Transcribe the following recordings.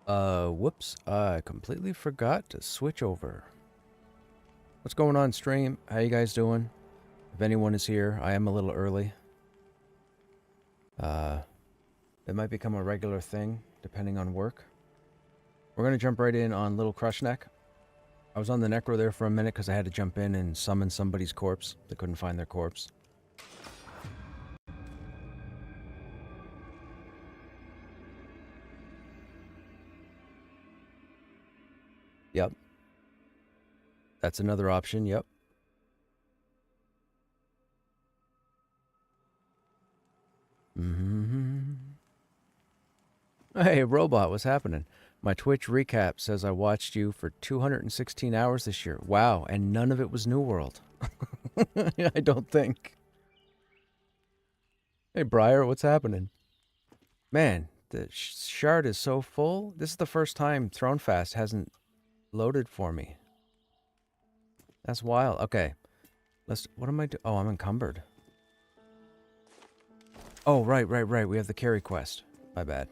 Whoops. I completely forgot to switch over. What's going on, stream? How you guys doing? If anyone is here, I am a little early. It might become a regular thing, depending on work. We're gonna jump right in on little Krushnek. I was on the Necro there for a minute because I had to jump in and summon somebody's corpse. They couldn't find their corpse. Yep. That's another option, yep. Hey, Robot, what's happening? My Twitch recap says I watched you for 216 hours this year. Wow, and none of it was New World. I don't think. Hey, Briar, what's happening? Man, the shard is so full. This is the first time Thronefast hasn't loaded for me. That's wild. Okay. What am I doing? Oh, I'm encumbered. Oh, right. We have the carry quest. My bad.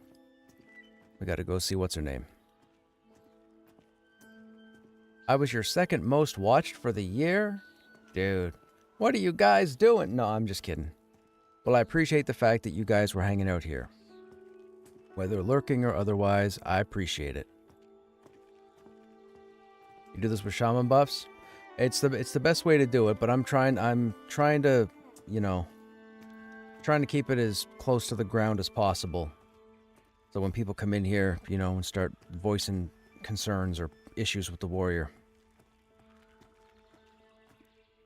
We gotta go see what's her name. I was your second most watched for the year? Dude, what are you guys doing? No, I'm just kidding. Well, I appreciate the fact that you guys were hanging out here. Whether lurking or otherwise, I appreciate it. You do this with shaman buffs? It's the best way to do it, but I'm trying to, you know, trying to keep it as close to the ground as possible. So when people come in here, you know, and start voicing concerns or issues with the warrior.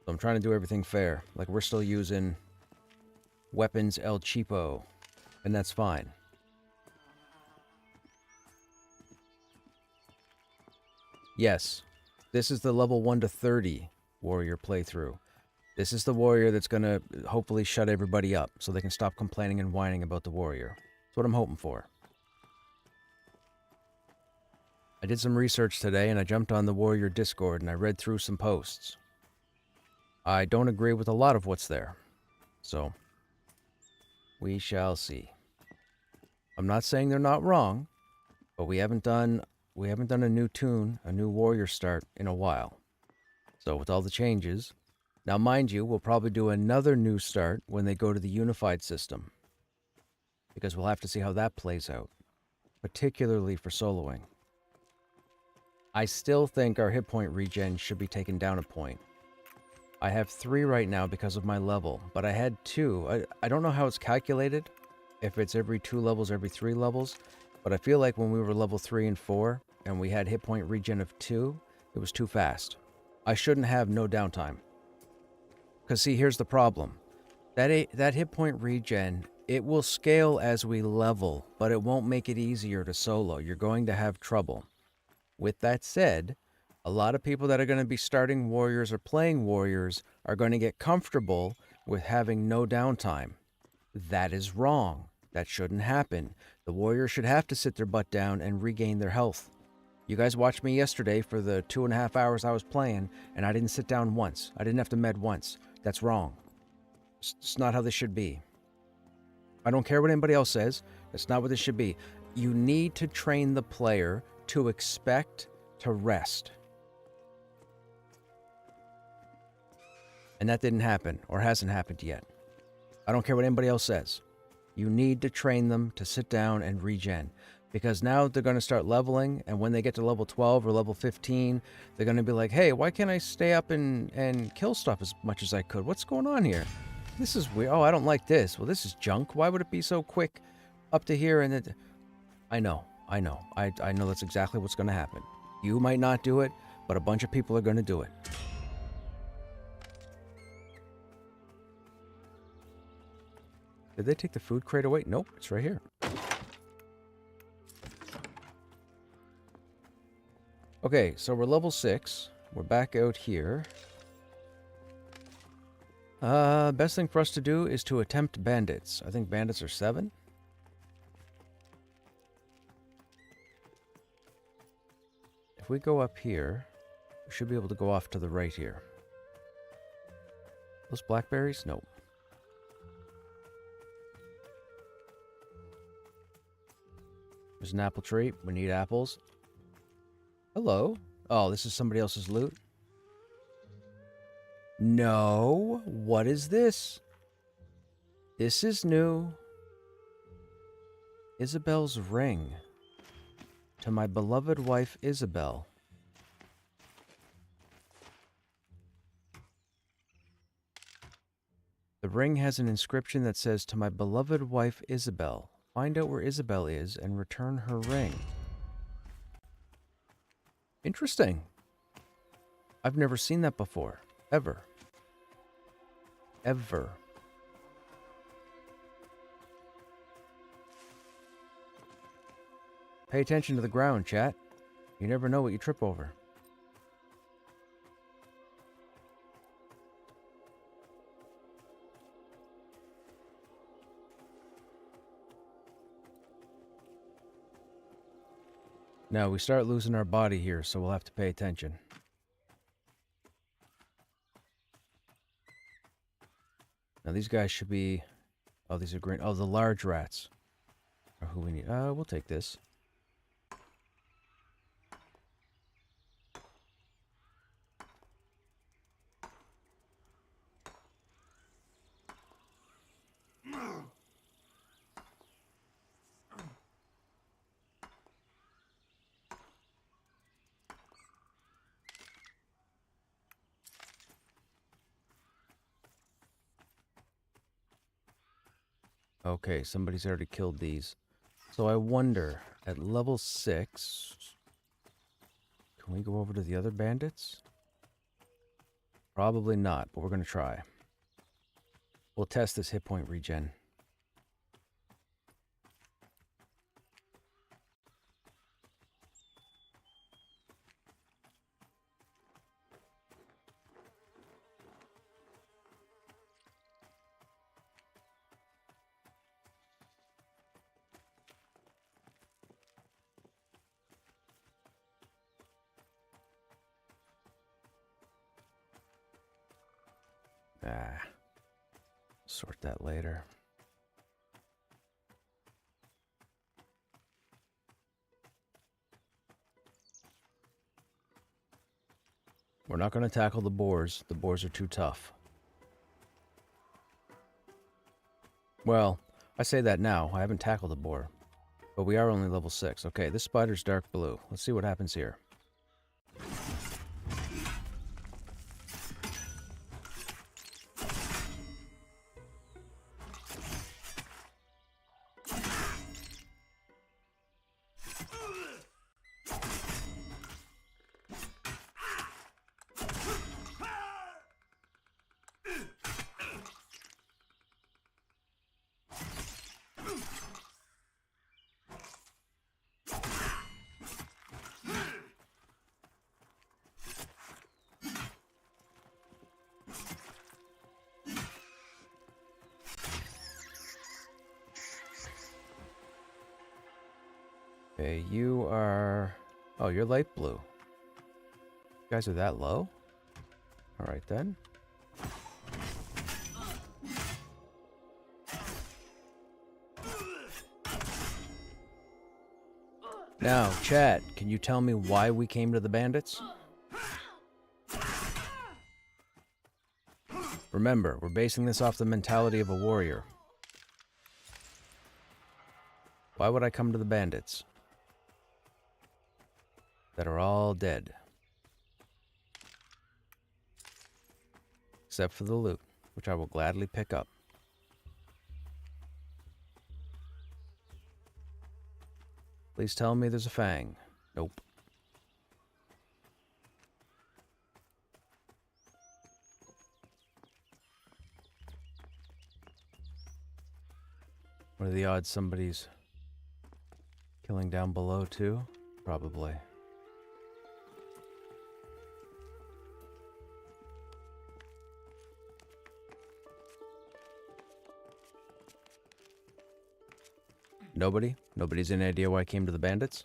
So I'm trying to do everything fair. Like, we're still using weapons El Cheapo, and that's fine. Yes, this is the level 1 to 30 warrior playthrough. This is the warrior that's going to hopefully shut everybody up so they can stop complaining and whining about the warrior. That's what I'm hoping for. I did some research today and I jumped on the warrior Discord and I read through some posts. I don't agree with a lot of what's there. So, we shall see. I'm not saying they're not wrong, but we haven't done a new tune, a new warrior start in a while. So with all the changes, now mind you, we'll probably do another new start when they go to the unified system. Because we'll have to see how that plays out, particularly for soloing. I still think our hit point regen should be taken down a point. I have 3 right now because of my level, but I had 2. I don't know how it's calculated, if it's every 2 levels, every 3 levels, but I feel like when we were level 3 and 4, and we had hit point regen of 2, it was too fast. I shouldn't have no downtime. Because see, here's the problem. That hit point regen, it will scale as we level, but it won't make it easier to solo. You're going to have trouble. With that said, a lot of people that are going to be starting warriors or playing warriors are going to get comfortable with having no downtime. That is wrong. That shouldn't happen. The warrior should have to sit their butt down and regain their health. You guys watched me yesterday for the 2.5 hours I was playing, and I didn't sit down once. I didn't have to med once. That's wrong. It's not how this should be. I don't care what anybody else says. That's not what this should be. You need to train the player to expect to rest. And that didn't happen, or hasn't happened yet. I don't care what anybody else says. You need to train them to sit down and regen. Because now they're going to start leveling, and when they get to level 12 or level 15, they're going to be like, hey, why can't I stay up and kill stuff as much as I could? What's going on here? This is weird. Oh, I don't like this. Well, this is junk. Why would it be so quick up to here? And it... I know. I know that's exactly what's going to happen. You might not do it, but a bunch of people are going to do it. Did they take the food crate away? Nope, it's right here. Okay, so we're level 6. We're back out here. Best thing for us to do is to attempt bandits. I think bandits are 7. If we go up here, we should be able to go off to the right here. Those blackberries? Nope. There's an apple tree. We need apples. Hello. Oh, this is somebody else's loot? No. What is this? This is new. Isabel's ring. To my beloved wife, Isabel. The ring has an inscription that says, to my beloved wife, Isabel. Find out where Isabel is and return her ring. Interesting. I've never seen that before. Ever. Ever. Pay attention to the ground, chat. You never know what you trip over. Now, we start losing our body here, so we'll have to pay attention. Now, these guys should be... Oh, these are green. Oh, the large rats are who we need. We'll take this. Okay, somebody's already killed these. So I wonder, at level 6... Can we go over to the other bandits? Probably not, but we're going to try. We'll test this hit point regen. Sort that later. We're not going to tackle the boars. The boars are too tough. Well, I say that now. I haven't tackled the boar. But we are only level 6. Okay, this spider's dark blue. Let's see what happens here. Okay, you are... Oh, you're light blue. You guys are that low? Alright then. Now, chat, can you tell me why we came to the bandits? Remember, we're basing this off the mentality of a warrior. Why would I come to the bandits? That are all dead. Except for the loot, which I will gladly pick up. Please tell me there's a fang. Nope. What are the odds somebody's killing down below too? Probably. Nobody? Nobody's any idea why I came to the bandits?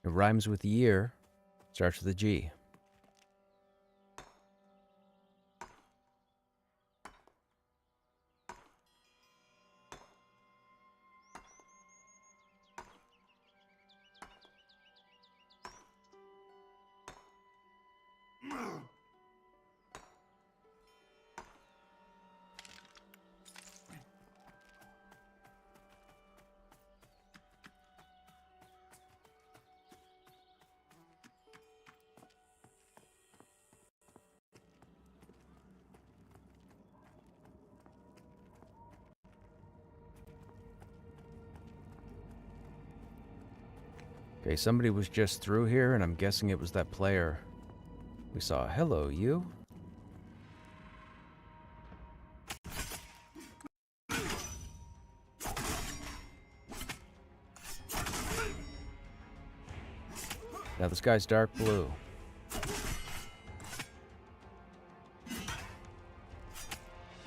It rhymes with year. Starts with a G. Okay, somebody was just through here, and I'm guessing it was that player we saw. Hello, you. Now this guy's dark blue.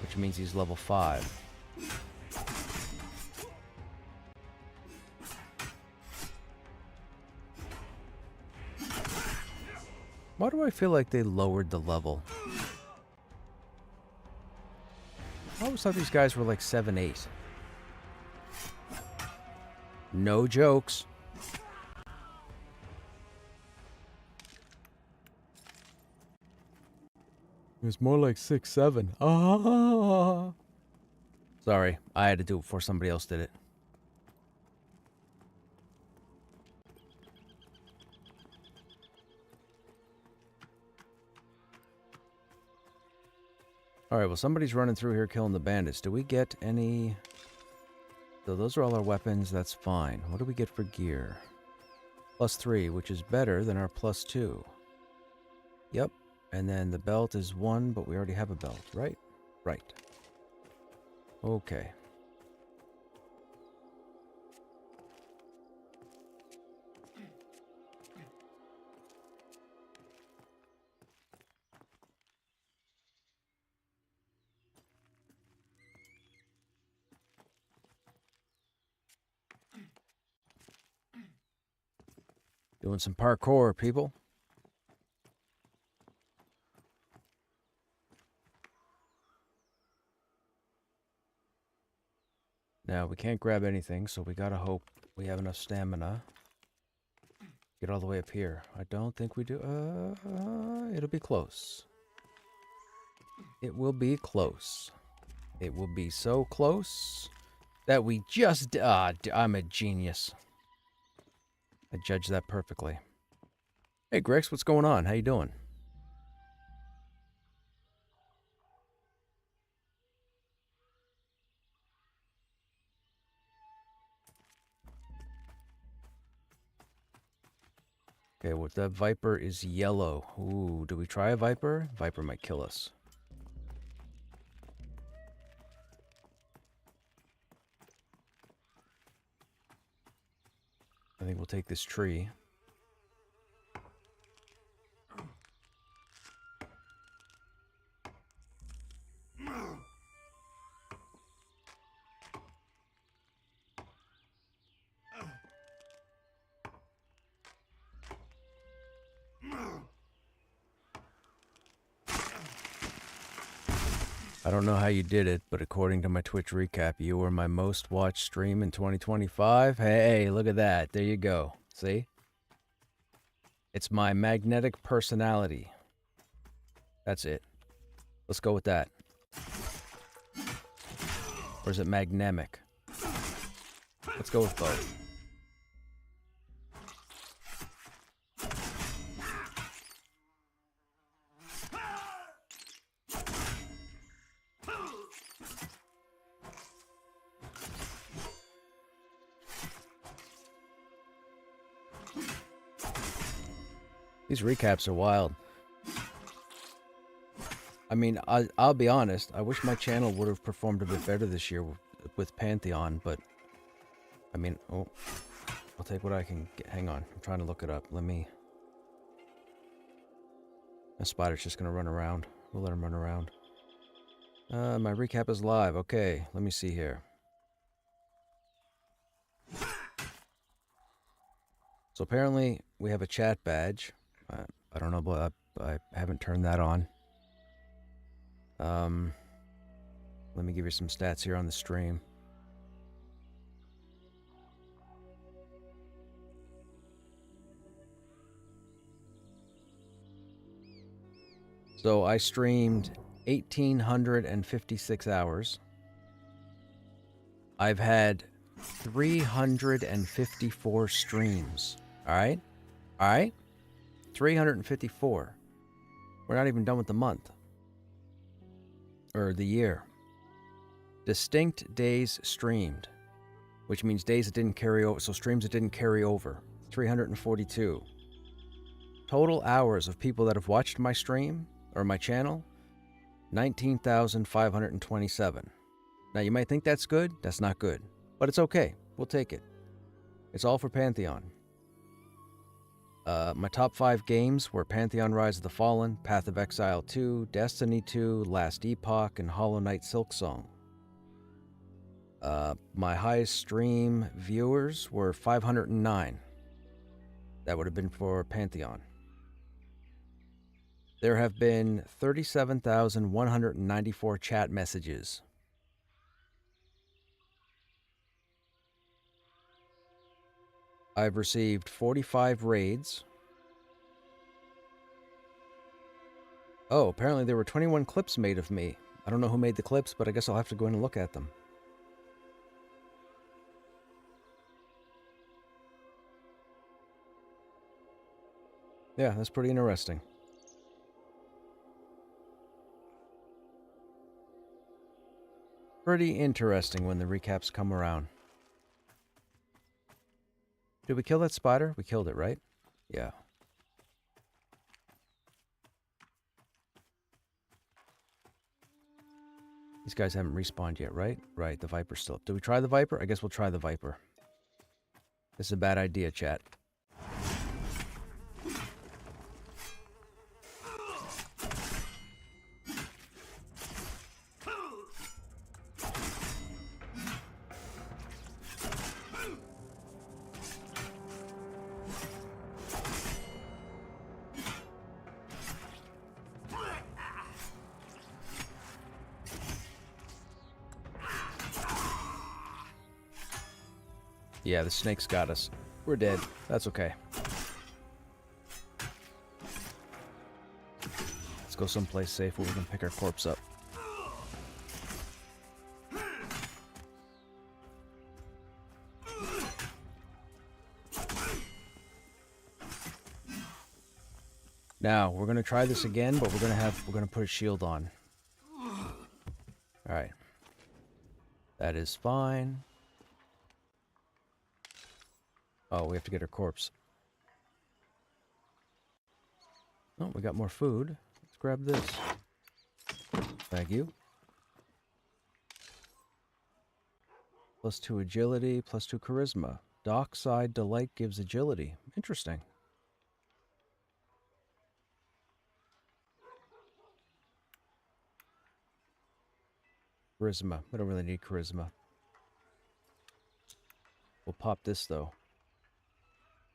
Which means he's level 5. Why do I feel like they lowered the level? I always thought these guys were like 7, 8. No jokes. It was more like 6, 7. Ah! Sorry, I had to do it before somebody else did it. Alright, well somebody's running through here killing the bandits. Do we get any... So those are all our weapons, that's fine. What do we get for gear? +3, which is better than our +2. Yep. And then the belt is 1, but we already have a belt, right? Right. Okay. Doing some parkour, people. Now, we can't grab anything, so we gotta hope we have enough stamina. Get all the way up here. I don't think we do. It'll be close. It will be close. It will be so close that we just... I'm a genius. I judged that perfectly. Hey, Grex, what's going on? How you doing? Okay, well, that Viper is yellow. Ooh, do we try a Viper? Viper might kill us. I think we'll take this tree. I don't know how you did it, but according to my Twitch recap, you were my most watched stream in 2025. Hey, look at that. There you go. See? It's my magnetic personality. That's it. Let's go with that. Or is it magnemic? Let's go with both. These recaps are wild. I mean, I'll be honest. I wish my channel would have performed a bit better this year with Pantheon, but... I mean, oh... I'll take what I can get. Hang on. I'm trying to look it up. Let me... The spider's just gonna run around. We'll let him run around. My recap is live. Okay, let me see here. So apparently, we have a chat badge. I don't know, but I haven't turned that on. Let me give you some stats here on the stream. So I streamed 1,856 hours. I've had 354 streams. All right? All right? 354. We're not even done with the month. Or the year. Distinct days streamed, which means days that didn't carry over. So streams that didn't carry over. 342. Total hours of people that have watched my stream or my channel, 19,527. Now you might think that's good. That's not good. But it's okay. We'll take it. It's all for Pantheon. My top 5 games were Pantheon Rise of the Fallen, Path of Exile 2, Destiny 2, Last Epoch, and Hollow Knight Silksong. My highest stream viewers were 509. That would have been for Pantheon. There have been 37,194 chat messages. I've received 45 raids. Oh, apparently there were 21 clips made of me. I don't know who made the clips, but I guess I'll have to go in and look at them. Yeah, that's pretty interesting. Pretty interesting when the recaps come around. Did we kill that spider? We killed it, right? Yeah. These guys haven't respawned yet, right? Right, the Viper's still up. Do we try the Viper? I guess we'll try the Viper. This is a bad idea, chat. Yeah, the snake's got us. We're dead. That's okay. Let's go someplace safe where we can pick our corpse up. Now, we're gonna try this again, but we're gonna put a shield on. Alright. That is fine. Oh, we have to get her corpse. Oh, we got more food. Let's grab this. Thank you. +2 agility, +2 charisma. Dockside Delight gives agility. Interesting. Charisma. We don't really need charisma. We'll pop this, though.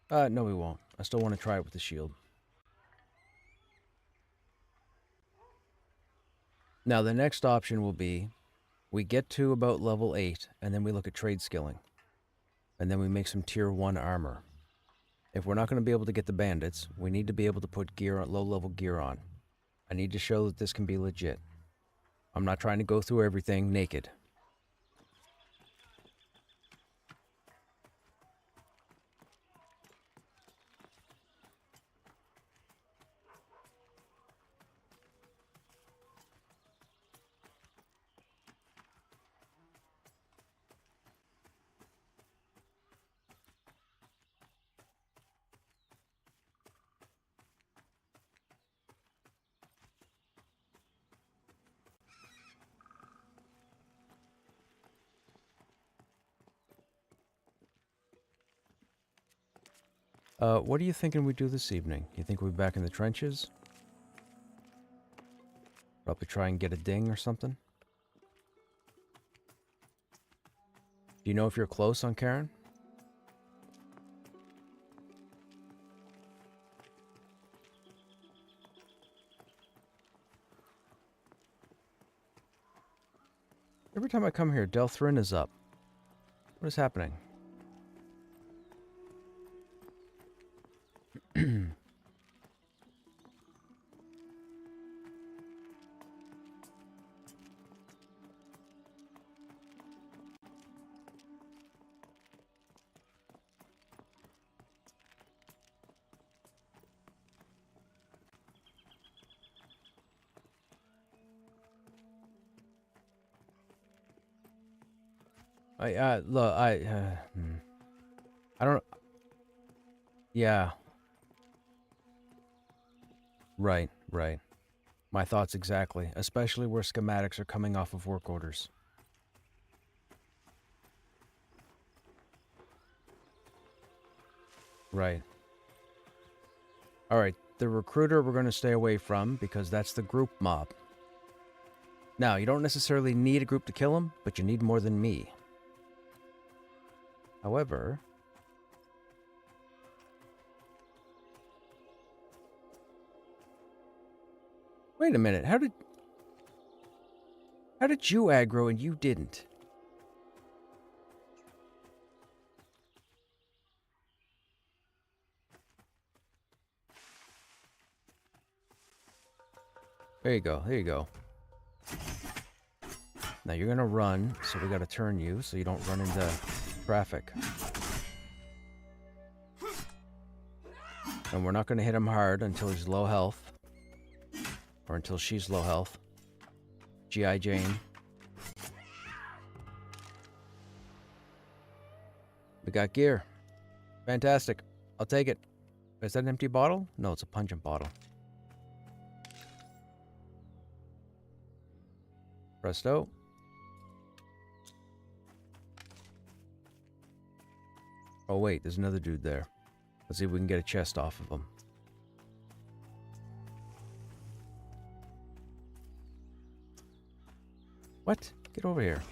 No, we won't. I still want to try it with the shield. Now, the next option will be, we get to about level 8, and then we look at trade skilling. And then we make some tier 1 armor. If we're not going to be able to get the bandits, we need to be able to put gear on, low-level gear on. I need to show that this can be legit. I'm not trying to go through everything naked. What are you thinking we do this evening? You think we'll be back in the trenches? Probably try and get a ding or something? Do you know if you're close on Karen? Every time I come here, Delthrin is up. What is happening? Look, I don't... Yeah. Right, right. My thoughts exactly, especially where schematics are coming off of work orders. Right. Alright, the recruiter we're going to stay away from because that's the group mob. Now, you don't necessarily need a group to kill him, but you need more than me. However... Wait a minute, how did you aggro and you didn't? There you go, there you go. Now you're gonna run, so we gotta turn you so you don't run into traffic. And we're not gonna hit him hard until he's low health. Or until she's low health. G.I. Jane. We got gear. Fantastic. I'll take it. Is that an empty bottle? No, it's a pungent bottle. Presto. Oh wait, there's another dude there. Let's see if we can get a chest off of him. What? Get over here.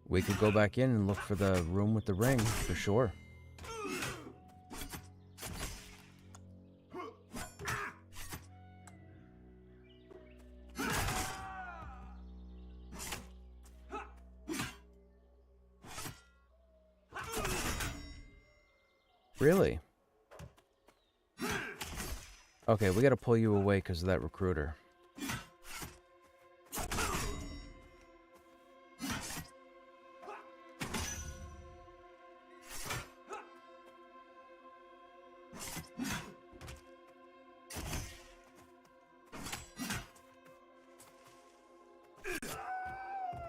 We could go back in and look for the room with the ring, for sure. Really? Okay, we gotta pull you away because of that recruiter.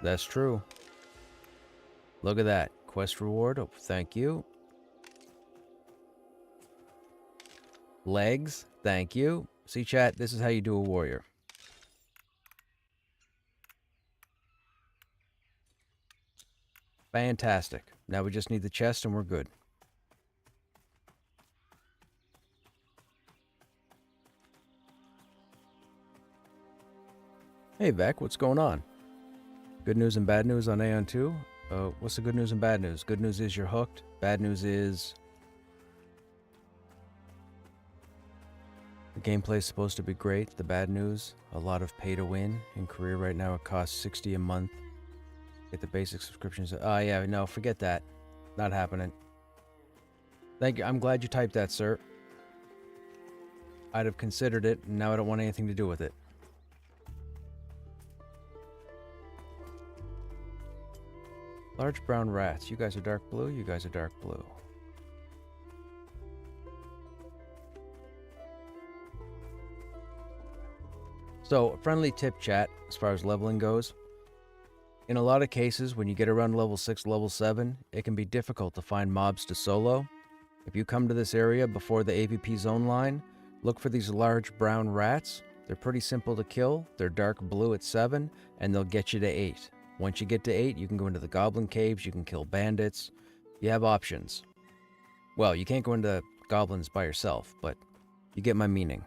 That's true. Look at that. Quest reward. Oh, thank you. Legs. Thank you. See, chat, this is how you do a warrior. Fantastic. Now we just need the chest and we're good. Hey, Vec, what's going on? Good news and bad news on Aeon 2? What's the good news and bad news? Good news is you're hooked. Bad news is... the gameplay is supposed to be great. The bad news, a lot of pay to win. In Korea right now it costs $60 a month. Get the basic subscriptions. Oh yeah, no, forget that. Not happening. Thank you. I'm glad you typed that, sir. I'd have considered it, and now I don't want anything to do with it. Large brown rats. You guys are dark blue. You guys are dark blue. So, friendly tip, chat, as far as leveling goes. In a lot of cases, when you get around level 6, level 7, it can be difficult to find mobs to solo. If you come to this area before the AVP zone line, look for these large brown rats. They're pretty simple to kill. They're dark blue at 7, and they'll get you to 8. Once you get to 8, you can go into the goblin caves, you can kill bandits. You have options. Well, you can't go into goblins by yourself, but you get my meaning.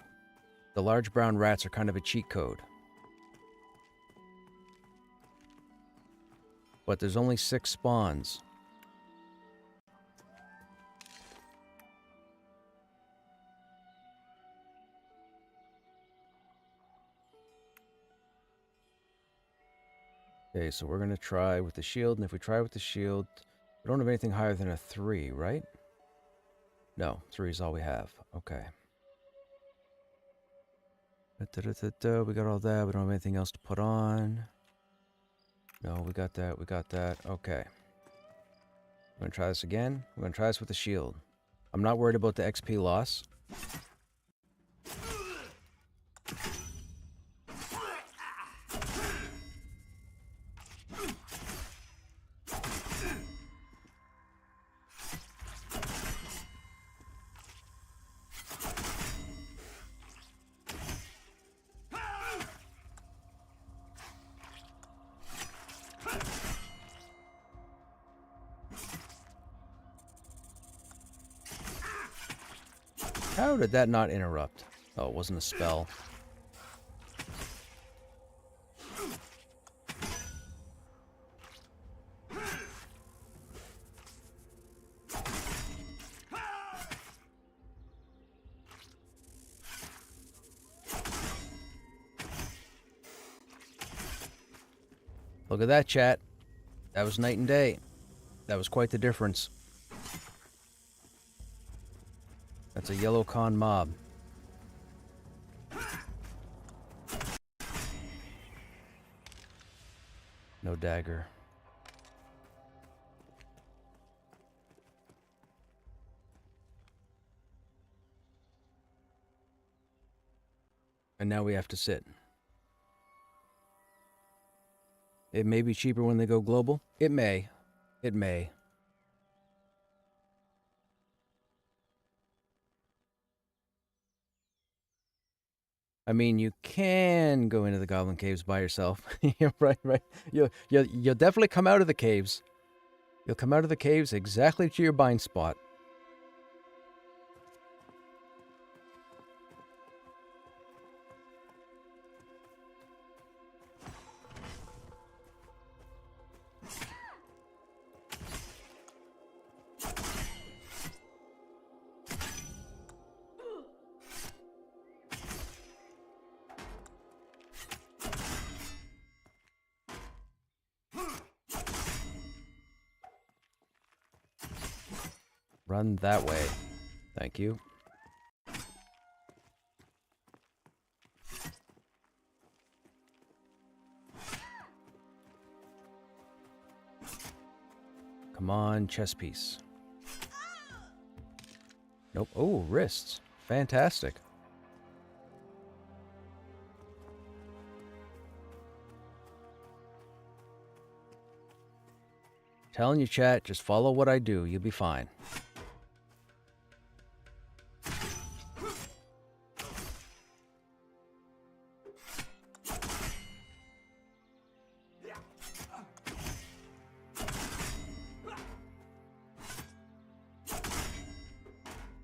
The large brown rats are kind of a cheat code. But there's only 6 spawns. Okay, so we're going to try with the shield, and if we try with the shield, we don't have anything higher than a 3, right? No, 3 is all we have. Okay. We got all that. We don't have anything else to put on. No, we got that. We got that. Okay. We're going to try this again. We're going to try this with the shield. I'm not worried about the XP loss. How did that not interrupt? Oh, it wasn't a spell. Look at that, chat. That was night and day. That was quite the difference. That's a yellow con mob. No dagger. And now we have to sit. It may be cheaper when they go global. It may. It may. I mean, you can go into the Goblin Caves by yourself. Yeah, right. You'll definitely come out of the caves. You'll come out of the caves exactly to your bind spot. Run that way. Thank you. Come on, chess piece. Nope. Oh, wrists. Fantastic. Telling you, chat, just follow what I do. You'll be fine.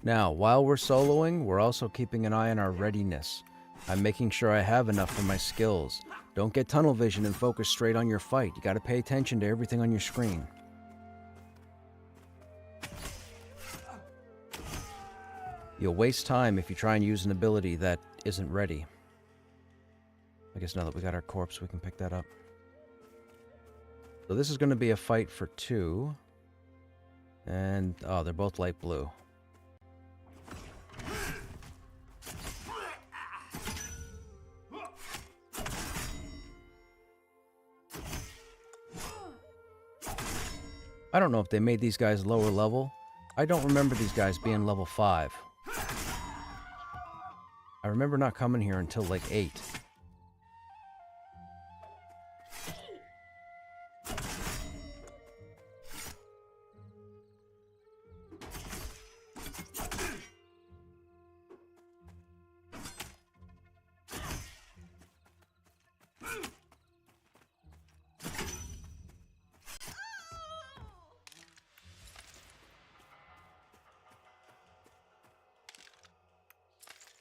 Now, while we're soloing, we're also keeping an eye on our readiness. I'm making sure I have enough for my skills. Don't get tunnel vision and focus straight on your fight. You gotta pay attention to everything on your screen. You'll waste time if you try and use an ability that isn't ready. I guess now that we got our corpse, we can pick that up. So this is going to be a fight for 2. And, oh, they're both light blue. I don't know if they made these guys lower level. I don't remember these guys being level 5. I remember not coming here until like 8.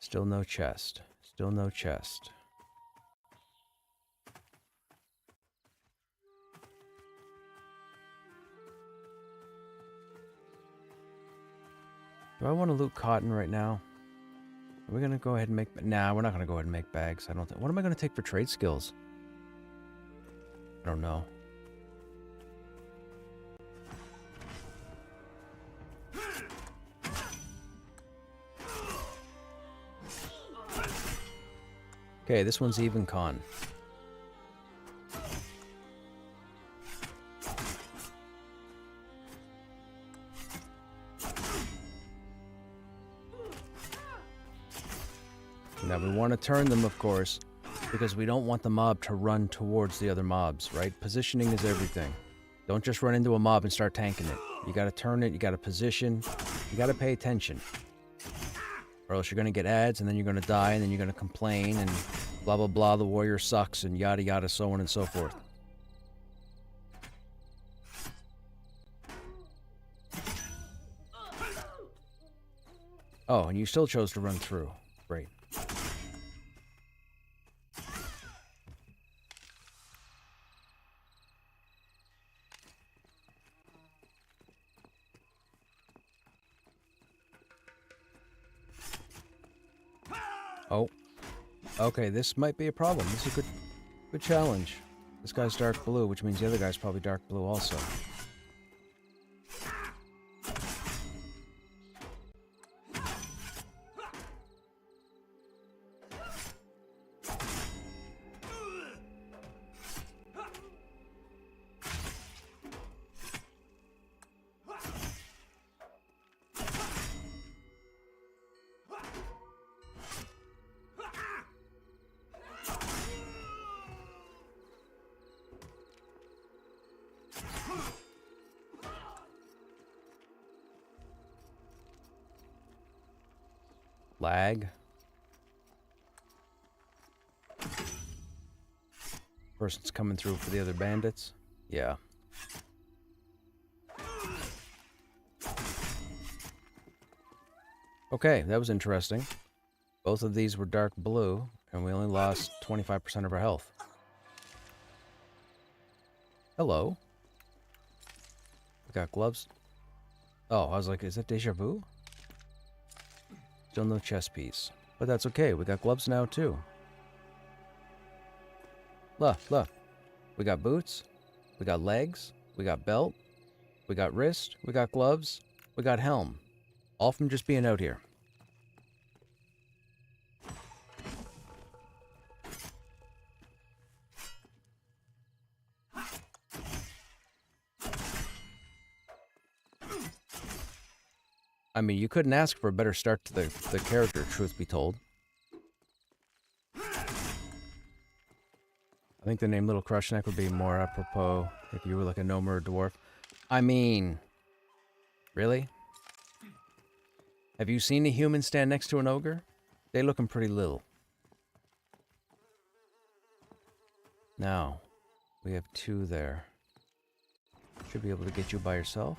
Still no chest. Still no chest. Do I want to loot cotton right now? Are we going to go ahead and make... Nah, we're not going to go ahead and make bags. I don't think... What am I going to take for trade skills? I don't know. Okay, this one's even con. Now we want to turn them, of course, because we don't want the mob to run towards the other mobs, right? Positioning is everything. Don't just run into a mob and start tanking it. You gotta turn it, you gotta position, you gotta pay attention. Or else you're gonna get ads, and then you're gonna die, and then you're gonna complain, and blah blah blah, the warrior sucks, and yada yada, so on and so forth. Oh, and you still chose to run through. Great. Oh. Okay, this might be a problem. This is a good challenge. This guy's dark blue, which means the other guy's probably dark blue also. Lag. Person's coming through for the other bandits. Yeah. Okay, that was interesting. Both of these were dark blue, and we only lost 25% of our health. Hello. We got gloves. Oh, I was like, is that deja vu? Still no chest piece. But that's okay, we got gloves now too. Look. We got boots, we got legs, we got belt, we got wrist, we got gloves, we got helm. All from just being out here. I mean, you couldn't ask for a better start to the character, truth be told. I think the name Little Krushnek would be more apropos if you were like a gnome or a dwarf. I mean, really? Have you seen a human stand next to an ogre? They lookin' pretty little. Now, we have two there. Should be able to get you by yourself.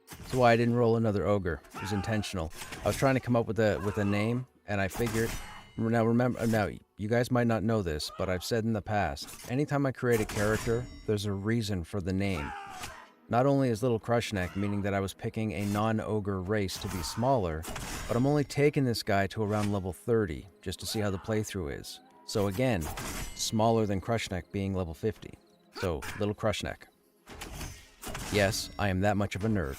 That's why I didn't roll another ogre. It was intentional. I was trying to come up with a name, and I figured. Now remember, you guys might not know this, but I've said in the past, anytime I create a character, there's a reason for the name. Not only is Little Krushnek, meaning that I was picking a non-ogre race to be smaller, but I'm only taking this guy to around level 30, just to see how the playthrough is. So again, smaller than Krushnek being level 50. So, Little Krushnek. Yes, I am that much of a nerd.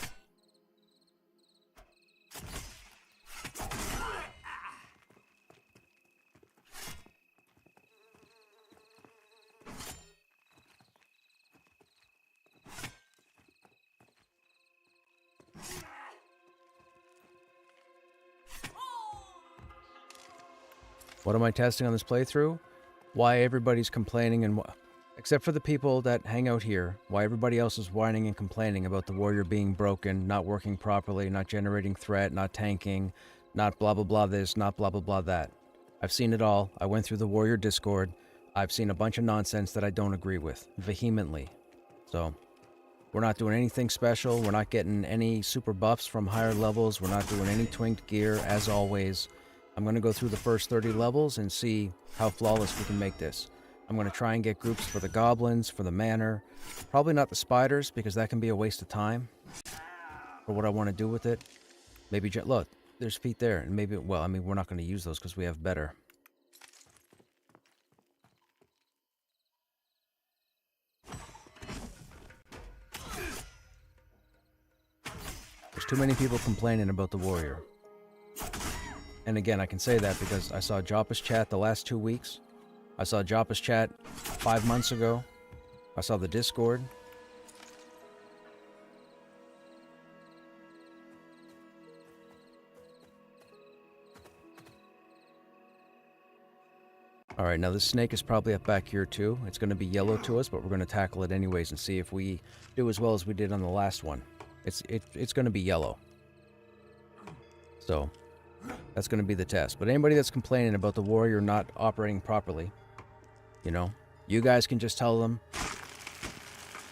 What am I testing on this playthrough? Why everybody's complaining and except for the people that hang out here, why everybody else is whining and complaining about the warrior being broken, not working properly, not generating threat, not tanking, not blah blah blah this, not blah blah blah that. I've seen it all. I went through the warrior Discord. I've seen a bunch of nonsense that I don't agree with, vehemently. So, we're not doing anything special. We're not getting any super buffs from higher levels. We're not doing any twinked gear, as always. I'm going to go through the first 30 levels and see how flawless we can make this. I'm going to try and get groups for the goblins, for the manor. Probably not the spiders, because that can be a waste of time for what I want to do with it. Maybe, look, there's feet there. And maybe, well, I mean, we're not going to use those because we have better. There's too many people complaining about the warrior. And again, I can say that because I saw Joppa's chat the last 2 weeks. I saw Joppa's chat 5 months ago. I saw the Discord. Alright, now this snake is probably up back here too. It's going to be yellow to us, but we're going to tackle it anyways and see if we do as well as we did on the last one. It's going to be yellow. So, that's going to be the test. But anybody that's complaining about the warrior not operating properly, you know, you guys can just tell them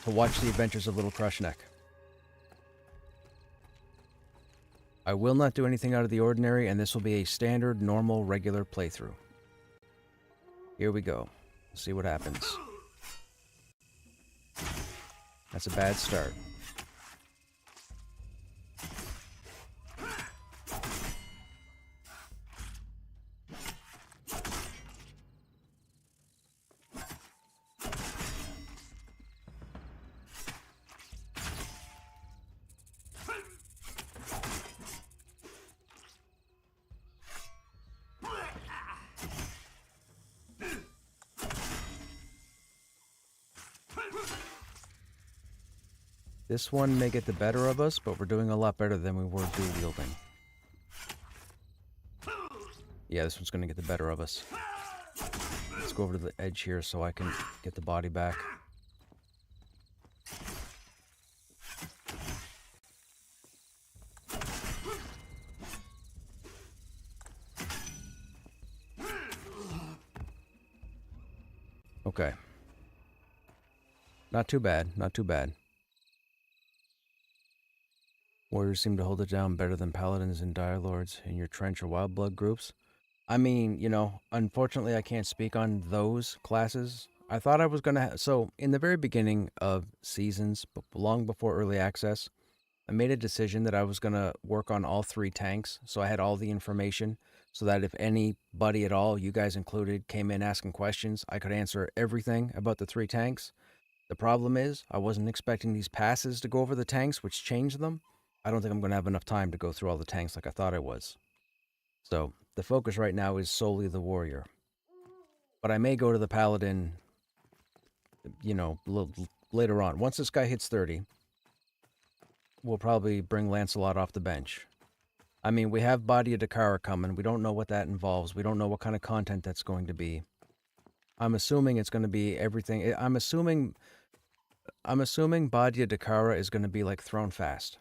to watch the adventures of little Krushnek. I will not do anything out of the ordinary, and this will be a standard, normal, regular playthrough. Here we go. Let's see what happens. That's a bad start. This one may get the better of us, but we're doing a lot better than we were dual wielding. Yeah, this one's going to get the better of us. Let's go over to the edge here so I can get the body back. Okay. Not too bad, not too bad. Warriors seem to hold it down better than paladins and dire lords in your trench or wild blood groups. I mean, you know, unfortunately I can't speak on those classes. I thought I was going to so in the very beginning of seasons, but long before early access, I made a decision that I was going to work on all 3 tanks, so I had all the information, so that if anybody at all, you guys included, came in asking questions, I could answer everything about the 3 tanks. The problem is, I wasn't expecting these passes to go over the tanks, which changed them. I don't think I'm going to have enough time to go through all the tanks like I thought I was. So, the focus right now is solely the warrior. But I may go to the paladin, you know, later on. Once this guy hits 30, we'll probably bring Lancelot off the bench. I mean, we have Body of Dakara coming. We don't know what that involves. We don't know what kind of content that's going to be. I'm assuming it's going to be everything. I'm assuming Body of Dakara is going to be like Thrown Fast.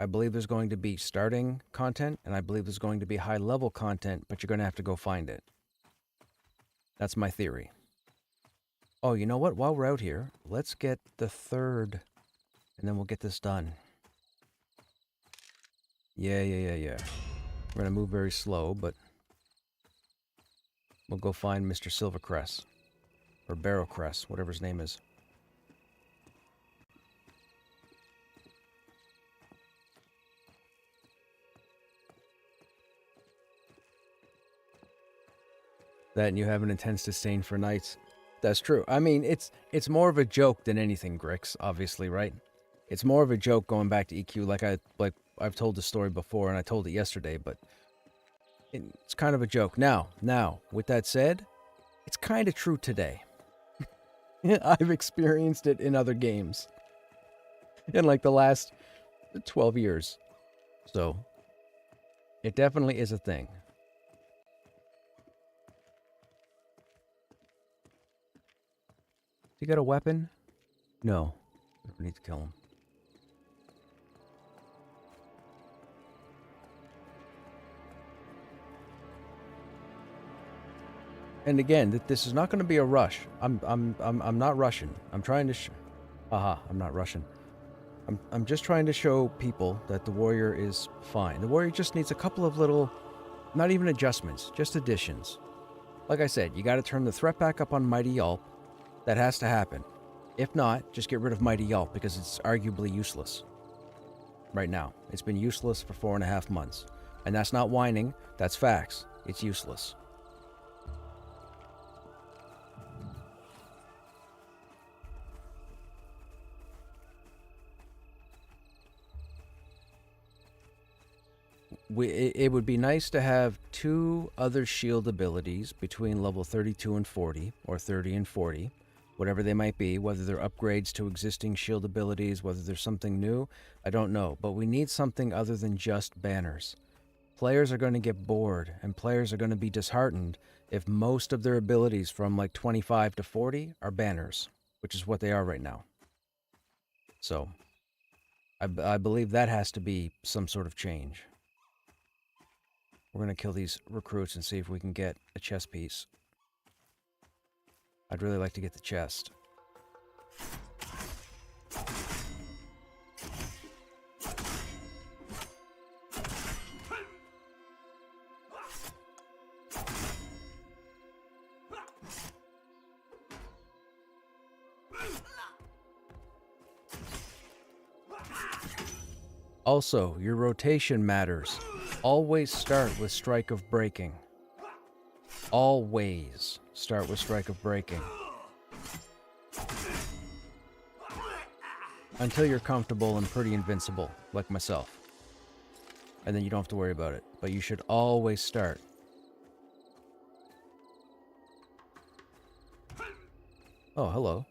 I believe there's going to be starting content, and I believe there's going to be high-level content, but you're going to have to go find it. That's my theory. Oh, you know what? While we're out here, let's get the 3rd, and then we'll get this done. Yeah. We're going to move very slow, but we'll go find Mr. Silvercrest, or Barrowcrest, whatever his name is. That and you have an intense disdain for knights. That's true. I mean, it's more of a joke than anything, Grix, obviously, right? It's more of a joke going back to EQ, like I've told the story before, and I told it yesterday, but it's kind of a joke. Now, with that said, it's kind of true today. I've experienced it in other games. In like the last 12 years. So, it definitely is a thing. You got a weapon? No. We need to kill him. And again, this is not going to be a rush. I'm not rushing. I'm trying to I'm not rushing. I'm just trying to show people that the warrior is fine. The warrior just needs a couple of little, not even adjustments, just additions. Like I said, you got to turn the threat back up on Mighty Yelp. That has to happen. If not, just get rid of Mighty Yelp because it's arguably useless. Right now. It's been useless for 4.5 months. And that's not whining, that's facts. It's useless. It would be nice to have 2 other shield abilities between level 32 and 40, or 30 and 40, whatever they might be, whether they're upgrades to existing shield abilities, whether there's something new, I don't know. But we need something other than just banners. Players are going to get bored, and players are going to be disheartened if most of their abilities from like 25 to 40 are banners, which is what they are right now. So, I believe that has to be some sort of change. We're going to kill these recruits and see if we can get a chest piece. I'd really like to get the chest. Also, your rotation matters. Always start with Strike of Breaking. Always start with Strike of Breaking. Until you're comfortable and pretty invincible, like myself. And then you don't have to worry about it. But you should always start. Oh, hello.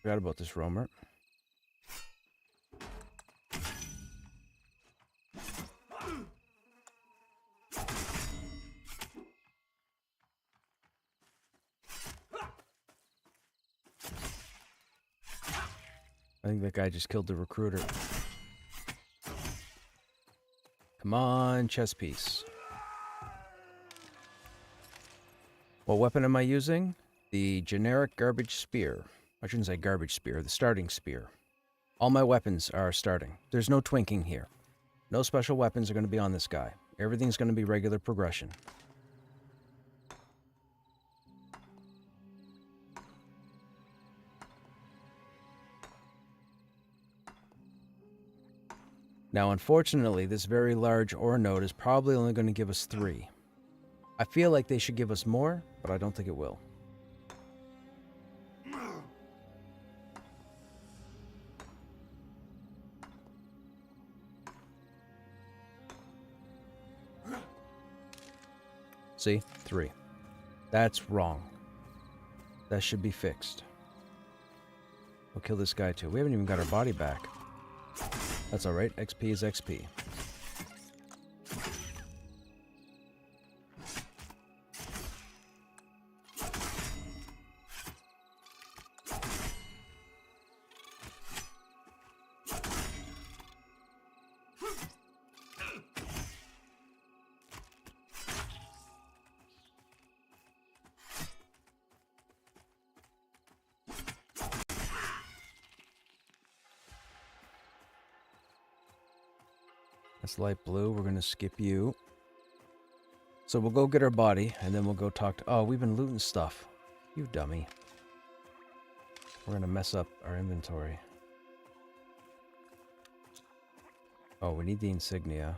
Forgot about this roamer. I think that guy just killed the recruiter. Come on, chess piece. What weapon am I using? The generic garbage spear. I shouldn't say garbage spear, the starting spear. All my weapons are starting. There's no twinking here. No special weapons are going to be on this guy. Everything's going to be regular progression. Now, unfortunately, this very large ore node is probably only going to give us 3. I feel like they should give us more, but I don't think it will. See? 3. That's wrong. That should be fixed. We'll kill this guy too. We haven't even got our body back. That's alright. XP is XP. That's light blue. We're going to skip you. So we'll go get our body, and then we'll go talk to... Oh, we've been looting stuff. You dummy. We're going to mess up our inventory. Oh, we need the insignia.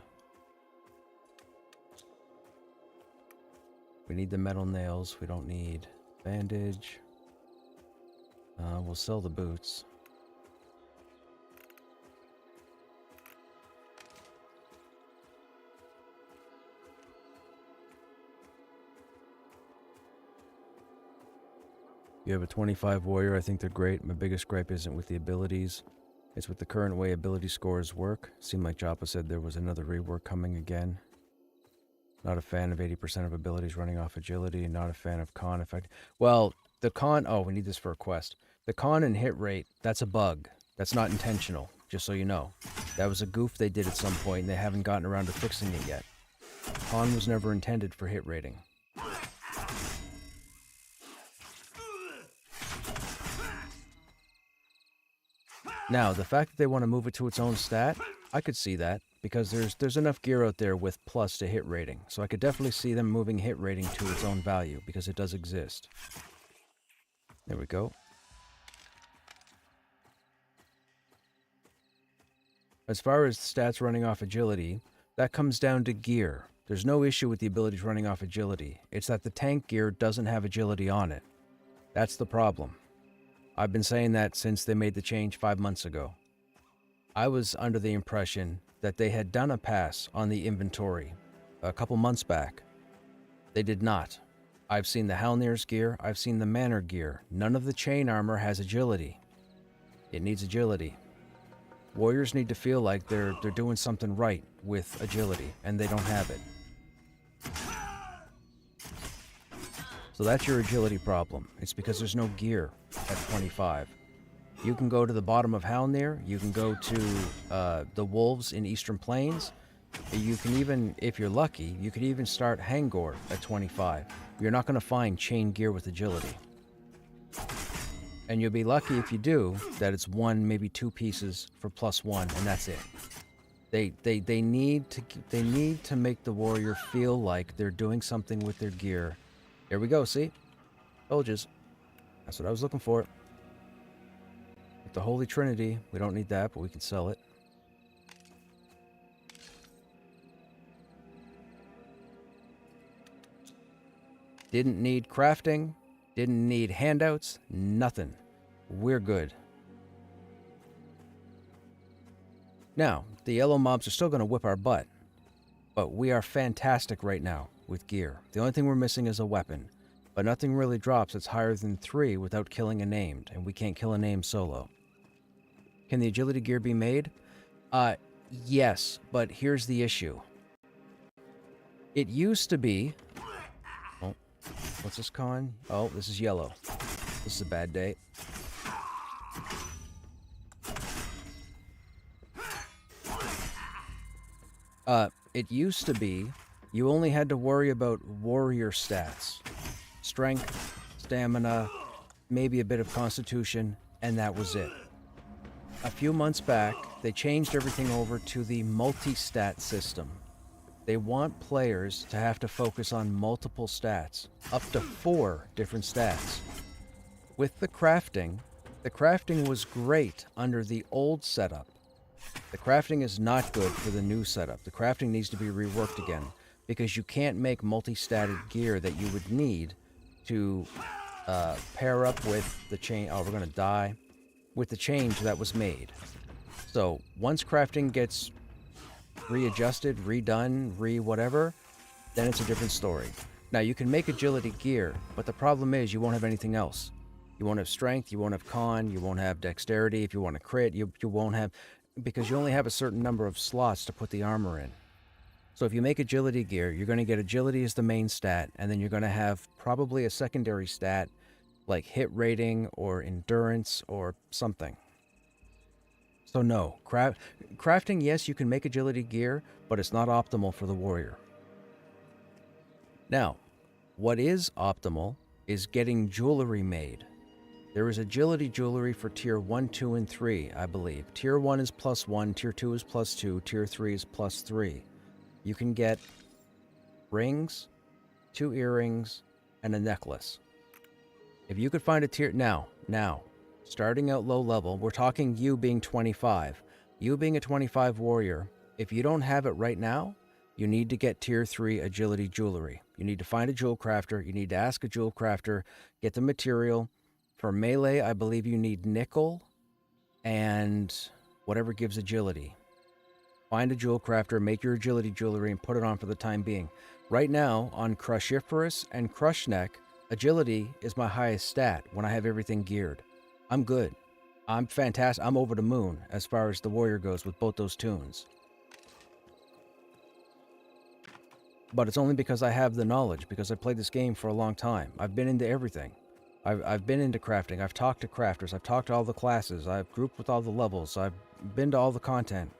We need the metal nails. We don't need bandage. We'll sell the boots. You have a 25 warrior. I think they're great. My biggest gripe isn't with the abilities. It's with the current way ability scores work. Seemed like Joppa said there was another rework coming again. Not a fan of 80% of abilities running off agility. Not a fan of con effect. Well, the con... Oh, we need this for a quest. The con and hit rate, that's a bug. That's not intentional, just so you know. That was a goof they did at some point, and they haven't gotten around to fixing it yet. Con was never intended for hit rating. Now, the fact that they want to move it to its own stat, I could see that. because there's enough gear out there with plus to hit rating. So I could definitely see them moving hit rating to its own value, because it does exist. There we go. As far as stats running off agility, that comes down to gear. There's no issue with the abilities running off agility. It's that the tank gear doesn't have agility on it. That's the problem. I've been saying that since they made the change 5 months ago. I was under the impression that they had done a pass on the inventory a couple months back. They did not. I've seen the Halnir's gear, I've seen the Manor gear. None of the chain armor has agility. It needs agility. Warriors need to feel like they're doing something right with agility, and they don't have it. So that's your agility problem. It's because there's no gear at 25. You can go to the bottom of Halnir, you can go to the Wolves in Eastern Plains. You can even, if you're lucky, you could even start Hangor at 25. You're not going to find chain gear with agility. And you'll be lucky if you do, that it's 1, maybe 2 pieces for +1, and that's it. They need to make the warrior feel like they're doing something with their gear. Here we go, see? Told yous. That's what I was looking for. With the Holy Trinity, we don't need that, but we can sell it. Didn't need crafting, didn't need handouts, nothing. We're good. Now, the yellow mobs are still going to whip our butt, but we are fantastic right now with gear. The only thing we're missing is a weapon, but nothing really drops that's higher than 3 without killing a named, and we can't kill a named solo. Can the agility gear be made? Yes, but here's the issue. It used to be... Oh, what's this con? Oh, this is yellow. This is a bad day. It used to be you only had to worry about warrior stats. Strength, stamina, maybe a bit of constitution, and that was it. A few months back, they changed everything over to the multi-stat system. They want players to have to focus on multiple stats, up to 4 different stats. With the crafting was great under the old setup. The crafting is not good for the new setup. The crafting needs to be reworked again, because you can't make multi-statted gear that you would need to pair up with the chain. Oh, we're going to die. With the change that was made. So once crafting gets readjusted, redone, whatever, then it's a different story. Now you can make agility gear, but the problem is you won't have anything else. You won't have strength, you won't have con, you won't have dexterity. If you want to crit, you won't have, because you only have a certain number of slots to put the armor in. So if you make agility gear, you're going to get agility as the main stat, and then you're going to have probably a secondary stat like hit rating or endurance or something. So no, crafting, yes, you can make agility gear, but it's not optimal for the warrior. Now, what is optimal is getting jewelry made. There is agility jewelry for tier 1, 2, and 3, I believe. Tier 1 is +1, tier 2 is +2, tier 3 is +3. You can get rings, 2 earrings, and a necklace. If you could find a tier... Now, starting out low level, we're talking you being 25. You being a 25 warrior, if you don't have it right now, you need to get tier 3 agility jewelry. You need to find a jewel crafter. You need to ask a jewel crafter, get the material. For melee, I believe you need nickel and whatever gives agility. Find a jewel crafter, make your agility jewelry, and put it on for the time being. Right now, on Krushiferous and Krushnek, agility is my highest stat when I have everything geared. I'm good. I'm fantastic. I'm over the moon as far as the warrior goes with both those tunes. But it's only because I have the knowledge, because I played this game for a long time. I've been into everything. I've been into crafting. I've talked to crafters. I've talked to all the classes. I've grouped with all the levels. I've been to all the content.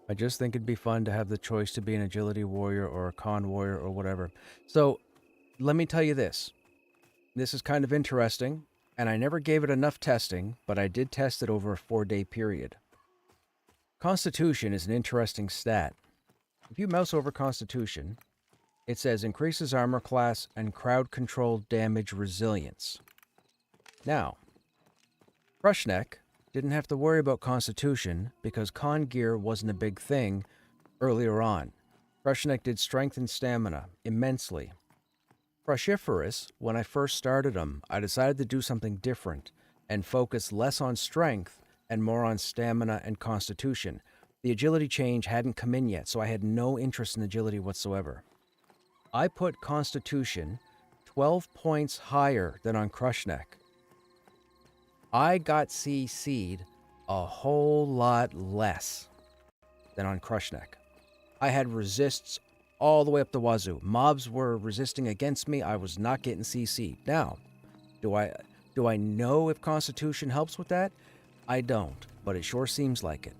I just think it'd be fun to have the choice to be an agility warrior or a con warrior or whatever. So let me tell you this. This is kind of interesting, and I never gave it enough testing, but I did test it over a 4-day period. Constitution is an interesting stat. If you mouse over Constitution, it says increases armor class and crowd control damage resilience. Now, Krushnek didn't have to worry about Constitution because con gear wasn't a big thing earlier on. Krushnek did strength and stamina immensely. Cruciferous, when I first started him, I decided to do something different and focus less on strength and more on stamina and constitution. The agility change hadn't come in yet, so I had no interest in agility whatsoever. I put constitution 12 points higher than on Krushnek. I got CC'd a whole lot less than on Krushnek. I had resists all the way up the wazoo. Mobs were resisting against me. I was not getting CC'd. Now, do I know if Constitution helps with that? I don't, but it sure seems like it.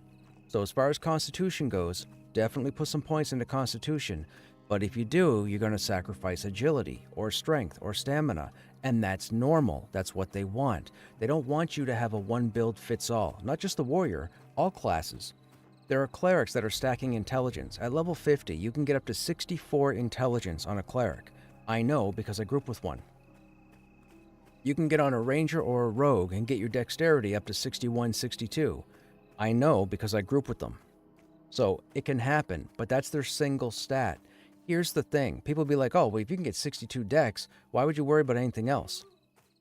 So as far as Constitution goes, definitely put some points into Constitution. But if you do, you're going to sacrifice agility or strength or stamina. And that's normal. That's what they want. They don't want you to have a one build fits all. Not just the warrior, all classes. There are clerics that are stacking intelligence. At level 50, you can get up to 64 intelligence on a cleric. I know because I group with one. You can get on a ranger or a rogue and get your dexterity up to 61, 62. I know because I group with them. So it can happen, but that's their single stat. Here's the thing. People be like, oh, well, if you can get 62 dex, why would you worry about anything else?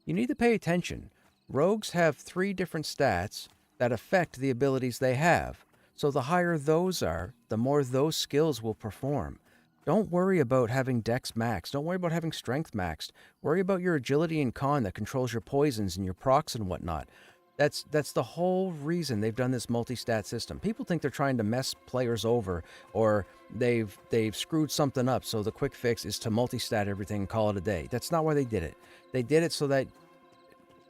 You need to pay attention. Rogues have 3 different stats that affect the abilities they have. So the higher those are, the more those skills will perform. Don't worry about having dex maxed. Don't worry about having strength maxed. Worry about your agility and con that controls your poisons and your procs and whatnot. That's the whole reason they've done this multi-stat system. People think they're trying to mess players over, or they've screwed something up, so the quick fix is to multi-stat everything and call it a day. That's not why they did it. They did it so that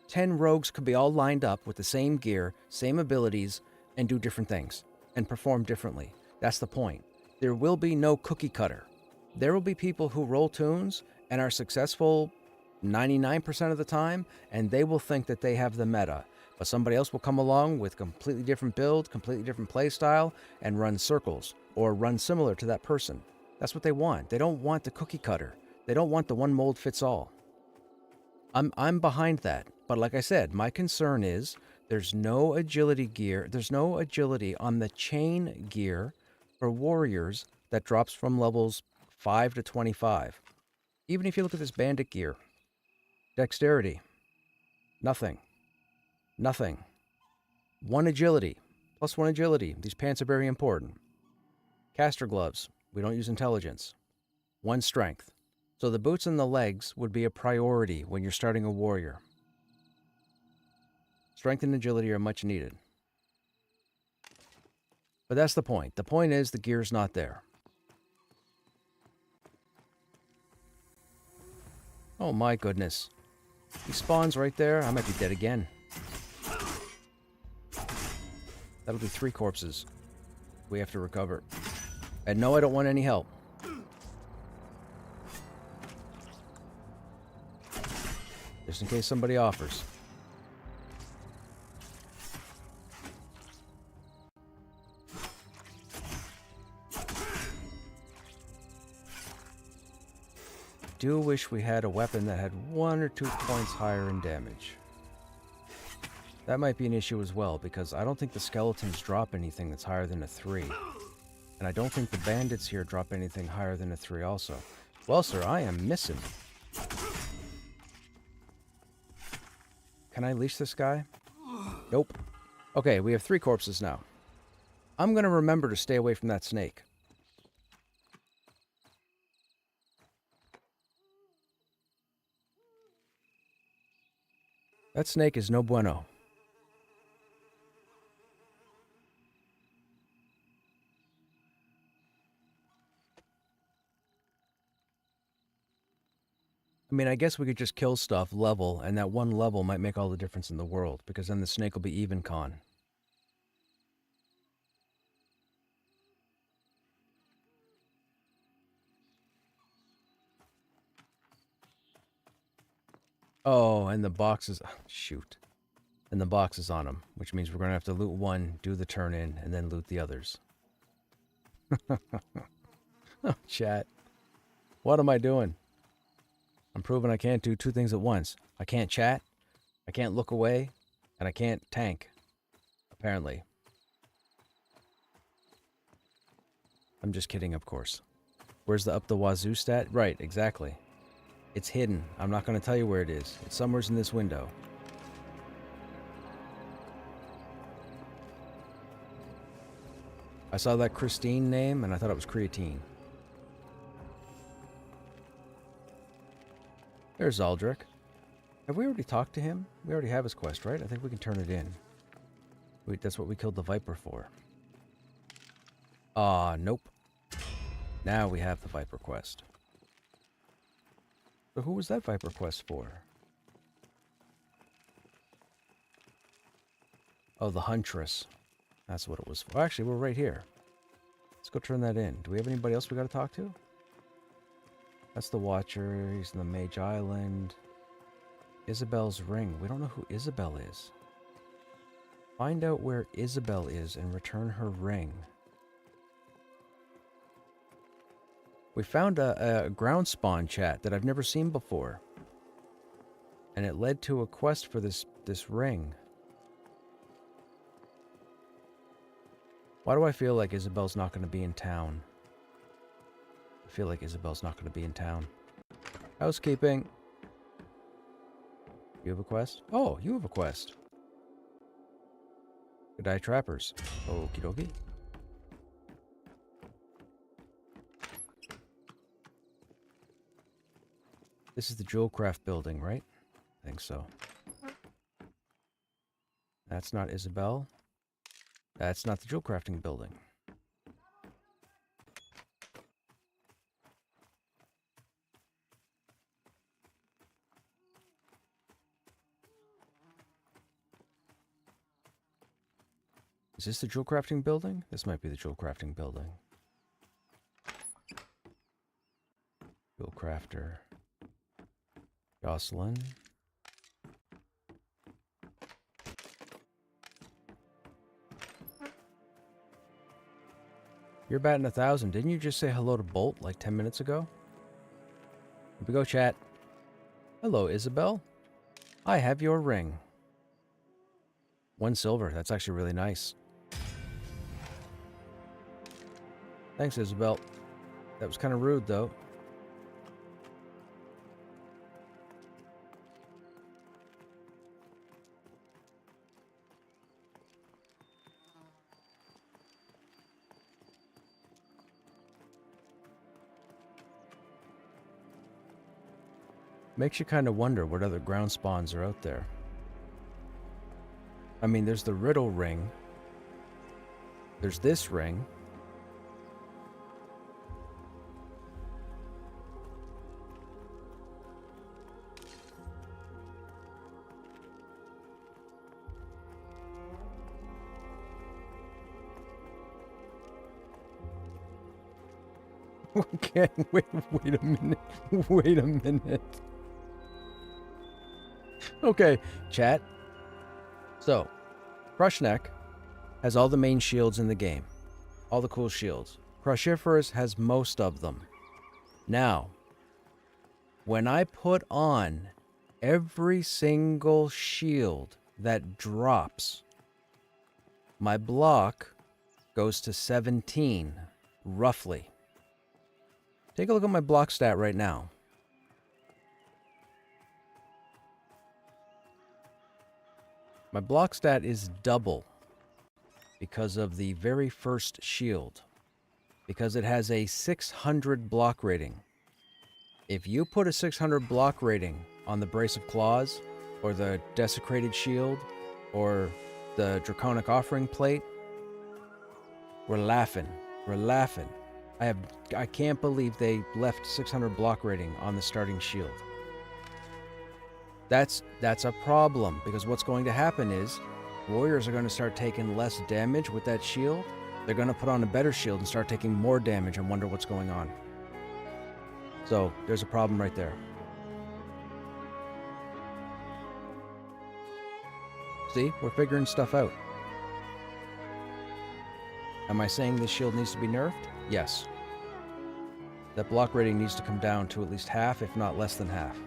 10 rogues could be all lined up with the same gear, same abilities, and do different things, and perform differently. That's the point. There will be no cookie cutter. There will be people who roll tunes and are successful 99% of the time, and they will think that they have the meta. But somebody else will come along with completely different build, completely different play style, and run circles, or run similar to that person. That's what they want. They don't want the cookie cutter. They don't want the one mold fits all. I'm behind that. But like I said, my concern is there's no agility gear. There's no agility on the chain gear for warriors that drops from levels 5 to 25. Even if you look at this bandit gear, dexterity, nothing. Nothing. 1 agility. Plus 1 agility. These pants are very important. Caster gloves. We don't use intelligence. 1 strength. So the boots and the legs would be a priority when you're starting a warrior. Strength and agility are much needed. But that's the point. The point is the gear's not there. Oh my goodness. He spawns right there. I might be dead again. That'll be 3 corpses we have to recover. And no, I don't want any help. Just in case somebody offers. I do wish we had a weapon that had 1 or 2 points higher in damage. That might be an issue as well, because I don't think the skeletons drop anything that's higher than a 3. And I don't think the bandits here drop anything higher than a 3 also. Well, sir, I am missing. Can I leash this guy? Nope. Okay, we have 3 corpses now. I'm going to remember to stay away from that snake. That snake is no bueno. I mean, I guess we could just kill stuff, level, and that 1 level might make all the difference in the world, because then the snake will be even con. Oh, and the boxes. Shoot. And the box is on them, which means we're going to have to loot one, do the turn in, and then loot the others. Oh, chat. What am I doing? I'm proving I can't do two things at once. I can't chat, I can't look away, and I can't tank. Apparently. I'm just kidding, of course. Where's the up the wazoo stat? Right, exactly. It's hidden. I'm not going to tell you where it is. It's somewhere in this window. I saw that Christine name, and I thought it was creatine. There's Zaldric. Have we already talked to him? We already have his quest, right? I think we can turn it in. That's what we killed the Viper for. Nope. Now we have the Viper quest. So who was that Viper quest for? Oh, the Huntress. That's what it was for. Actually, we're right here. Let's go turn that in. Do we have anybody else we gotta talk to? That's the Watcher. He's in the Mage Island. Isabel's ring. We don't know who Isabel is. Find out where Isabel is and return her ring. We found a ground spawn chat that I've never seen before. And it led to a quest for this ring. Why do I feel like Isabel's not going to be in town? I feel like Isabel's not going to be in town. Housekeeping. You have a quest? Oh, you have a quest. Good eye trappers. Okie dokie. This is the Jewelcraft building, right? I think so. That's not Isabel. That's not the jewel crafting building. Is this the jewel crafting building? This might be the jewel crafting building. Jewel crafter. Jocelyn. You're batting 1,000. Didn't you just say hello to Bolt like 10 minutes ago? Here we go, chat. Hello, Isabel. I have your ring. 1 silver. That's actually really nice. Thanks, Isabel. That was kind of rude, though. Makes you kind of wonder what other ground spawns are out there. I mean, there's the Riddle ring. There's this ring. Okay, wait a minute. Wait a minute. Okay, chat. So, Krushnek has all the main shields in the game. All the cool shields. Crushiferous has most of them. Now, when I put on every single shield that drops, my block goes to 17, roughly. Take a look at my block stat right now. My block stat is double because of the very first shield. Because it has a 600 block rating. If you put a 600 block rating on the Brace of Claws, or the Desecrated Shield, or the Draconic Offering Plate, we're laughing. We're laughing. I can't believe they left 600 block rating on the starting shield. That's a problem, because what's going to happen is warriors are going to start taking less damage with that shield. They're going to put on a better shield and start taking more damage and wonder what's going on. So, there's a problem right there. See, we're figuring stuff out. Am I saying this shield needs to be nerfed? Yes. That block rating needs to come down to at least half, if not less than half.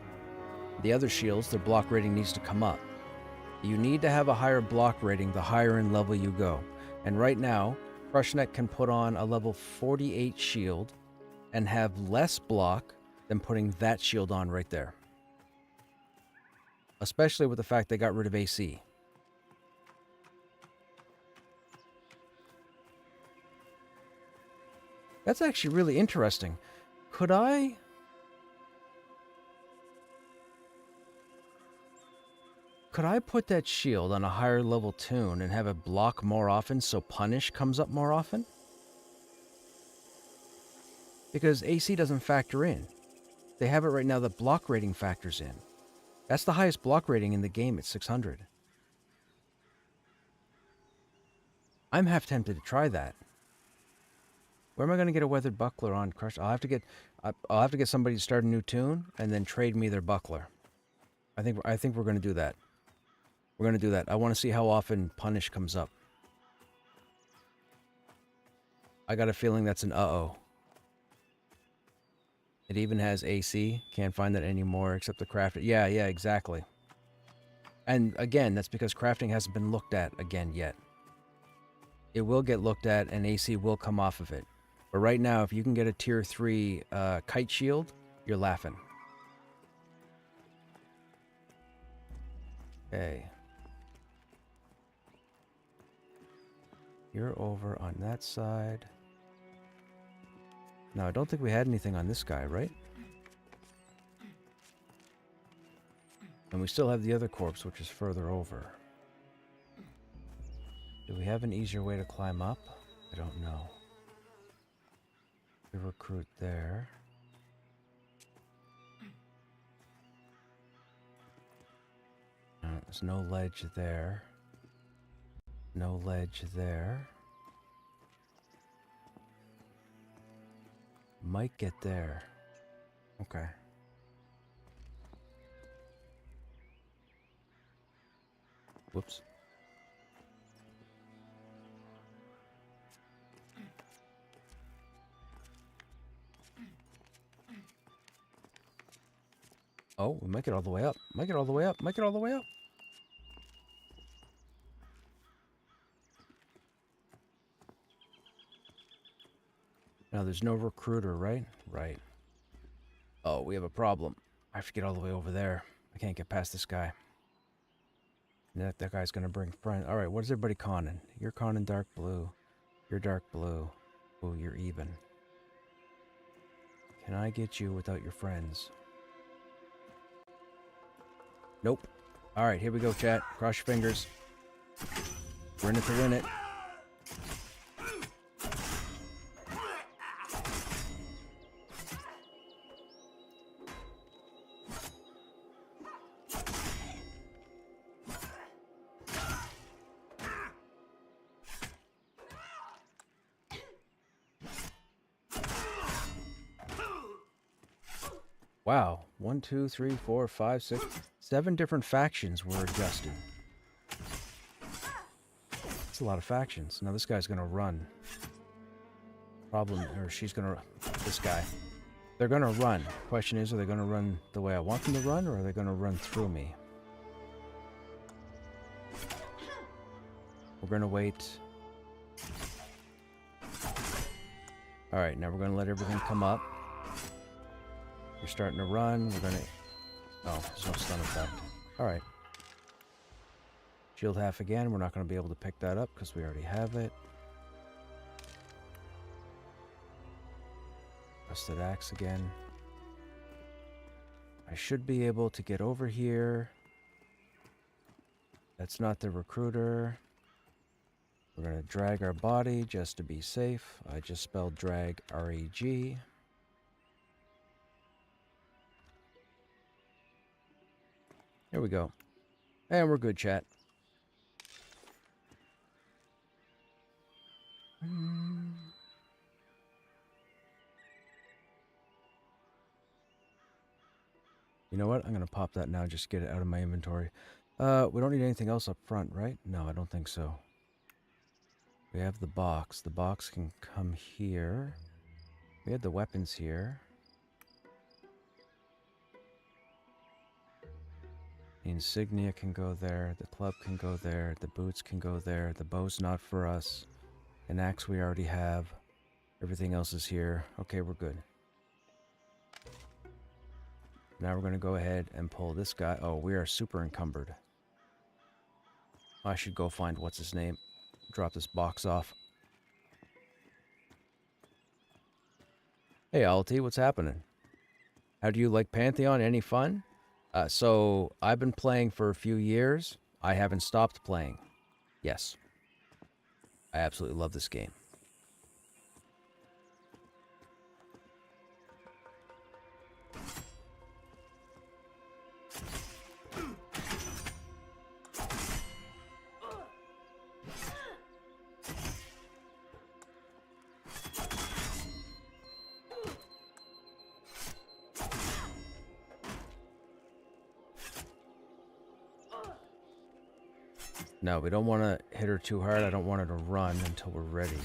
The other shields, their block rating needs to come up. You need to have a higher block rating the higher in level you go. And right now, Krushnek can put on a level 48 shield and have less block than putting that shield on right there. Especially with the fact they got rid of AC. That's actually really interesting. Could I put that shield on a higher level tune and have it block more often so punish comes up more often? Because AC doesn't factor in. They have it right now that block rating factors in. That's the highest block rating in the game at 600. I'm half tempted to try that. Where am I going to get a weathered buckler on Crush? I'll have to get somebody to start a new tune and then trade me their buckler. I think we're going to do that. We're going to do that. I want to see how often punish comes up. I got a feeling that's an uh-oh. It even has AC. Can't find that anymore except the craft it. Yeah, exactly. And again, that's because crafting hasn't been looked at again yet. It will get looked at and AC will come off of it. But right now, if you can get a tier 3 kite shield, you're laughing. Okay. You're over on that side. No, I don't think we had anything on this guy, right? And we still have the other corpse, which is further over. Do we have an easier way to climb up? I don't know. We recruit there. There's no ledge there. No ledge there. Might get there. Okay. Whoops. Oh, we might get all the way up. Might get all the way up. Might get all the way up. Now, there's no recruiter, right? Right. Oh, we have a problem. I have to get all the way over there. I can't get past this guy. That guy's going to bring friends. All right, what is everybody conning? You're conning dark blue. You're dark blue. Oh, you're even. Can I get you without your friends? Nope. All right, here we go, chat. Cross your fingers. We're in it to win it. Wow. 1, 2, 3, 4, 5, 6, 7 different factions were adjusted. That's a lot of factions. Now this guy's gonna run. She's gonna... This guy. They're gonna run. Question is, are they gonna run the way I want them to run, or are they gonna run through me? We're gonna wait. Alright, now we're gonna let everything come up. You're starting to run. We're gonna... Oh, there's no stun effect. Alright. Shield half again. We're not going to be able to pick that up because we already have it. Rusted axe again. I should be able to get over here. That's not the recruiter. We're going to drag our body just to be safe. I just spelled drag R-E-G. There we go. And we're good, chat. You know what? I'm going to pop that now, just get it out of my inventory. We don't need anything else up front, right? No, I don't think so. We have the box. The box can come here. We had the weapons here. The insignia can go there. The club can go there. The boots can go there. The bow's not for us. An axe we already have. Everything else is here. Okay, we're good. Now we're going to go ahead and pull this guy. Oh, we are super encumbered. I should go find what's his name. Drop this box off. Hey, Alti, what's happening? How do you like Pantheon? Any fun? So, I've been playing for a few years. I haven't stopped playing. Yes. I absolutely love this game. No, we don't want to hit her too hard. I don't want her to run until we're ready.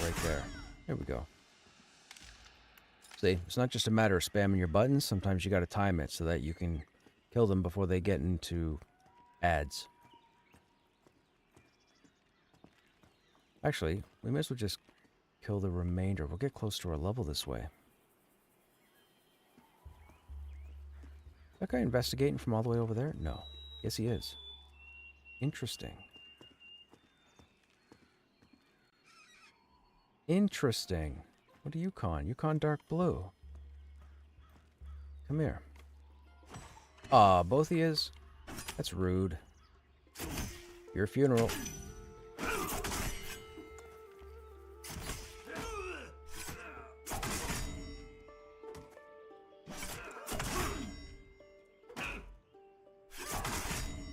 Right there. There we go. See, it's not just a matter of spamming your buttons. Sometimes you got to time it so that you can kill them before they get into ads. Actually, we may as well just kill the remainder. We'll get close to our level this way. That guy investigating from all the way over there? No. Yes, he is. Interesting. Interesting. What are you con? You con dark blue. Come here. Aw, both he is? That's rude. Your funeral.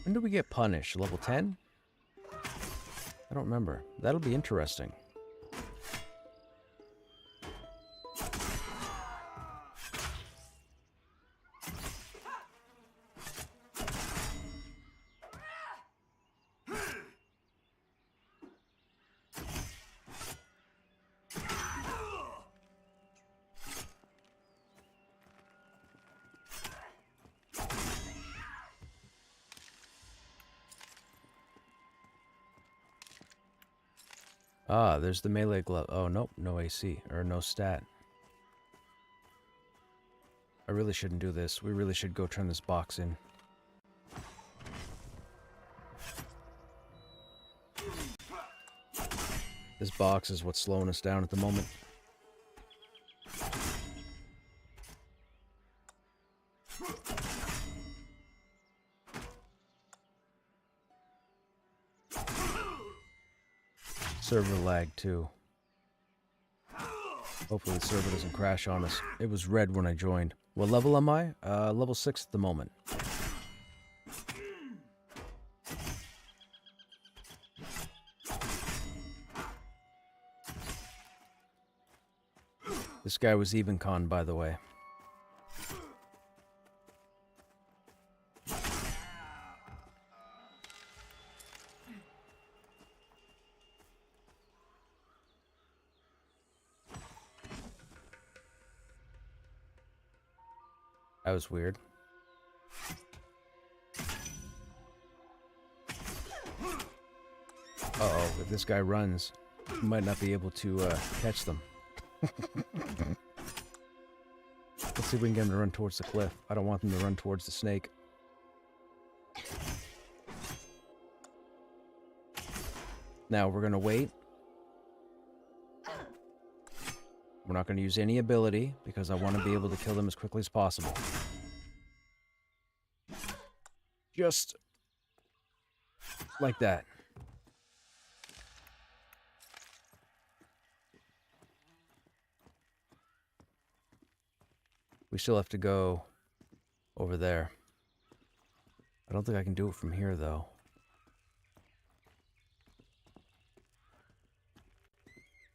When do we get punished? Level 10? I don't remember. That'll be interesting. Ah, there's the melee glove. Oh, nope, no AC, or no stat. I really shouldn't do this. We really should go turn this box in. This box is what's slowing us down at the moment. Server lag too. Hopefully the server doesn't crash on us. It was red when I joined. What level am I? Level 6 at the moment. This guy was even con, by the way. That was weird. Uh-oh, if this guy runs, he might not be able to catch them. Let's see if we can get him to run towards the cliff. I don't want them to run towards the snake. Now, we're going to wait. We're not going to use any ability, because I want to be able to kill them as quickly as possible. Just like that. We still have to go over there. I don't think I can do it from here, though.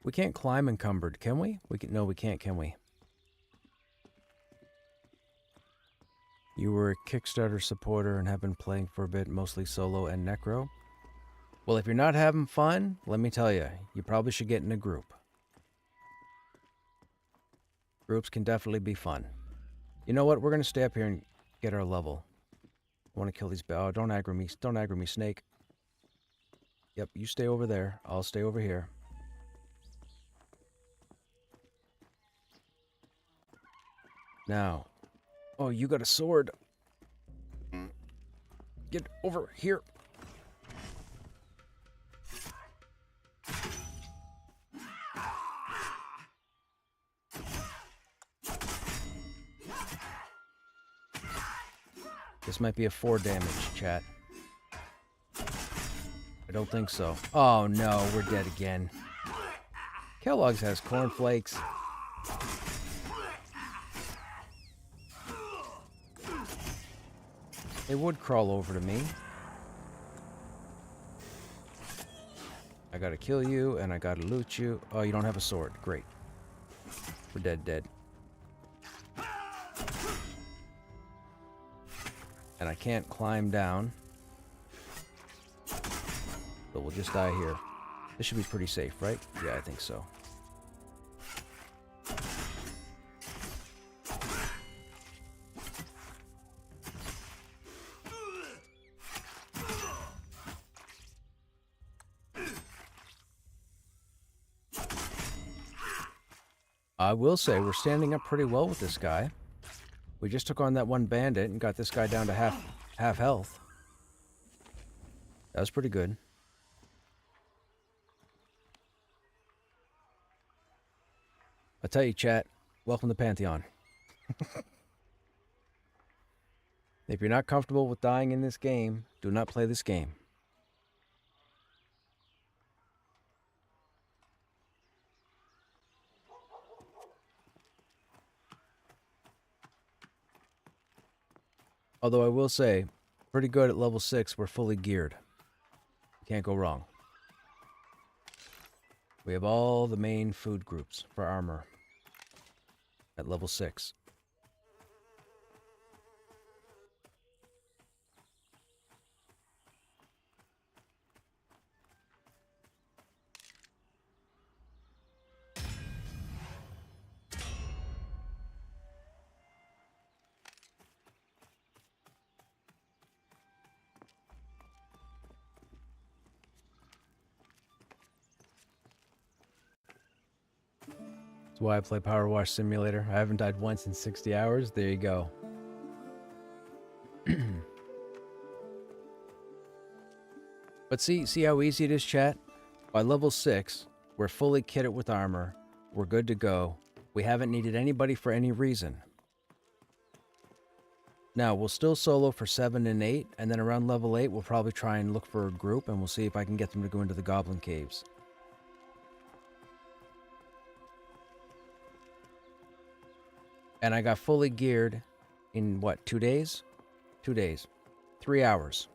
We can't climb encumbered, can we? No, we can't, can we? You were a Kickstarter supporter and have been playing for a bit, mostly solo and necro. Well, if you're not having fun, let me tell you, you probably should get in a group. Groups can definitely be fun. You know what? We're going to stay up here and get our level. I want to kill these... Oh, don't aggro me. Don't aggro me, snake. Yep, you stay over there. I'll stay over here. Now. Oh, you got a sword. Get over here. This might be a 4 damage, chat. I don't think so. Oh no, we're dead again. Kellogg's has cornflakes. They would crawl over to me. I gotta kill you, and I gotta loot you. Oh, you don't have a sword. Great. We're dead. And I can't climb down. So we'll just die here. This should be pretty safe, right? Yeah, I think so. I will say we're standing up pretty well with this guy. We just took on that one bandit and got this guy down to half health. That was pretty good. I tell you, chat, welcome to Pantheon. If you're not comfortable with dying in this game, do not play this game. Although I will say, pretty good at level 6, we're fully geared. Can't go wrong. We have all the main food groups for armor at level 6. That's why I play Power Wash Simulator. I haven't died once in 60 hours. There you go. But see how easy it is, chat? By level 6, we're fully kitted with armor. We're good to go. We haven't needed anybody for any reason. Now, we'll still solo for 7 and 8, and then around level 8, we'll probably try and look for a group, and we'll see if I can get them to go into the Goblin Caves. And I got fully geared in, what, 2 days? 2 days. 3 hours.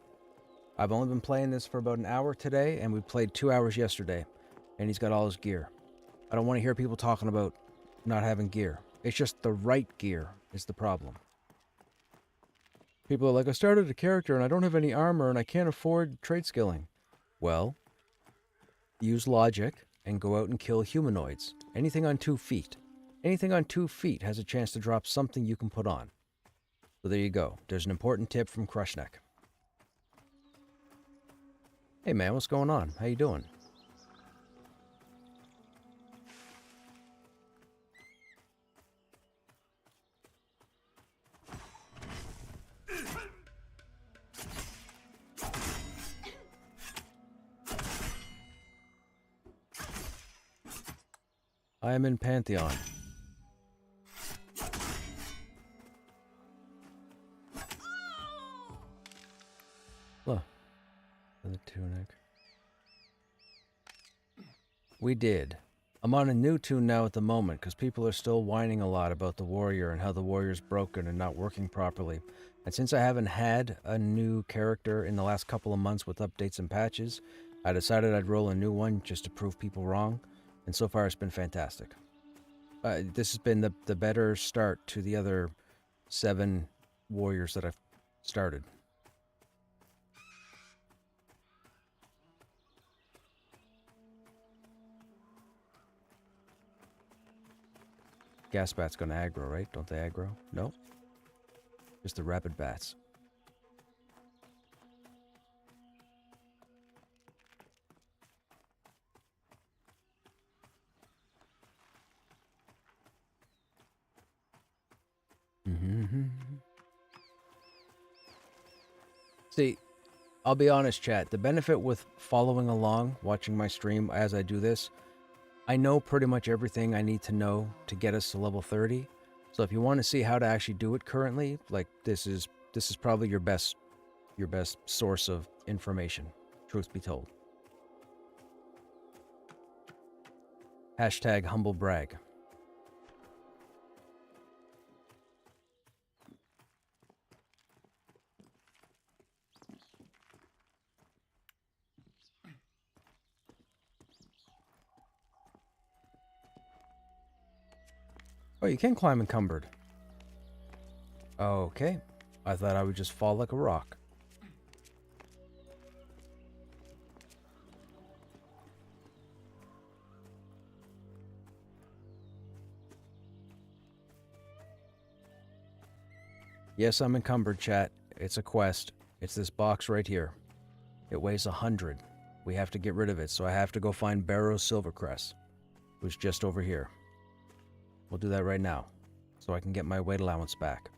I've only been playing this for about an hour today, and we played 2 hours yesterday. And he's got all his gear. I don't want to hear people talking about not having gear. It's just the right gear is the problem. People are like, I started a character and I don't have any armor and I can't afford trade skilling. Well, use logic and go out and kill humanoids. Anything on 2 feet. Anything on 2 feet has a chance to drop something you can put on. So there you go. There's an important tip from Krushnek. Hey man, what's going on? How you doing? I am in Pantheon. Look. The tunic. We did. I'm on a new tune now at the moment because people are still whining a lot about the warrior and how the warrior's broken and not working properly. And since I haven't had a new character in the last couple of months with updates and patches, I decided I'd roll a new one just to prove people wrong. And so far it's been fantastic. This has been the better start to the other 7 warriors that I've started. Gas bat's gonna aggro, right? Don't they aggro? No. Just the rapid bats. See, I'll be honest, chat. The benefit with following along, watching my stream as I do this, I know pretty much everything I need to know to get us to level 30. So if you want to see how to actually do it currently, like this is probably your best source of information, truth be told. Hashtag humble brag. Oh, you can climb encumbered. Okay. I thought I would just fall like a rock. Yes, I'm encumbered, chat. It's a quest. It's this box right here. It weighs 100. We have to get rid of it, so I have to go find Barrow's Silvercrest, who's just over here. We'll do that right now, so I can get my weight allowance back.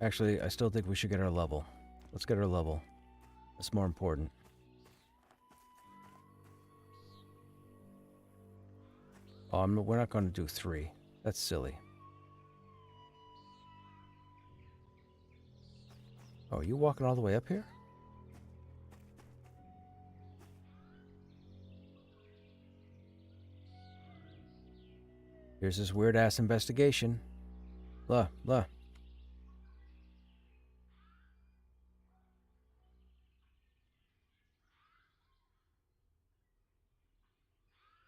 Actually, I still think we should get our level. Let's get our level. That's more important. Oh, we're not going to do 3. That's silly. Oh, you walking all the way up here? Here's this weird-ass investigation. Blah, blah.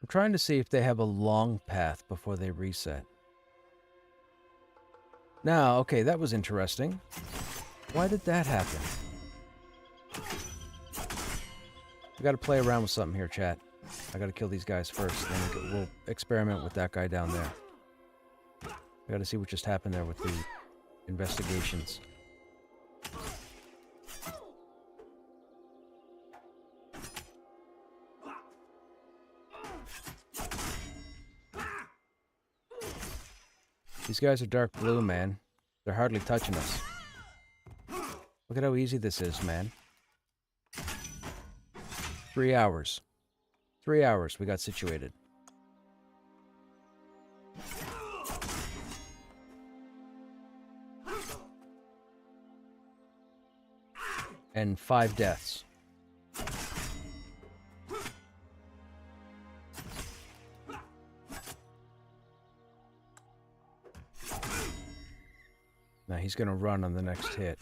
I'm trying to see if they have a long path before they reset. Now, okay, that was interesting. Why did that happen? We gotta play around with something here, chat. I gotta kill these guys first, then we'll experiment with that guy down there. I gotta see what just happened there with the investigations. These guys are dark blue, man. They're hardly touching us. Look at how easy this is, man. 3 hours. 3 hours, we got situated. And 5 deaths. Now he's gonna run on the next hit.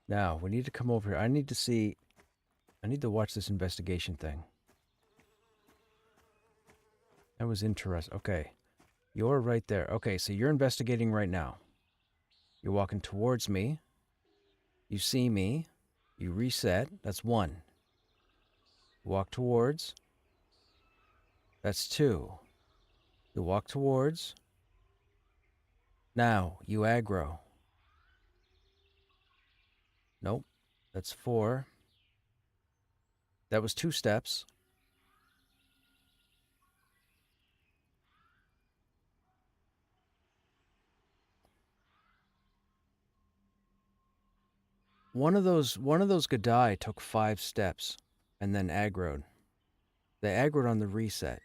Now, we need to come over here. I need to watch this investigation thing. That was interesting. Okay. You're right there. Okay, so you're investigating right now. You're walking towards me. You see me. You reset. That's 1. Walk towards. That's 2. You walk towards. Now, you aggro. Nope. That's 4. That was 2 steps. One of those Gadai took 5 steps and then aggroed. They aggroed on the reset.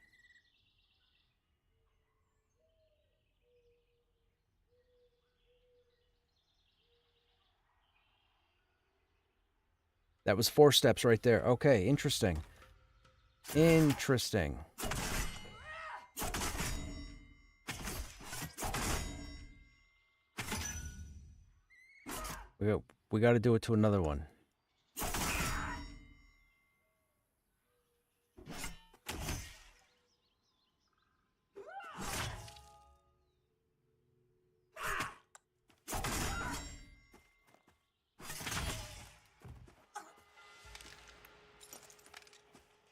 That was 4 steps right there. Okay, interesting. Interesting. We got to do it to another one.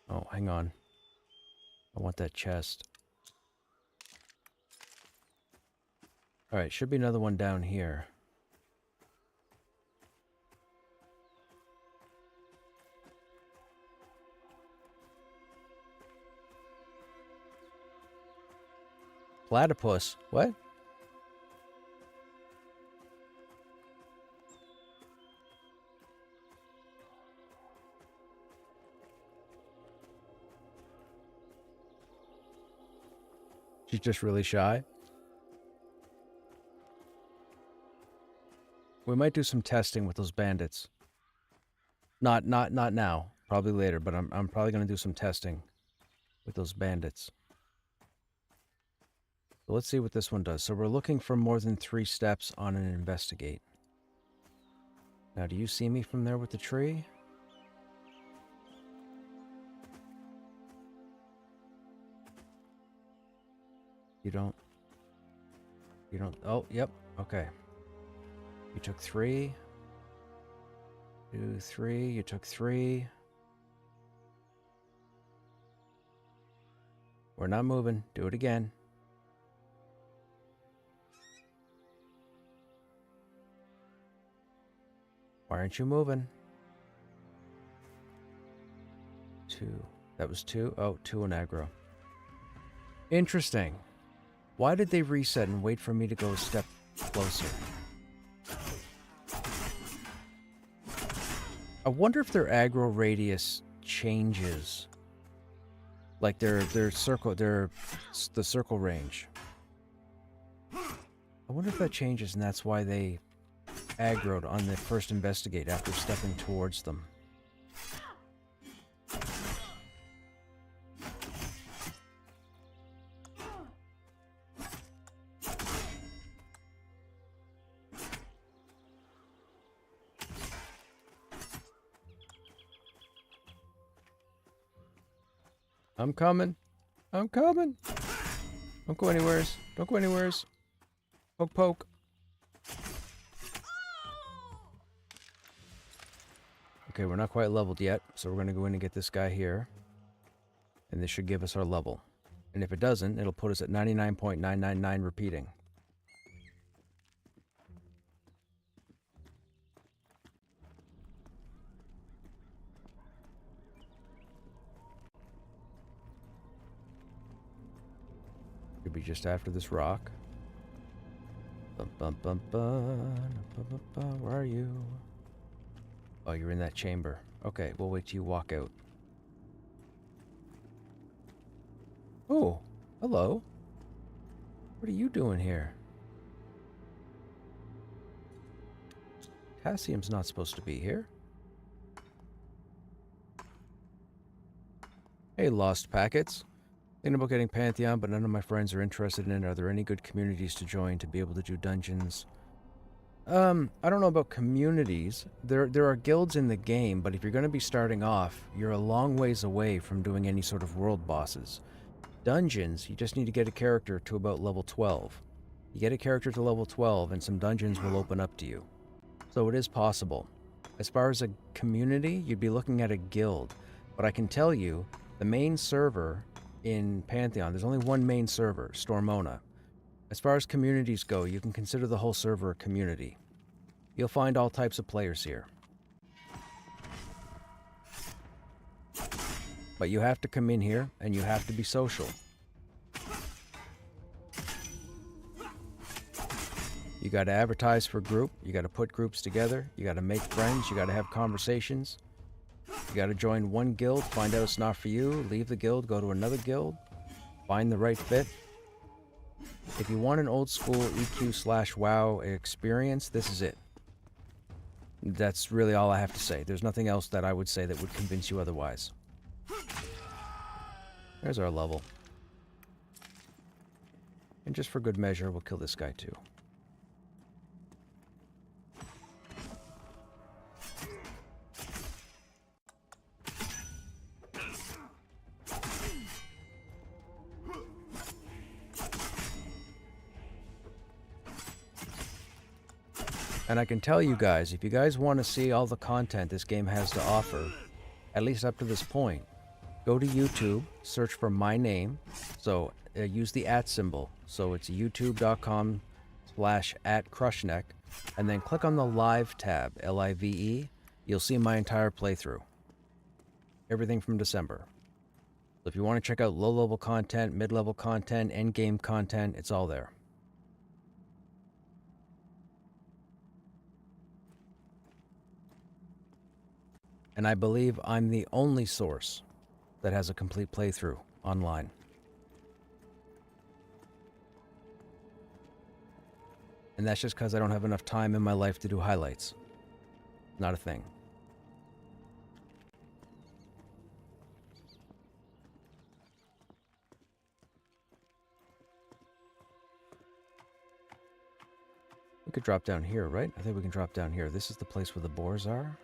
Oh, hang on. I want that chest. Alright, should be another one down here. Platypus. What? She's just really shy. We might do some testing with those bandits. Not now. Probably later, but I'm probably gonna do some testing with those bandits. So let's see what this one does. So we're looking for more than 3 steps on an investigate. Now, do you see me from there with the tree? You don't. Oh, yep. Okay. You took 3. 2, 3. You took 3. We're not moving. Do it again. Why aren't you moving? 2. That was 2. Oh, 2 in aggro. Interesting. Why did they reset and wait for me to go a step closer? I wonder if their aggro radius changes. Like their circle, the circle range. I wonder if that changes and that's why they aggroed on the first investigate after stepping towards them. I'm coming. I'm coming. Don't go anywheres. Don't go anywheres. Poke, poke. Okay, we're not quite leveled yet, so we're going to go in and get this guy here. And this should give us our level. And if it doesn't, it'll put us at 99.999 repeating. Could be just after this rock. Bum, bum, bum, bum, bum, bum, bum. Where are you? Oh, you're in that chamber. Okay, we'll wait till you walk out. Oh, hello. What are you doing here? Potassium's not supposed to be here. Hey, Lost Packets. Thinking about getting Pantheon, but none of my friends are interested in it. Are there any good communities to join to be able to do dungeons? I don't know about communities. There are guilds in the game, but if you're going to be starting off, you're a long ways away from doing any sort of world bosses. Dungeons, you just need to get a character to about level 12. You get a character to level 12 and some dungeons will open up to you. So it is possible. As far as a community, you'd be looking at a guild. But I can tell you, the main server in Pantheon, there's only one main server, Stormona. As far as communities go, you can consider the whole server a community. You'll find all types of players here. But you have to come in here, and you have to be social. You gotta advertise for a group, you gotta put groups together, you gotta make friends, you gotta have conversations. You gotta join one guild, find out it's not for you, leave the guild, go to another guild, find the right fit. If you want an old school EQ/WoW experience, this is it. That's really all I have to say. There's nothing else that I would say that would convince you otherwise. There's our level. And just for good measure, we'll kill this guy too. And I can tell you guys, if you guys want to see all the content this game has to offer, at least up to this point, go to YouTube, search for my name, so use the @ symbol, so it's youtube.com/@Krushnek, and then click on the Live tab, LIVE, you'll see my entire playthrough. Everything from December. So if you want to check out low-level content, mid-level content, end-game content, it's all there. And I believe I'm the only source that has a complete playthrough online. And that's just because I don't have enough time in my life to do highlights. Not a thing. We could drop down here, right? I think we can drop down here. This is the place where the boars are.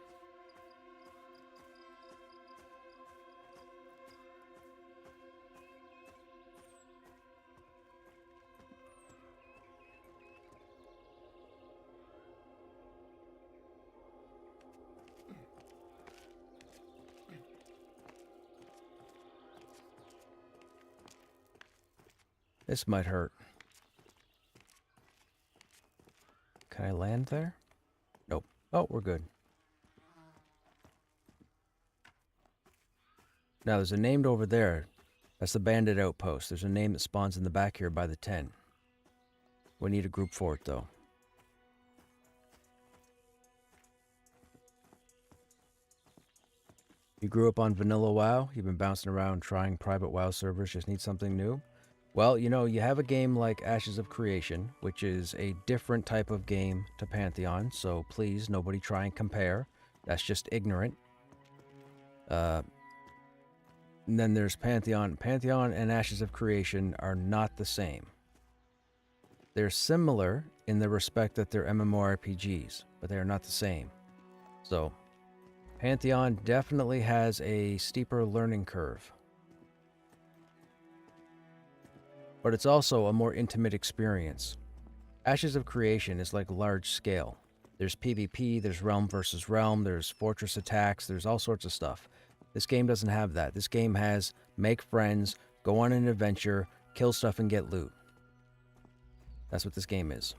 This might hurt. Can I land there? Nope. Oh, we're good. Now, there's a named over there. That's the bandit outpost. There's a name that spawns in the back here by the tent. We need a group for it, though. You grew up on vanilla WoW? You've been bouncing around trying private WoW servers, just need something new? Well, you know, you have a game like Ashes of Creation, which is a different type of game to Pantheon, so please, nobody try and compare. That's just ignorant. And then there's Pantheon. Pantheon and Ashes of Creation are not the same. They're similar in the respect that they're MMORPGs, but they are not the same. So, Pantheon definitely has a steeper learning curve. But it's also a more intimate experience. Ashes of Creation is like large scale. There's PvP, there's realm versus realm, there's fortress attacks, there's all sorts of stuff. This game doesn't have that. This game has make friends, go on an adventure, kill stuff and get loot. That's what this game is.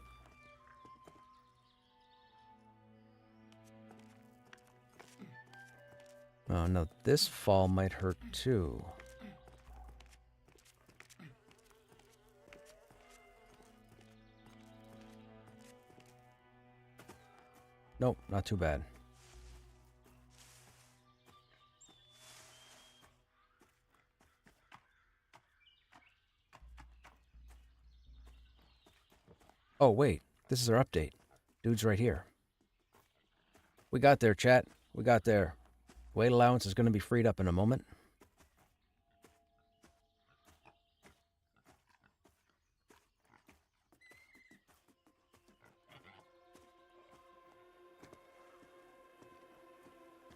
Oh no, this fall might hurt too. Nope, not too bad. Oh wait, this is our update. Dude's right here. We got there, chat. We got there. Weight allowance is going to be freed up in a moment.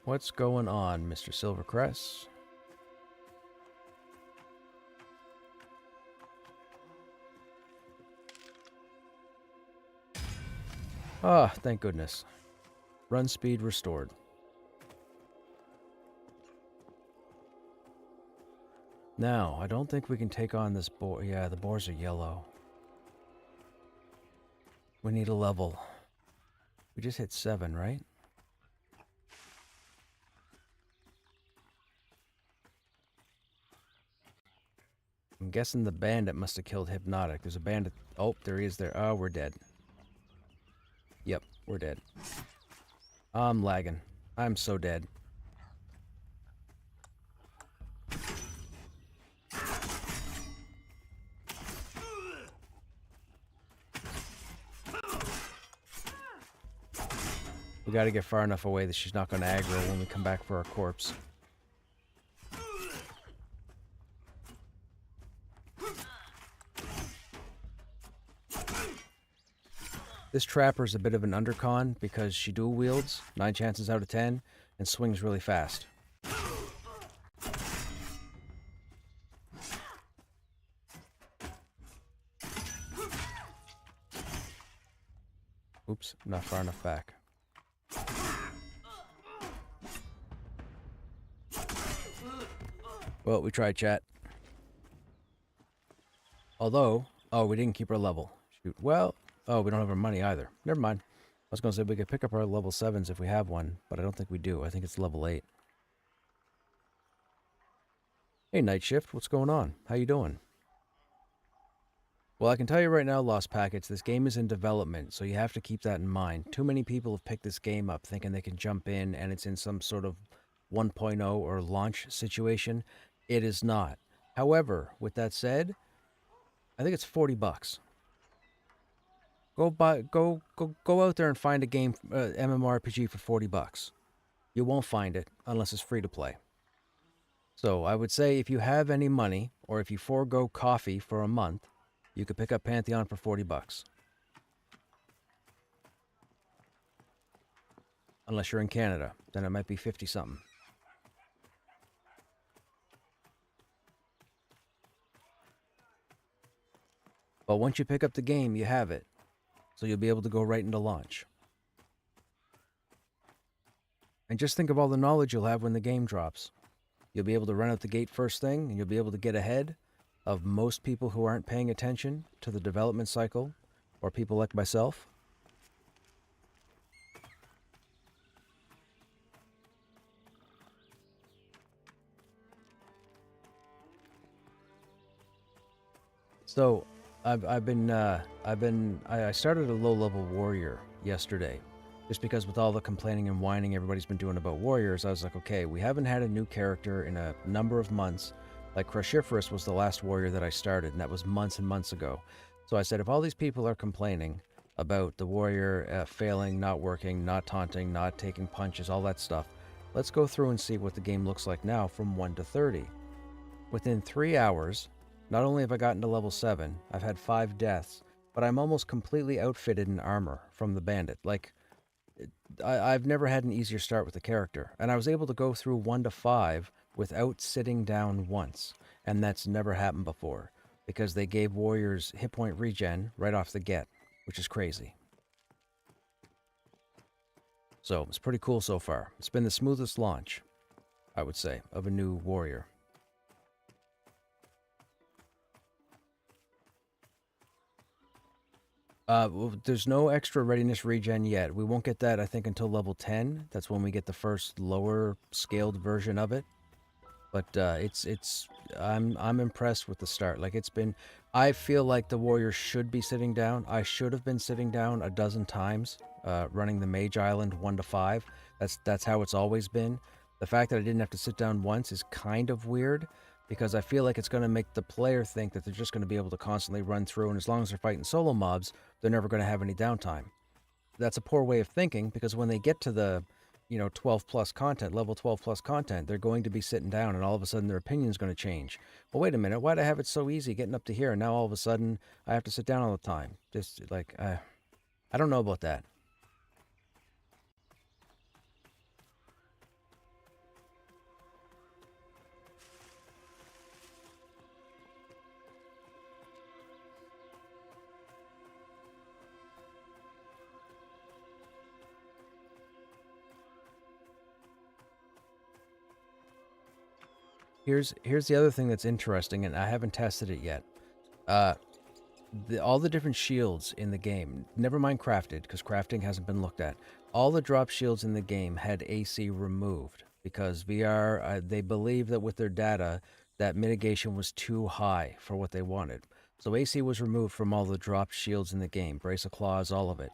What's going on, Mr. Silvercrest? Ah, thank goodness. Run speed restored. Now, I don't think we can take on this boar. Yeah, the boars are yellow. We need a level. We just hit 7, right? I'm guessing the bandit must have killed Hypnotic. There's a bandit. Oh, there he is there. Oh, we're dead. Yep, we're dead. I'm lagging. I'm so dead. We gotta get far enough away that she's not gonna aggro when we come back for our corpse. This Trapper's a bit of an undercon because she dual wields, 9 chances out of 10, and swings really fast. Oops, not far enough back. Well, we tried, chat. Although, oh, we didn't keep our level. Shoot. Well, oh, we don't have our money either. Never mind. I was going to say we could pick up our level 7s if we have one, but I don't think we do. I think it's level 8. Hey, Night Shift, what's going on? How you doing? Well, I can tell you right now, Lost Packets, this game is in development, so you have to keep that in mind. Too many people have picked this game up thinking they can jump in and it's in some sort of 1.0 or launch situation. It is not. However, with that said, I think it's $40. Go out there and find a game, MMORPG for $40. You won't find it unless it's free to play. So I would say if you have any money, or if you forego coffee for a month, you could pick up Pantheon for $40. Unless you're in Canada, then it might be 50-something. But once you pick up the game, you have it. So you'll be able to go right into launch. And just think of all the knowledge you'll have when the game drops. You'll be able to run out the gate first thing, and you'll be able to get ahead of most people who aren't paying attention to the development cycle, or people like myself. So I started a low-level warrior yesterday, just because with all the complaining and whining everybody's been doing about warriors, I was like, okay, we haven't had a new character in a number of months. Like Krushnek was the last warrior that I started, and that was months and months ago. So I said, if all these people are complaining about the warrior failing, not working, not taunting, not taking punches, all that stuff, let's go through and see what the game looks like now from 1 to 30. Within 3 hours, not only have I gotten to level 7, I've had 5 deaths, but I'm almost completely outfitted in armor from the bandit. Like, I've never had an easier start with the character, and I was able to go through 1 to 5 without sitting down once, and that's never happened before, because they gave warriors hit point regen right off the get, which is crazy. So, it's pretty cool so far. It's been the smoothest launch, I would say, of a new warrior. Well, there's no extra readiness regen yet. We won't get that, I think, until level 10. That's when we get the first lower scaled version of it. But I'm impressed with the start. Like, it's been, I feel like the warrior should be sitting down. I should have been sitting down a dozen times, running the Mage Island 1 to 5. That's how it's always been. The fact that I didn't have to sit down once is kind of weird, because I feel like it's going to make the player think that they're just going to be able to constantly run through, and as long as they're fighting solo mobs, they're never going to have any downtime. That's a poor way of thinking, because when they get to the, 12 plus content, level 12 plus content, they're going to be sitting down, and all of a sudden their opinion's going to change. Well, wait a minute, why'd I have it so easy getting up to here, and now all of a sudden I have to sit down all the time? Just like, I don't know about that. Here's the other thing that's interesting, and I haven't tested it yet. All the different shields in the game, never mind crafted, because crafting hasn't been looked at. All the drop shields in the game had AC removed, because VR, they believe that with their data, that mitigation was too high for what they wanted. So AC was removed from all the drop shields in the game, Brace of Claws, all of it.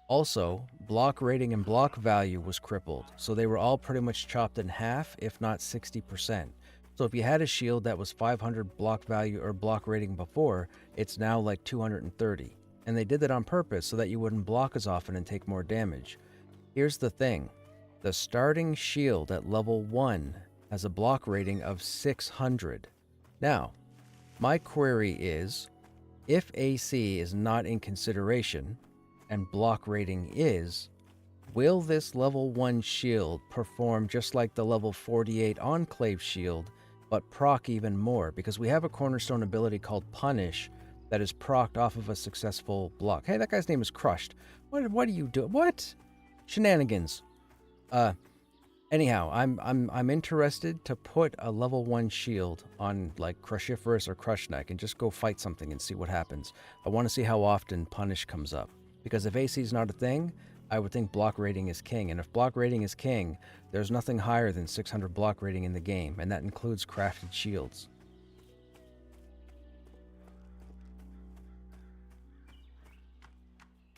Also, block rating and block value was crippled, so they were all pretty much chopped in half, if not 60%. So if you had a shield that was 500 block value or block rating before, it's now like 230. And they did that on purpose so that you wouldn't block as often and take more damage. Here's the thing. The starting shield at level 1 has a block rating of 600. Now, my query is, if AC is not in consideration, and block rating is, will this level 1 shield perform just like the level 48 Enclave shield, but proc even more? Because we have a cornerstone ability called Punish that is procced off of a successful block. Hey, that guy's name is Crushed. What do you do? What? Shenanigans. Anyhow, I'm interested to put a level 1 shield on like Krushiferous or Krushnek and just go fight something and see what happens. I want to see how often Punish comes up. Because if AC is not a thing, I would think block rating is king. And if block rating is king, there's nothing higher than 600 block rating in the game, and that includes crafted shields.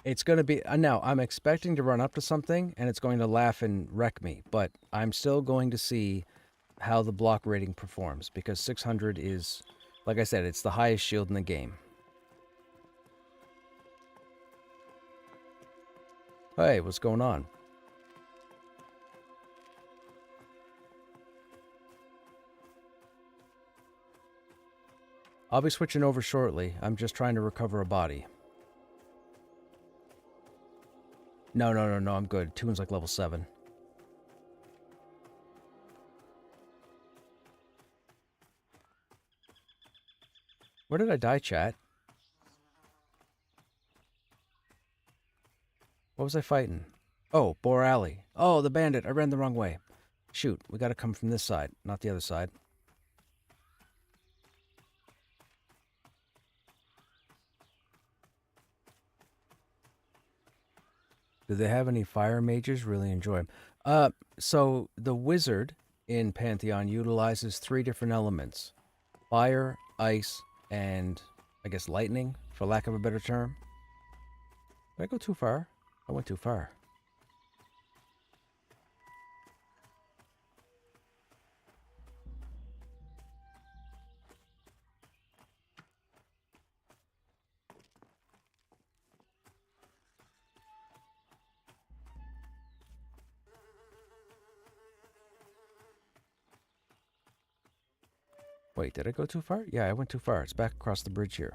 It's going to be... now, I'm expecting to run up to something, and it's going to laugh and wreck me. But I'm still going to see how the block rating performs. Because 600 is... like I said, it's the highest shield in the game. Hey, what's going on? I'll be switching over shortly. I'm just trying to recover a body. No, I'm good. Toon's like level 7. Where did I die, chat? What was I fighting? Oh, Boar Alley. Oh, the bandit. I ran the wrong way. Shoot, we gotta come from this side, not the other side. Do they have any fire mages? Really enjoy them. So the wizard in Pantheon utilizes 3 different elements. Fire, ice, and I guess lightning, for lack of a better term. Did I go too far? I went too far. Wait, did I go too far? Yeah, I went too far. It's back across the bridge here.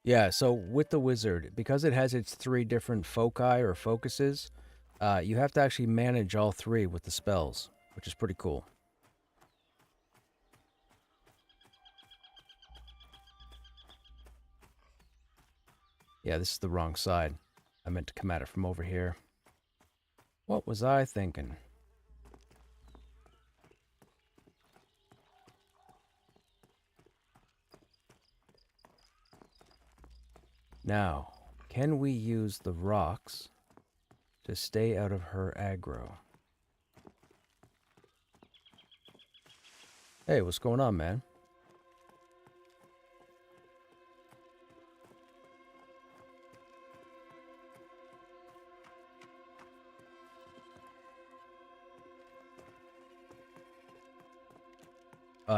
Yeah, so with the wizard, because it has its 3 different foci or focuses, you have to actually manage all 3 with the spells, which is pretty cool. Yeah, this is the wrong side. I meant to come at it from over here. What was I thinking? Now, can we use the rocks to stay out of her aggro? Hey, what's going on, man?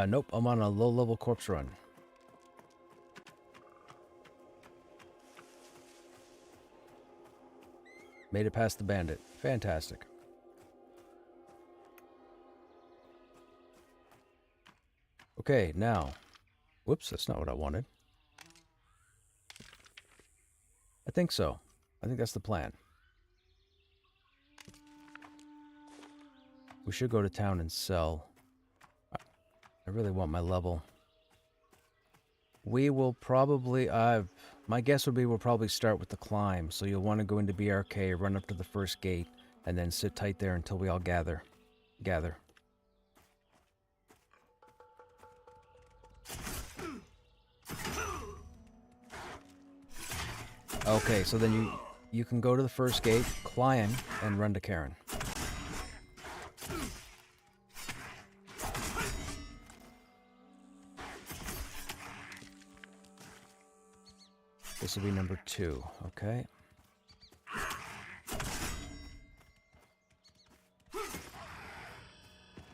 Nope, I'm on a low-level corpse run. Made it past the bandit. Fantastic. Okay, now. Whoops, that's not what I wanted. I think so. I think that's the plan. We should go to town and sell. I really want my level. We will probably... my guess would be we'll probably start with the climb. So you'll want to go into BRK, run up to the first gate, and then sit tight there until we all gather. Okay, so then you can go to the first gate, climb, and run to Karen. This will be number 2, okay?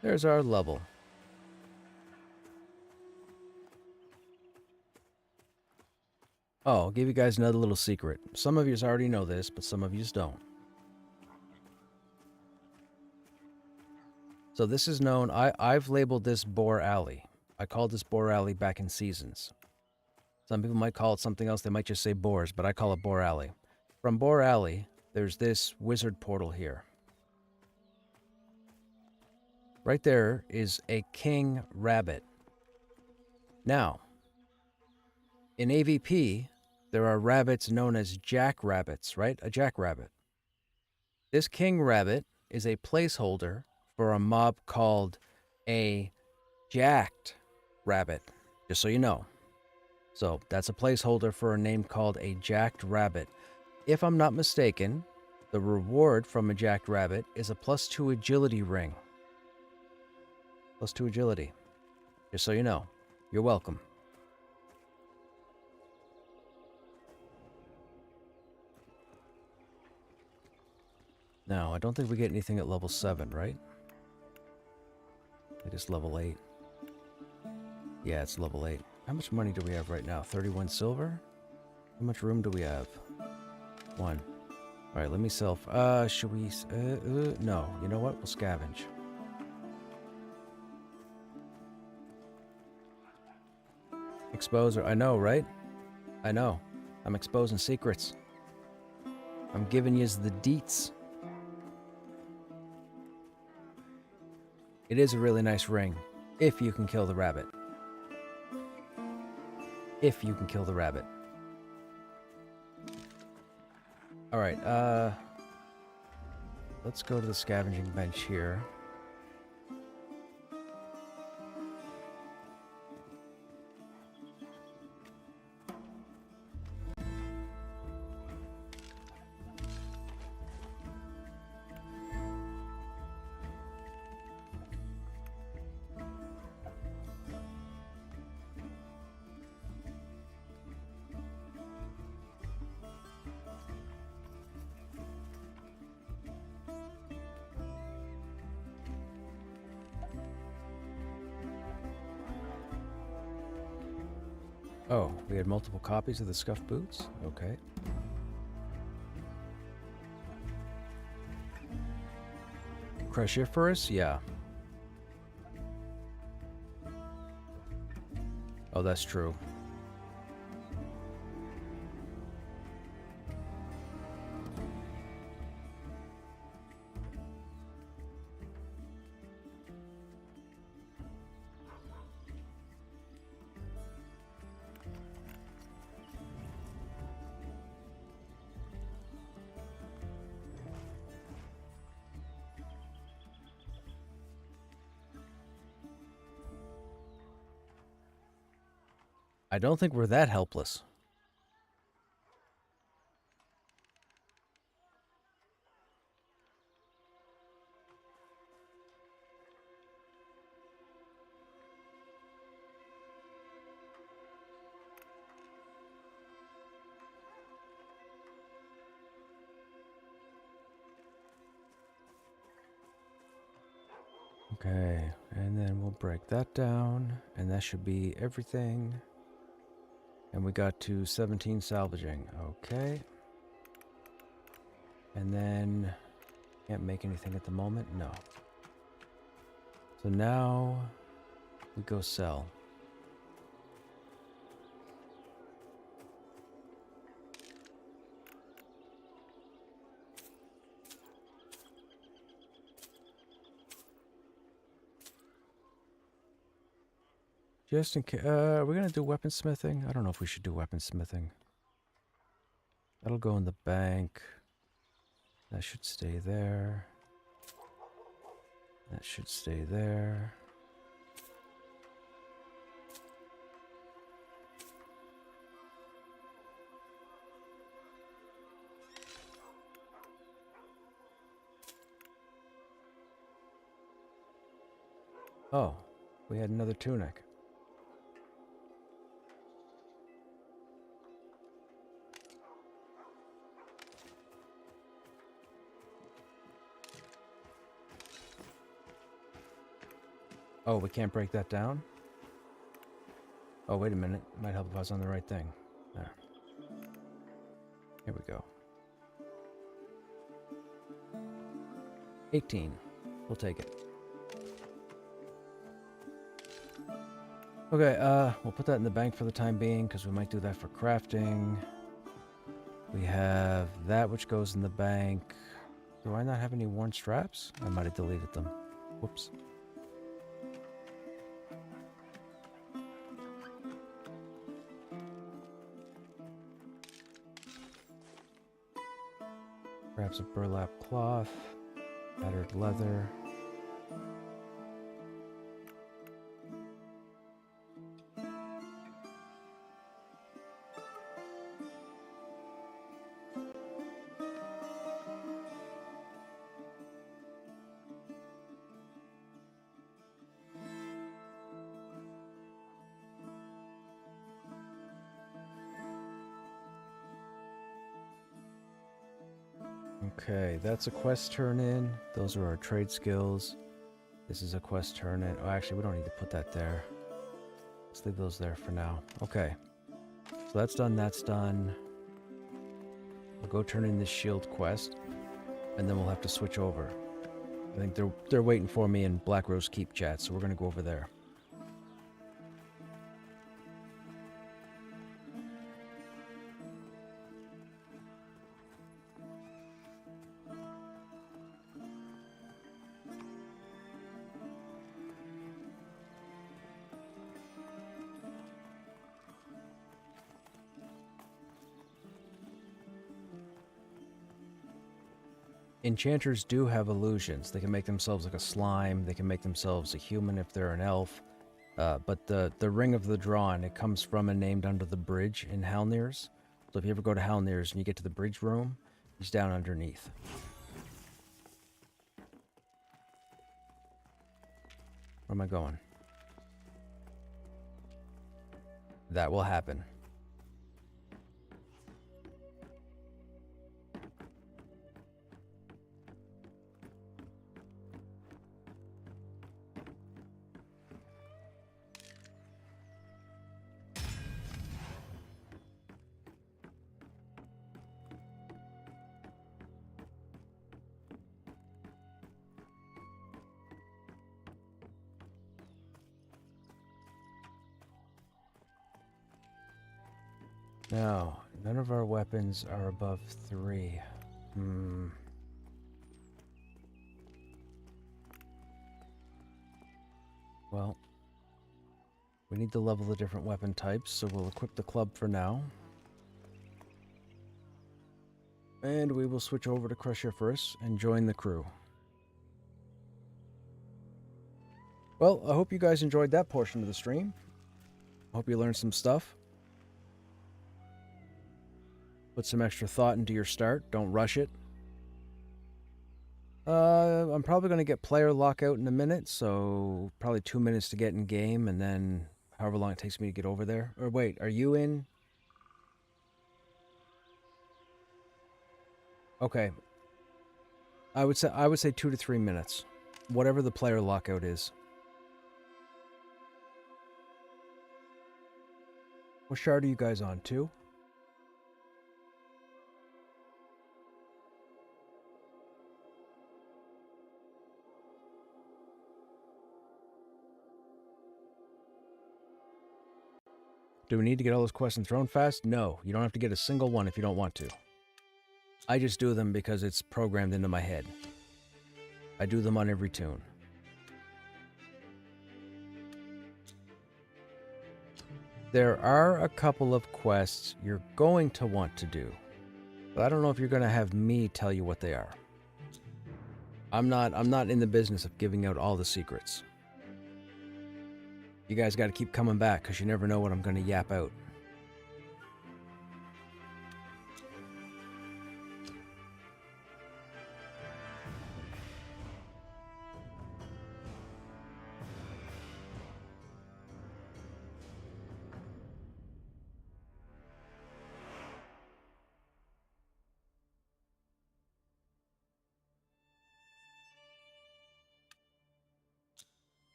There's our level. Oh, I'll give you guys another little secret. Some of yous already know this, but some of yous don't. So this is known, I've labeled this Boar Alley. I called this Boar Alley back in Seasons. Some people might call it something else, they might just say Boars, but I call it Boar Alley. From Boar Alley, there's this wizard portal here. Right there is a king rabbit. Now, in AVP, there are rabbits known as jackrabbits, right? A jackrabbit. This king rabbit is a placeholder for a mob called a jacked rabbit, just so you know. So that's a placeholder for a name called a jacked rabbit. If I'm not mistaken, the reward from a jacked rabbit is a +2 agility ring. +2 agility. Just so you know. You're welcome. Now, I don't think we get anything at level 7, right? It is level 8. Yeah, it's level 8. How much money do we have right now? 31 silver? How much room do we have? 1. Alright, let me sell... should we... no. You know what? We'll scavenge. Exposer. I know, right? I know. I'm exposing secrets. I'm giving you the deets. It is a really nice ring. If you can kill the rabbit. If you can kill the rabbit. Alright, let's go to the scavenging bench here. Oh, we had multiple copies of the scuffed boots? Okay. Cruciferous? Yeah. Oh, that's true. I don't think we're that helpless. Okay, and then we'll break that down, and that should be everything. And we got to 17 salvaging. Okay. And then can't make anything at the moment. No. So now we go sell. Just in case, are we gonna do weaponsmithing? I don't know if we should do weaponsmithing. That'll go in the bank. That should stay there. That should stay there. Oh, we had another tunic. Oh, we can't break that down? Oh, wait a minute. Might help if I was on the right thing. There. Here we go. 18. We'll take it. Okay, we'll put that in the bank for the time being, because we might do that for crafting. We have that which goes in the bank. Do I not have any worn straps? I might have deleted them. Whoops. Perhaps a burlap cloth, battered leather. Okay, that's a quest turn in. Those are our trade skills. This is a quest turn in. Oh, actually, we don't need to put that there. Let's leave those there for now. Okay. So that's done, that's done. We'll go turn in this shield quest, and then we'll have to switch over. I think they're waiting for me in Black Rose Keep chat, so we're gonna go over there. Enchanters do have illusions. They can make themselves like a slime. They can make themselves a human if they're an elf. But the Ring of the Drawn, it comes from and named under the bridge in Halnir's. So if you ever go to Halnir's and you get to the bridge room, he's down underneath. Where am I going? That will happen. Now, none of our weapons are above 3. Well, we need to level the different weapon types, so we'll equip the club for now. And we will switch over to Cruciferous and join the crew. Well, I hope you guys enjoyed that portion of the stream. I hope you learned some stuff. Put some extra thought into your start. Don't rush it. I'm probably going to get player lockout in a minute, so probably 2 minutes to get in game, and then however long it takes me to get over there. Or wait, are you in? Okay. I would say 2 to 3 minutes. Whatever the player lockout is. What shard are you guys on? 2? Do we need to get all those quests thrown fast? No, you don't have to get a single one if you don't want to. I just do them because it's programmed into my head. I do them on every tune. There are a couple of quests you're going to want to do, but I don't know if you're going to have me tell you what they are. I'm not in the business of giving out all the secrets. You guys got to keep coming back, because you never know what I'm going to yap out.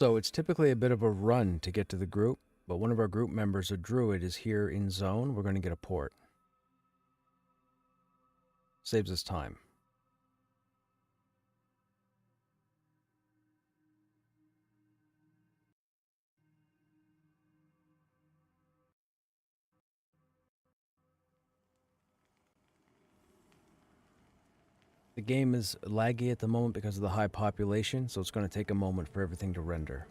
So it's typically a bit of a run to get to the group, but one of our group members, a druid, is here in zone. We're going to get a port. Saves us time. The game is laggy at the moment because of the high population, so it's going to take a moment for everything to render.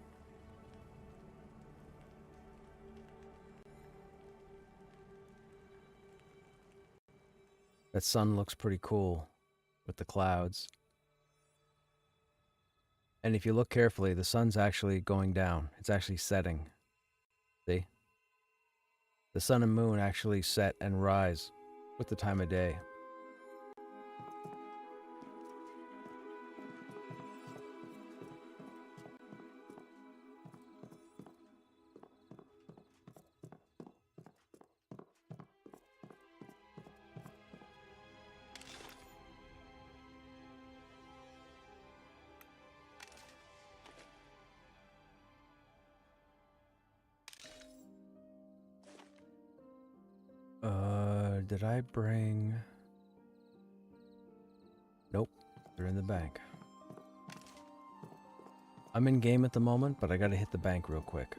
That sun looks pretty cool with the clouds. And if you look carefully, the sun's actually going down. It's actually setting. See? The sun and moon actually set and rise with the time of day. Did I bring... Nope, they're in the bank. I'm in game at the moment, but I gotta hit the bank real quick.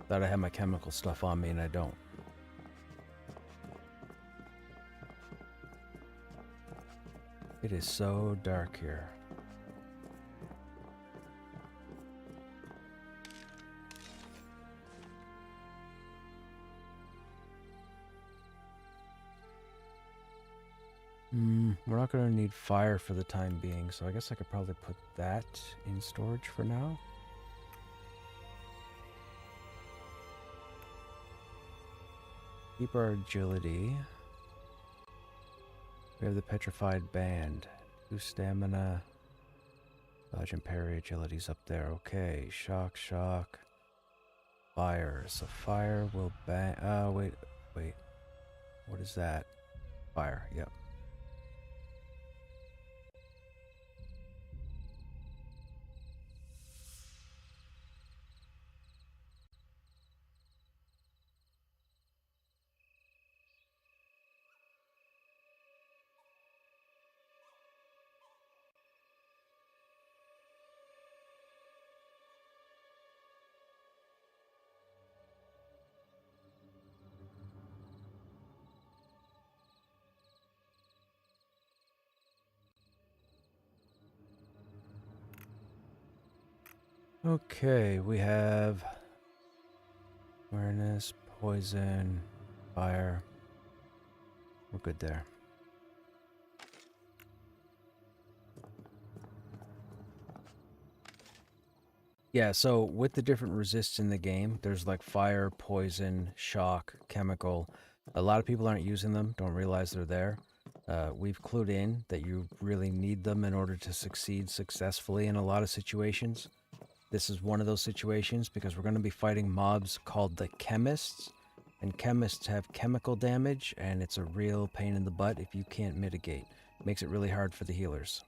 Thought I had my chemical stuff on me and I don't. It is so dark here. We're not going to need fire for the time being, so I guess I could probably put that in storage for now. Keep our agility. We have the petrified band. 2 stamina. Dodge and parry, agility's up there. Okay, shock, shock. Fire. So fire will bang. Oh, wait. What is that? Fire, yep. Okay, we have awareness, poison, fire. We're good there. Yeah, so with the different resists in the game, there's like fire, poison, shock, chemical. A lot of people aren't using them, don't realize they're there. We've clued in that you really need them in order to succeed successfully in a lot of situations. This is one of those situations because we're going to be fighting mobs called the chemists. And chemists have chemical damage, and it's a real pain in the butt if you can't mitigate. It makes it really hard for the healers.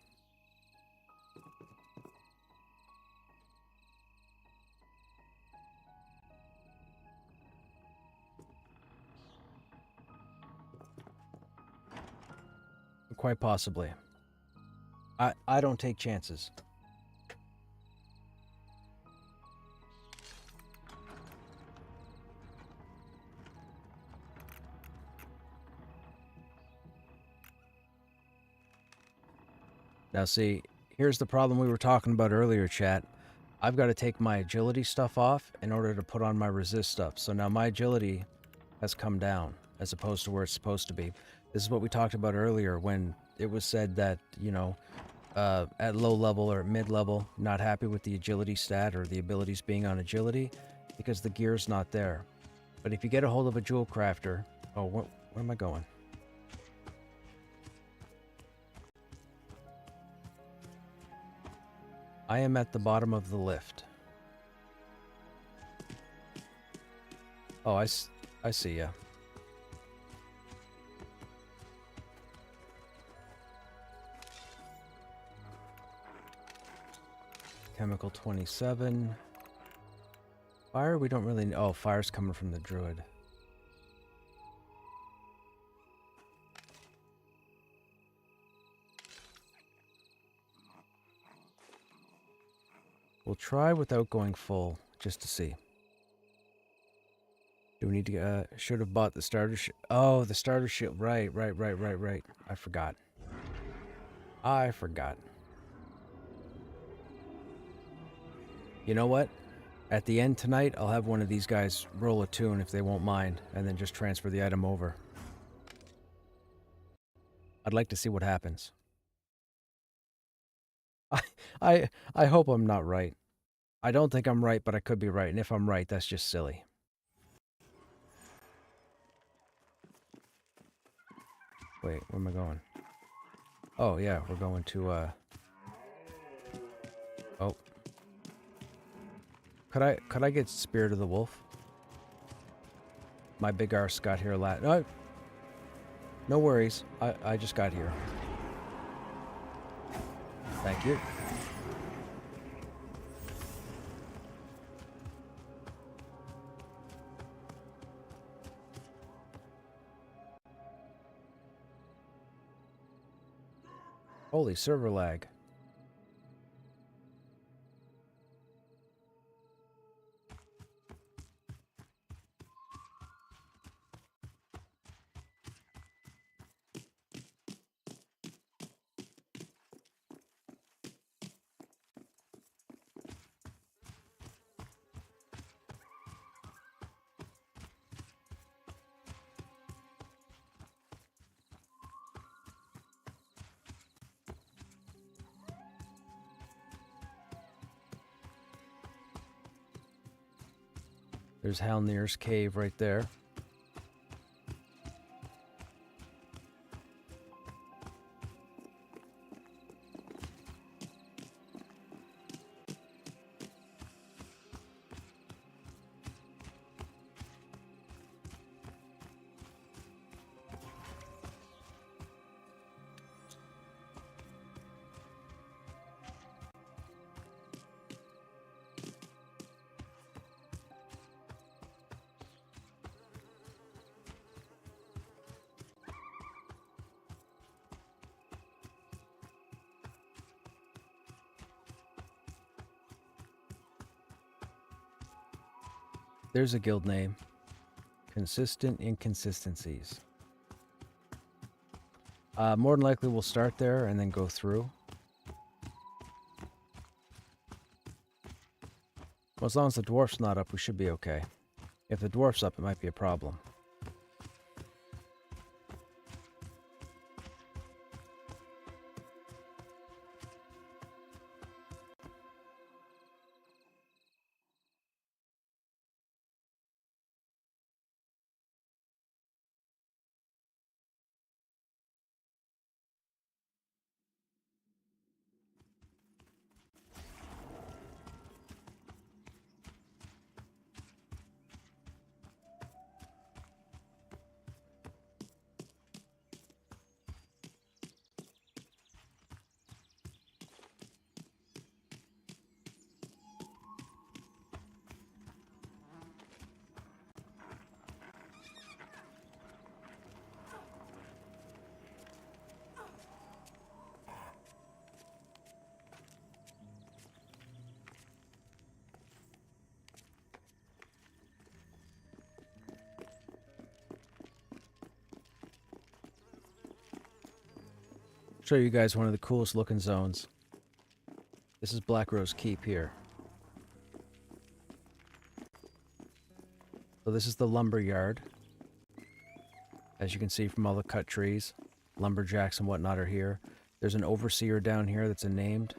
Quite possibly. I don't take chances. Now see, here's the problem we were talking about earlier, chat. I've got to take my agility stuff off in order to put on my resist stuff. So now my agility has come down as opposed to where it's supposed to be. This is what we talked about earlier when it was said that, you know, at low level or mid level, not happy with the agility stat or the abilities being on agility because the gear's not there. But if you get a hold of a jewel crafter... Oh, where am I going? I am at the bottom of the lift. Oh, I see ya. Chemical 27. Fire, we don't really... Oh, fire's coming from the druid. We'll try without going full, just to see. Do we need to... should have bought the starter shield. Oh, the starter shield. Right. I forgot. You know what? At the end tonight, I'll have one of these guys roll a tune if they won't mind, and then just transfer the item over. I'd like to see what happens. I hope I'm not right. I don't think I'm right, but I could be right, and if I'm right, that's just silly. Wait, where am I going? Oh, yeah, we're going to, Oh. Could I get Spirit of the Wolf? My big arse got here no, no worries. I just got here. Thank you. Holy server lag. There's Halnir's cave right there. There's a guild name. Consistent Inconsistencies. More than likely we'll start there and then go through. Well, as long as the dwarf's not up, we should be okay. If the dwarf's up, it might be a problem. Show you guys one of the coolest looking zones. This is Black Rose Keep here. So this is the lumber yard. As you can see from all the cut trees, lumberjacks and whatnot are here. There's an overseer down here that's unnamed.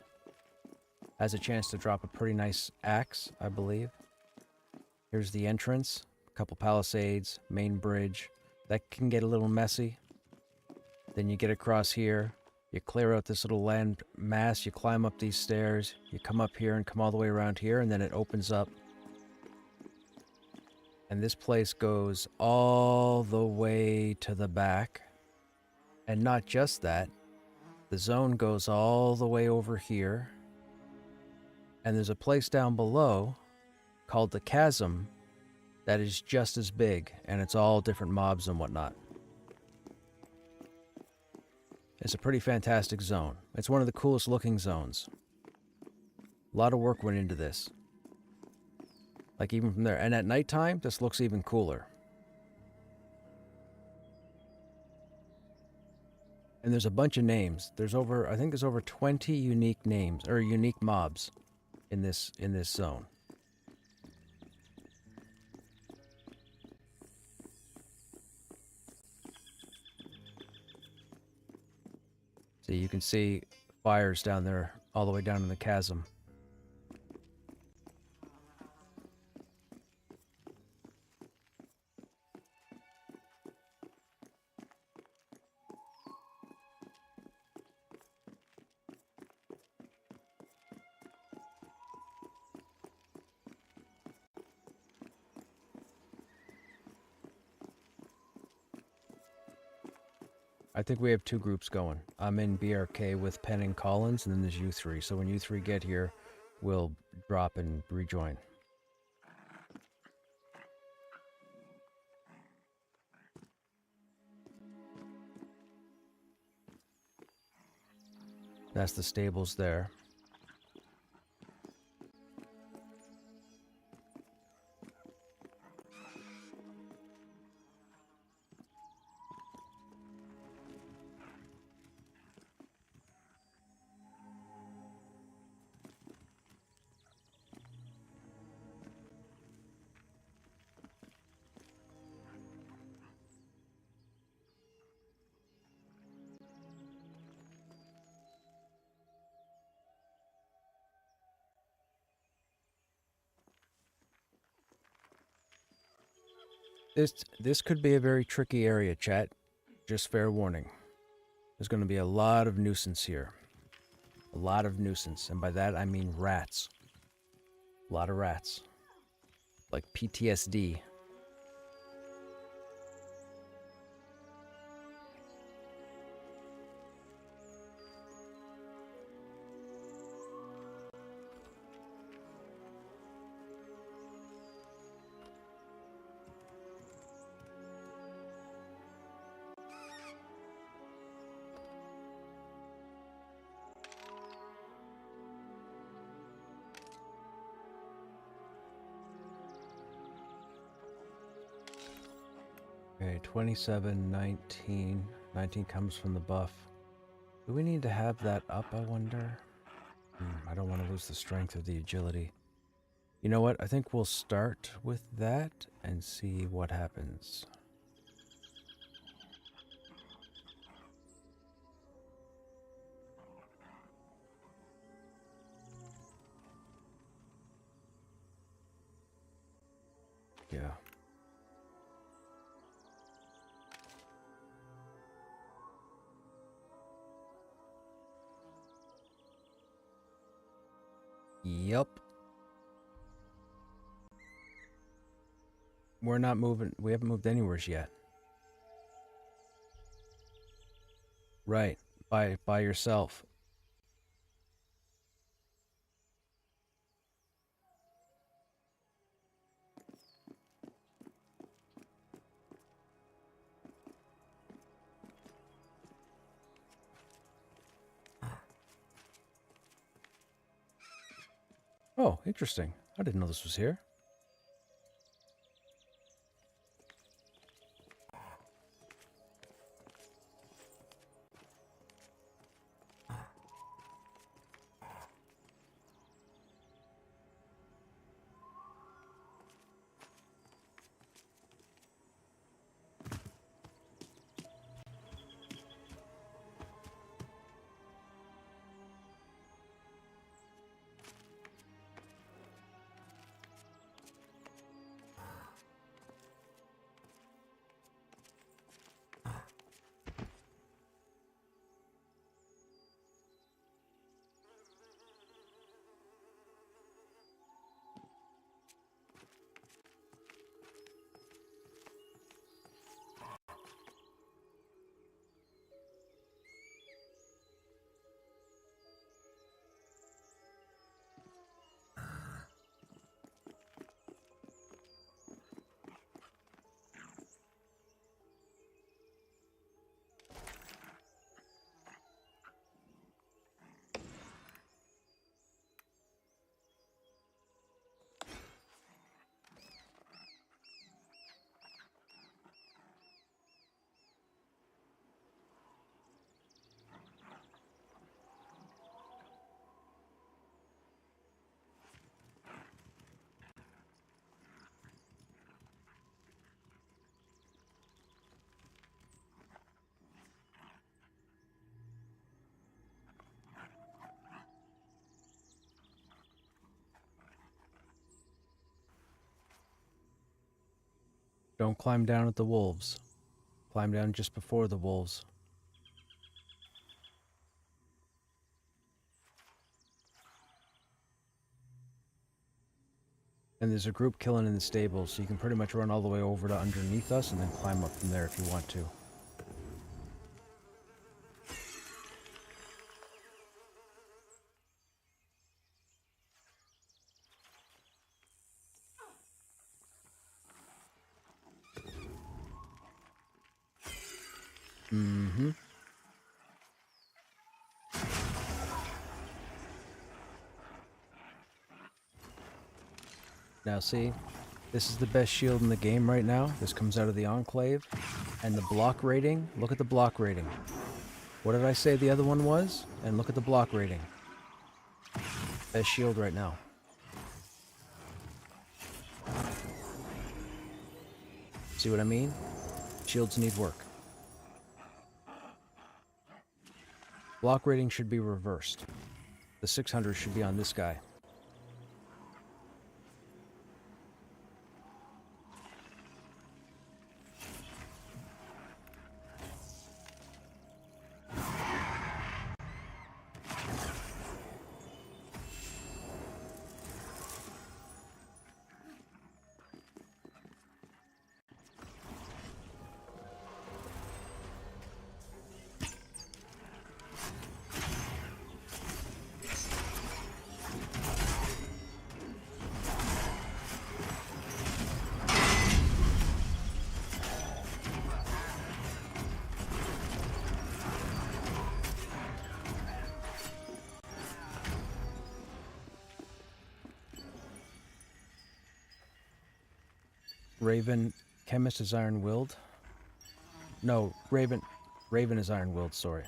Has a chance to drop a pretty nice axe, I believe. Here's the entrance. A couple palisades, main bridge. That can get a little messy. Then you get across here. You clear out this little land mass, you climb up these stairs, you come up here and come all the way around here, and then it opens up. And this place goes all the way to the back. And not just that, the zone goes all the way over here. And there's a place down below called the Chasm that is just as big, and it's all different mobs and whatnot. It's a pretty fantastic zone. It's one of the coolest looking zones. A lot of work went into this. Like even from there. And at nighttime, this looks even cooler. And there's a bunch of names. I think there's over 20 unique names, or unique mobs in this zone. So you can see fires down there, all the way down in the chasm. I think we have two groups going. I'm in BRK with Penn and Collins, and then there's you three. So when you three get here, we'll drop and rejoin. That's the stables there. This could be a very tricky area, chat. Just fair warning. There's going to be a lot of nuisance here. A lot of nuisance. And by that, I mean rats. A lot of rats. Like PTSD. Okay, 27, 19. 19 comes from the buff. Do we need to have that up, I wonder? I don't want to lose the strength or the agility. You know what? I think we'll start with that and see what happens. Yeah. Yup. We're not moving. We haven't moved anywhere yet. Right. By yourself. Oh, interesting. I didn't know this was here. Don't climb down at the wolves. Climb down just before the wolves. And there's a group killing in the stables, so you can pretty much run all the way over to underneath us and then climb up from there if you want to. Mm-hmm. Now see, this is the best shield in the game right now. This comes out of the Enclave. And the block rating, look at the block rating. What did I say the other one was? And look at the block rating. Best shield right now. See what I mean? Shields need work. Block rating should be reversed. The 600 should be on this guy. Raven, Chemist is iron-willed. No, Raven is iron-willed, sorry.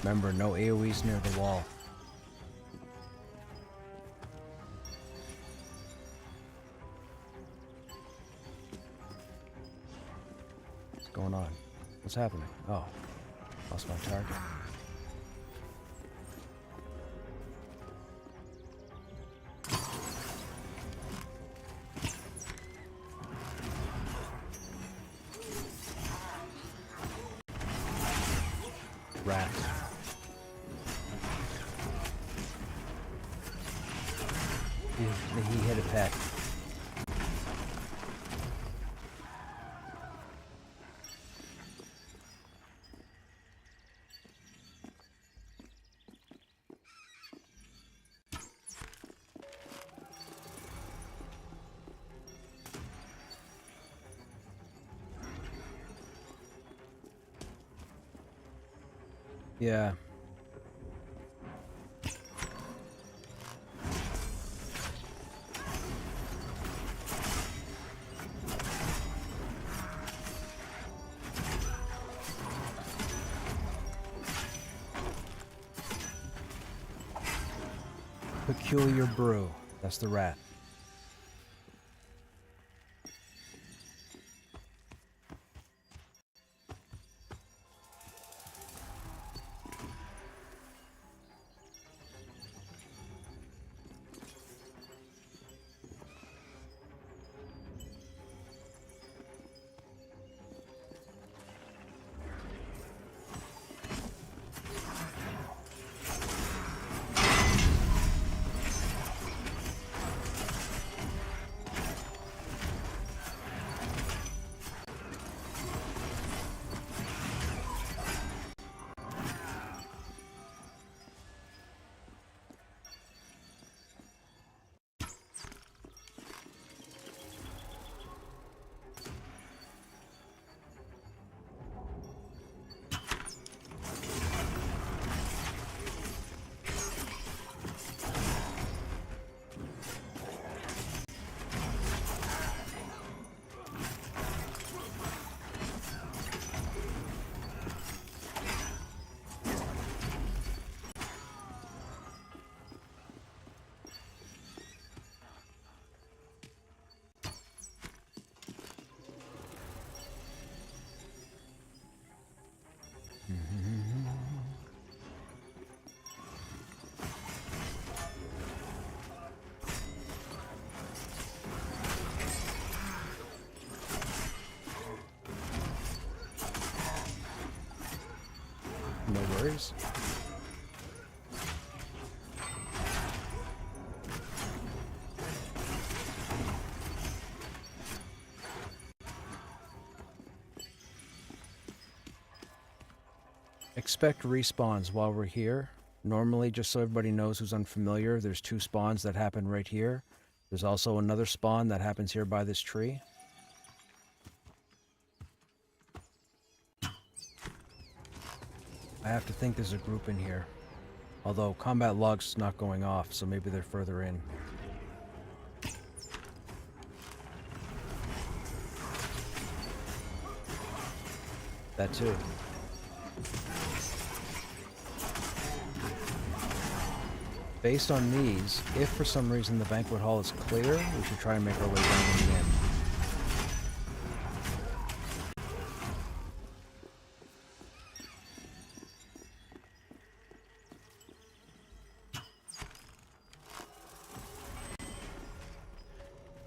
Remember, no AoEs near the wall. What's going on? What's happening? Oh, lost my target. Rat. He hit a pet. Yeah. Peculiar brew. That's the rat. No worries. Expect respawns while we're here. Normally, just so everybody knows who's unfamiliar, there's 2 spawns that happen right here. There's also another spawn that happens here by this tree. I have to think there's a group in here. Although combat log's not going off, so maybe they're further in. That too. Based on these, if for some reason the banquet hall is clear, we should try and make our way down to the end.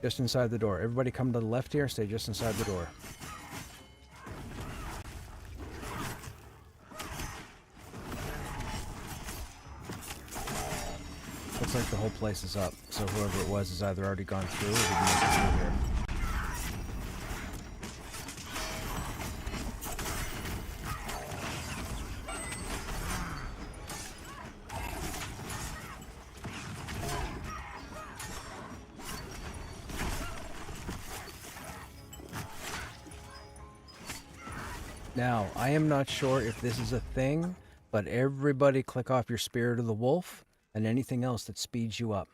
Just inside the door. Everybody come to the left here, stay just inside the door. Looks like the whole place is up, so whoever it was has either already gone through or didn't make it through here. Now, I am not sure if this is a thing, but everybody click off your Spirit of the Wolf and anything else that speeds you up.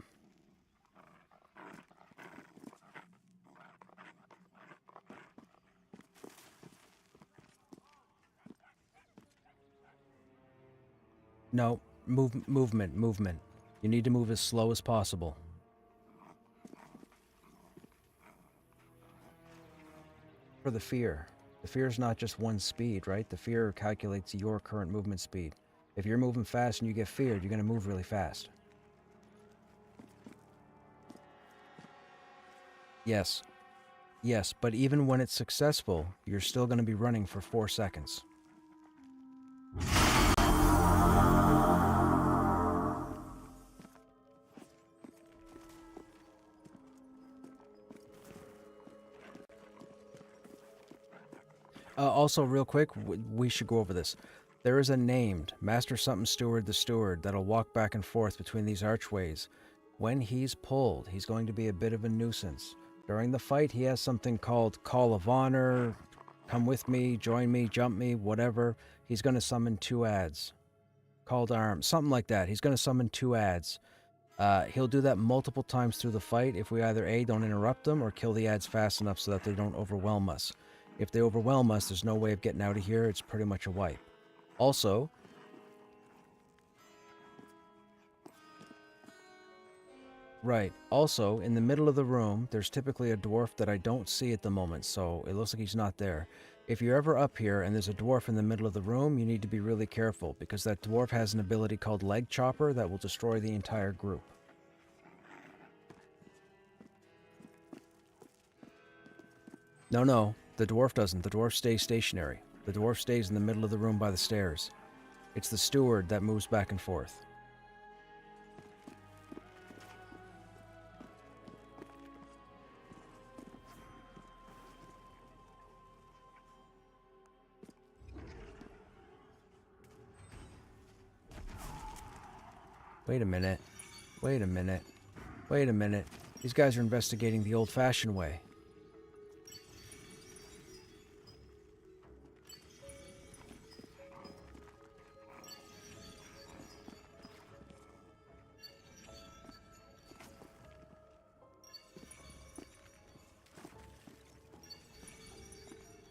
No, movement. You need to move as slow as possible. For the fear. The fear is not just one speed, right? The fear calculates your current movement speed. If you're moving fast and you get feared, you're going to move really fast. Yes. Yes, but even when it's successful, you're still going to be running for 4 seconds. Also, real quick, we should go over this. There is a named Master Something Steward the Steward that'll walk back and forth between these archways. When he's pulled, he's going to be a bit of a nuisance. During the fight, he has something called Call of Honor, come with me, join me, jump me, whatever. He's going to summon 2 ads. Call to arms, something like that. He's going to summon 2 ads. He'll do that multiple times through the fight if we either A, don't interrupt them, or kill the ads fast enough so that they don't overwhelm us. If they overwhelm us, there's no way of getting out of here. It's pretty much a wipe. Also, right. Also, in the middle of the room, there's typically a dwarf that I don't see at the moment, so it looks like he's not there. If you're ever up here and there's a dwarf in the middle of the room, you need to be really careful, because that dwarf has an ability called Leg Chopper that will destroy the entire group. No, the dwarf doesn't. The dwarf stays stationary. The dwarf stays in the middle of the room by the stairs. It's the steward that moves back and forth. Wait a minute. Wait a minute. Wait a minute. These guys are investigating the old-fashioned way.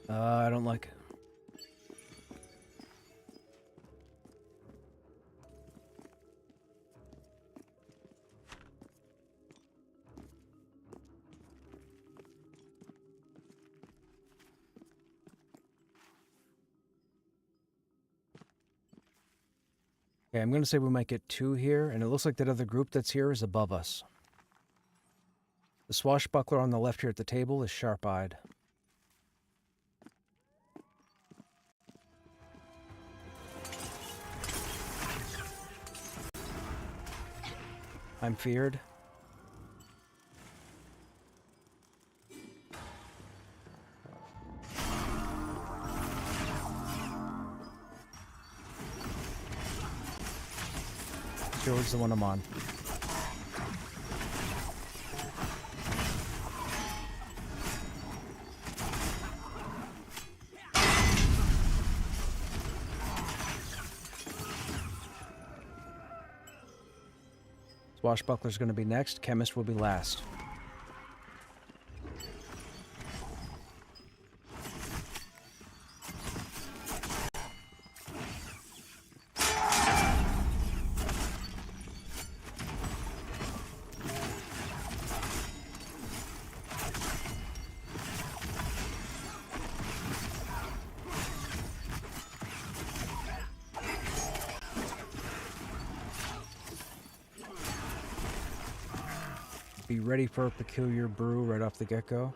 I don't like it. Okay, I'm going to say we might get 2 here, and it looks like that other group that's here is above us. The swashbuckler on the left here at the table is sharp-eyed. I'm feared. Steward's the one I'm on. Swashbuckler's going to be next. Chemist will be last. Be ready for a peculiar brew right off the get-go.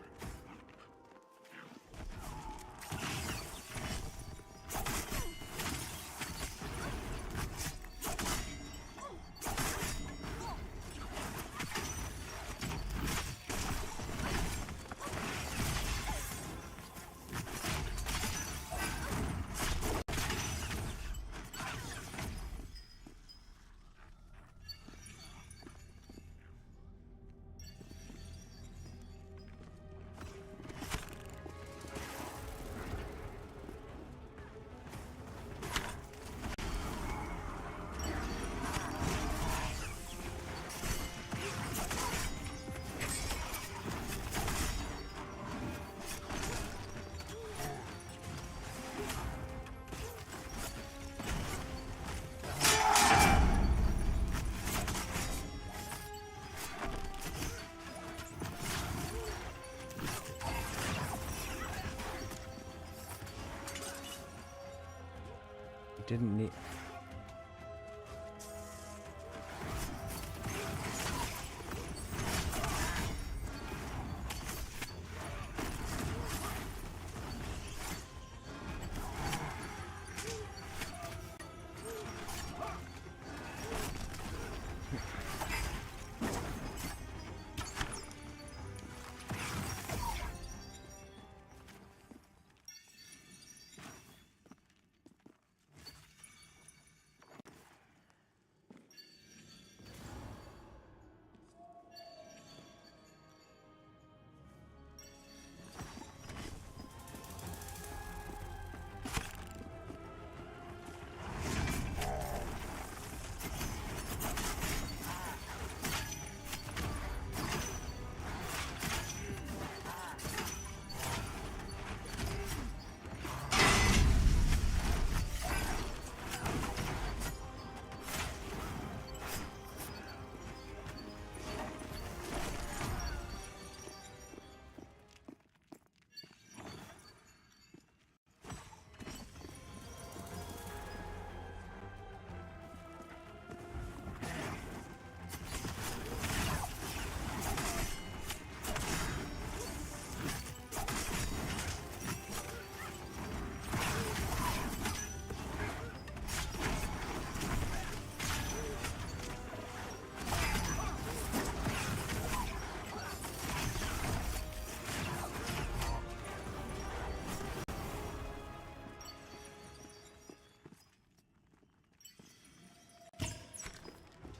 Didn't need...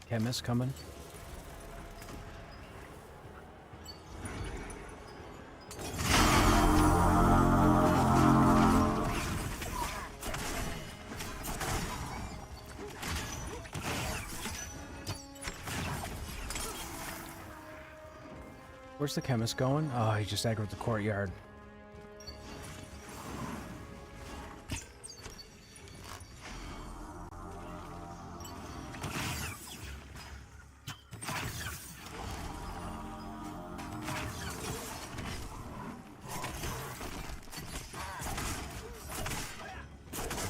Chemist coming. Where's the chemist going? Oh, he just aggroed the courtyard.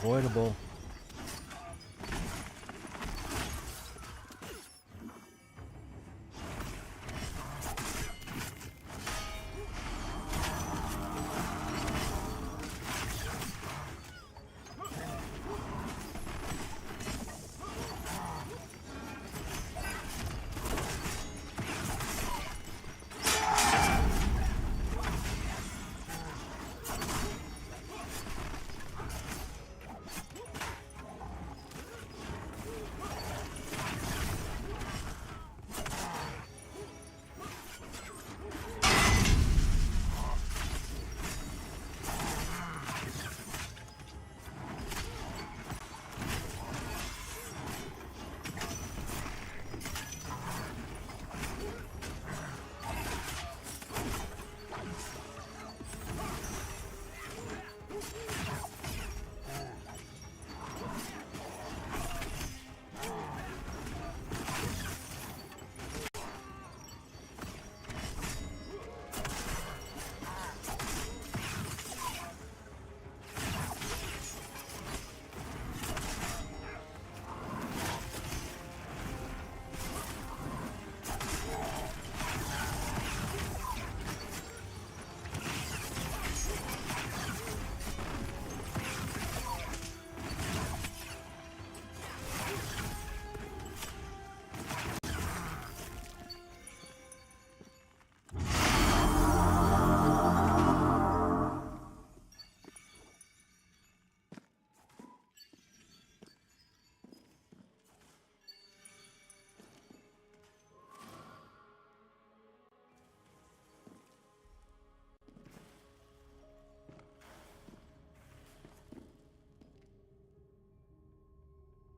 Avoidable.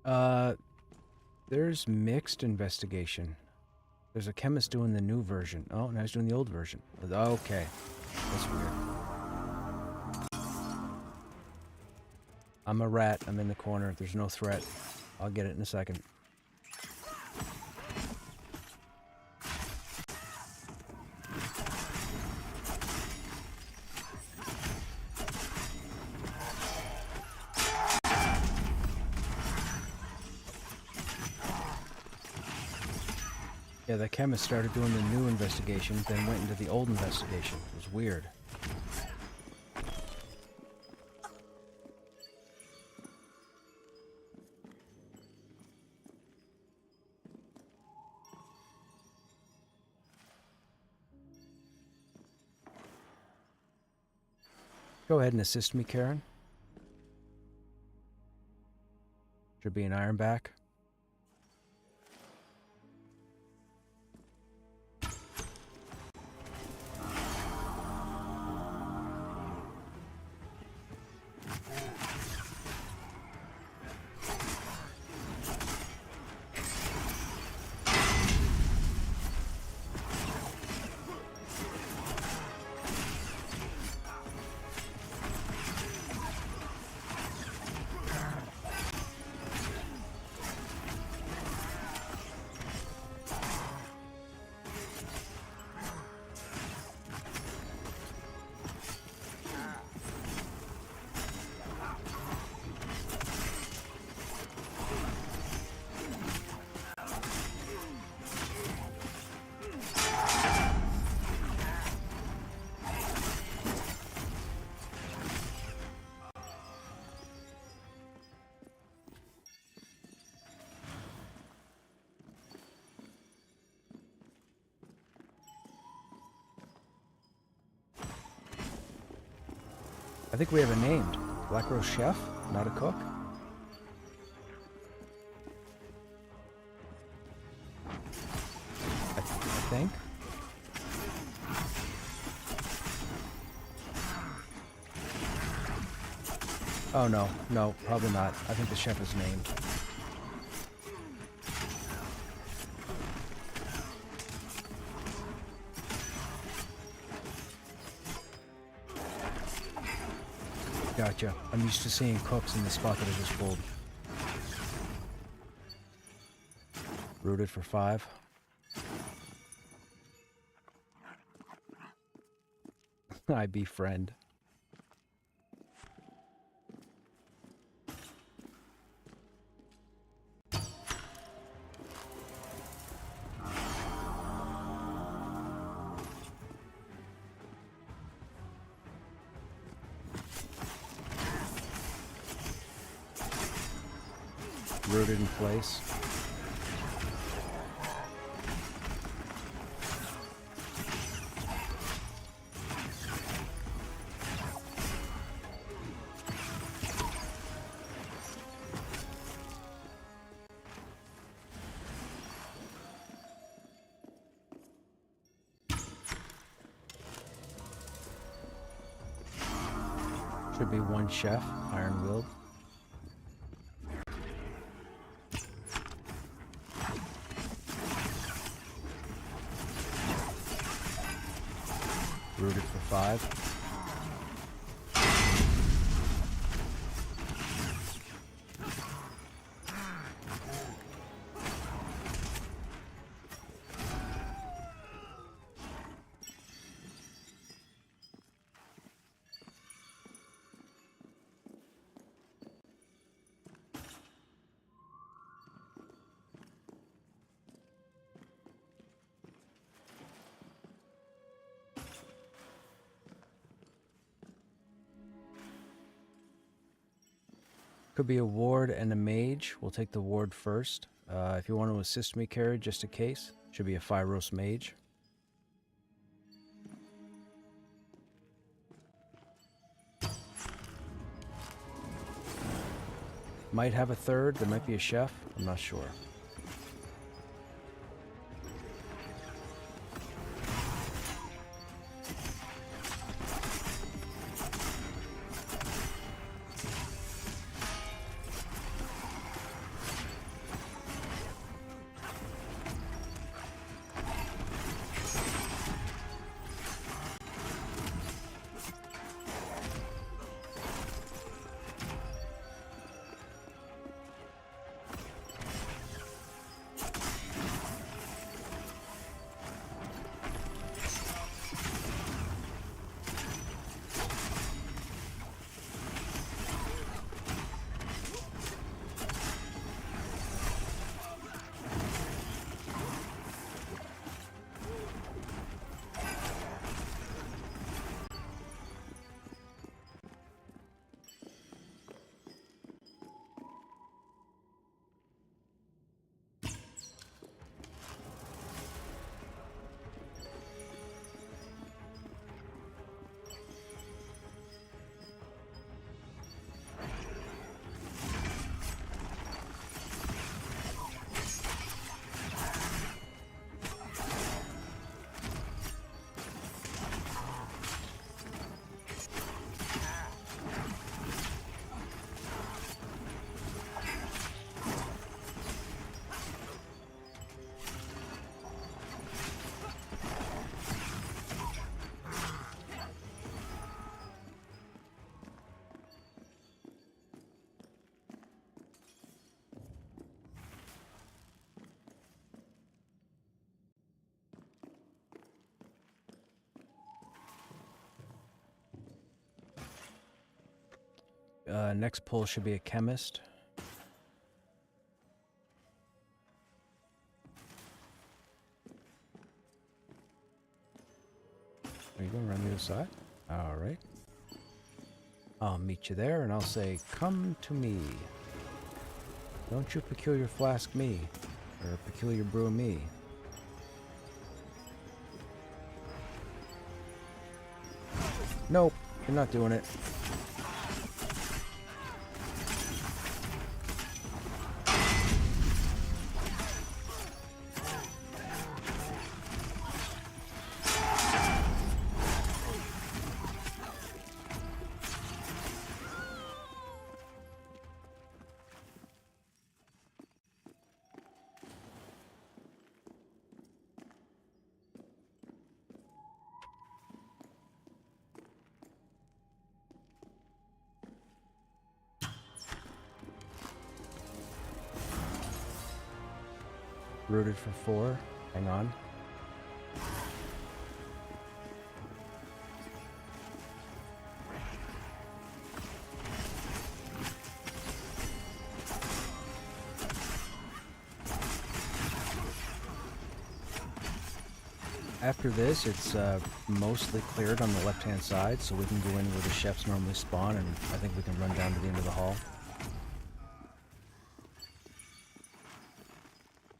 There's mixed investigation. There's a chemist doing the new version. Oh, and I was doing the old version. Okay. That's weird. I'm a rat. I'm in the corner. There's no threat. I'll get it in a second. Yeah, the chemist started doing the new investigation, then went into the old investigation. It was weird. Go ahead and assist me, Karen. Should be an ironback. I think we have a named. Black Rose Chef, not a cook. I think. Oh no, no, probably not. I think the chef is named. Gotcha. I'm used to seeing cooks in the spot that I just pulled. Rooted for 5. I befriend. Rooted in place. Should be 1 chef, iron-willed. Rooted for 5. Could be a ward and a mage. We'll take the ward first. If you want to assist me, Carrie, just in case. Should be a Phyros mage. Might have a third. There might be a chef. I'm not sure. Next pull should be a chemist. Are you going around the other side? Alright. I'll meet you there and I'll say, come to me. Don't you peculiar flask me. Or peculiar brew me. Nope, you're not doing it. Rooted for 4. Hang on. After this, it's mostly cleared on the left-hand side, so we can go in where the chefs normally spawn, and I think we can run down to the end of the hall.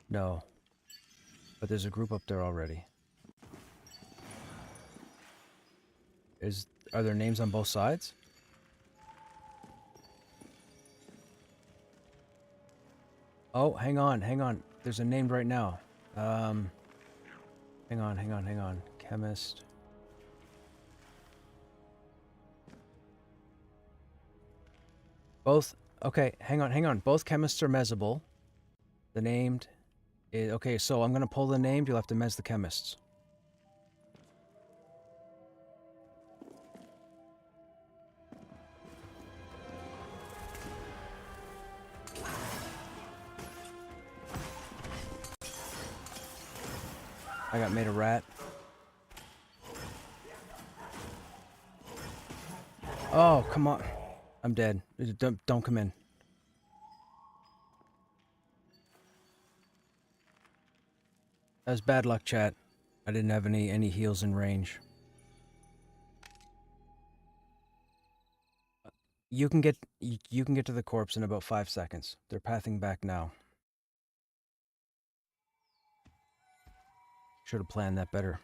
No. But there's a group up there already. Are there names on both sides? Oh, hang on. There's a name right now. Hang on. Chemist. Both, okay, hang on. Both chemists are mesable. The named is, okay, so I'm gonna pull the named, you'll have to mez the chemists. I got made a rat. Oh, come on. I'm dead. Don't come in. That was bad luck, chat. I didn't have any heals in range. You can get to the corpse in about 5 seconds. They're pathing back now. Should have planned that better.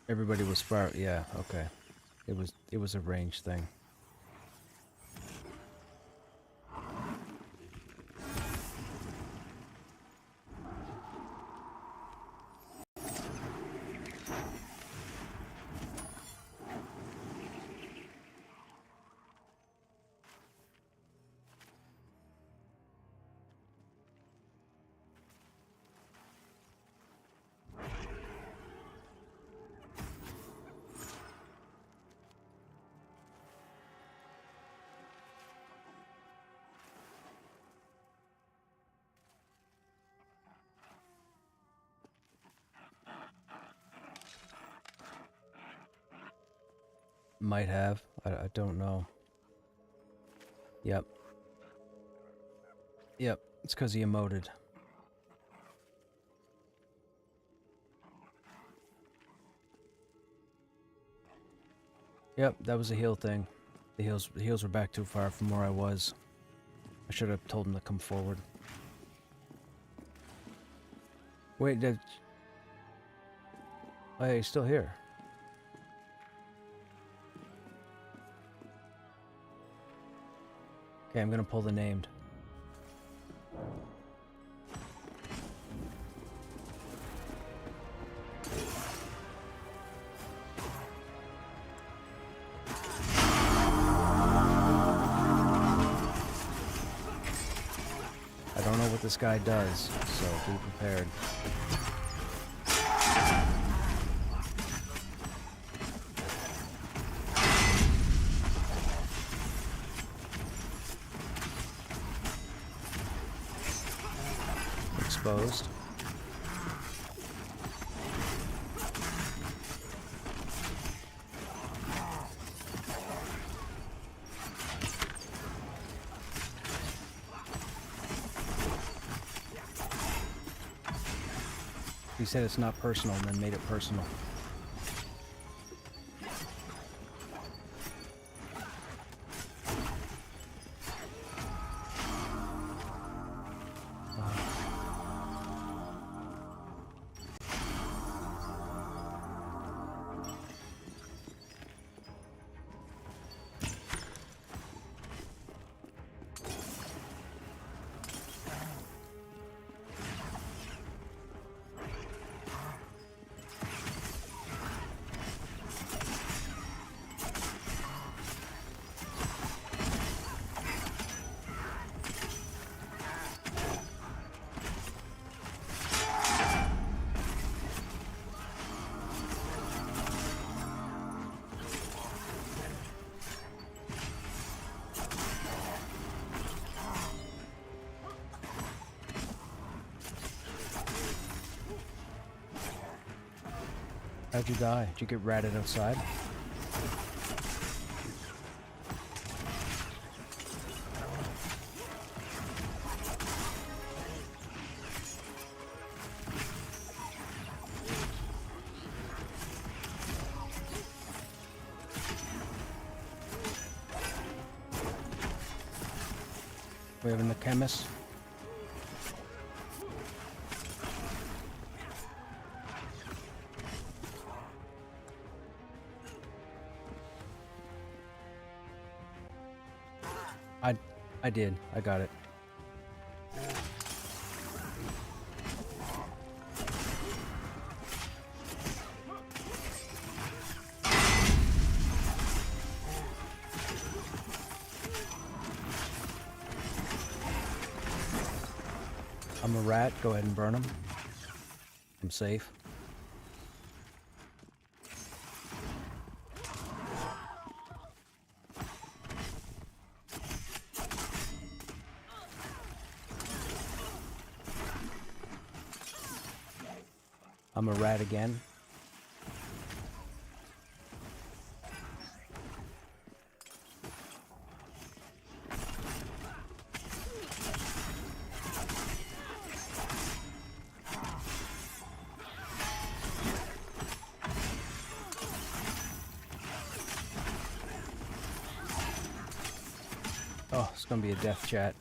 Everybody was far. Yeah, okay. It was a range thing. Might have. I don't know. Yep. It's because he emoted. Yep, that was a heal thing. The heals were back too far from where I was. I should have told him to come forward. Wait, oh, yeah, he's still here. Okay, I'm gonna pull the named. I don't know what this guy does, so be prepared. Exposed. He said it's not personal and then made it personal. How'd you die? Did you get ratted outside? We having the chemist? I did. I got it. I'm a rat. Go ahead and burn them. I'm safe. I'm a rat again. Oh, it's gonna be a death chat.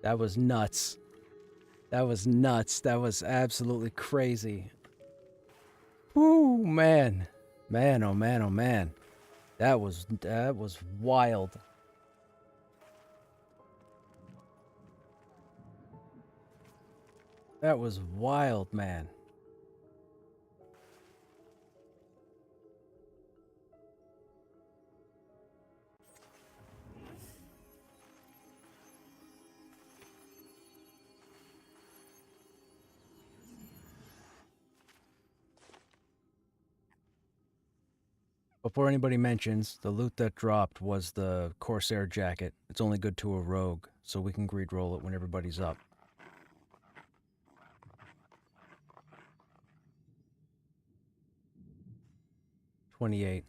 That was nuts. That was nuts. That was absolutely crazy. Woo, man. Man, oh man, oh man. That was wild. That was wild, man. Before anybody mentions, the loot that dropped was the Corsair jacket. It's only good to a rogue, so we can greed roll it when everybody's up. $28.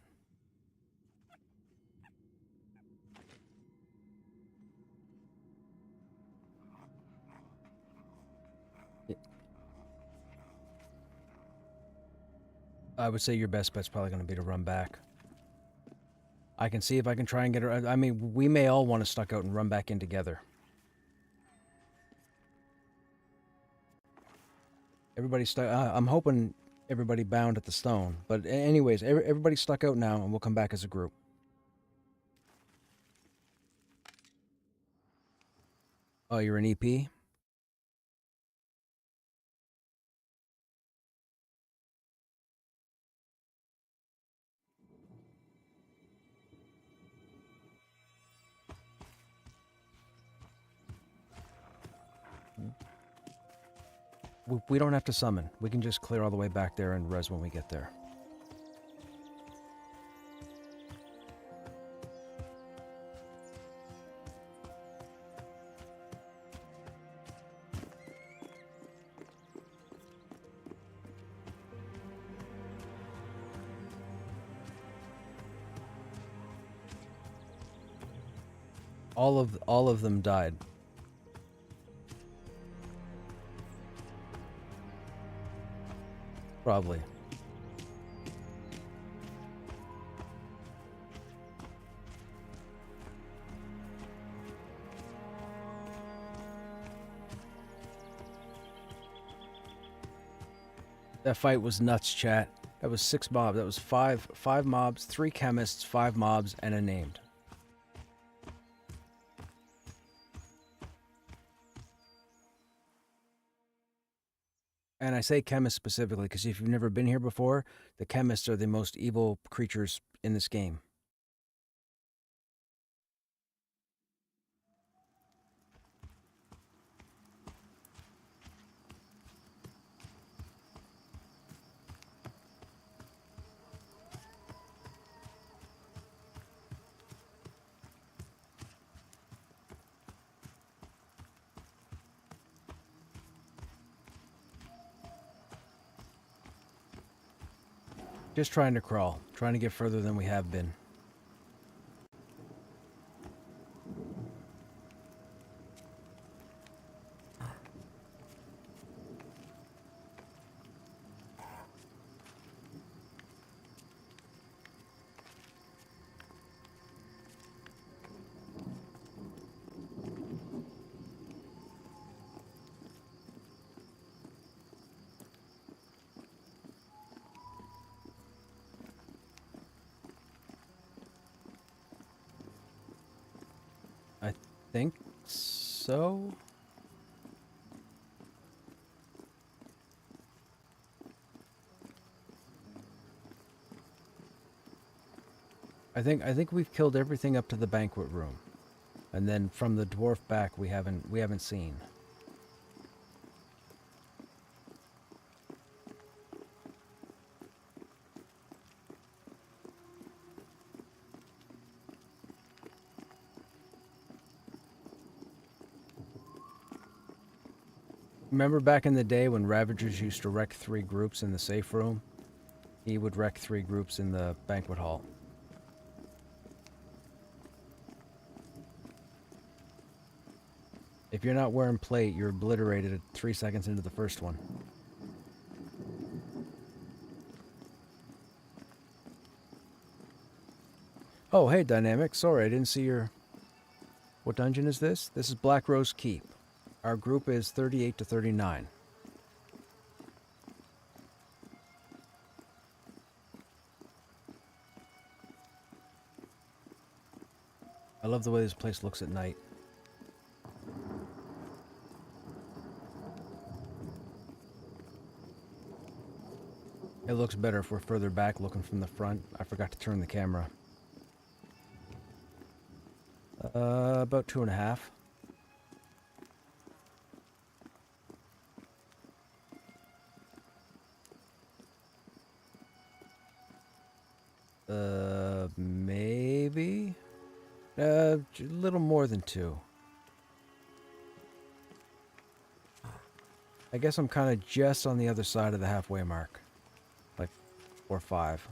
I would say your best bet's probably going to be to run back. I can see if I can try and get her. I mean, we may all want to stuck out and run back in together. Everybody stuck. I'm hoping everybody bound at the stone. But anyways, everybody stuck out now, and we'll come back as a group. Oh, you're an EP? We don't have to summon. We can just clear all the way back there and res when we get there. All of them died. Probably. That fight was nuts, chat. That was 6 mobs. That was five mobs, 3 chemists, 5 mobs, and a named. And I say chemists specifically because if you've never been here before, the chemists are the most evil creatures in this game. Just trying to crawl, trying to get further than we have been. I think so. I think we've killed everything up to the banquet room. And then from the dwarf back we haven't seen. Remember back in the day when Ravagers used to wreck 3 groups in the safe room? He would wreck 3 groups in the banquet hall. If you're not wearing plate, you're obliterated at 3 seconds into the first one. Oh, hey, Dynamic. Sorry, I didn't see your... What dungeon is this? This is Black Rose Keep. Our group is 38 to 39. I love the way this place looks at night. It looks better if we're further back looking from the front. I forgot to turn the camera. About 2.5. Maybe? A little more than 2. I guess I'm kind of just on the other side of the halfway mark. Like 4 or 5.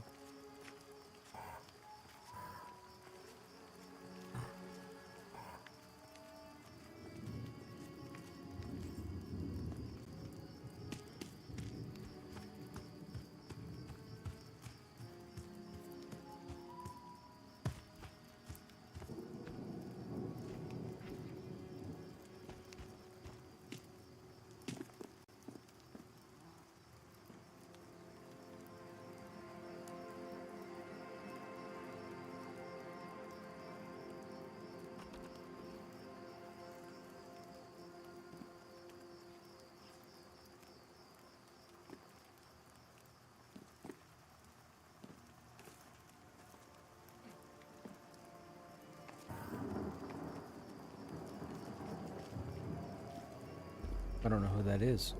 I don't know who that is.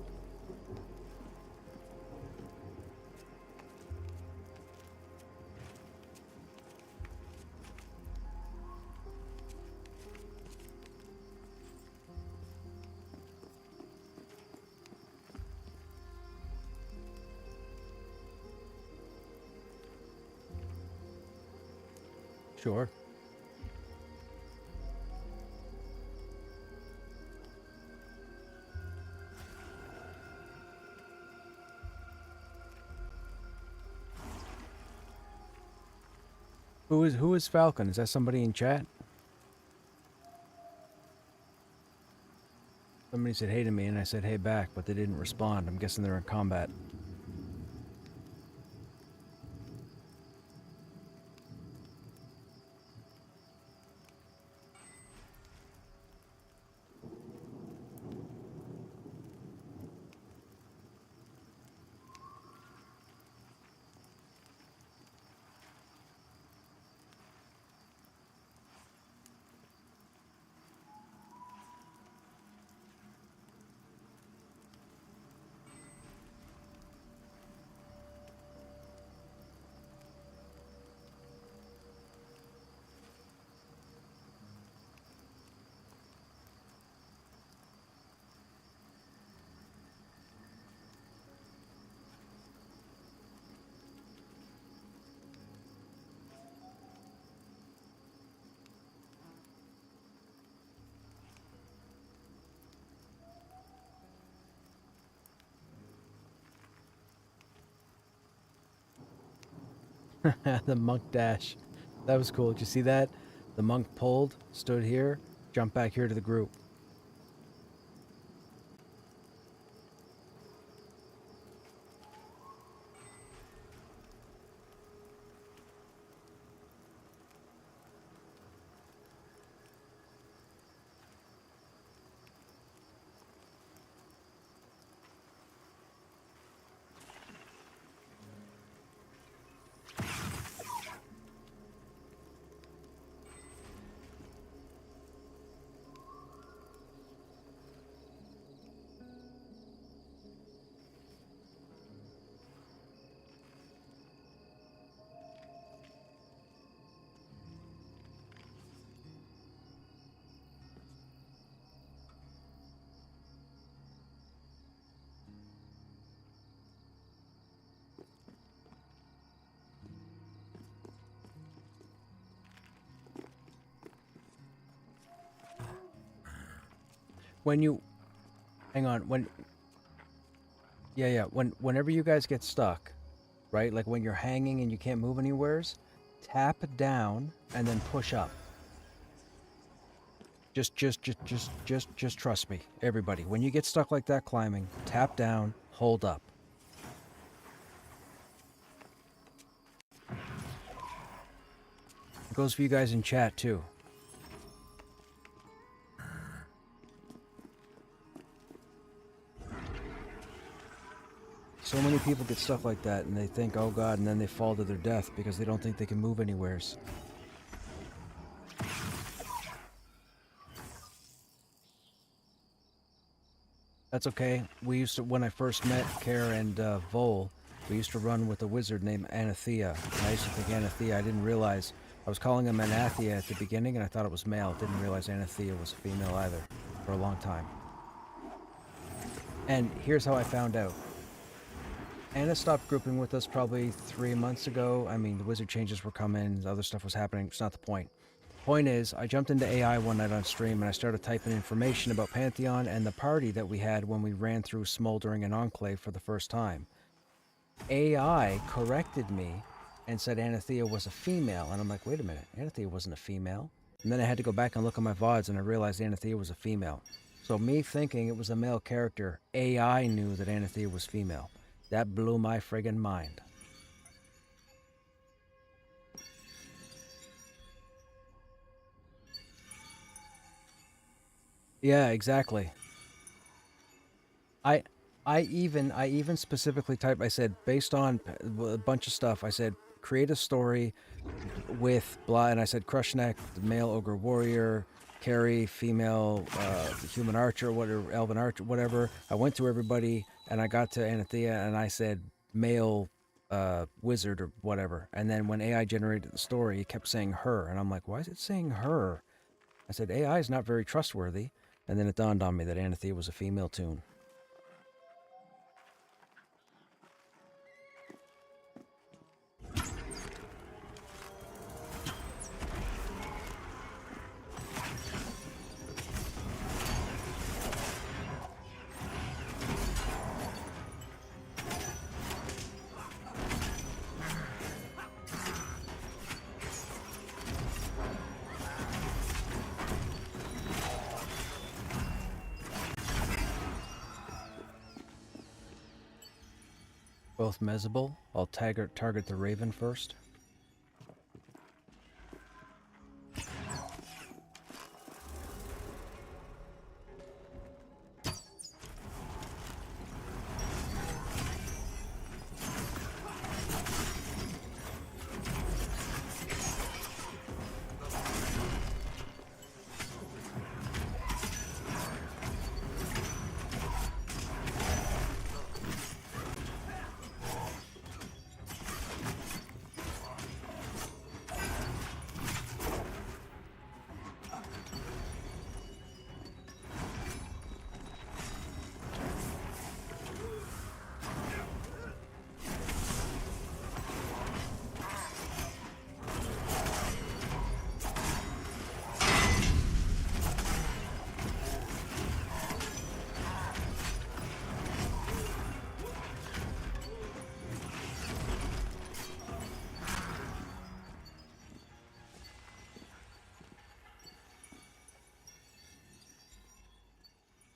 Sure. Who is Falcon? Is that somebody in chat? Somebody said hey to me and I said hey back, but they didn't respond. I'm guessing they're in combat. The monk dash. That was cool. Did you see that? The monk pulled, stood here, jumped back here to the group. When you hang on, whenever you guys get stuck, right? Like when you're hanging and you can't move anywheres, tap down and then push up. Just trust me, everybody. When you get stuck like that climbing, tap down, hold up. It goes for you guys in chat too. So many people get stuck like that and they think, oh God, and then they fall to their death because they don't think they can move anywheres. That's okay. We used to, when I first met Kara and Vol, we used to run with a wizard named Anathea. And I used to think Anathea, I didn't realize, I was calling him Anathea at the beginning and I thought it was male. Didn't realize Anathea was a female either, for a long time. And here's how I found out. Anna stopped grouping with us probably 3 months ago. I mean, the wizard changes were coming, other stuff was happening. It's not the point. Point is, I jumped into AI one night on stream and I started typing information about Pantheon and the party that we had when we ran through Smoldering and Enclave for the first time. AI corrected me and said Anathea was a female. And I'm like, wait a minute, Anathea wasn't a female. And then I had to go back and look at my VODs and I realized Anathea was a female. So me thinking it was a male character, AI knew that Anathea was female. That blew my friggin' mind. Yeah, exactly. I even specifically typed, I said, based on a bunch of stuff, I said, create a story with blah, and I said Krushnek, the male ogre warrior, Carrie, female, human archer, whatever, elven archer, whatever. I went through everybody, and I got to Anathea, and I said male wizard or whatever. And then when AI generated the story, it kept saying her, and I'm like, why is it saying her? I said AI is not very trustworthy, and then it dawned on me that Anathea was a female toon. Both mezzable. I'll target the raven first.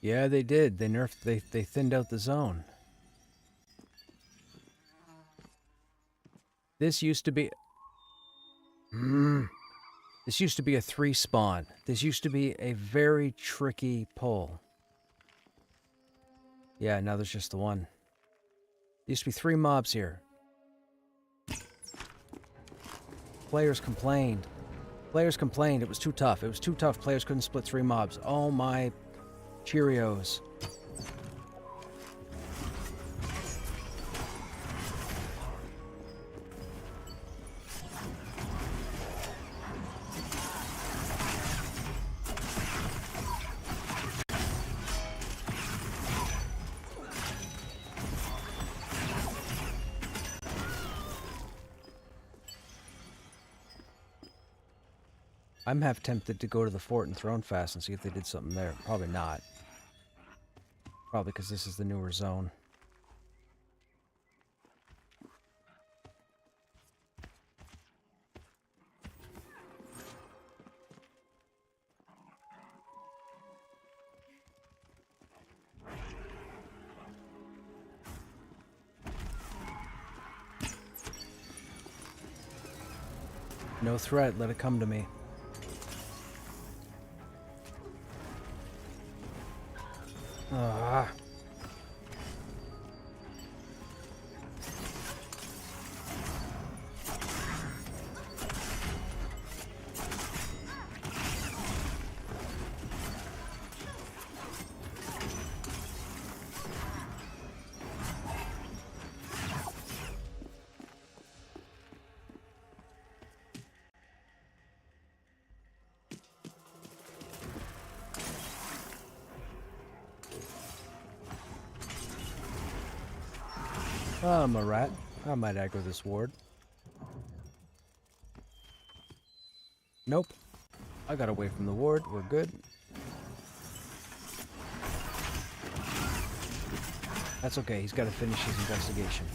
Yeah, they did. They nerfed. They thinned out the zone. This used to be. This used to be a 3 spawn. This used to be a very tricky pull. Yeah, now there's just the one. There used to be 3 mobs here. Players complained. Players complained it was too tough. It was too tough. Players couldn't split 3 mobs. Oh my Cheerios. I'm half tempted to go to the fort and Throne Fast and see if they did something there. Probably not. Probably because this is the newer zone. No threat, let it come to me. Ah. I'm a rat. I might aggro this ward. Nope. I got away from the ward. We're good. That's okay. He's got to finish his investigation.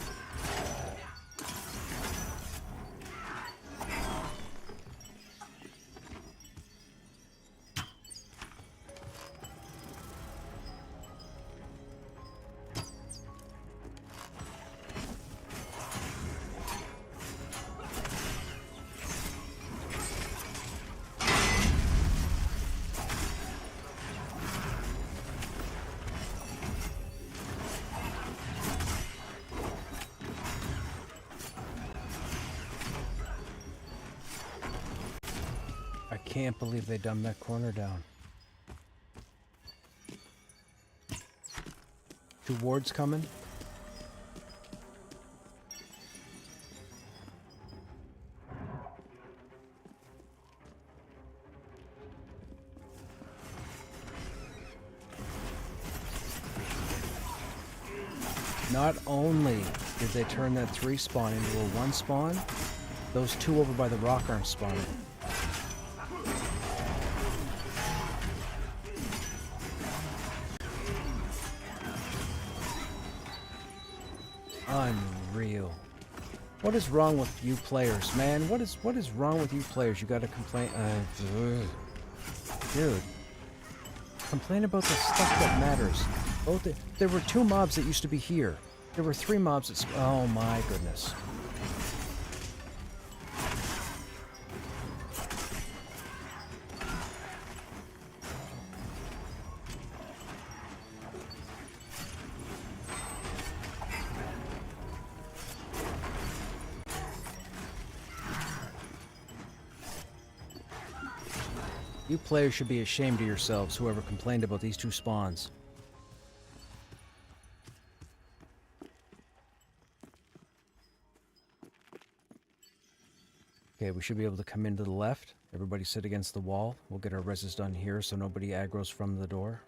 can't believe they dumbed that corner down. 2 wards coming. Not only did they turn that 3 spawn into a 1 spawn, those 2 over by the rock aren't spawning. Unreal. What is wrong with you players, man? What is wrong with you players? You gotta complain. Dude. Complain about the stuff that matters. There were 2 mobs that used to be here. There were 3 mobs that... Oh my goodness. You players should be ashamed of yourselves, whoever complained about these 2 spawns. Okay, we should be able to come into the left. Everybody sit against the wall. We'll get our reses done here so nobody aggroes from the door.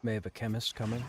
May have a chemist coming.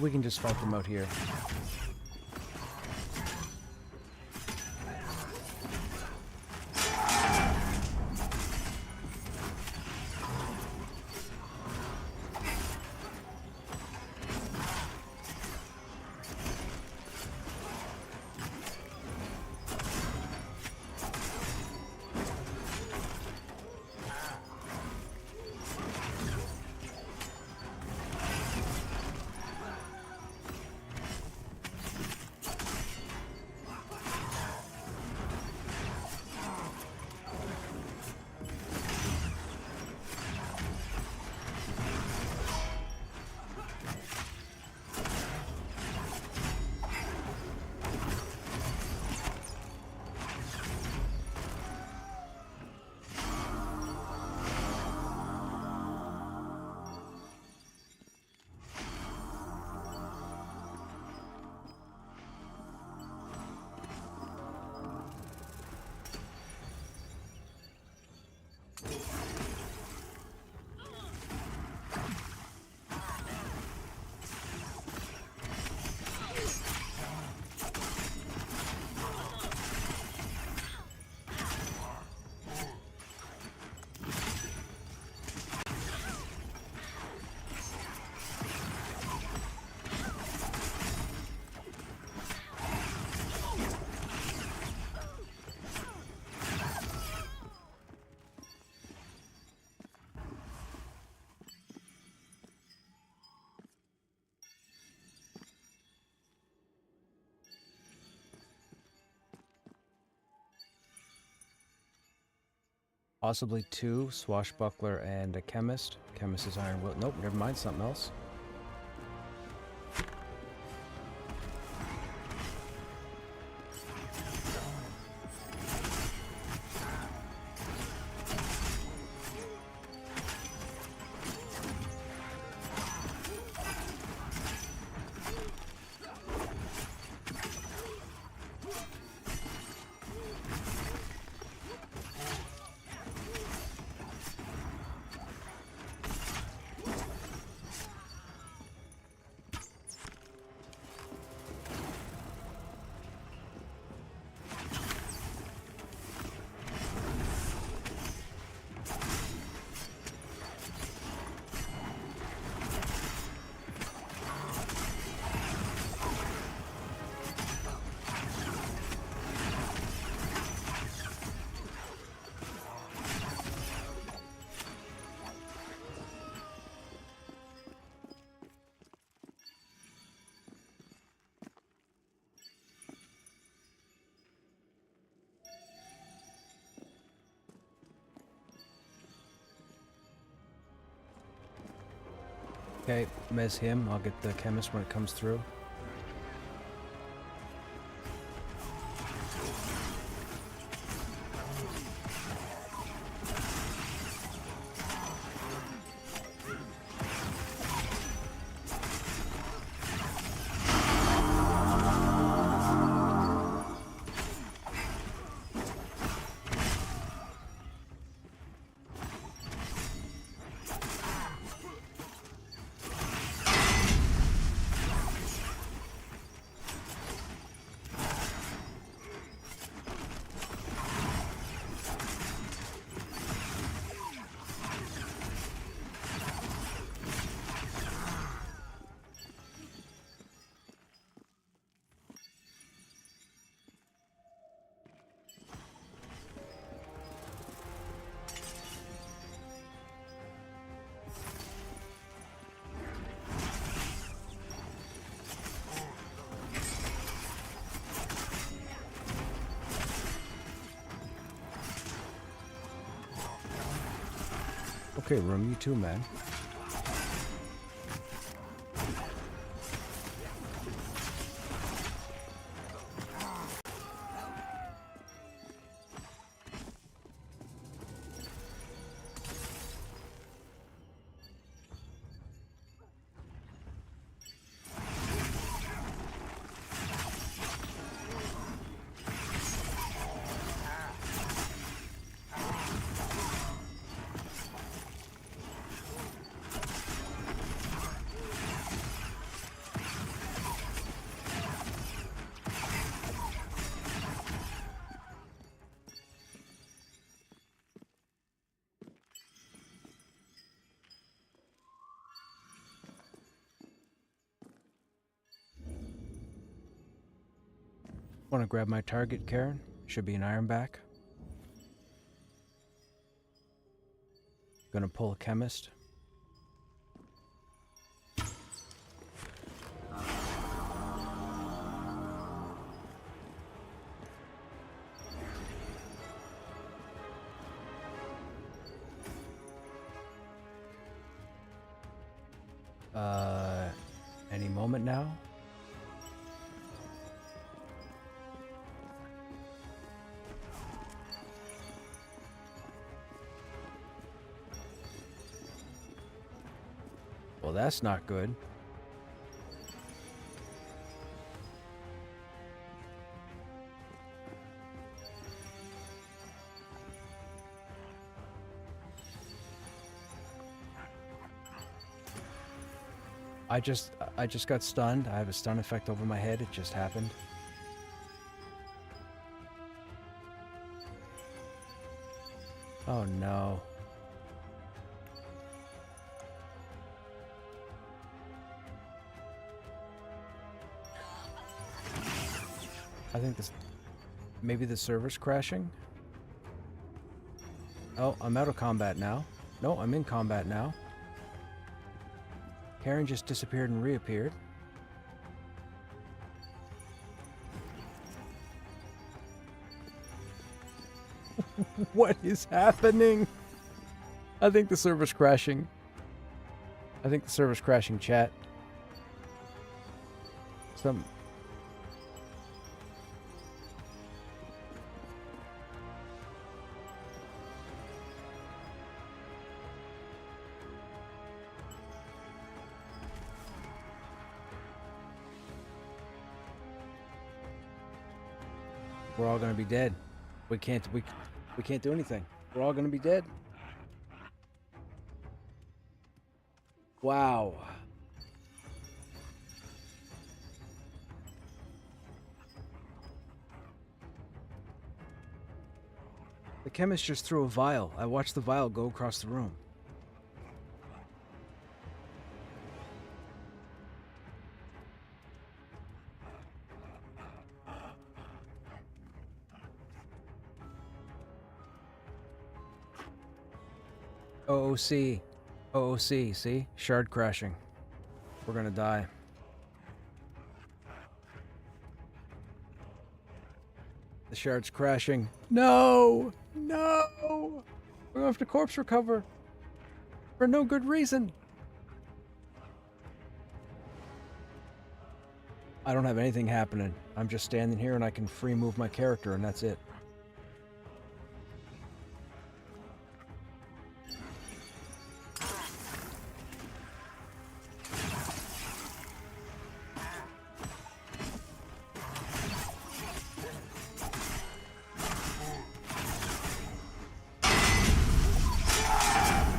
We can just fight them out here. Possibly 2, swashbuckler and a chemist. Chemist is iron will. Nope, never mind, something else. Okay, miss him. I'll get the chemist when it comes through. Okay, room, you too, man. Want to grab my target, Karen? Should be an ironback. Gonna pull a chemist. Any moment now? Well, that's not good. I just got stunned. I have a stun effect over my head. It just happened. Oh no. I think this... maybe the server's crashing? Oh, I'm out of combat now. No, I'm in combat now. Karen just disappeared and reappeared. What is happening? I think the server's crashing. I think the server's crashing, chat. We're all gonna be dead. We can't do anything. We're all gonna be dead. Wow. The chemist just threw a vial. I watched the vial go across the room. OOC. OOC, see? Shard crashing. We're gonna die. The shard's crashing. No! No! We're gonna have to corpse recover. For no good reason. I don't have anything happening. I'm just standing here and I can free move my character and that's it.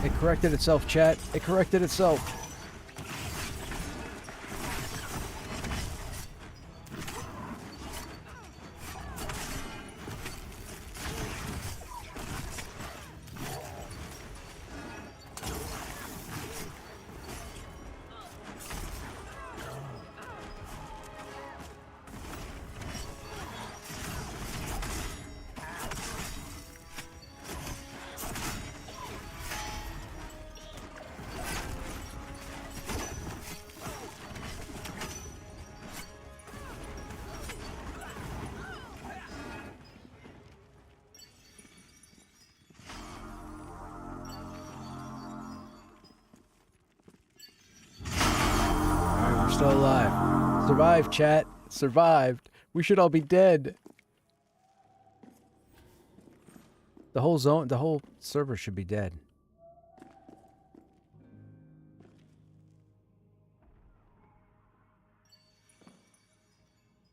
It corrected itself, chat. It corrected itself. Still alive. Survived, chat. Survived. We should all be dead. The whole zone, the whole server should be dead.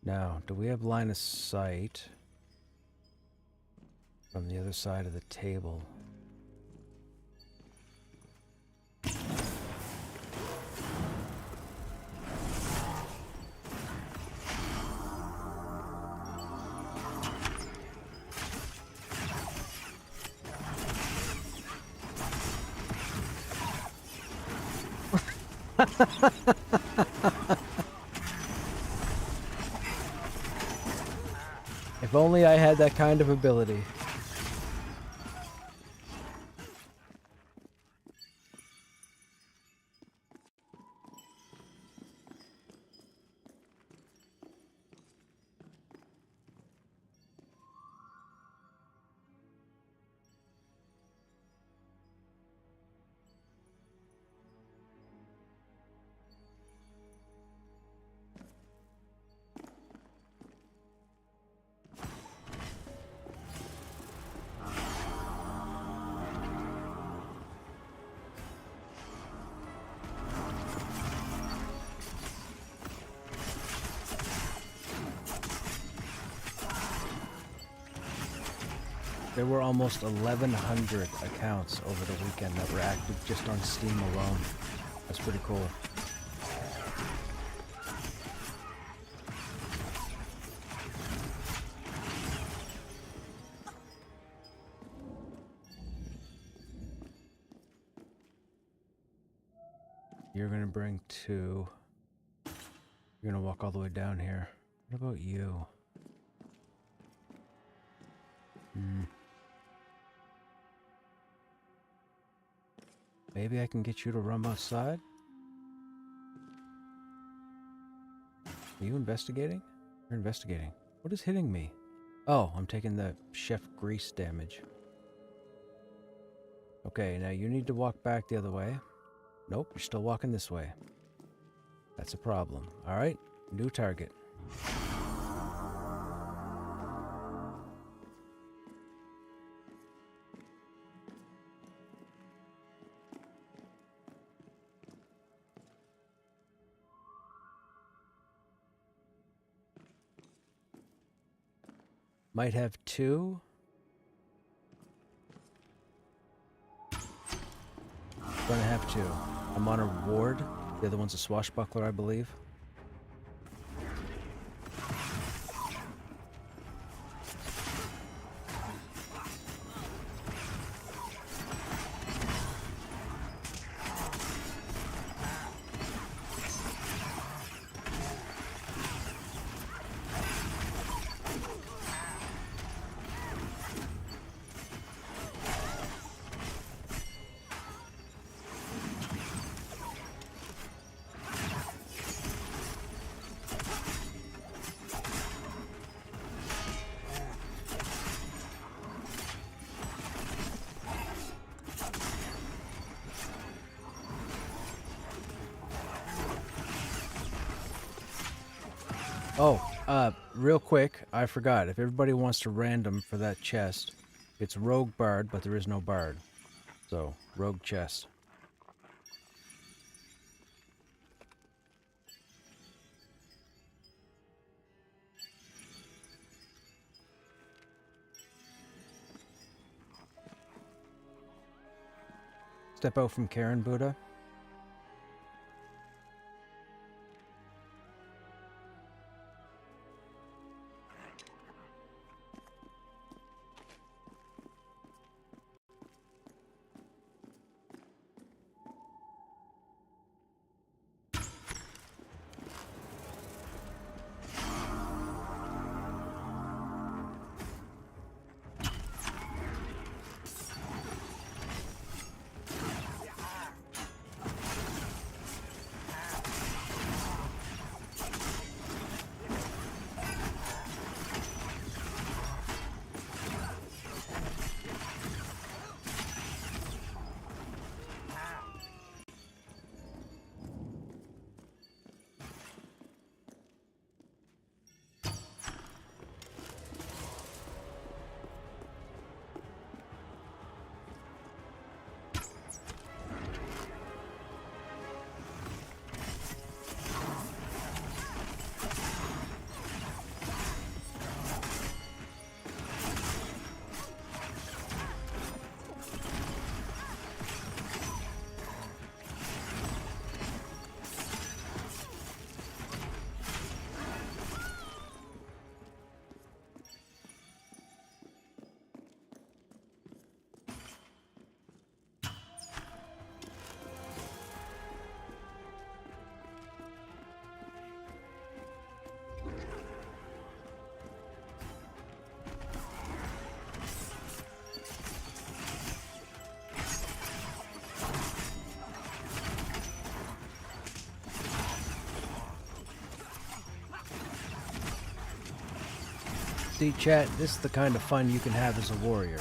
Now, do we have line of sight from the other side of the table? If only I had that kind of ability. There were almost 1,100 accounts over the weekend that were active just on Steam alone. That's pretty cool. You're gonna bring 2. You're gonna walk all the way down here. What about you? Maybe I can get you to run outside? Are you investigating? You're investigating. What is hitting me? Oh, I'm taking the chef grease damage. Okay, now you need to walk back the other way. Nope, you're still walking this way. That's a problem. Alright, new target. Might have two. Gonna have two. I'm on a ward. The other one's a swashbuckler, I believe. Oh, real quick, I forgot. If everybody wants to random for that chest, it's Rogue Bard, but there is no Bard. So, Rogue chest. Step out from Karen Buddha. See, chat, this is the kind of fun you can have as a warrior.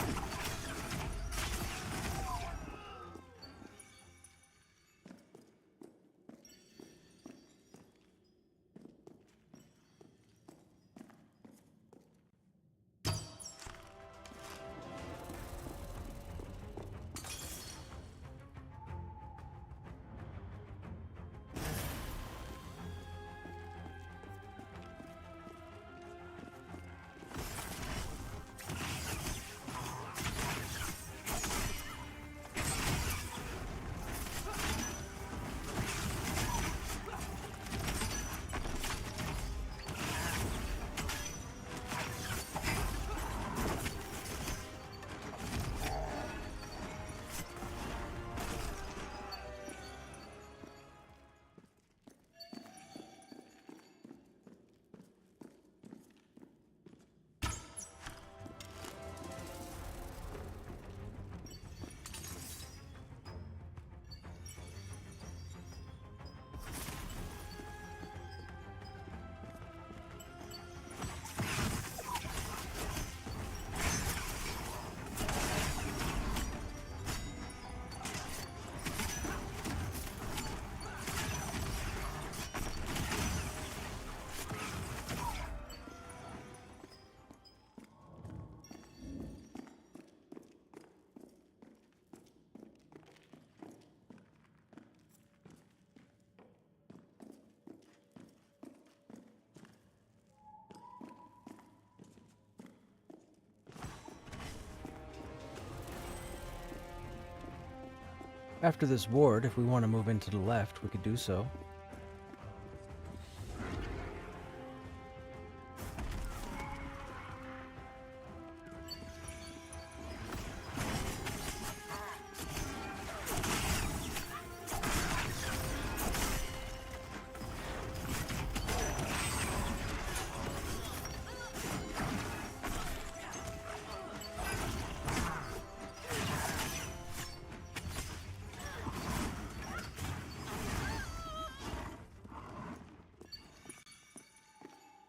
After this ward, if we want to move into the left, we could do so.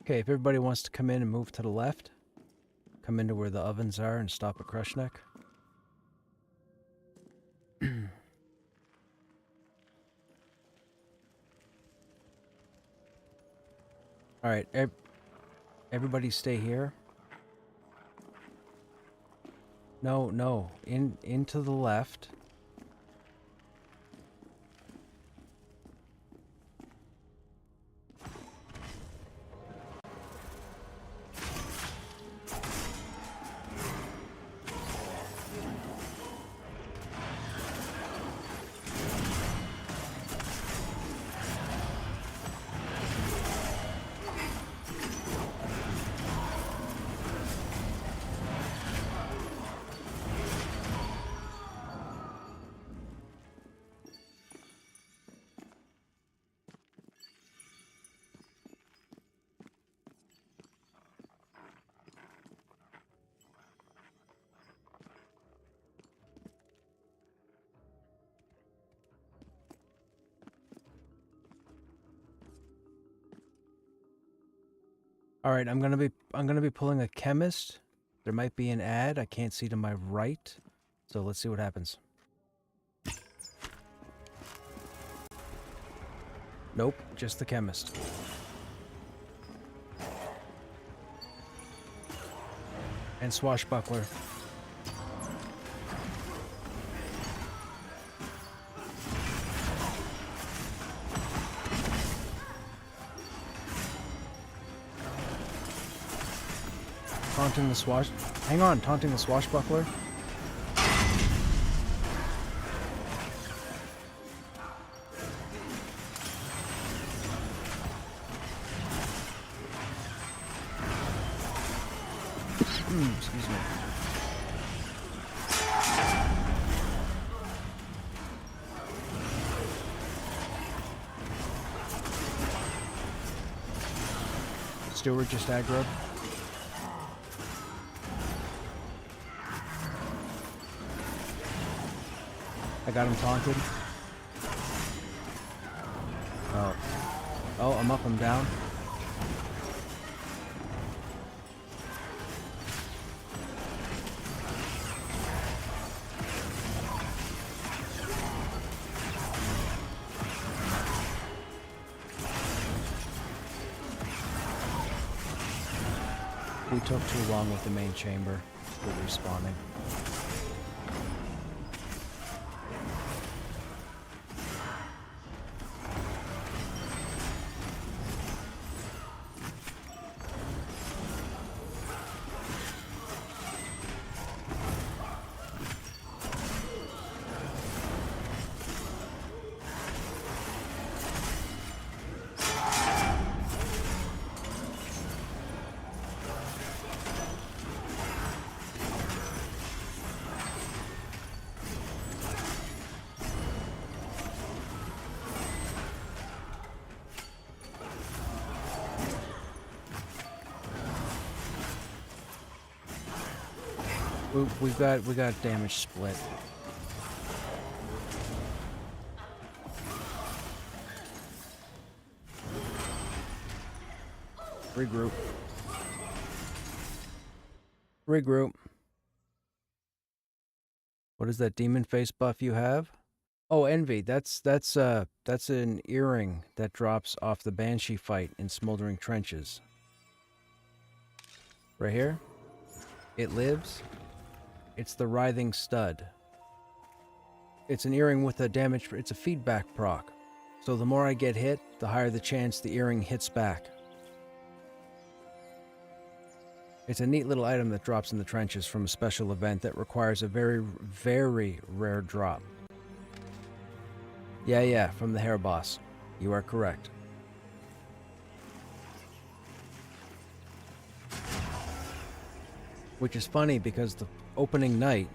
Okay, if everybody wants to come in and move to the left, come into where the ovens are and stop at Krushnek. Alright, everybody stay here. No, into the left. All right, I'm gonna be pulling a chemist. There might be an ad. I can't see to my right, so let's see what happens. Nope, just the chemist. And swashbuckler. Taunting the taunting the swashbuckler. Excuse me. Steward just aggroed. I got him taunted. Oh, I'm up, I'm down. We took too long with the main chamber for respawning. We got damage split. Regroup. What is that demon face buff you have? Oh, Envy. That's an earring that drops off the Banshee fight in Smoldering Trenches. Right here. It lives. It's the Writhing Stud. It's an earring with a damage. It's a feedback proc. So the more I get hit, the higher the chance the earring hits back. It's a neat little item that drops in the trenches from a special event that requires a very, very rare drop. Yeah, from the hair boss. You are correct. Which is funny because the opening night,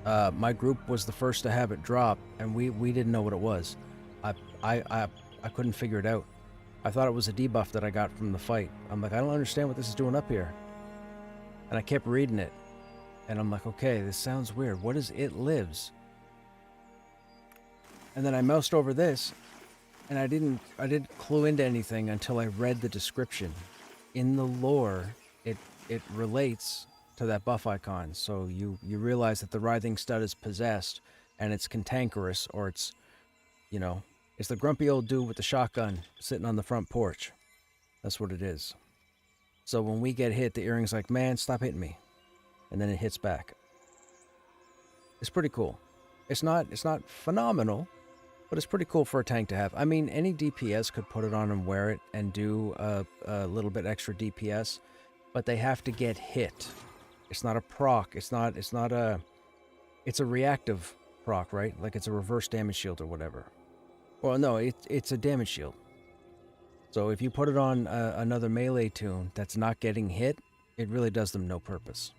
my group was the first to have it drop, and we didn't know what it was. I couldn't figure it out. I thought it was a debuff that I got from the fight. I'm like, I don't understand what this is doing up here. And I kept reading it, and I'm like, okay, this sounds weird. What is it lives? And then I moused over this, and I didn't clue into anything until I read the description. In the lore, it relates to that buff icon. So you realize that the writhing stud is possessed, and it's cantankerous, or it's, you know, it's the grumpy old dude with the shotgun sitting on the front porch. That's what it is. So when we get hit, the earring's like, man, stop hitting me. And then it hits back. It's pretty cool. It's not phenomenal, but it's pretty cool for a tank to have. I mean, any DPS could put it on and wear it and do a little bit extra DPS, but they have to get hit. It's not a proc. It's a reactive proc, right? Like it's a reverse damage shield or whatever. Well, no, it's a damage shield. So if you put it on another melee tune that's not getting hit, it really does them no purpose.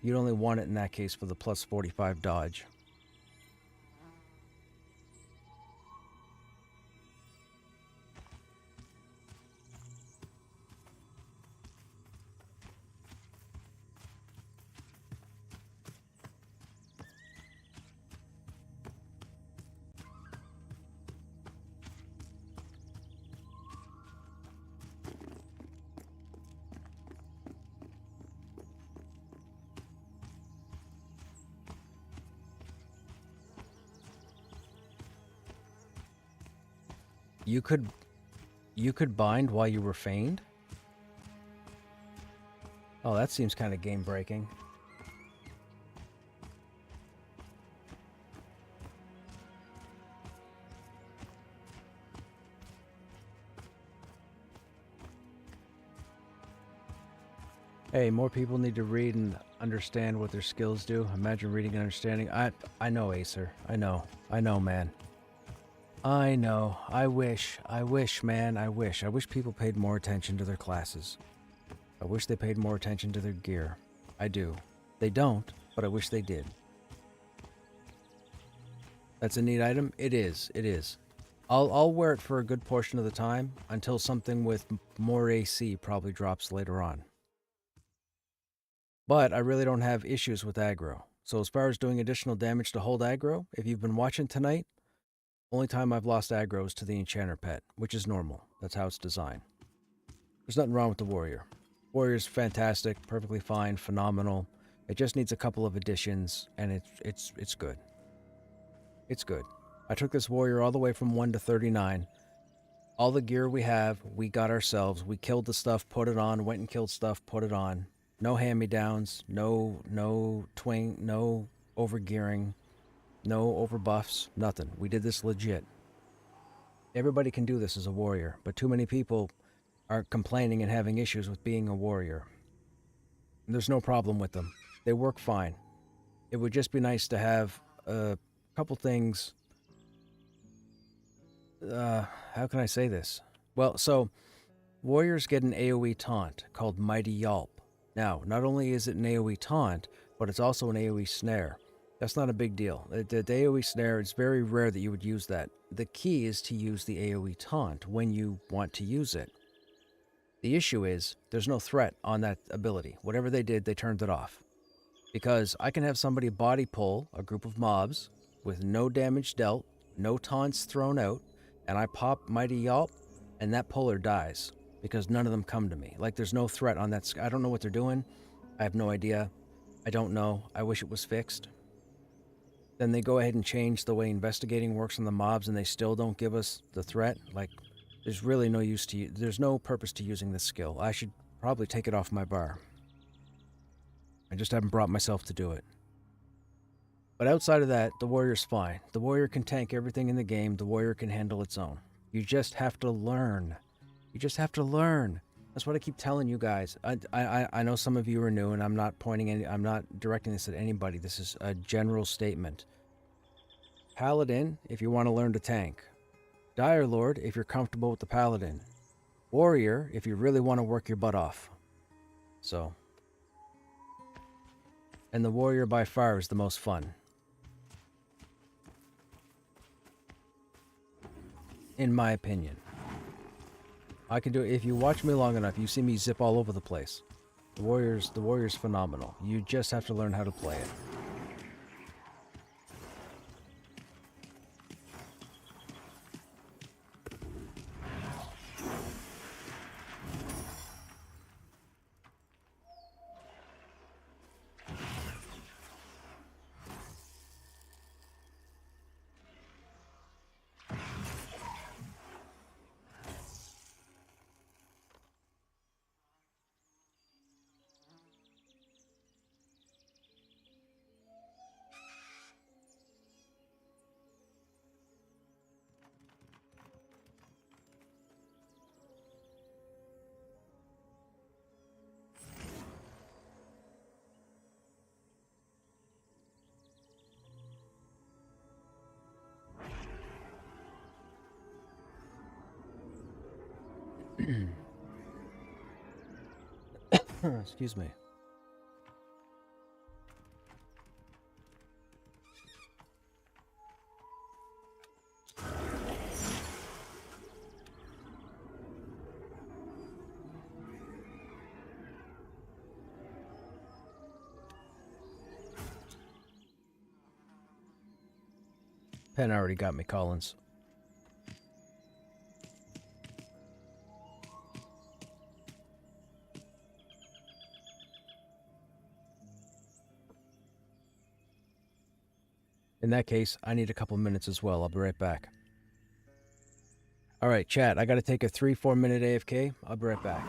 You'd only want it in that case for the plus 45 dodge. You could bind while you were feigned? Oh, that seems kind of game breaking. Hey, more people need to read and understand what their skills do. Imagine reading and understanding. I know, Acer. I know, man. I know. I wish, man. I wish people paid more attention to their classes. I wish they paid more attention to their gear. I do. They don't, but I wish they did. That's a neat item? It is. I'll wear it for a good portion of the time until something with more AC probably drops later on. But I really don't have issues with aggro. So as far as doing additional damage to hold aggro, if you've been watching tonight, only time I've lost aggro is to the Enchanter pet, which is normal. That's how it's designed. There's nothing wrong with the Warrior. Warrior's fantastic, perfectly fine, phenomenal. It just needs a couple of additions, and it's good. It's good. I took this Warrior all the way from 1 to 39. All the gear we have, we got ourselves. We killed the stuff, put it on, went and killed stuff, put it on. No hand-me-downs, no twing, no overgearing, no overbuffs, nothing. We did this legit. Everybody can do this as a warrior, but too many people are complaining and having issues with being a warrior. And there's no problem with them. They work fine. It would just be nice to have a couple things. How can I say this? Well, so warriors get an AoE taunt called Mighty Yelp. Now, not only is it an AoE taunt, but it's also an AoE snare. That's not a big deal. The AoE snare, it's very rare that you would use that. The key is to use the AoE taunt when you want to use it. The issue is, there's no threat on that ability. Whatever they did, they turned it off. Because I can have somebody body pull a group of mobs with no damage dealt, no taunts thrown out, and I pop Mighty Yelp, and that puller dies. Because none of them come to me. Like, there's no threat on that. I don't know what they're doing. I have no idea. I don't know. I wish it was fixed. Then they go ahead and change the way investigating works on the mobs, and they still don't give us the threat. Like, there's really no use to there's no purpose to using this skill. I should probably take it off my bar. I just haven't brought myself to do it. But outside of that, the Warrior's fine. The Warrior can tank everything in the game. The Warrior can handle its own. You just have to learn. You just have to learn. That's what I keep telling you guys. I know some of you are new, and I'm not directing this at anybody. This is a general statement. Paladin if you want to learn to tank. Dire Lord if you're comfortable with the Paladin. Warrior if you really want to work your butt off. So. And the Warrior by far is the most fun. In my opinion. I can do it. If you watch me long enough, you see me zip all over the place. The Warrior's phenomenal. You just have to learn how to play it. Excuse me. Pen already got me, Collins. In that case, I need a couple minutes as well. I'll be right back. Alright, chat, I gotta take a 3-4 minute AFK. I'll be right back.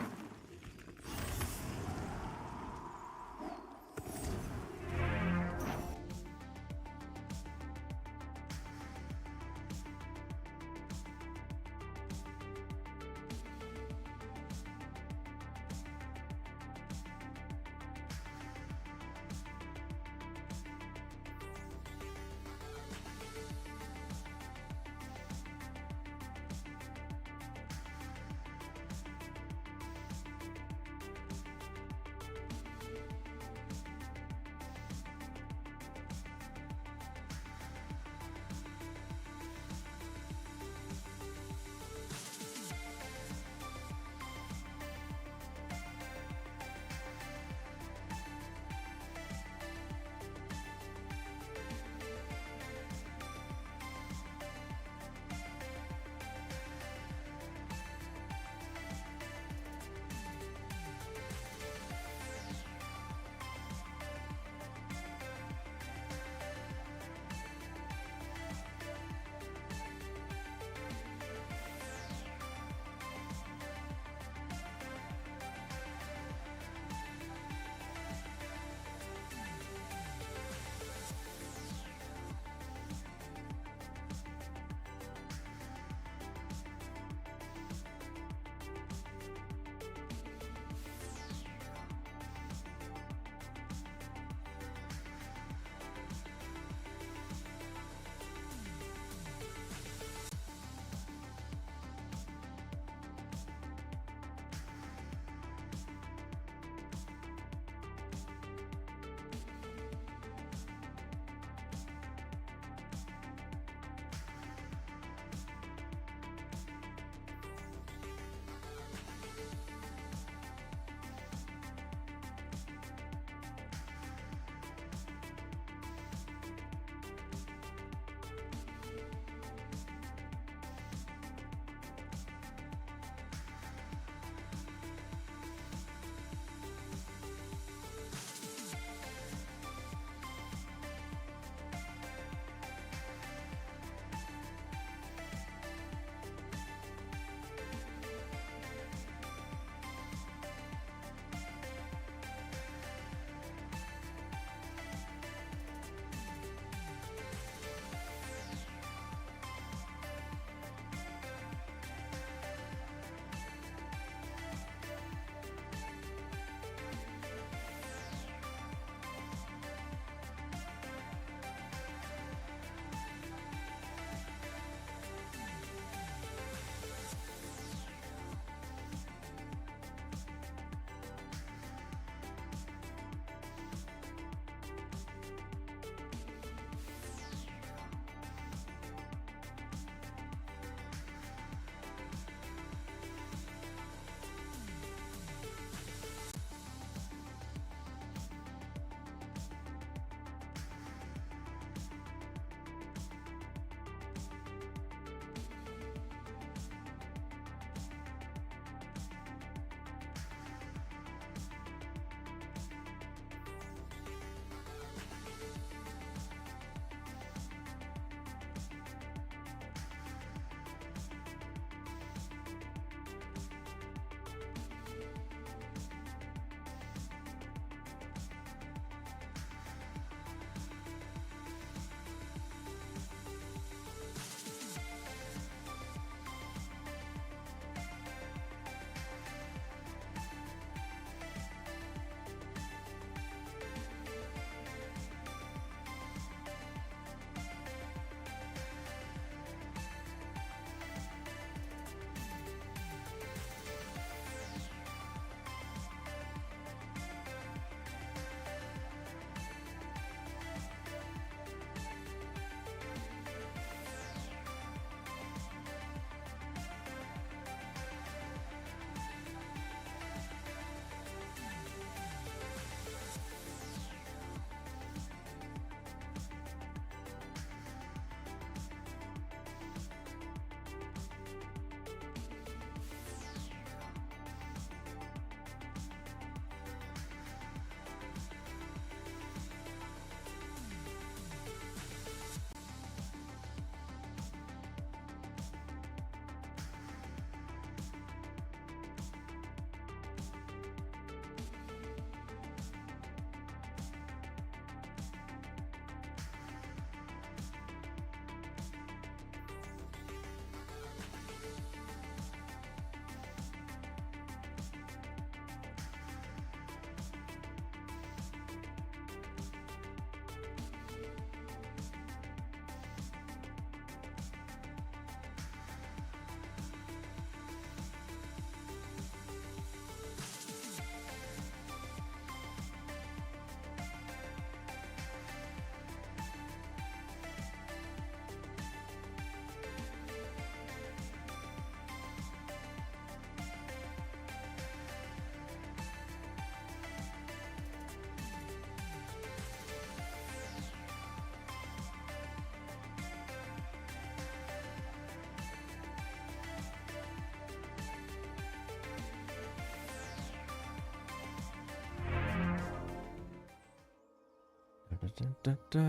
da, da.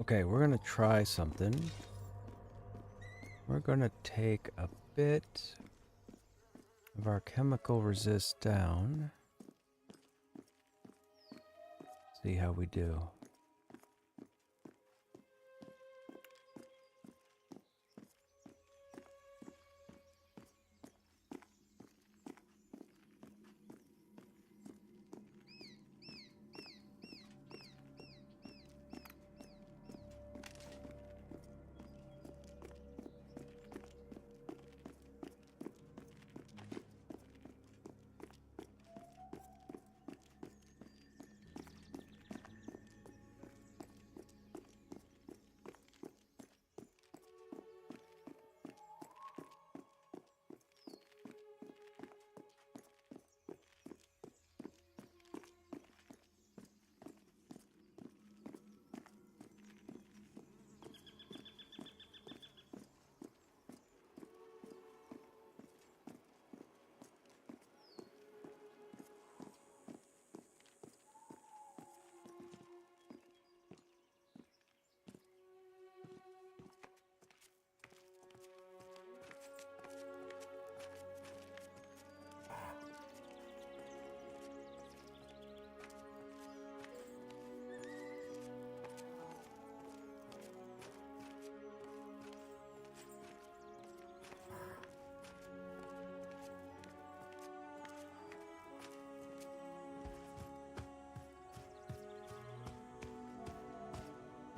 Okay, we're gonna try something. We're gonna take a bit of our chemical resist down. See how we do.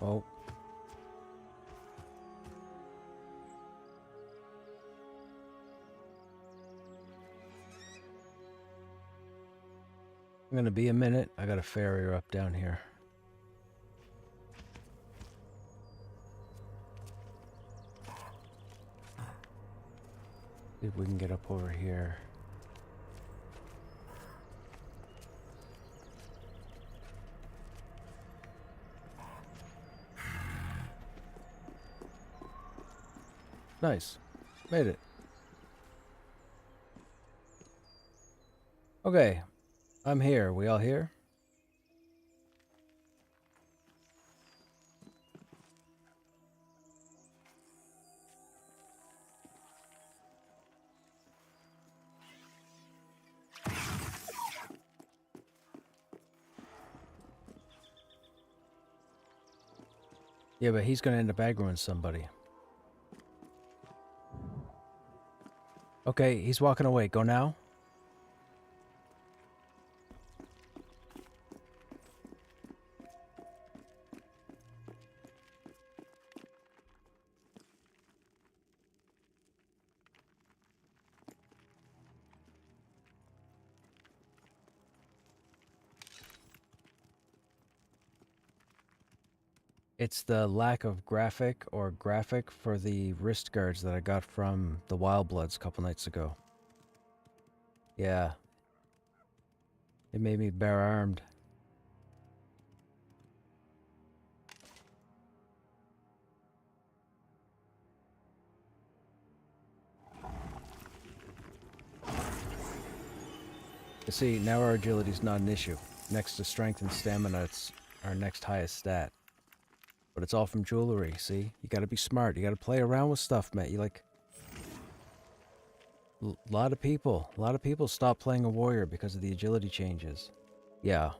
Oh. I'm gonna be a minute. I got a ferry her up down here. See if we can get up over here. Nice. Made it. Okay. I'm here. We all here? Yeah, but he's gonna end up aggroing somebody. Okay, he's walking away. Go now. It's the lack of graphic for the wrist guards that I got from the Wild Bloods a couple nights ago. Yeah. It made me bare armed. You see, now our agility's not an issue. Next to strength and stamina, it's our next highest stat. But it's all from jewelry, see? You gotta be smart. You gotta play around with stuff, man. You like... A lot of people stop playing a warrior because of the agility changes. Yeah.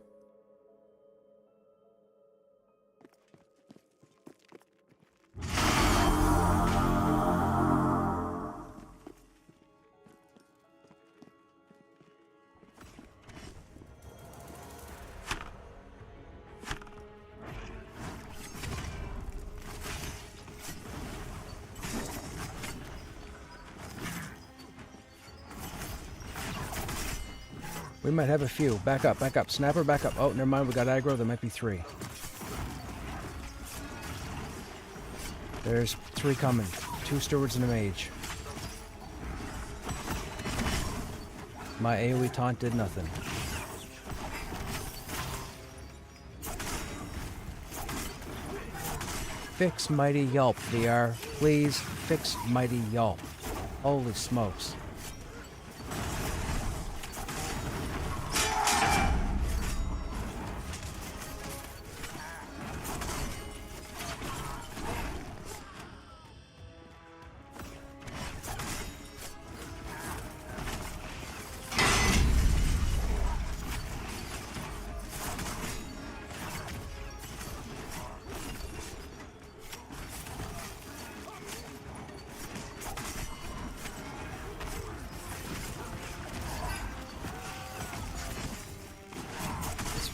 We might have a few. Back up, back up. Snapper, back up. Oh, never mind. We got aggro. There might be 3. There's 3 coming. 2 stewards and a mage. My AoE taunt did nothing. Fix Mighty Yelp, VR. Please fix Mighty Yelp. Holy smokes.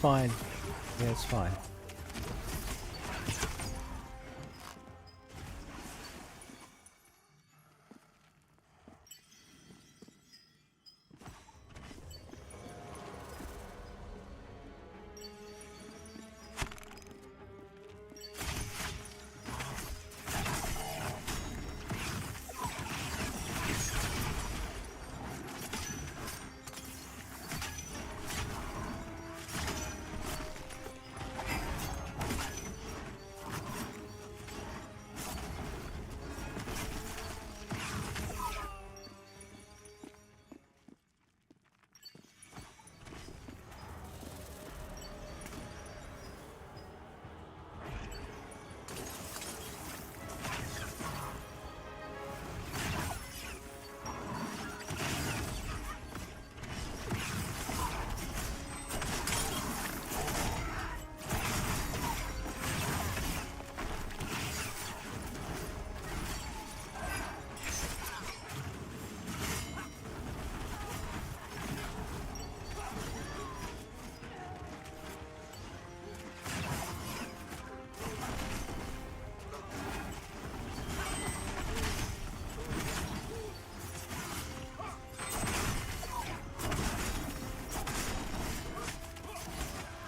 Fine. Yeah, it's fine.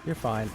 You're fine.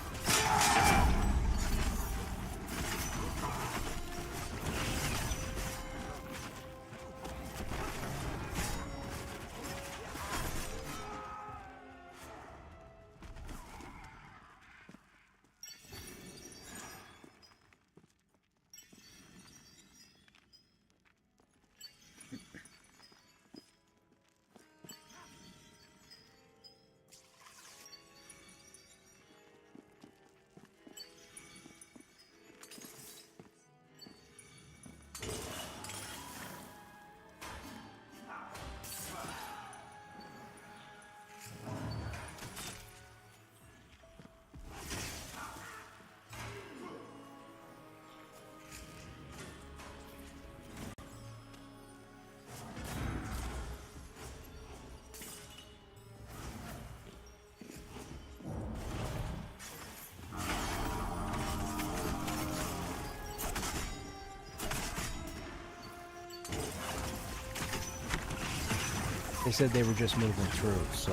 They said they were just moving through, so...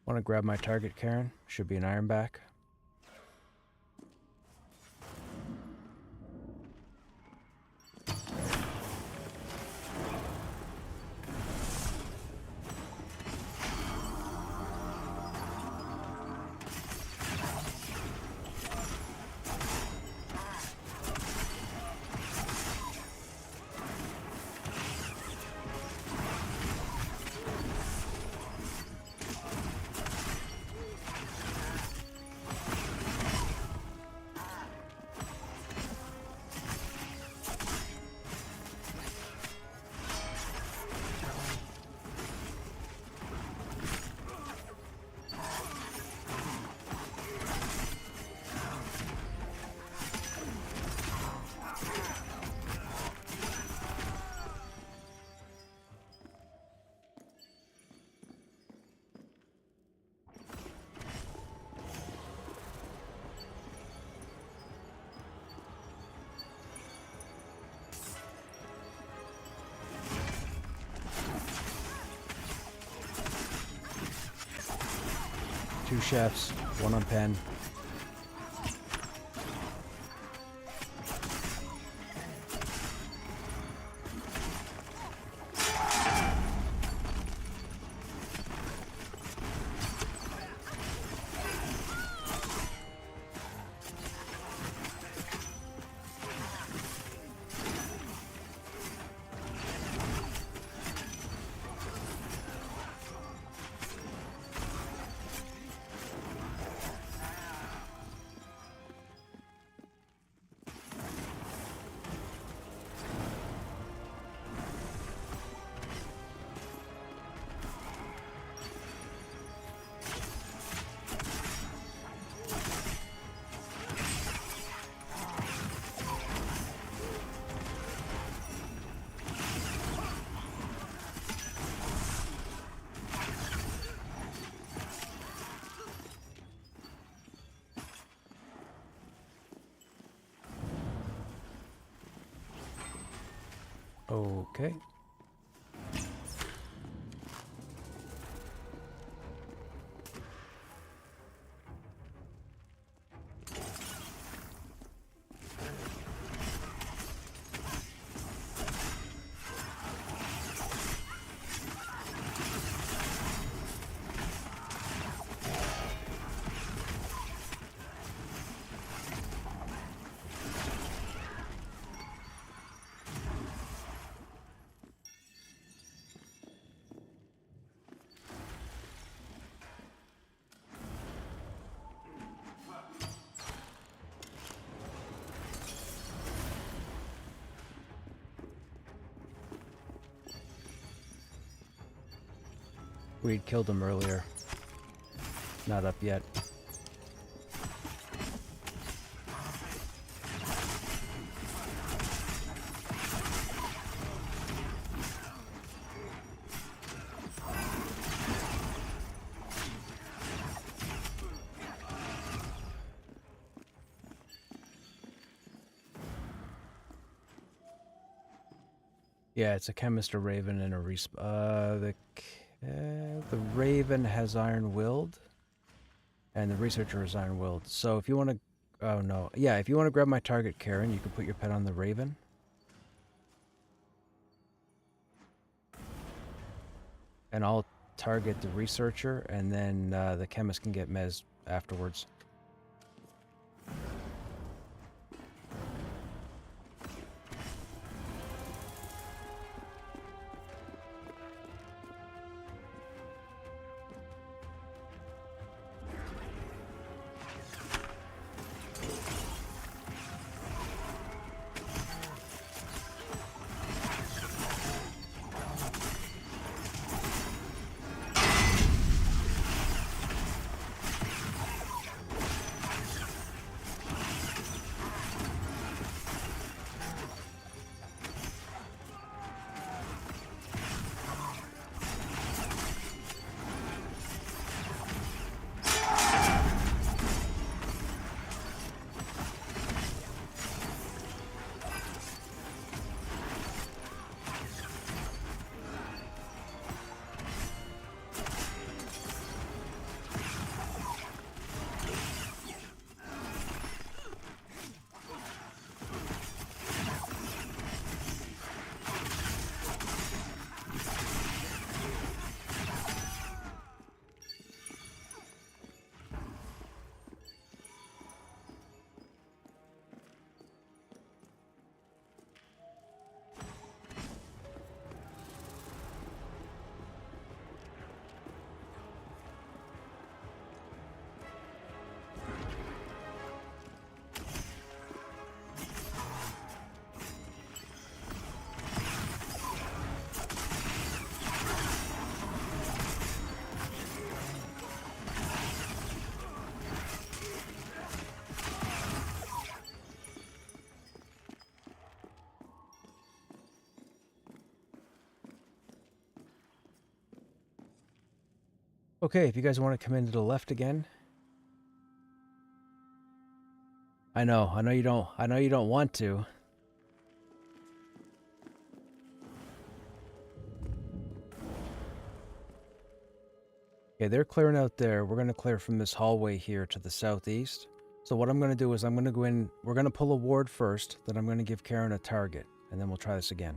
Want to grab my target, Karen? Should be an ironback. 2 chefs, 1 on pen. Okay. We'd killed him earlier. Not up yet. Yeah, it's a chemist, a raven, and a the raven has iron-willed, and the researcher is iron-willed. So if you want to, oh no, yeah, if you want to grab my target, Karen, you can put your pet on the raven. And I'll target the researcher, and then the chemist can get mez afterwards. Okay, if you guys want to come into the left again. I know you don't want to. Okay, they're clearing out there. We're going to clear from this hallway here to the southeast. So what I'm going to do is I'm going to go in. We're going to pull a ward first. Then I'm going to give Karen a target. And then we'll try this again.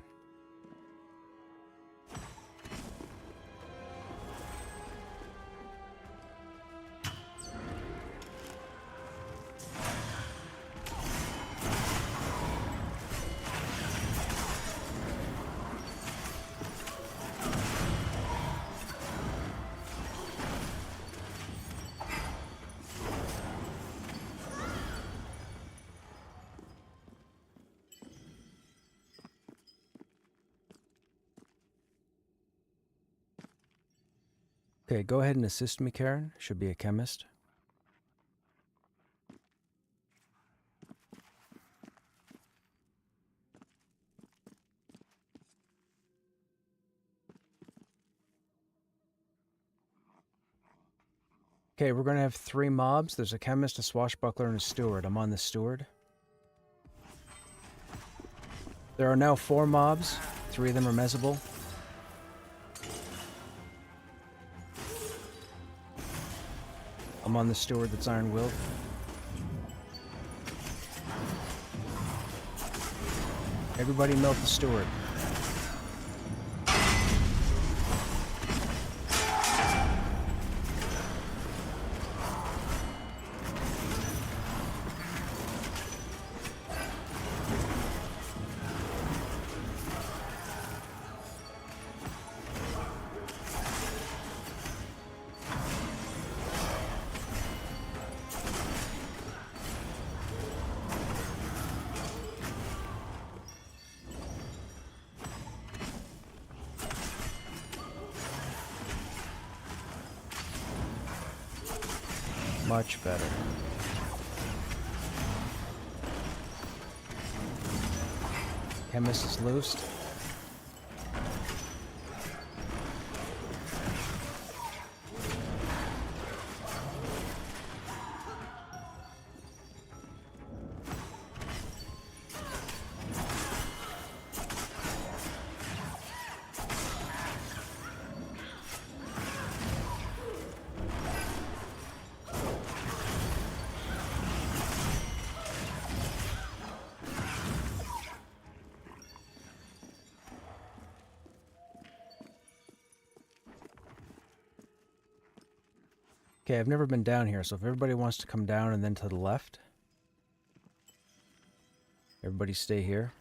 Okay, go ahead and assist me, Karen. Should be a chemist. Okay, we're going to have 3 mobs. There's a chemist, a swashbuckler, and a steward. I'm on the steward. There are now 4 mobs. 3 of them are mesable. I'm on the steward that's iron-willed. Everybody melt the steward. Much better. Chemist is loosed. Okay, I've never been down here, so if everybody wants to come down and then to the left, everybody stay here.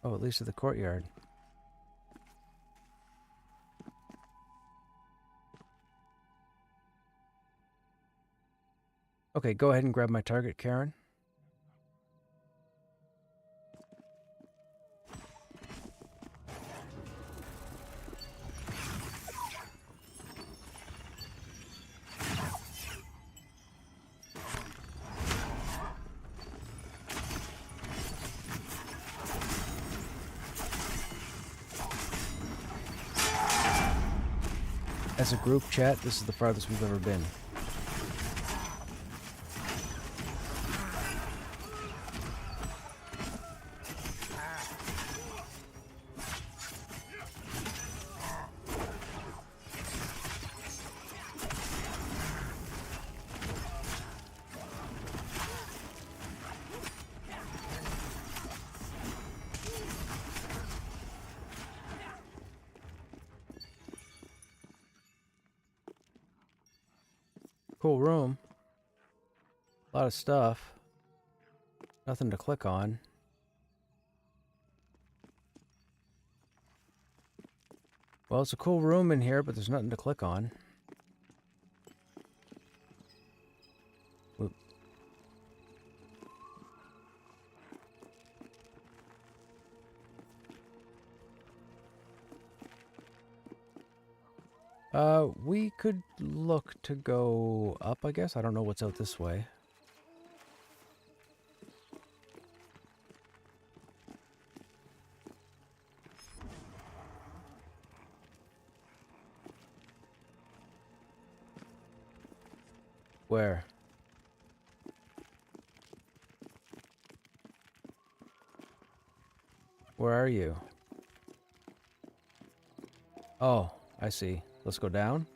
Oh, at least at the courtyard. Okay, go ahead and grab my target, Karen. As a group chat, this is the farthest we've ever been. Cool room. A lot of stuff. Nothing to click on. Well, it's a cool room in here, but there's nothing to click on. Whoop. We could look to go up, I guess. I don't know what's out this way. Where? Where are you? Oh, I see. Let's go down.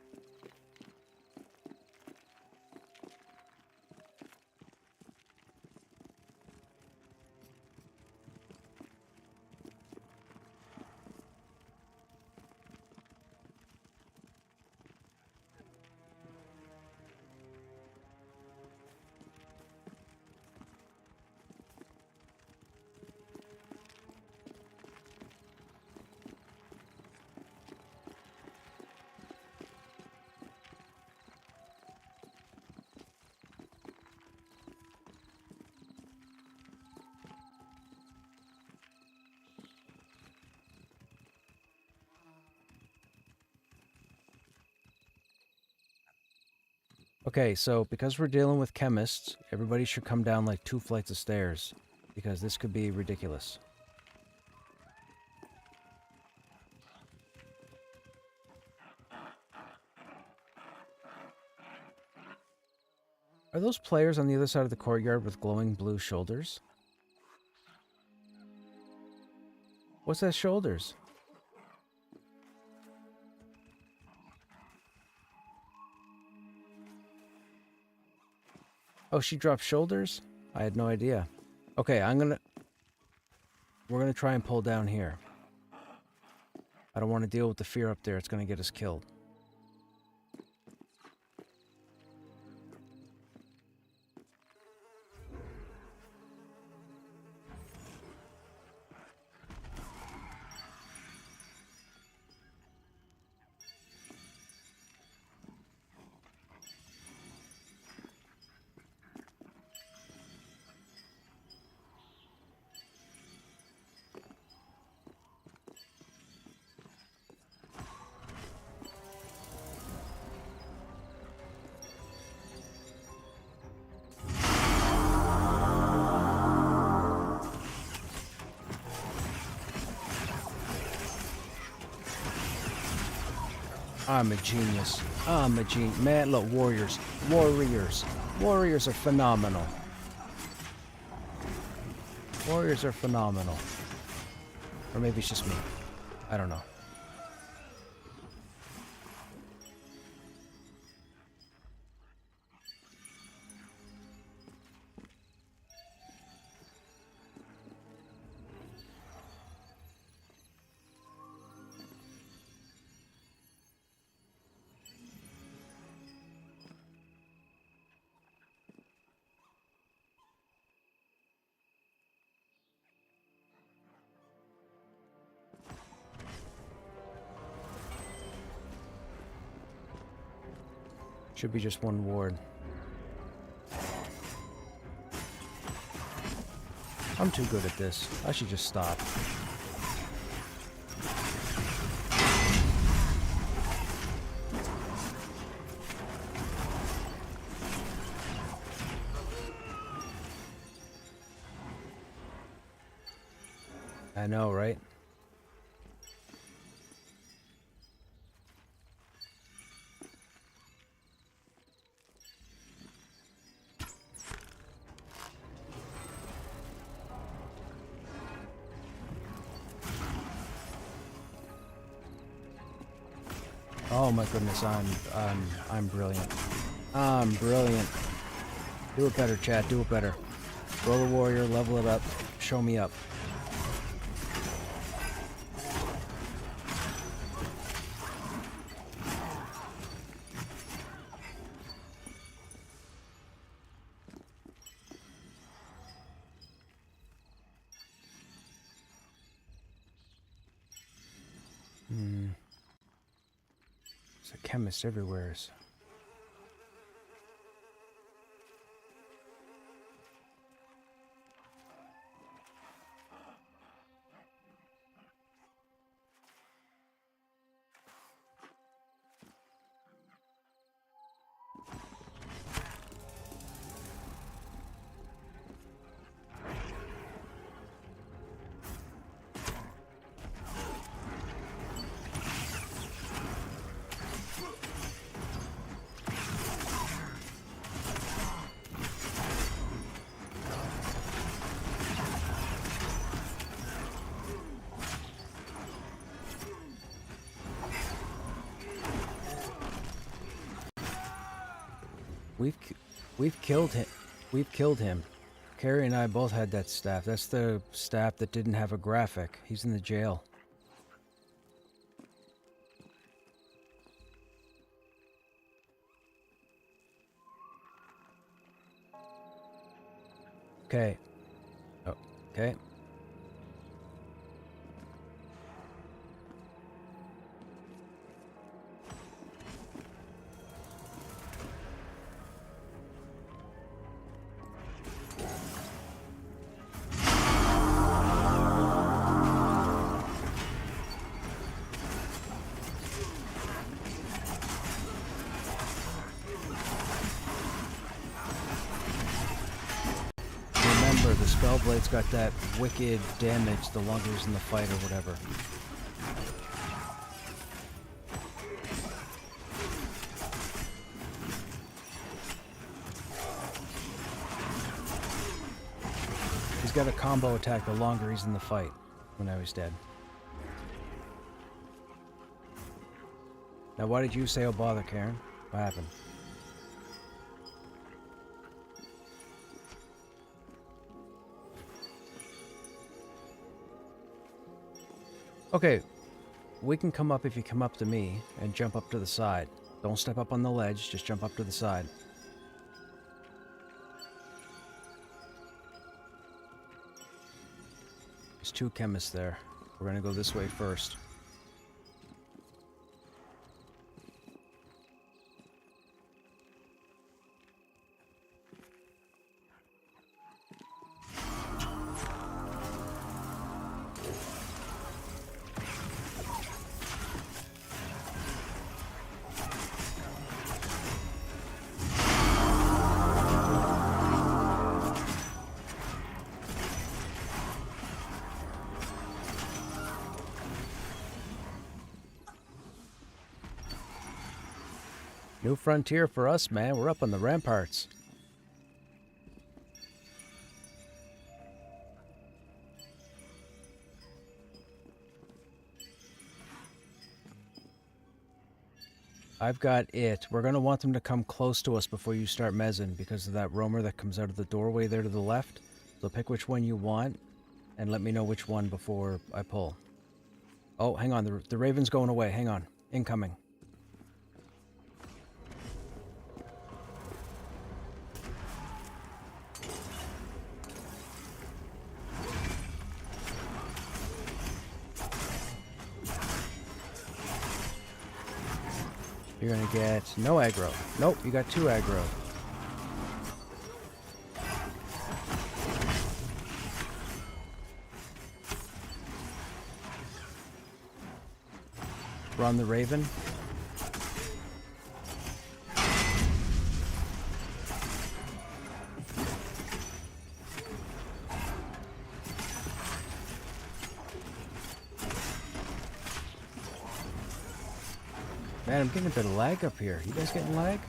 Okay, so because we're dealing with chemists, everybody should come down like 2 flights of stairs, because this could be ridiculous. Are those players on the other side of the courtyard with glowing blue shoulders? What's that shoulders? Oh, she dropped shoulders? I had no idea. Okay, we're gonna try and pull down here. I don't want to deal with the fear up there. It's gonna get us killed. I'm a genius. I'm a genius. Man, look, warriors. Warriors. Warriors are phenomenal. Warriors are phenomenal. Or maybe it's just me. I don't know. Should be just one ward. I'm too good at this. I should just stop. I know, right? Oh my goodness, I'm brilliant. I'm brilliant. Do it better, chat. Do it better. Roll a warrior, level it up, show me up. There's a chemist everywhere. We've killed him. We've killed him. Carrie and I both had that staff. That's the staff that didn't have a graphic. He's in the jail. Okay. Oh, okay. The Spellblade's got that wicked damage the longer he's in the fight or whatever. He's got a combo attack the longer he's in the fight. Well, now he's dead. Now why did you say, oh bother, Karen? What happened? Okay, we can come up if you come up to me and jump up to the side. Don't step up on the ledge, just jump up to the side. There's two chemists there. We're gonna go this way first. New frontier for us, man. We're up on the ramparts. I've got it. We're going to want them to come close to us before you start mezzing because of that roamer that comes out of the doorway there to the left. So pick which one you want and let me know which one before I pull. Oh, hang on. The raven's going away. Hang on. Incoming. You're gonna get no aggro. Nope, you got 2 aggro. Run the raven. Man, I'm getting a bit of lag up here. You guys getting lag?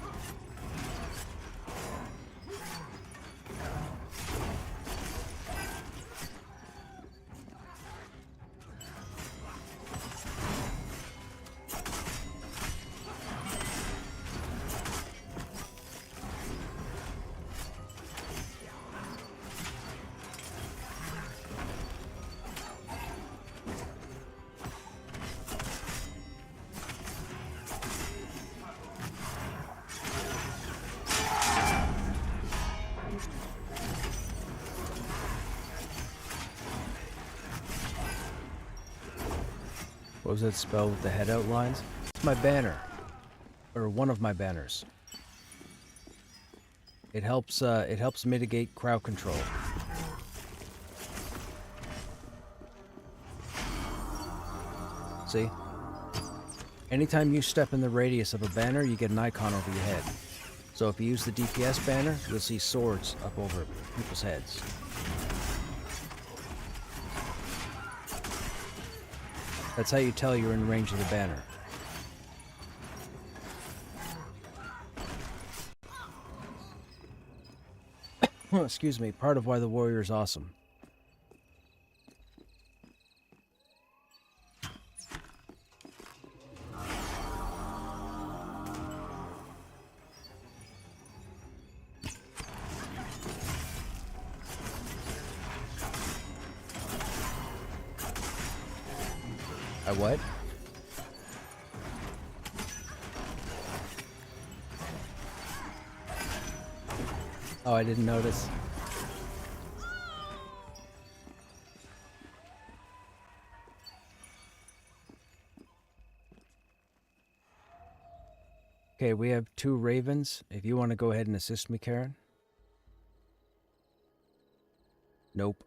What was that spell with the head outlines? It's my banner. Or one of my banners. It helps mitigate crowd control. See? Anytime you step in the radius of a banner, you get an icon over your head. So if you use the DPS banner, you'll see swords up over people's heads. That's how you tell you're in range of the banner. Excuse me, part of why the warrior is awesome. I what? Oh, I didn't notice. Okay, we have 2 ravens. If you want to go ahead and assist me, Karen. Nope.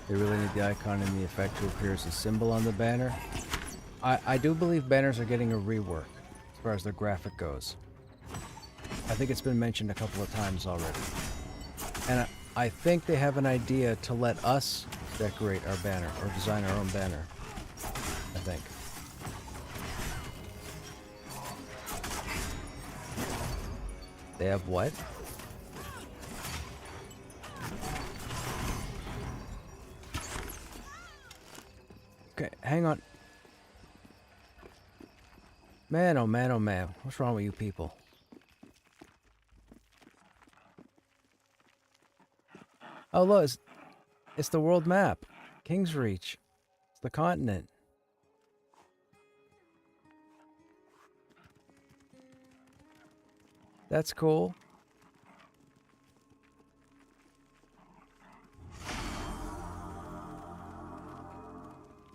They really need the icon and the effect to appear as a symbol on the banner. I do believe banners are getting a rework as far as their graphic goes. I think it's been mentioned a couple of times already. And I think they have an idea to let us decorate our banner or design our own banner. I think. They have what? Okay, hang on. Man, oh man, oh man. What's wrong with you people? Oh, look, it's the world map. King's Reach. It's the continent. That's cool.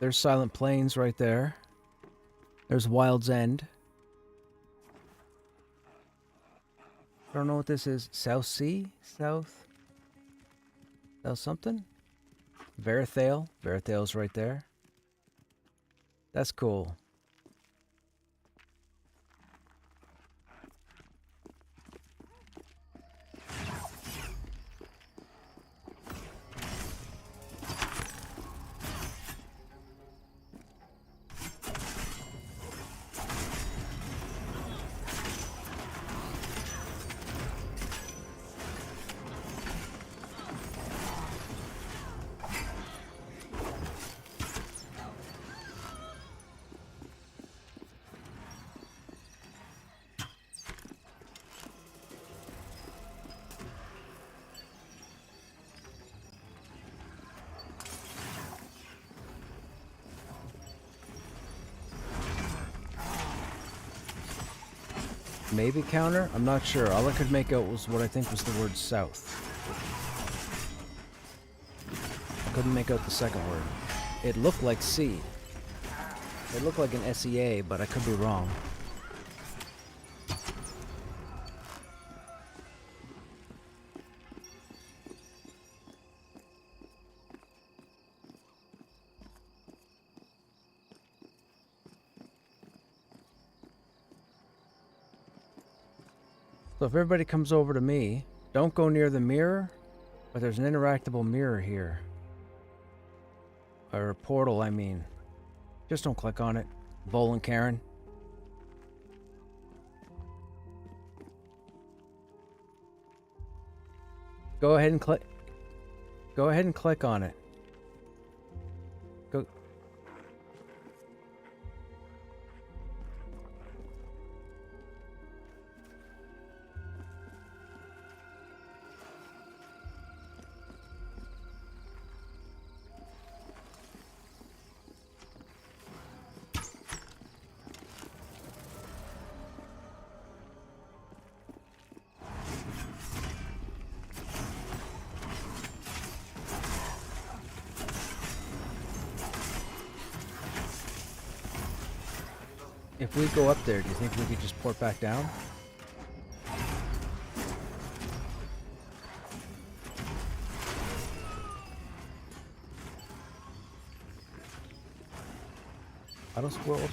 There's Silent Plains right there. There's Wild's End. I don't know what this is. South Sea? South something? Verathale. Verathale's right there. That's cool. Maybe counter? I'm not sure. All I could make out was what I think was the word south. I couldn't make out the second word. It looked like C. It looked like an SEA, but I could be wrong. So if everybody comes over to me, don't go near the mirror, but there's an interactable mirror here. Or a portal, I mean. Just don't click on it. Vol and Karen. Go ahead and click. Go ahead and click on it. Go. If we go up there, do you think we could just port back down? Auto squirrel?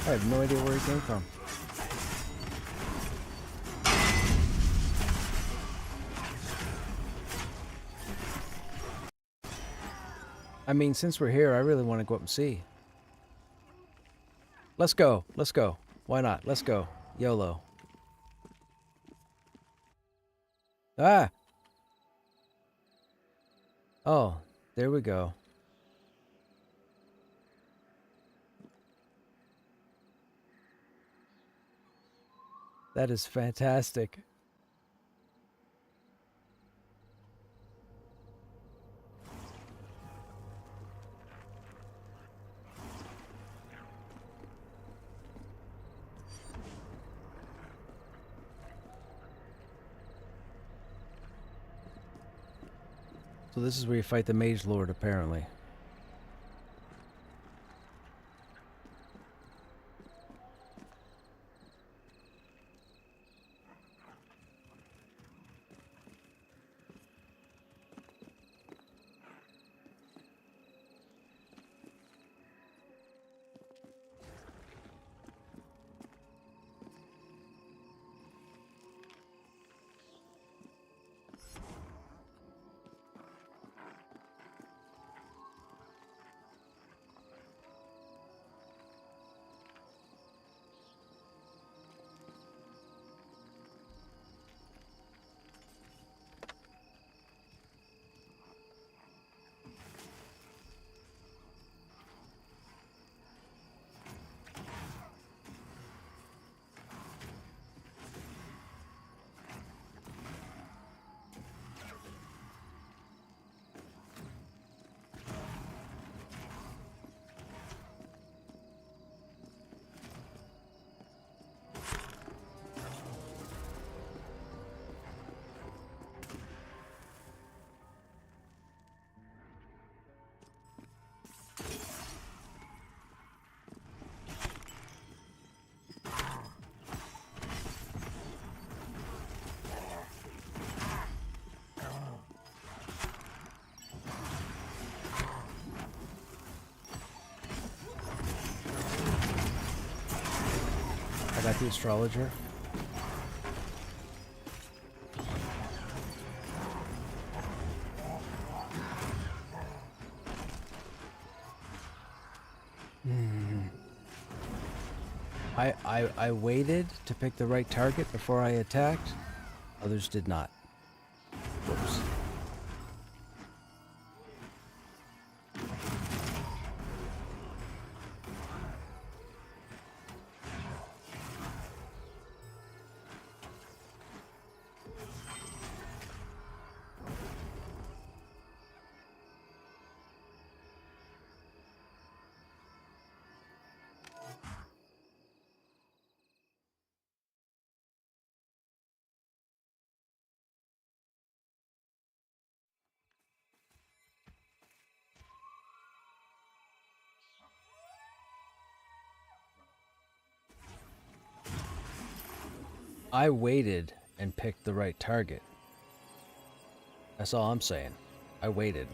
I have no idea where he came from. I mean, since we're here, I really want to go up and see. Let's go. Let's go. Why not? Let's go. YOLO. Ah! Oh, there we go. That is fantastic. So this is where you fight the Mage Lord, apparently. I got the astrologer. I waited to pick the right target before I attacked. Others did not. Whoops. I waited and picked the right target. That's all I'm saying. I waited.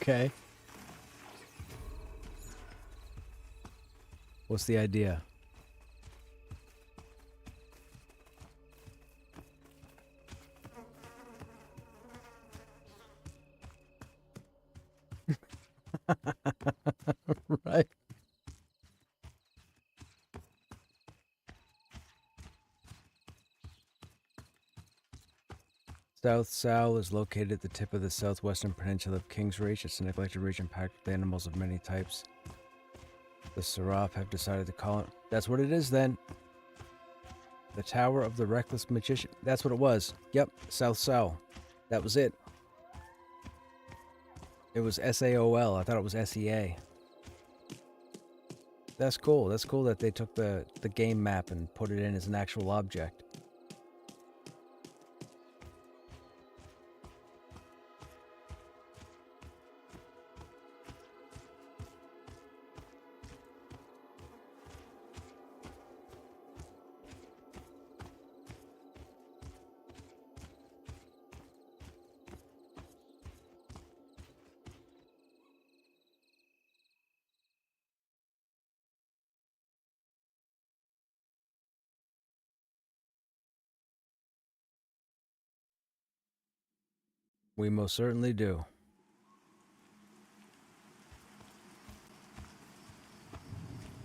Okay. What's the idea? Right. South Sal is located at the tip of the southwestern peninsula of King's Reach. It's a neglected region packed with animals of many types. The Seraph have decided to call it. That's what it is then. The Tower of the Reckless Magician. That's what it was. Yep, South. That was it. It was SAOL. I thought it was SEA. That's cool. That's cool that they took the game map and put it in as an actual object. We most certainly do.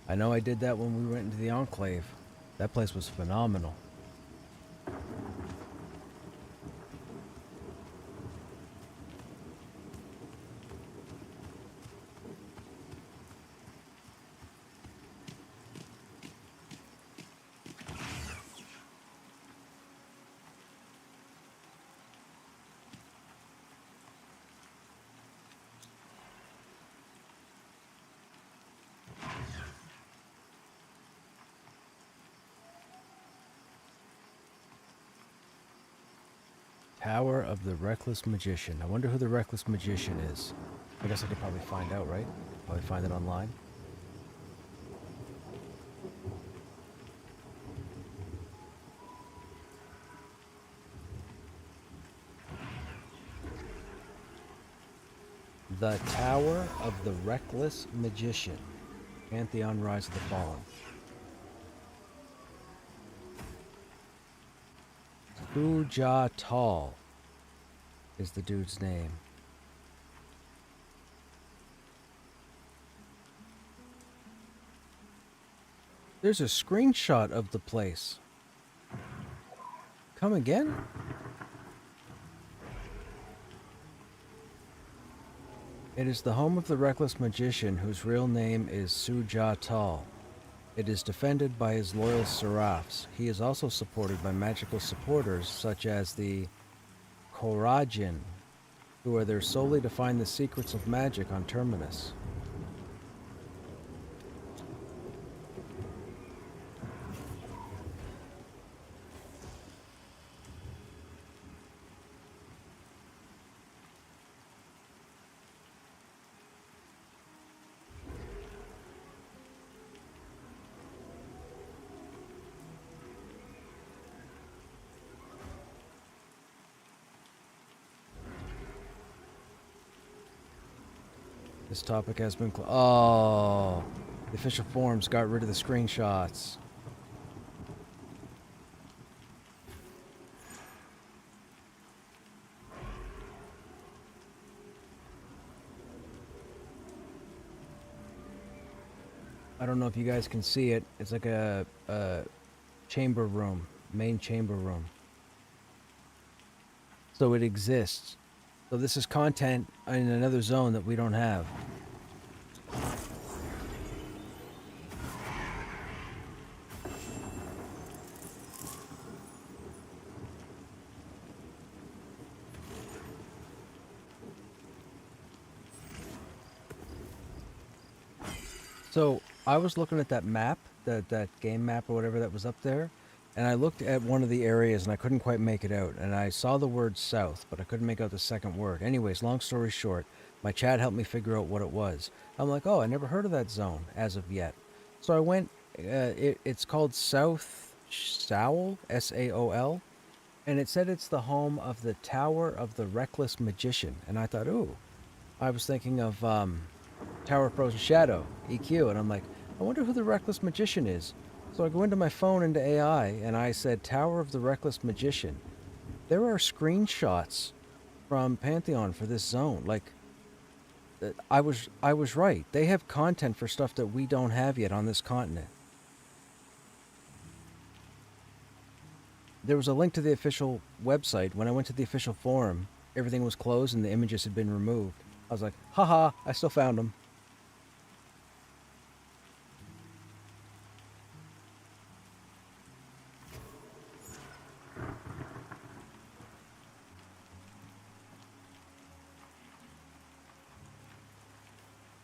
I know I did that when we went into the Enclave. That place was phenomenal. Tower of the Reckless Magician. I wonder who the Reckless Magician is. I guess I could probably find out, right? Probably find it online. The Tower of the Reckless Magician. Pantheon Rise of the Fallen. Sujatal is the dude's name. There's a screenshot of the place. Come again? It is the home of the Reckless Magician, whose real name is Sujatal. It is defended by his loyal Seraphs. He is also supported by magical supporters such as the Korajin, who are there solely to find the secrets of magic on Terminus. This topic has been oh, the official forums got rid of the screenshots. I don't know if you guys can see it. It's like a chamber room, main chamber room. So it exists. So this is content in another zone that we don't have. So I was looking at that map, that game map or whatever that was up there, and I looked at one of the areas and I couldn't quite make it out. And I saw the word south, but I couldn't make out the second word. Anyways, long story short, my chat helped me figure out what it was. I'm like, oh, I never heard of that zone as of yet. So I went, it's called South Saul, S-A-O-L, and it said it's the home of the Tower of the Reckless Magician. And I thought, ooh, I was thinking of Tower of Frozen Shadow, EQ, and I'm like, I wonder who the Reckless Magician is. So I go into my phone, into AI, and I said, Tower of the Reckless Magician. There are screenshots from Pantheon for this zone. Like, I was right. They have content for stuff that we don't have yet on this continent. There was a link to the official website. When I went to the official forum, everything was closed and the images had been removed. I was like, haha, I still found them.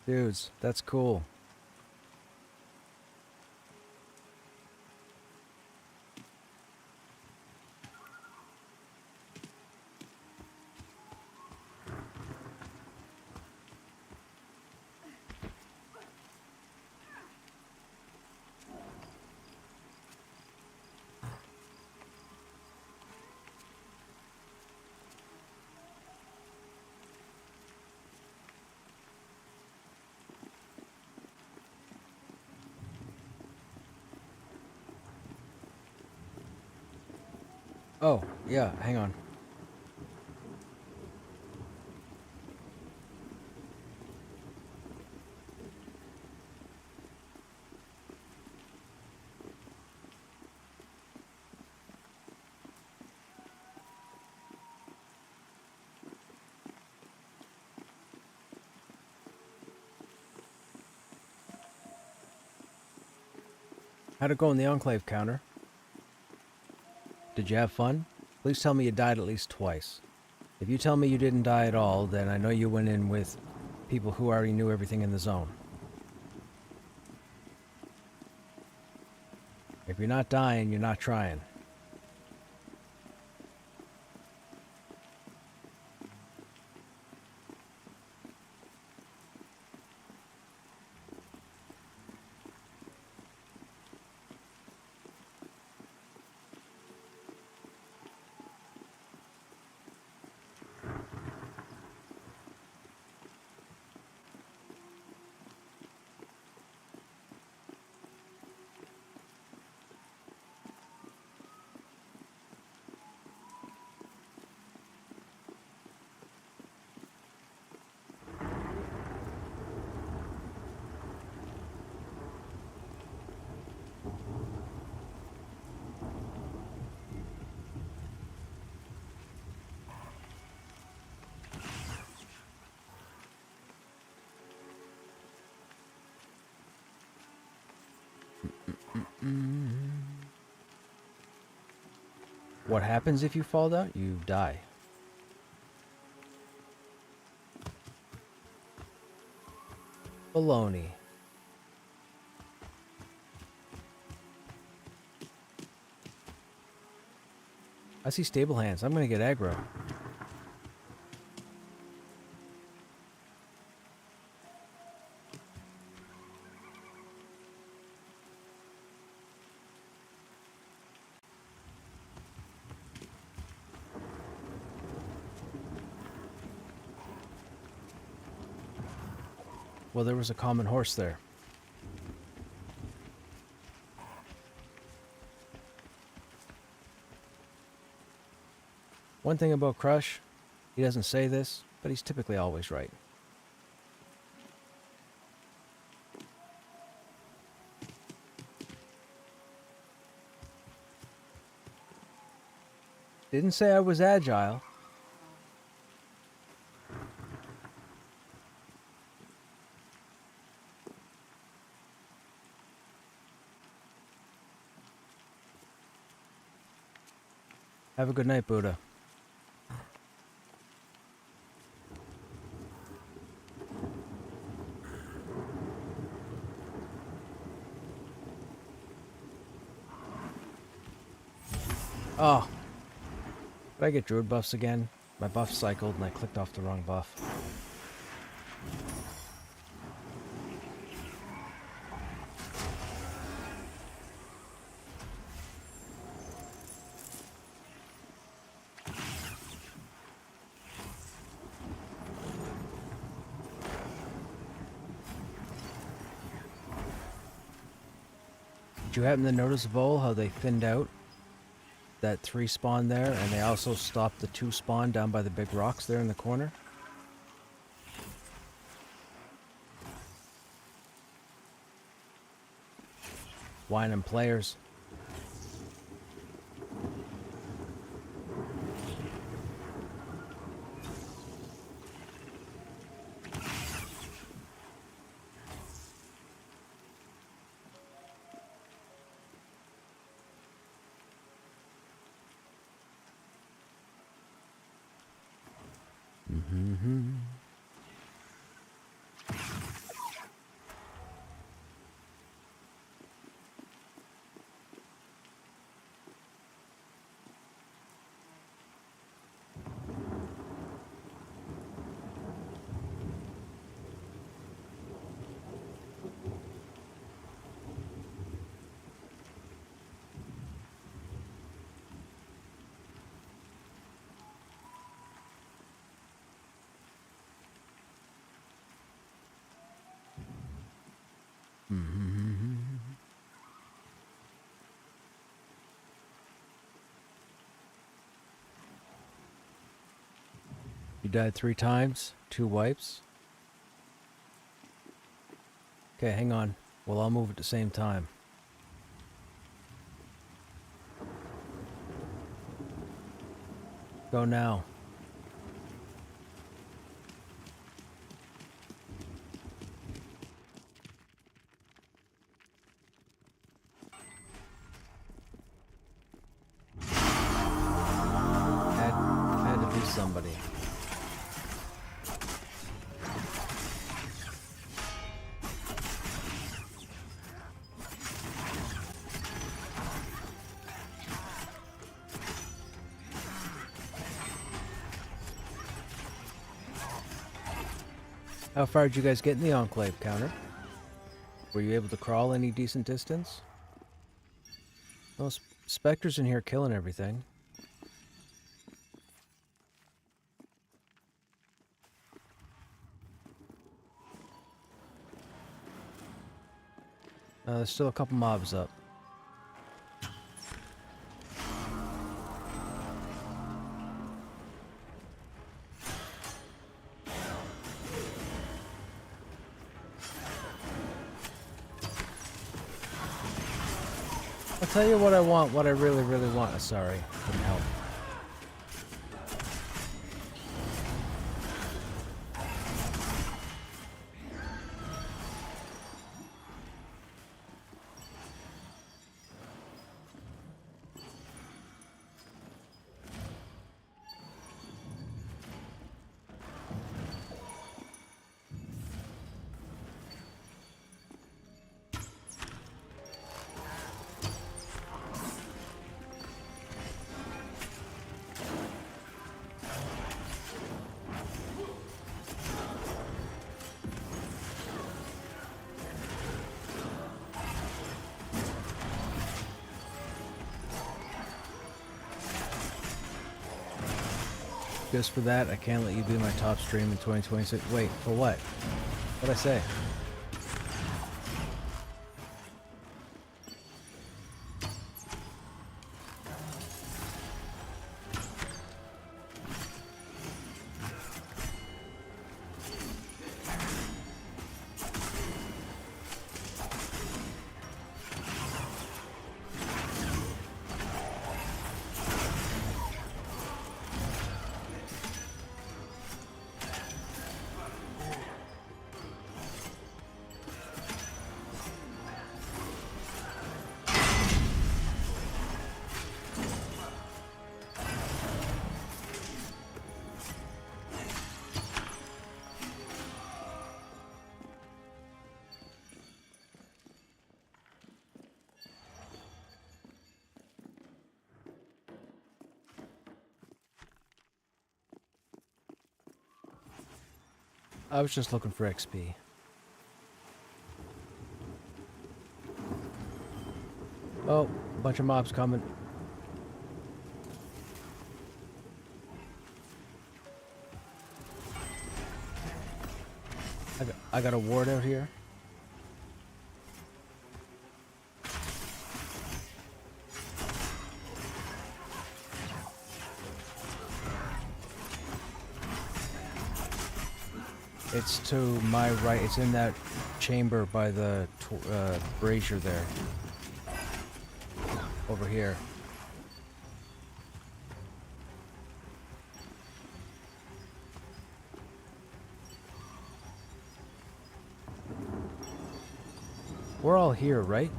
Dudes, that's cool. Oh, yeah, hang on. How'd it go in the Enclave, Counter? Did you have fun? Please tell me you died at least twice. If you tell me you didn't die at all, then I know you went in with people who already knew everything in the zone. If you're not dying, you're not trying. What happens if you fall down? You die. Baloney. I see stable hands. I'm gonna get aggro. Well, there was a common horse there. One thing about Krush, he doesn't say this, but he's typically always right. Didn't say I was agile. Have a good night, Buddha. Oh. Did I get druid buffs again? My buff cycled and I clicked off the wrong buff. Did you happen to notice, Vol, how they thinned out that 3 spawn there, and they also stopped the 2 spawn down by the big rocks there in the corner? Whining players. You died 3 times, 2 wipes. Okay, hang on. We'll all move at the same time. Go now. Had to be somebody. How far did you guys get in the Enclave, Counter? Were you able to crawl any decent distance? Well, Spectre's in here killing everything. There's still a couple mobs up. I'll tell you what I want, what I really, really want. Sorry, couldn't help. Just for that, I can't let you be my top stream in 2026. Wait, for what? What'd I say? I was just looking for XP. Oh, a bunch of mobs coming. I got a ward out here. It's to my right. It's in that chamber by the brazier there. Over here. We're all here, right?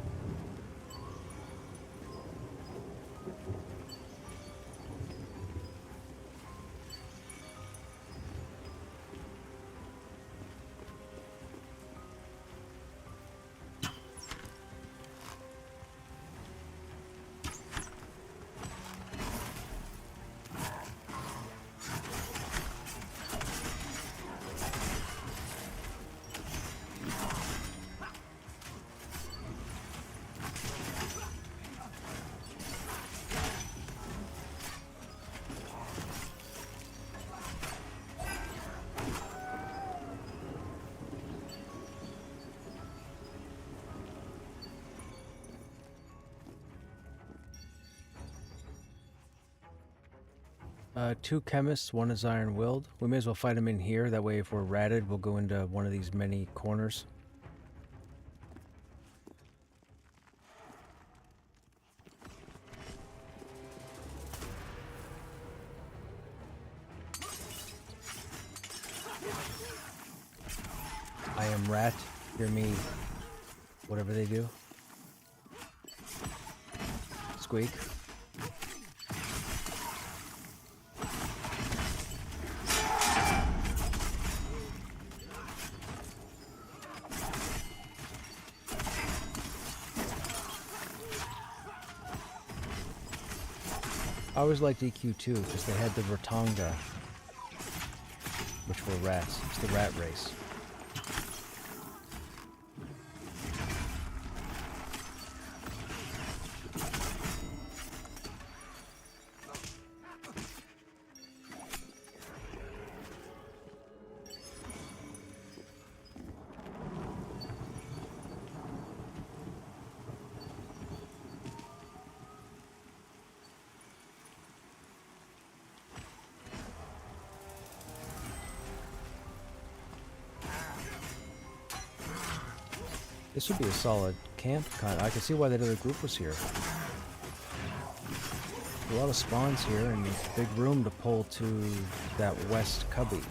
Two chemists, one is iron-willed. We may as well fight him in here, that way if we're ratted, we'll go into one of these many corners. I am rat, hear me, whatever they do. Squeak. I always liked EQ2 because they had the Rotanga, which were rats. It's the rat race. This would be a solid camp kind. I can see why that other group was here. A lot of spawns here and big room to pull to that west cubby.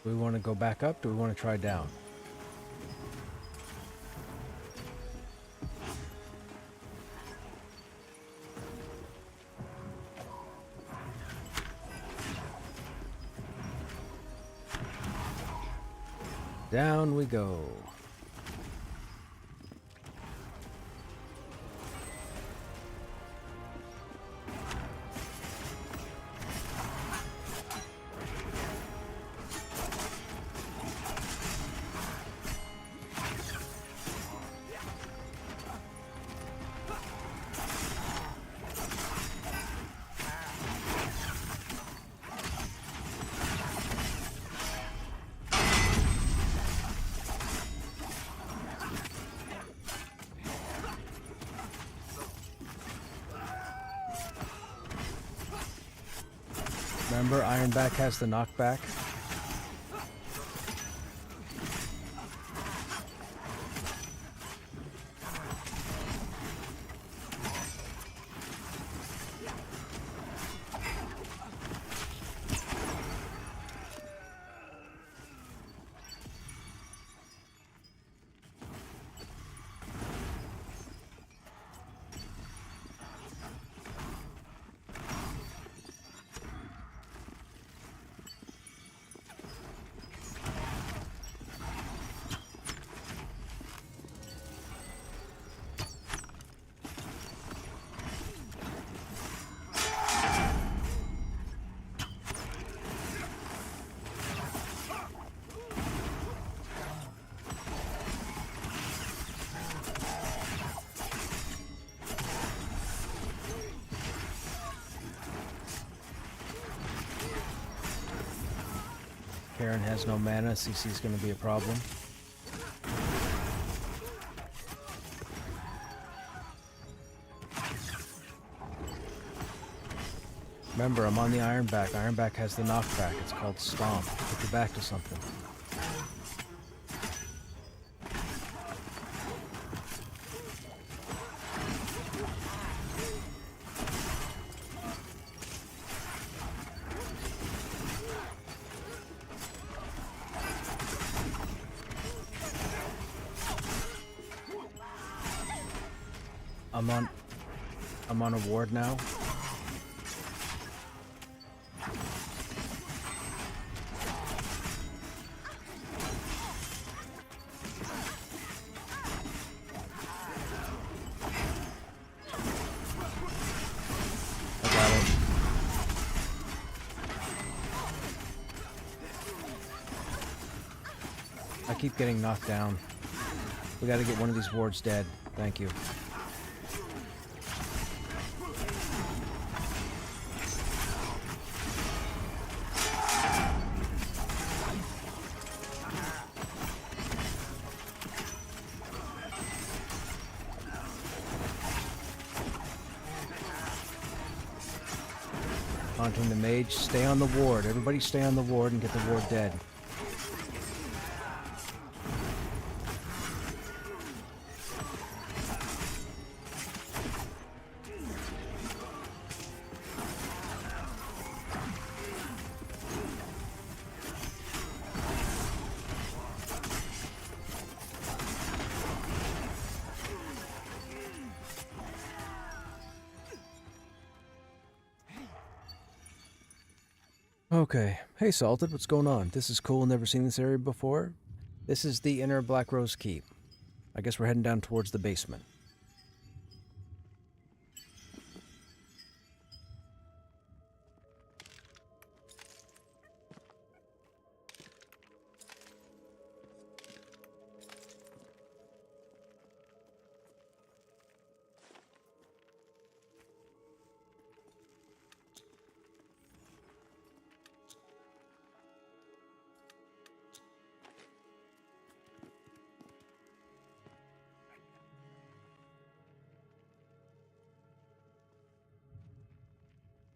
Do we want to go back up? Do we want to try down? Down we go. Remember, Ironback has the knockback. Karen has no mana. CC's going to be a problem. Remember, I'm on the Ironback. Ironback has the knockback. It's called Stomp. Put your back to something. I'm on a ward now. I got it. I keep getting knocked down. We gotta get one of these wards dead. Thank you. Haunting the mage, stay on the ward. Everybody stay on the ward and get the ward dead. Okay. Hey, Salted, what's going on? This is cool, never seen this area before. This is the inner Black Rose Keep. I guess we're heading down towards the basement.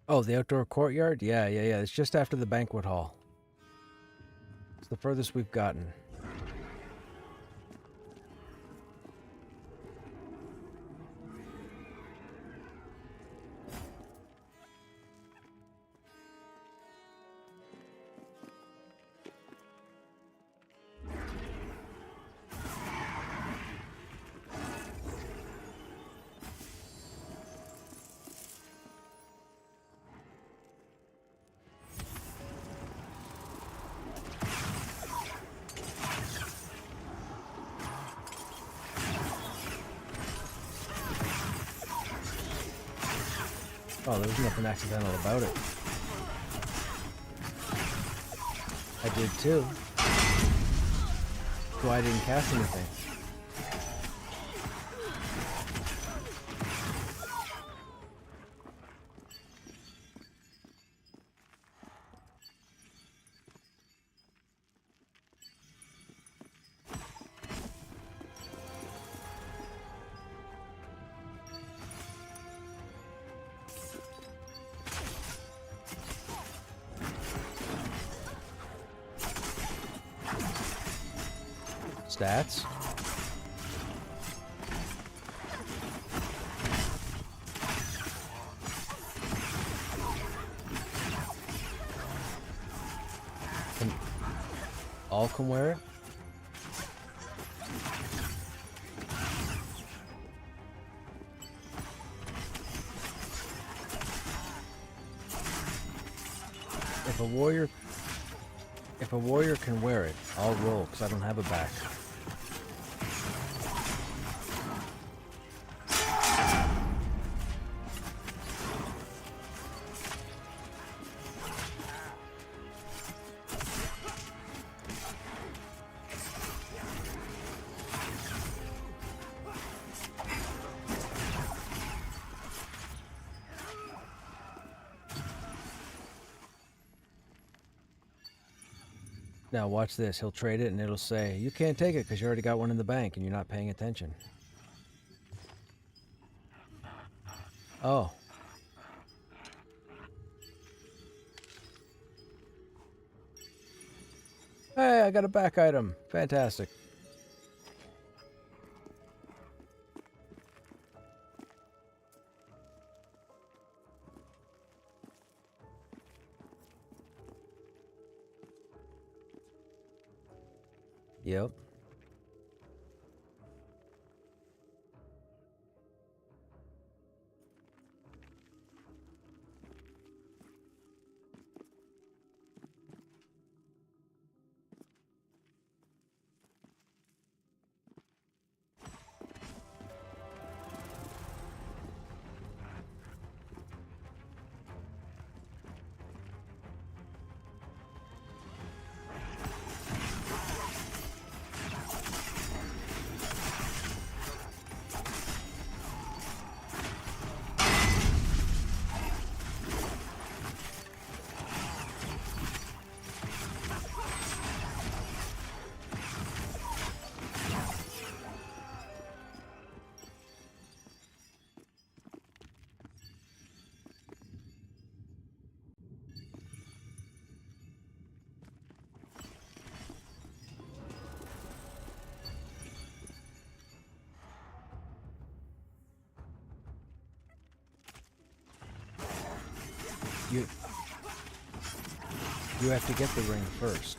Oh, the outdoor courtyard? Yeah. It's just after the banquet hall. It's the furthest we've gotten. Oh, there was nothing accidental about it. I did too. That's why I didn't cast anything. Stats. All can wear it? If a warrior can wear it, I'll roll, because I don't have a back. Now watch this, he'll trade it and it'll say, you can't take it because you already got one in the bank and you're not paying attention. Oh. Hey, I got a back item. Fantastic. Yep. You have to get the ring first.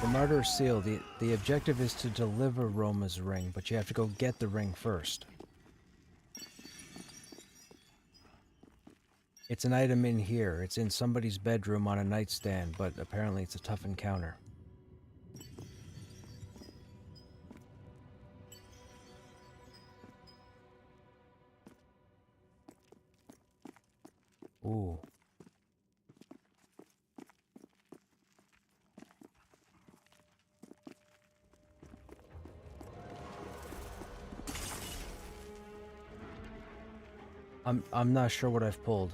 The Martyr's Seal, the objective is to deliver Roma's ring, but you have to go get the ring first. It's an item in here. It's in somebody's bedroom on a nightstand, but apparently it's a tough encounter. Ooh. I'm not sure what I've pulled.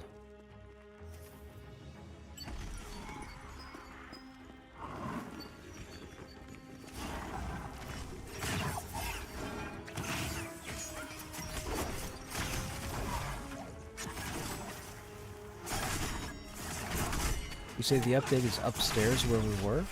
You say the update is upstairs where we were?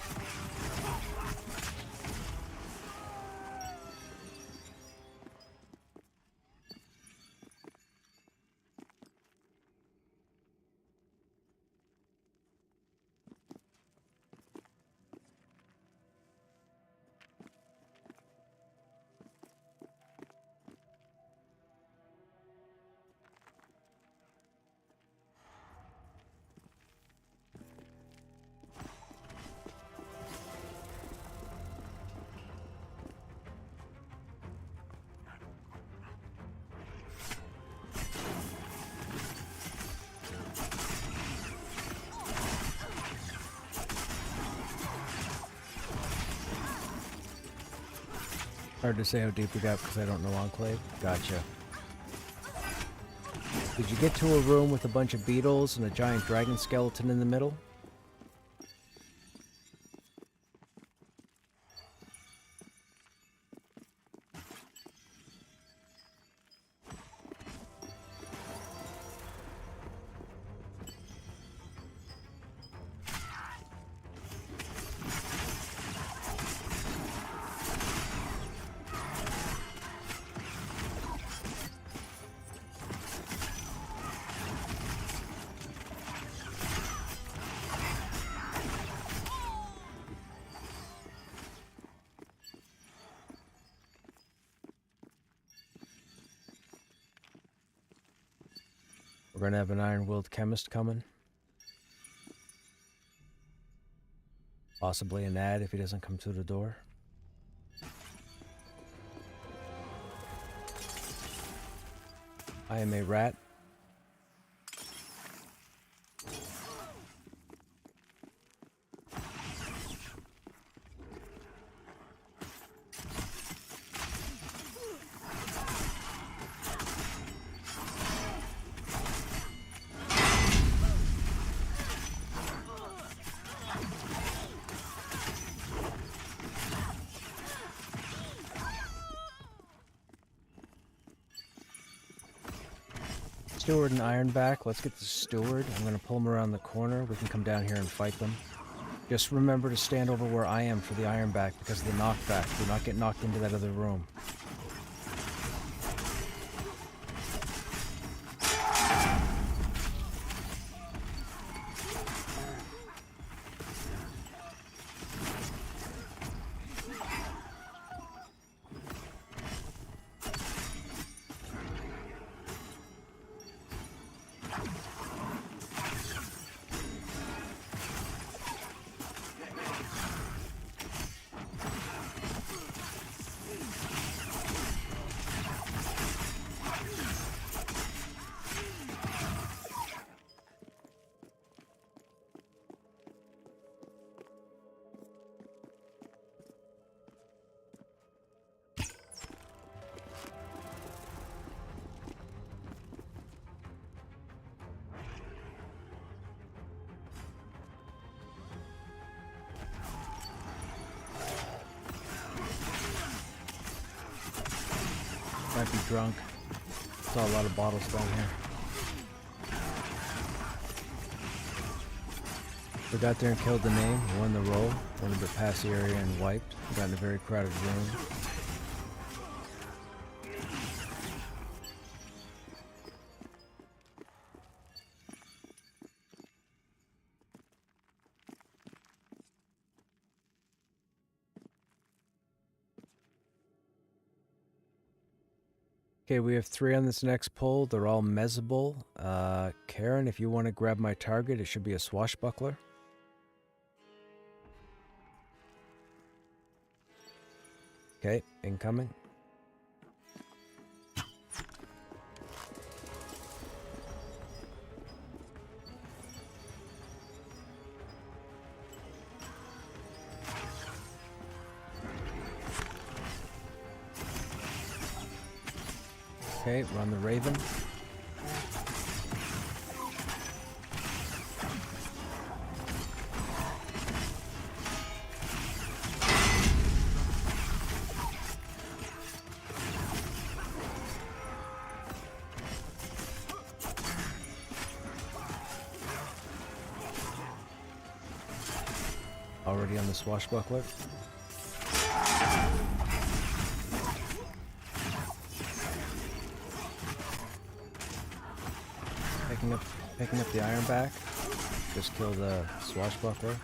Hard to say how deep we got because I don't know Enclave. Gotcha. Did you get to a room with a bunch of beetles and a giant dragon skeleton in the middle? We're gonna have an iron-willed chemist coming. Possibly an ad if he doesn't come through the door. I am a rat. Steward and Ironback. Let's get the Steward. I'm going to pull him around the corner. We can come down here and fight them. Just remember to stand over where I am for the Ironback because of the knockback. Do not get knocked into that other room. Might be drunk. Saw a lot of bottles down here. We got there and killed the name, won the roll, wanted to pass the area and wiped. Got in a very crowded room. Okay, we have 3 on this next pull. They're all mezzable. Karen, if you want to grab my target, it should be a swashbuckler. Okay, incoming. Okay, run the Raven. Already on the swashbuckler. Picking up the ironback. Just kill the swashbuckler.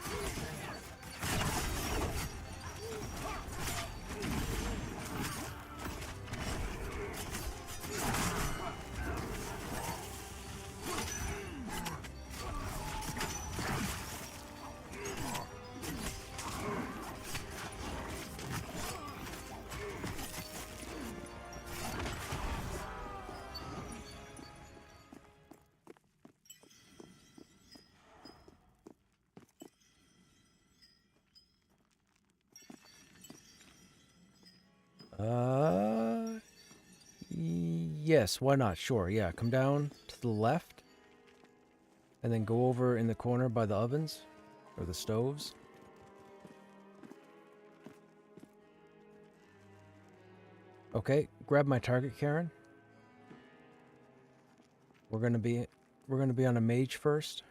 Yes, why not? Sure, yeah. Come down to the left. And then go over in the corner by the ovens. Or the stoves. Okay, grab my target, Karen. We're gonna be on a mage first.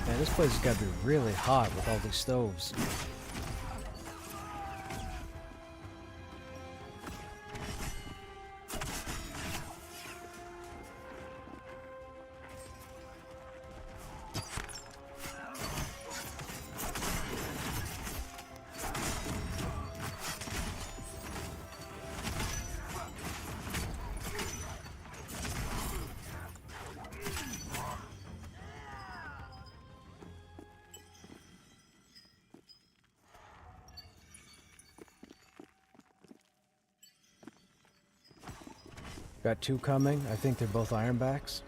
Man, this place has got to be really hot with all these stoves. Got 2 coming. I think they're both ironbacks.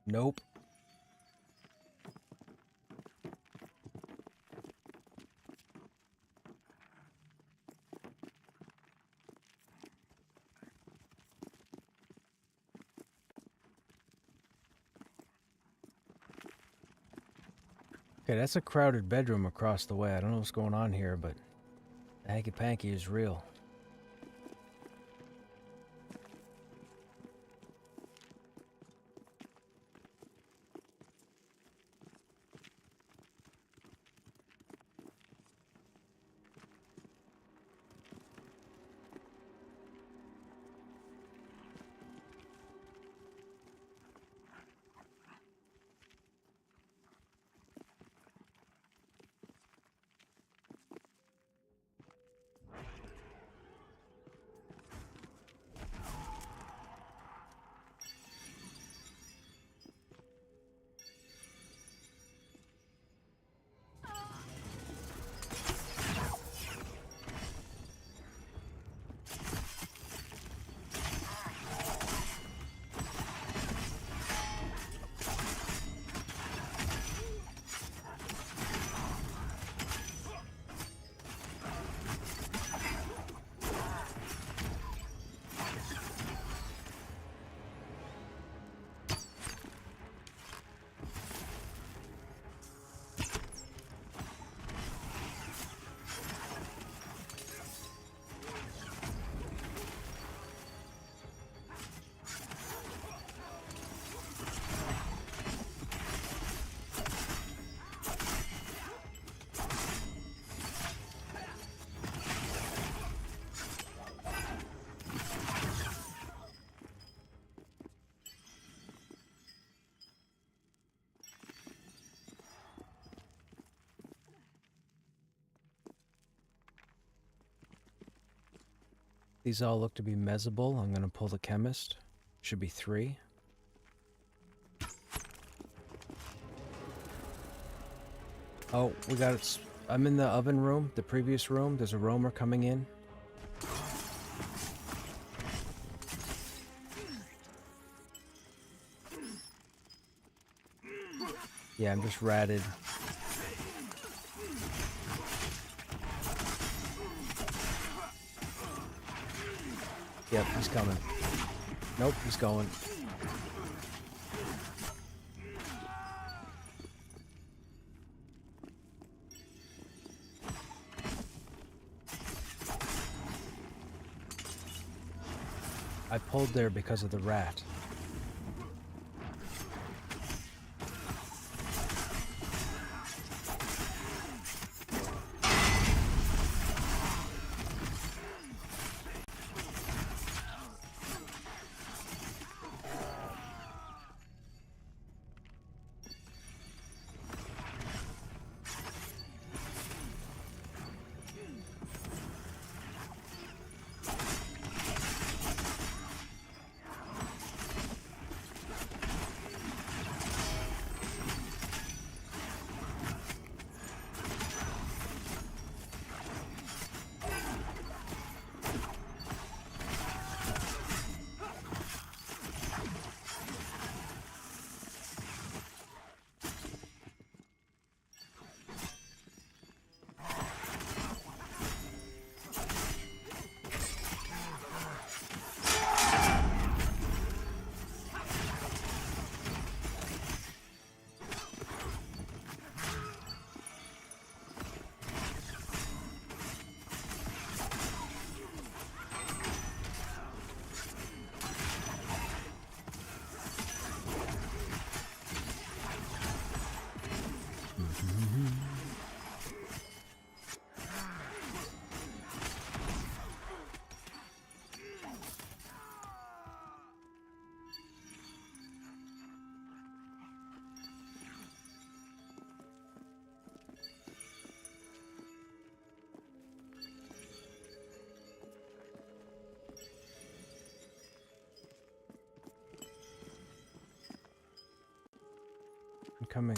Nope. Okay, that's a crowded bedroom across the way. I don't know what's going on here, but the hanky-panky is real. These all look to be mezzable. I'm going to pull the chemist. Should be 3. Oh, we got it. I'm in the oven room, the previous room. There's a roamer coming in. Yeah, I'm just ratted. Yep, he's coming. Nope, he's going. I pulled there because of the rat. I'm coming.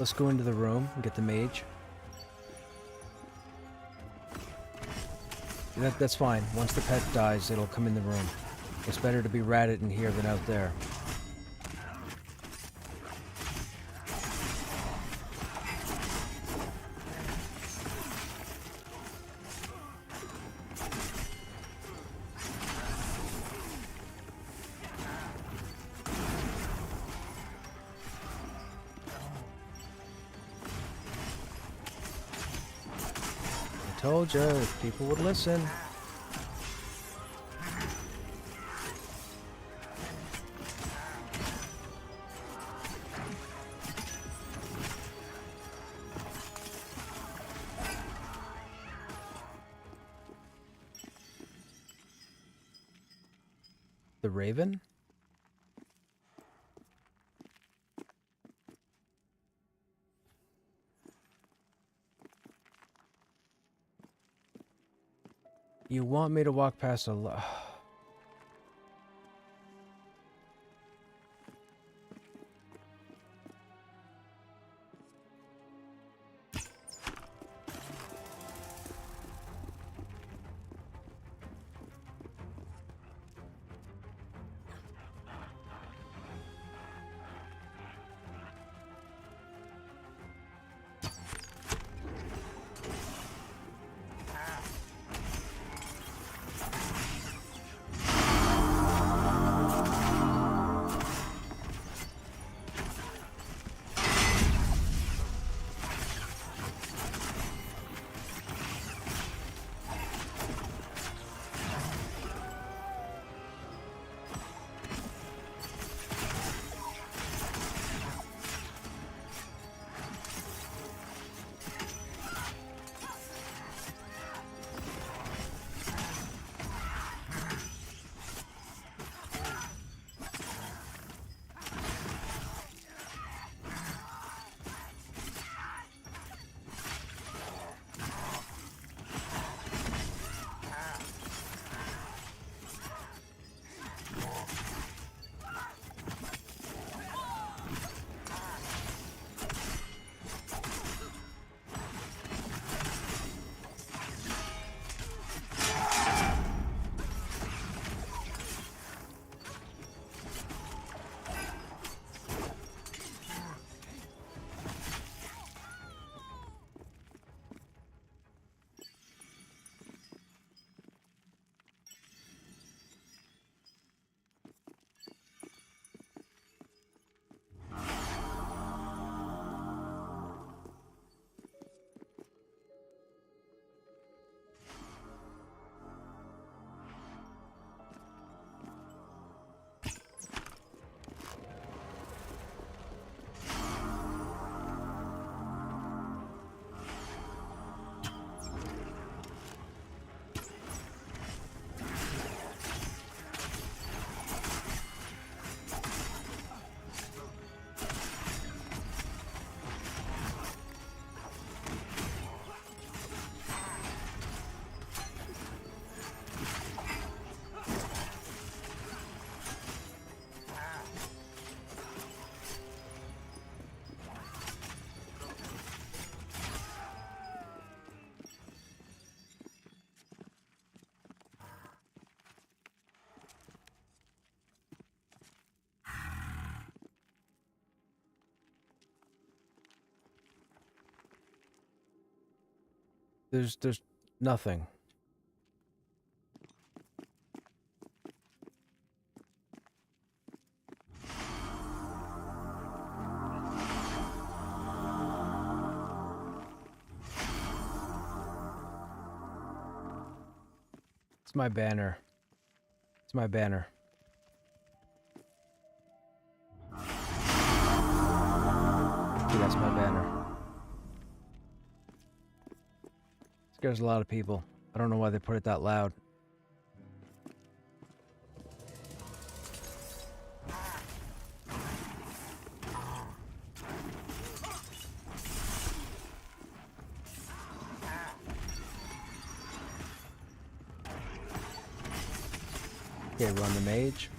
Let's go into the room and get the mage. That's fine. Once the pet dies, it'll come in the room. It's better to be ratted in here than out there. I told you, if people would listen. The Raven? You want me to walk past a There's nothing. It's my banner. It's my banner. See, that's my banner. Scares a lot of people. I don't know why they put it that loud. Okay, run the mage.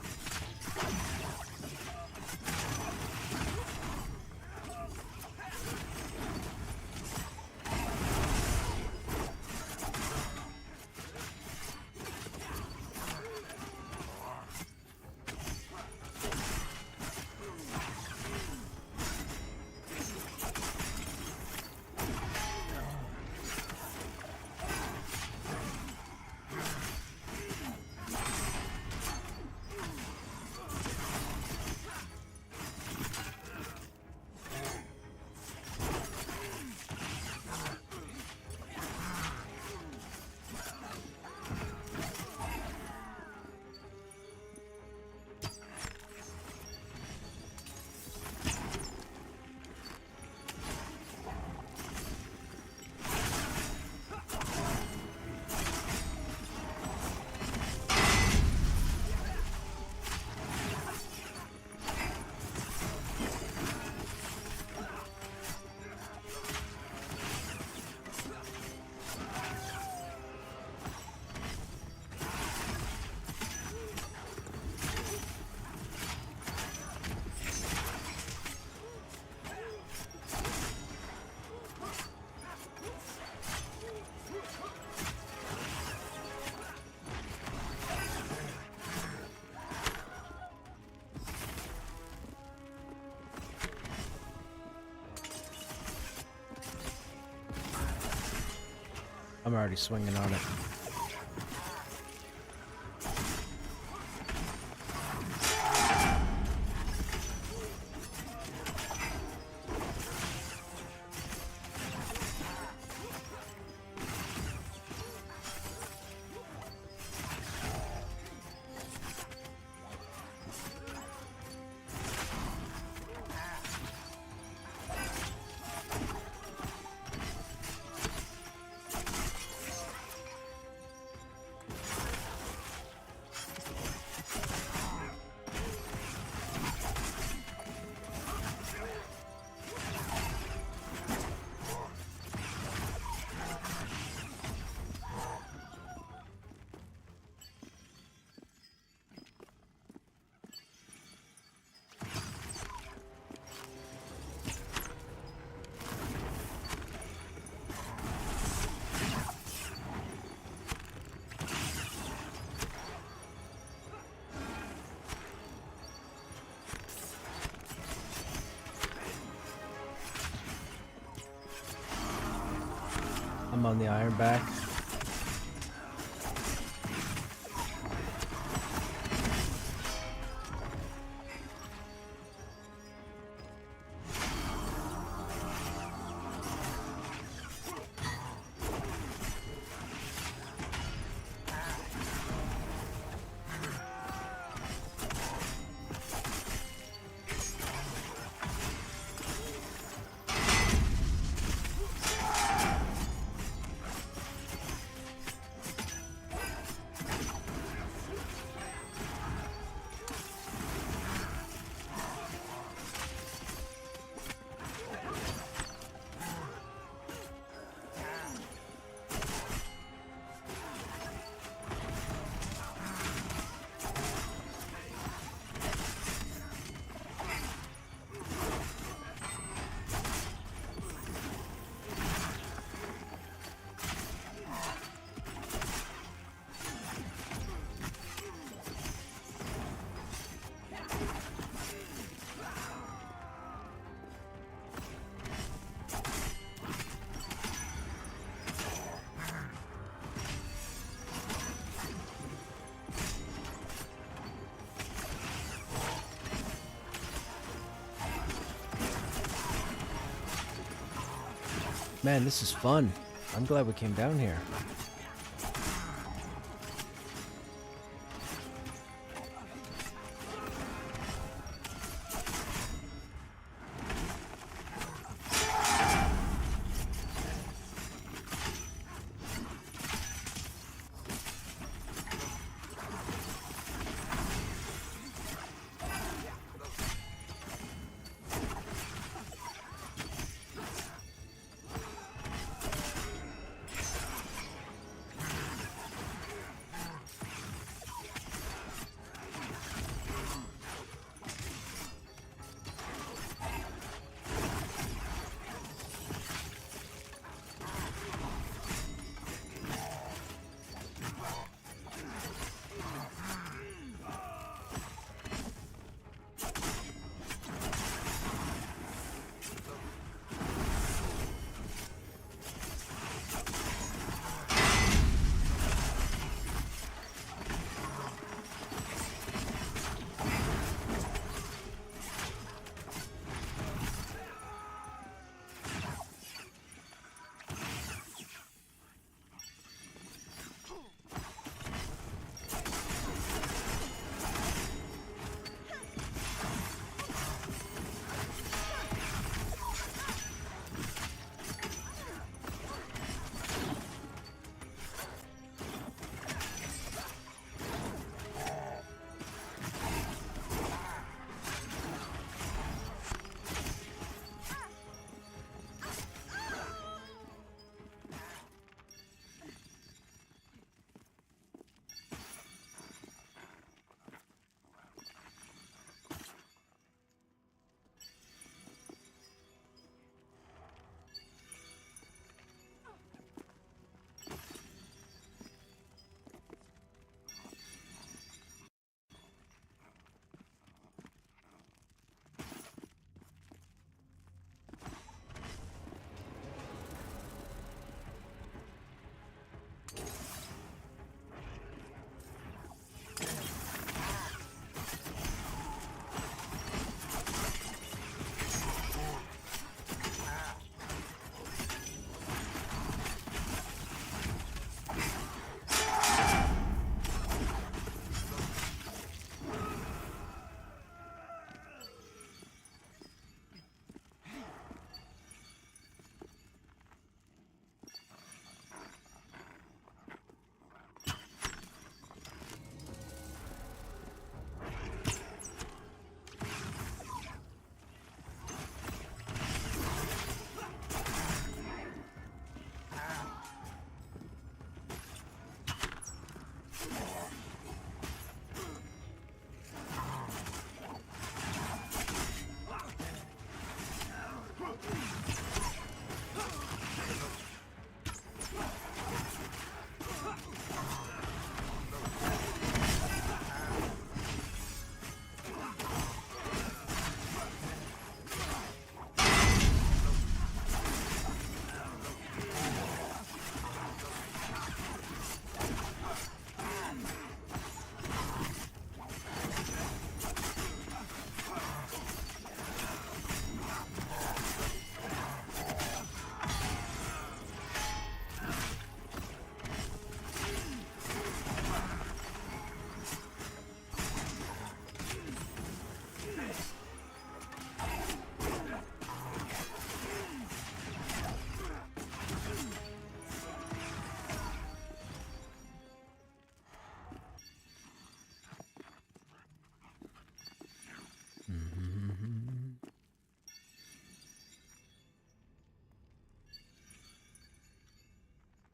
I'm already swinging on it. I'm on the iron back. Man, this is fun. I'm glad we came down here.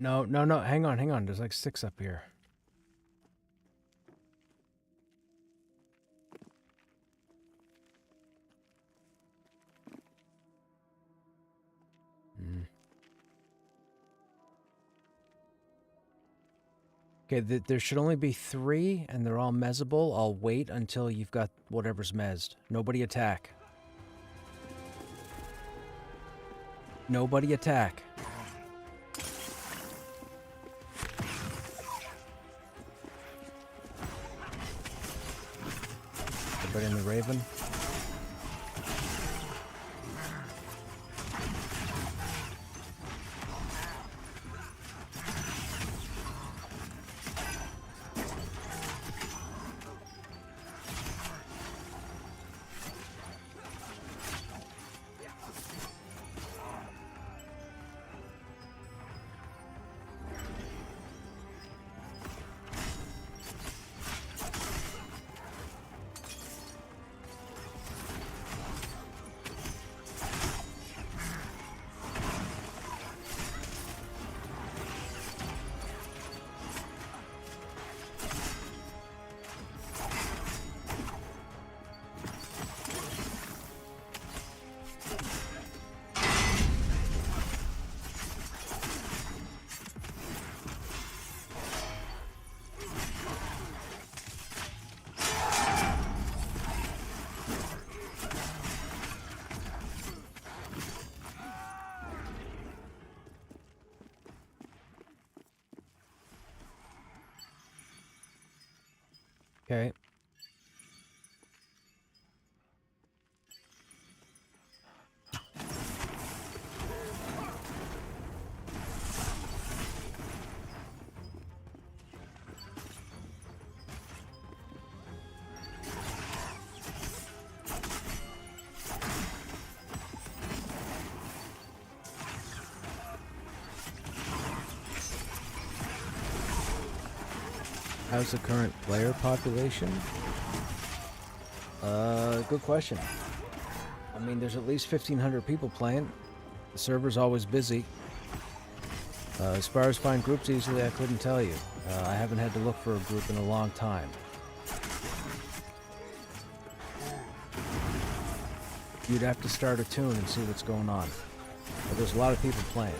No, no, no. Hang on, hang on. There's like 6 up here. Okay, there should only be 3, and they're all mezzable. I'll wait until you've got whatever's mezzed. Nobody attack. Nobody attack. Everybody in the Raven. Okay. How's the current player population? Good question. I mean, there's at least 1,500 people playing. The server's always busy. As far as find groups easily, I couldn't tell you. I haven't had to look for a group in a long time. You'd have to start a tune and see what's going on. But there's a lot of people playing.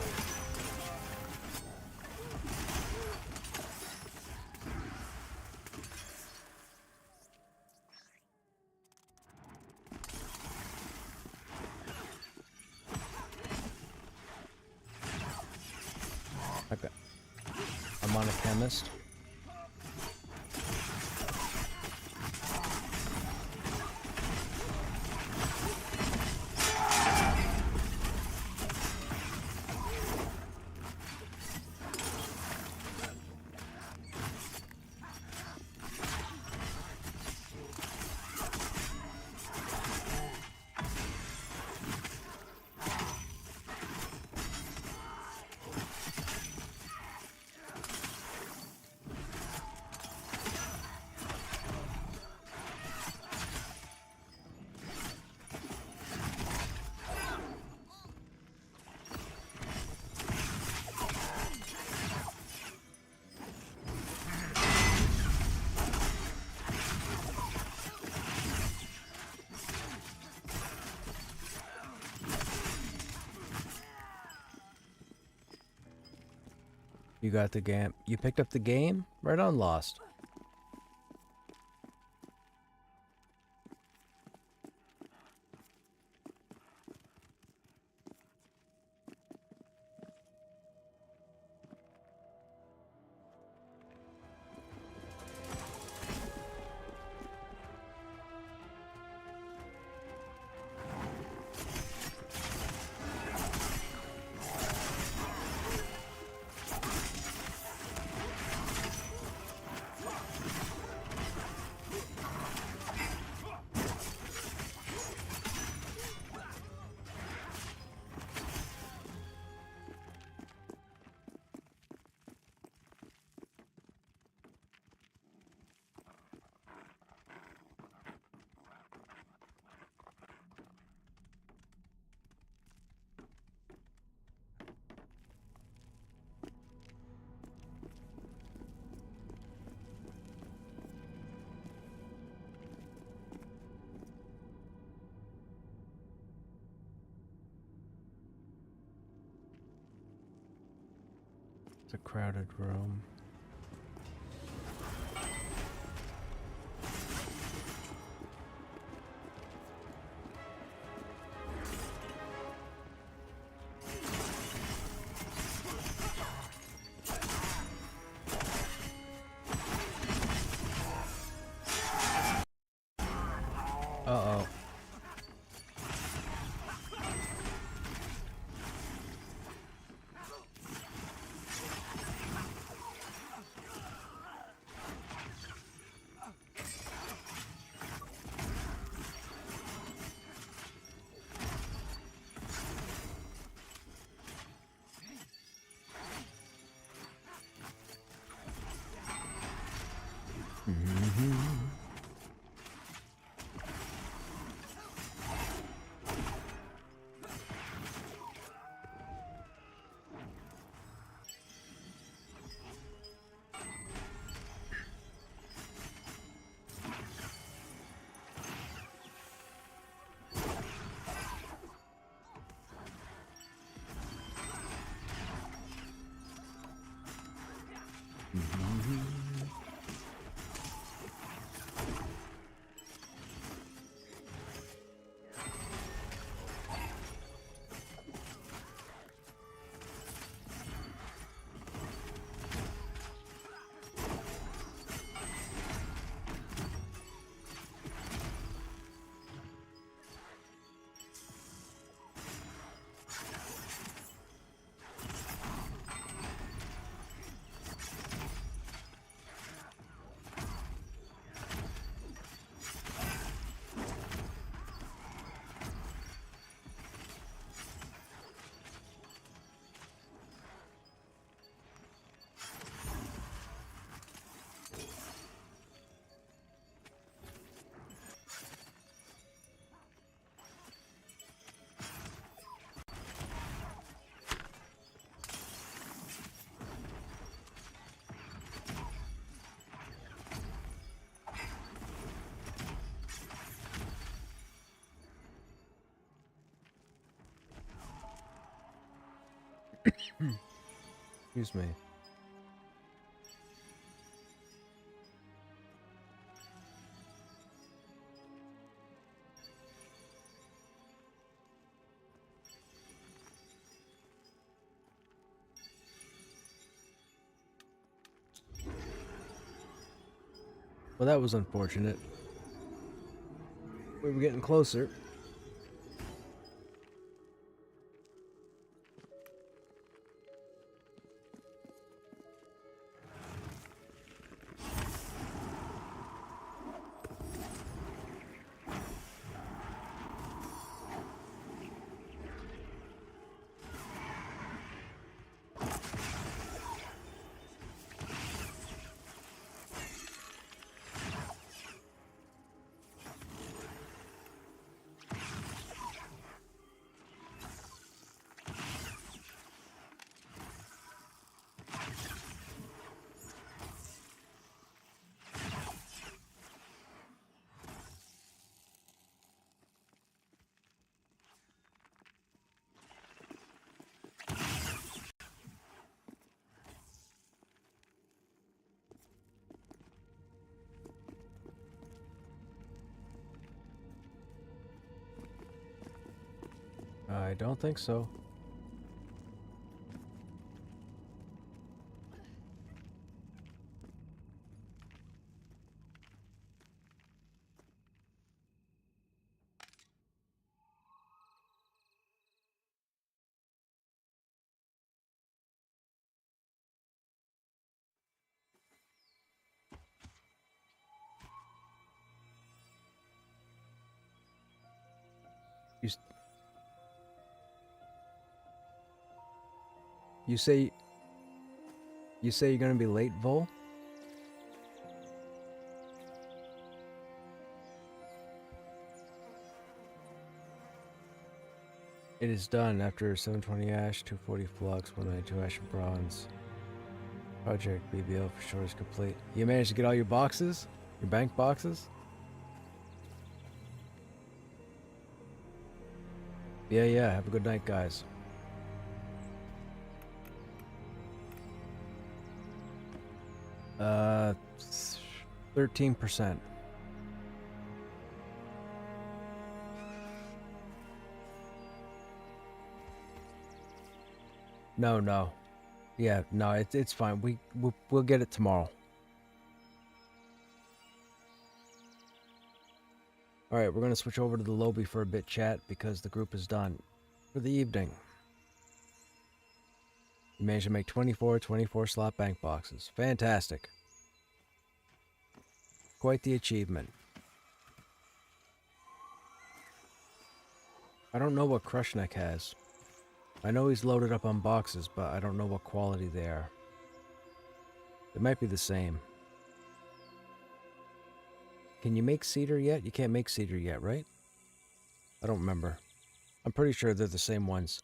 Okay. I'm on a chemist. You got the game. You picked up the game? Right on, Lost. It's a crowded room. Uh-oh. Excuse me. Well, that was unfortunate. We were getting closer. I don't think so. You, you say you're gonna be late, Vol? It is done after 720 ash, 240 flux, 192 ash and bronze. Project BBL for sure is complete. You managed to get all your boxes? Your bank boxes? Yeah, have a good night, guys. Uh, 13%. No. Yeah, no, it's fine. We'll get it tomorrow. All right, we're gonna switch over to the lobby for a bit, chat, because the group is done for the evening. You managed to make 24 slot bank boxes. Fantastic. Quite the achievement. I don't know what Krushnek has. I know he's loaded up on boxes, but I don't know what quality they are. It might be the same. Can you make cedar yet? You can't make cedar yet, right? I don't remember. I'm pretty sure they're the same ones.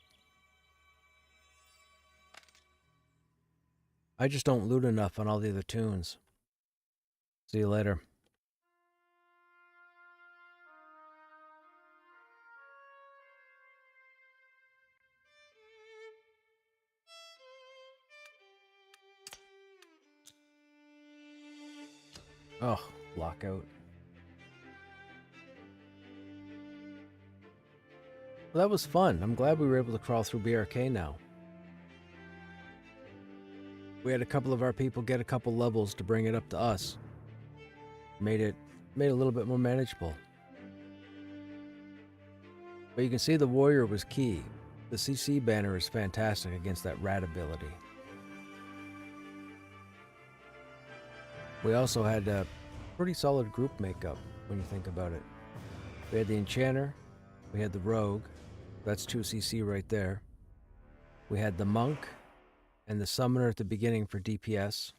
I just don't loot enough on all the other tunes. See you later. Oh, lockout. Well, that was fun. I'm glad we were able to crawl through BRK now. We had a couple of our people get a couple levels to bring it up to us. Made it a little bit more manageable. But you can see the warrior was key. The CC banner is fantastic against that rat ability. We also had a pretty solid group makeup when you think about it. We had the enchanter, we had the rogue, that's 2 CC right there. We had the monk and the summoner at the beginning for DPS.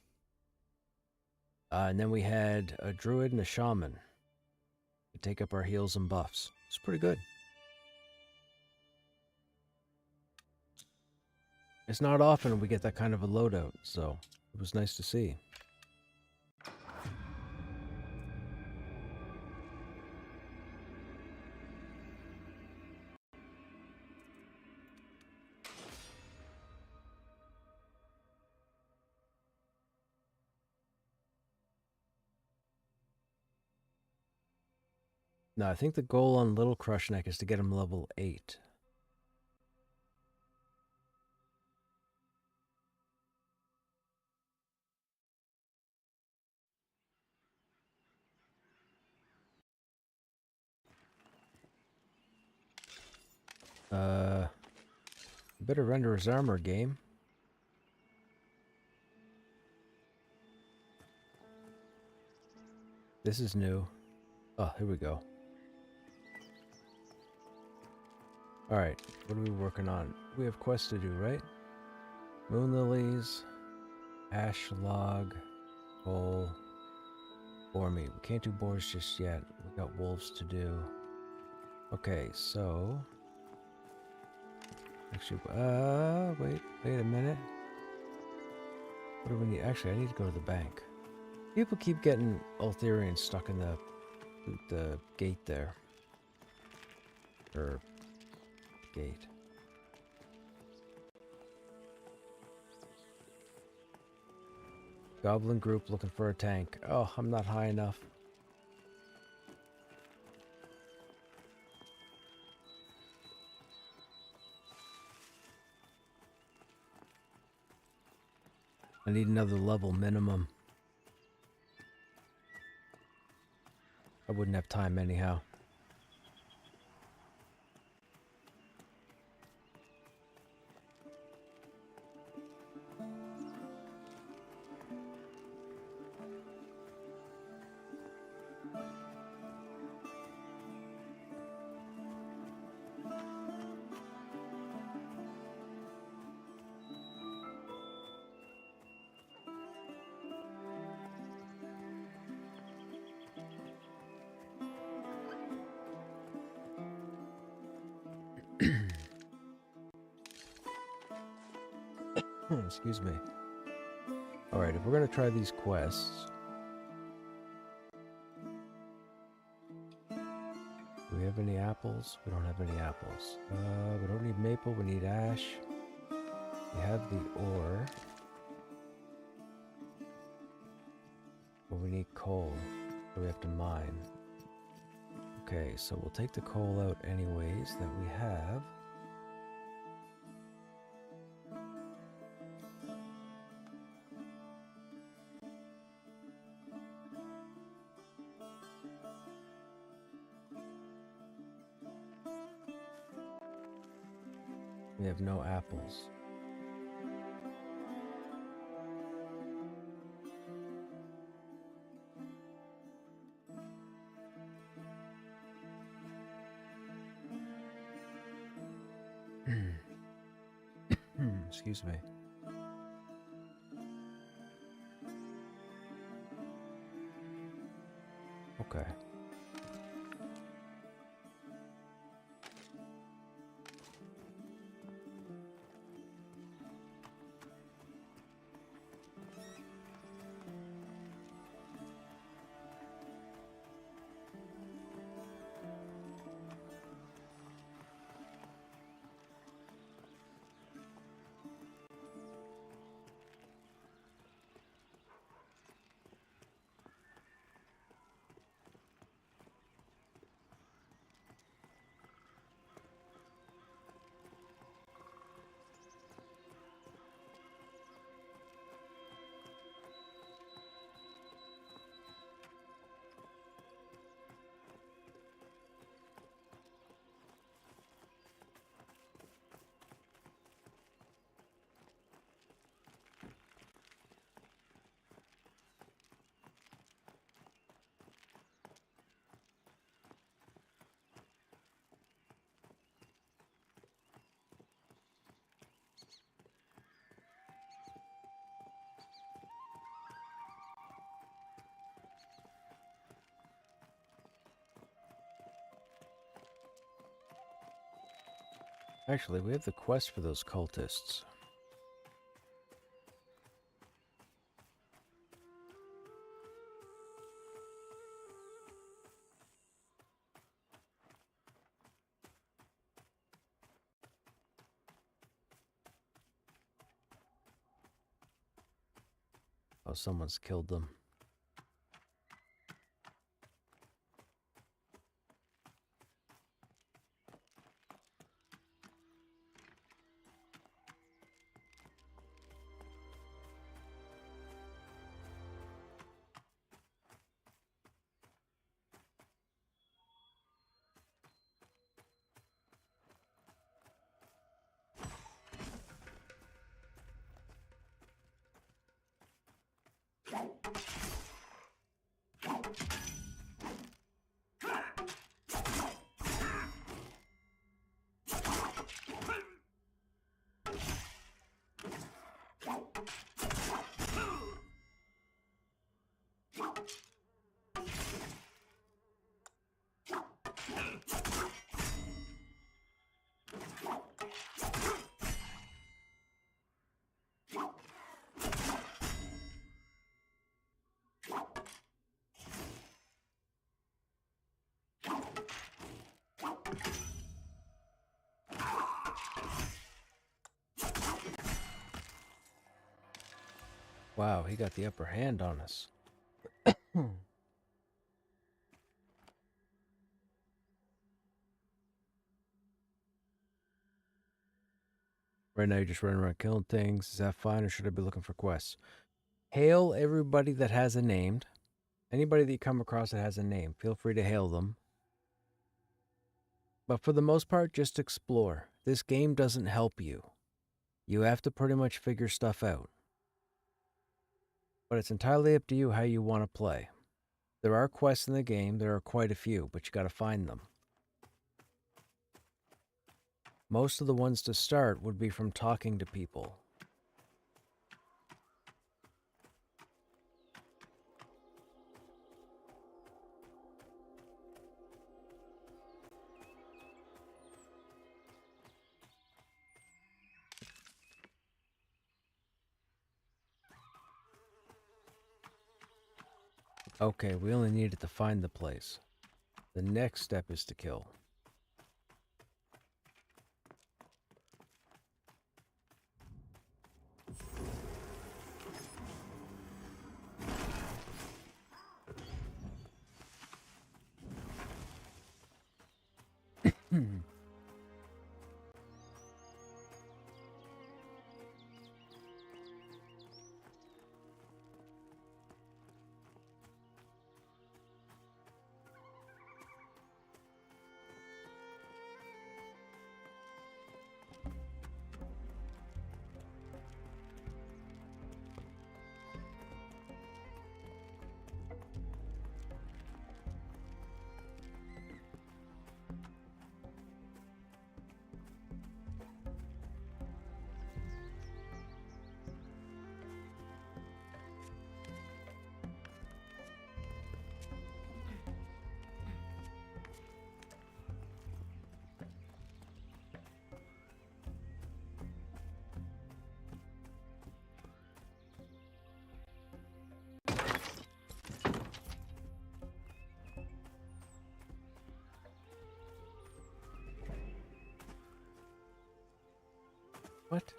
And then we had a druid and a shaman to take up our heals and buffs. It's pretty good. It's not often we get that kind of a loadout, so it was nice to see. Now, I think the goal on Little Krushnek is to get him level 8. Better render his armor, game. This is new. Oh, here we go. Alright, what are we working on? We have quests to do, right? Moon lilies, ash log, coal, boar meat. We can't do boars just yet. We got wolves to do. Okay, so... Actually, wait a minute. What do we need? Actually, I need to go to the bank. People keep getting Ultherians stuck in the gate there. Or gate. Goblin group looking for a tank. Oh, I'm not high enough. I need another level minimum. I wouldn't have time anyhow. Excuse me. Alright, if we're gonna try these quests... Do we have any apples? We don't have any apples. We don't need maple, we need ash. We have the ore. Well, we need coal, so we have to mine. Okay, so we'll take the coal out anyways that we have. We have no apples. Excuse me. Okay. Actually, we have the quest for those cultists. Oh, someone's killed them. Wow, he got the upper hand on us. Right now you're just running around killing things. Is that fine, or should I be looking for quests? Hail everybody that has a name. Anybody that you come across that has a name, feel free to hail them. But for the most part, just explore. This game doesn't help you. You have to pretty much figure stuff out. But it's entirely up to you how you want to play. There are quests in the game, there are quite a few, but you gotta find them. Most of the ones to start would be from talking to people. Okay, we only needed to find the place. The next step is to kill. What?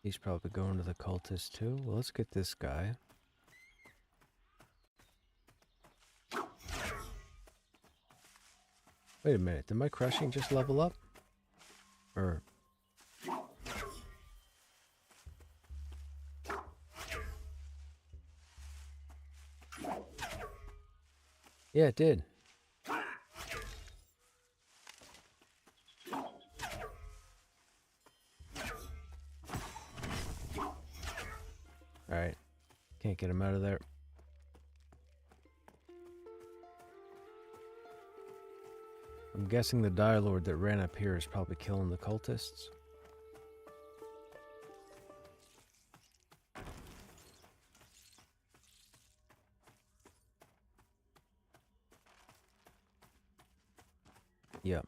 He's probably going to the cultist too. Well, let's get this guy. Wait a minute, did my crushing just level up? Or... yeah, it did. Alright. Can't get him out of there. I'm guessing the Dire Lord that ran up here is probably killing the cultists. Yep.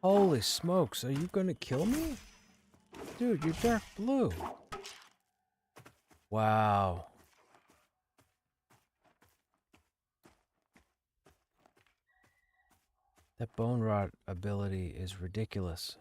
Holy smokes, are you gonna kill me? Dude, you're dark blue. Wow. That bone rot ability is ridiculous.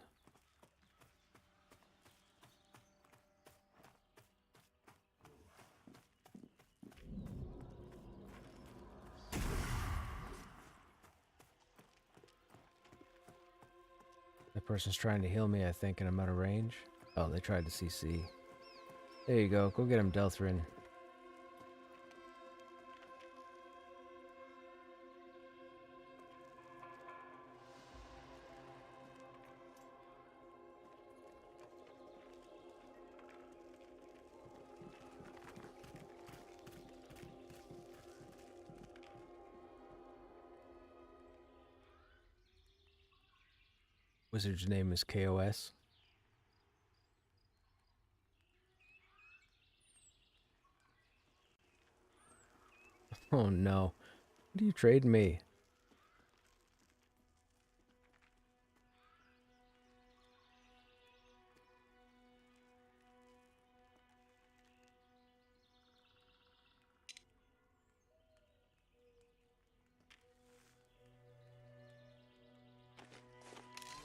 That person's trying to heal me, I think, and I'm out of range. Oh, they tried to CC. There you go. Go get him, Delthrin. Wizard's name is KOS. Oh no. What do you trade me?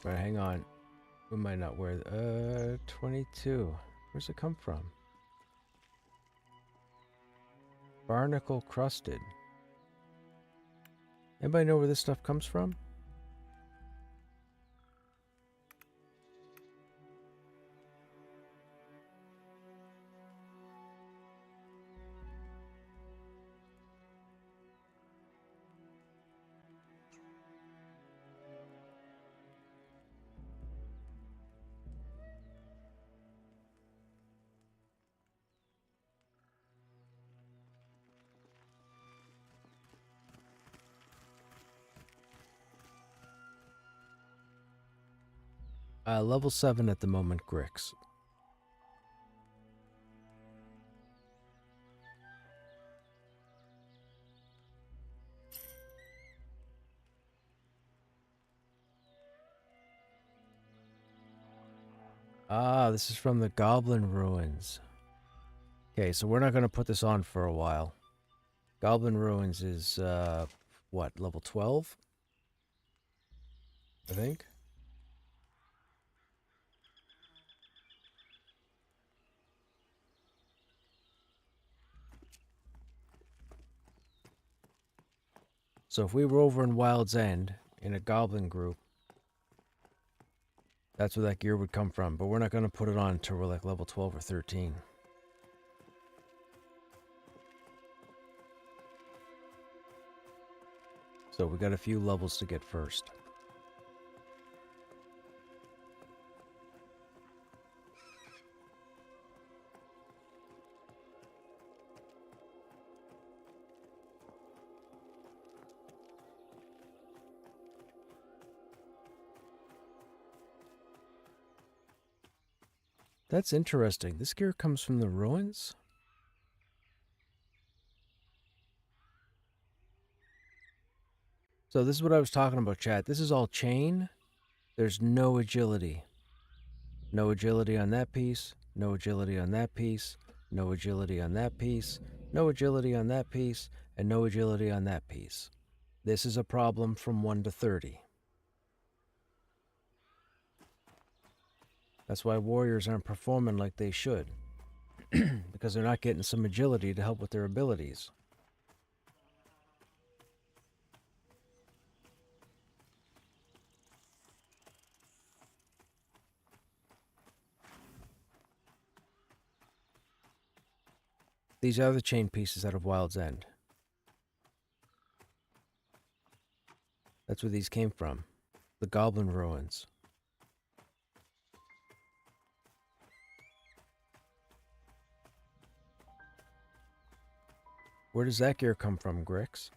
Right, hang on. We might not wear 22. Where's it come from? Barnacle crusted. Anybody know where this stuff comes from? Level 7 at the moment, Grix. Ah, this is from the Goblin Ruins. Okay, so we're not going to put this on for a while. Goblin Ruins is, what, level 12? I think? So if we were over in Wild's End, in a Goblin group, that's where that gear would come from. But we're not going to put it on until we're like level 12 or 13. So we got a few levels to get first. That's interesting. This gear comes from the ruins? So this is what I was talking about, chat. This is all chain. There's no agility. No agility on that piece. No agility on that piece. No agility on that piece. No agility on that piece. And no agility on that piece. This is a problem from 1 to 30. That's why warriors aren't performing like they should. Because they're not getting some agility to help with their abilities. These are the chain pieces out of Wild's End. That's where these came from. The Goblin Ruins. Where does that gear come from, Grix?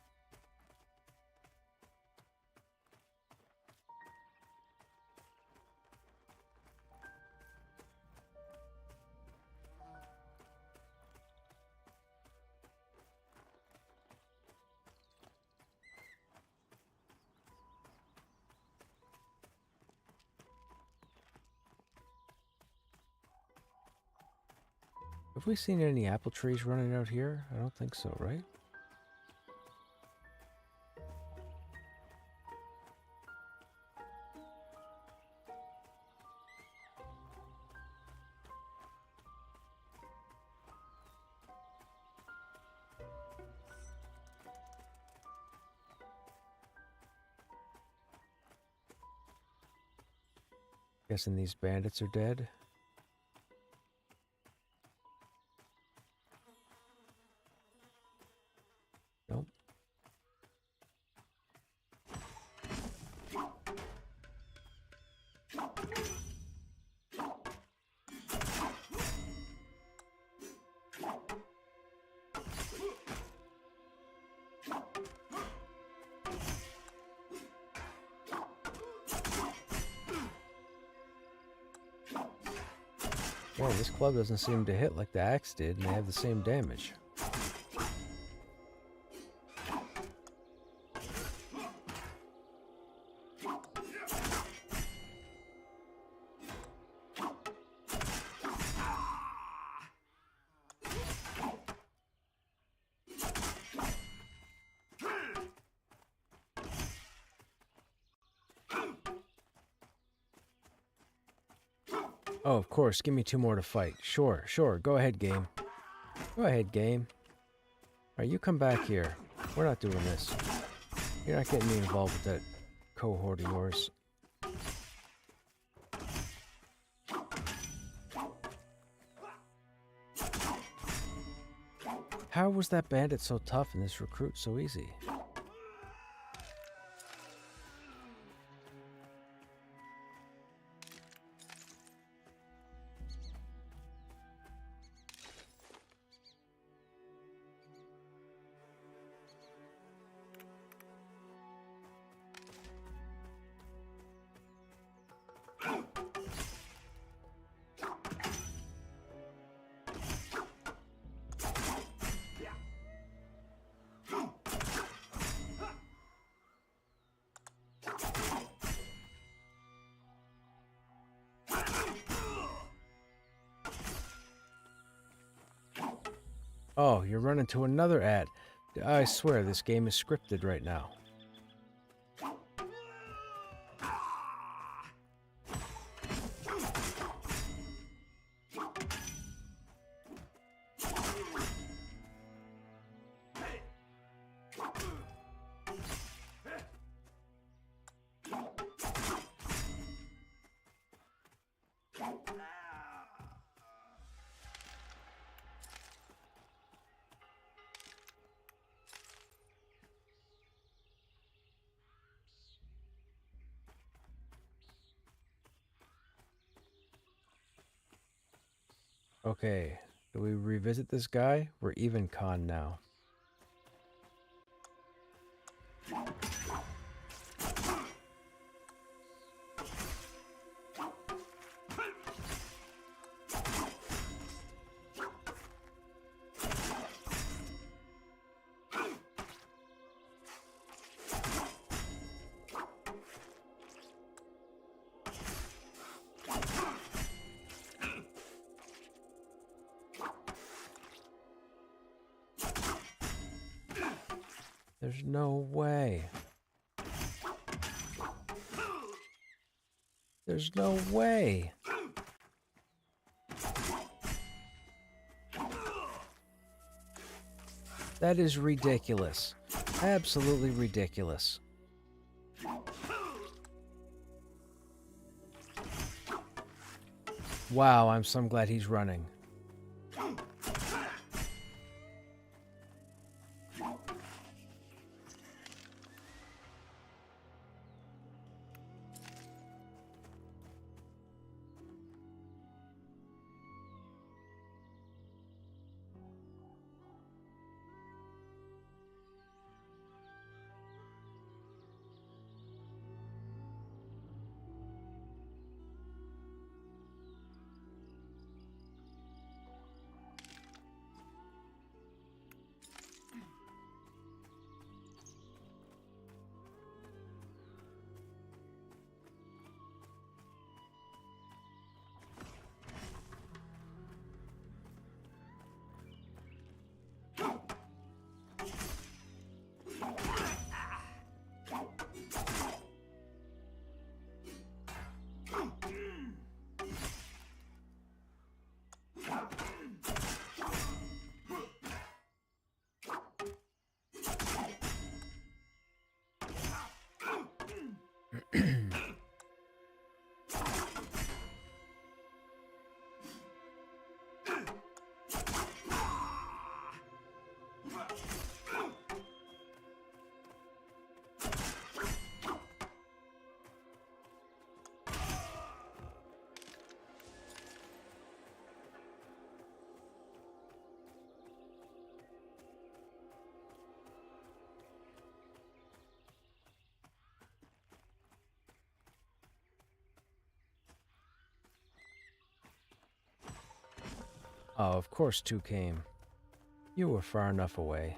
Have we seen any apple trees running out here? I don't think so, right? Guessing these bandits are dead. Man, this club doesn't seem to hit like the axe did, and they have the same damage. Oh, of course. Give me 2 more to fight. Sure, sure. Go ahead, game. Go ahead, game. Alright, you come back here. We're not doing this. You're not getting me involved with that cohort of yours. How was that bandit so tough and this recruit so easy? Oh, you're running to another ad. I swear this game is scripted right now. Okay, do we revisit this guy? We're even con now. There's no way. There's no way. That is ridiculous. Absolutely ridiculous. Wow, I'm so glad he's running. Oh, of course 2 came. You were far enough away.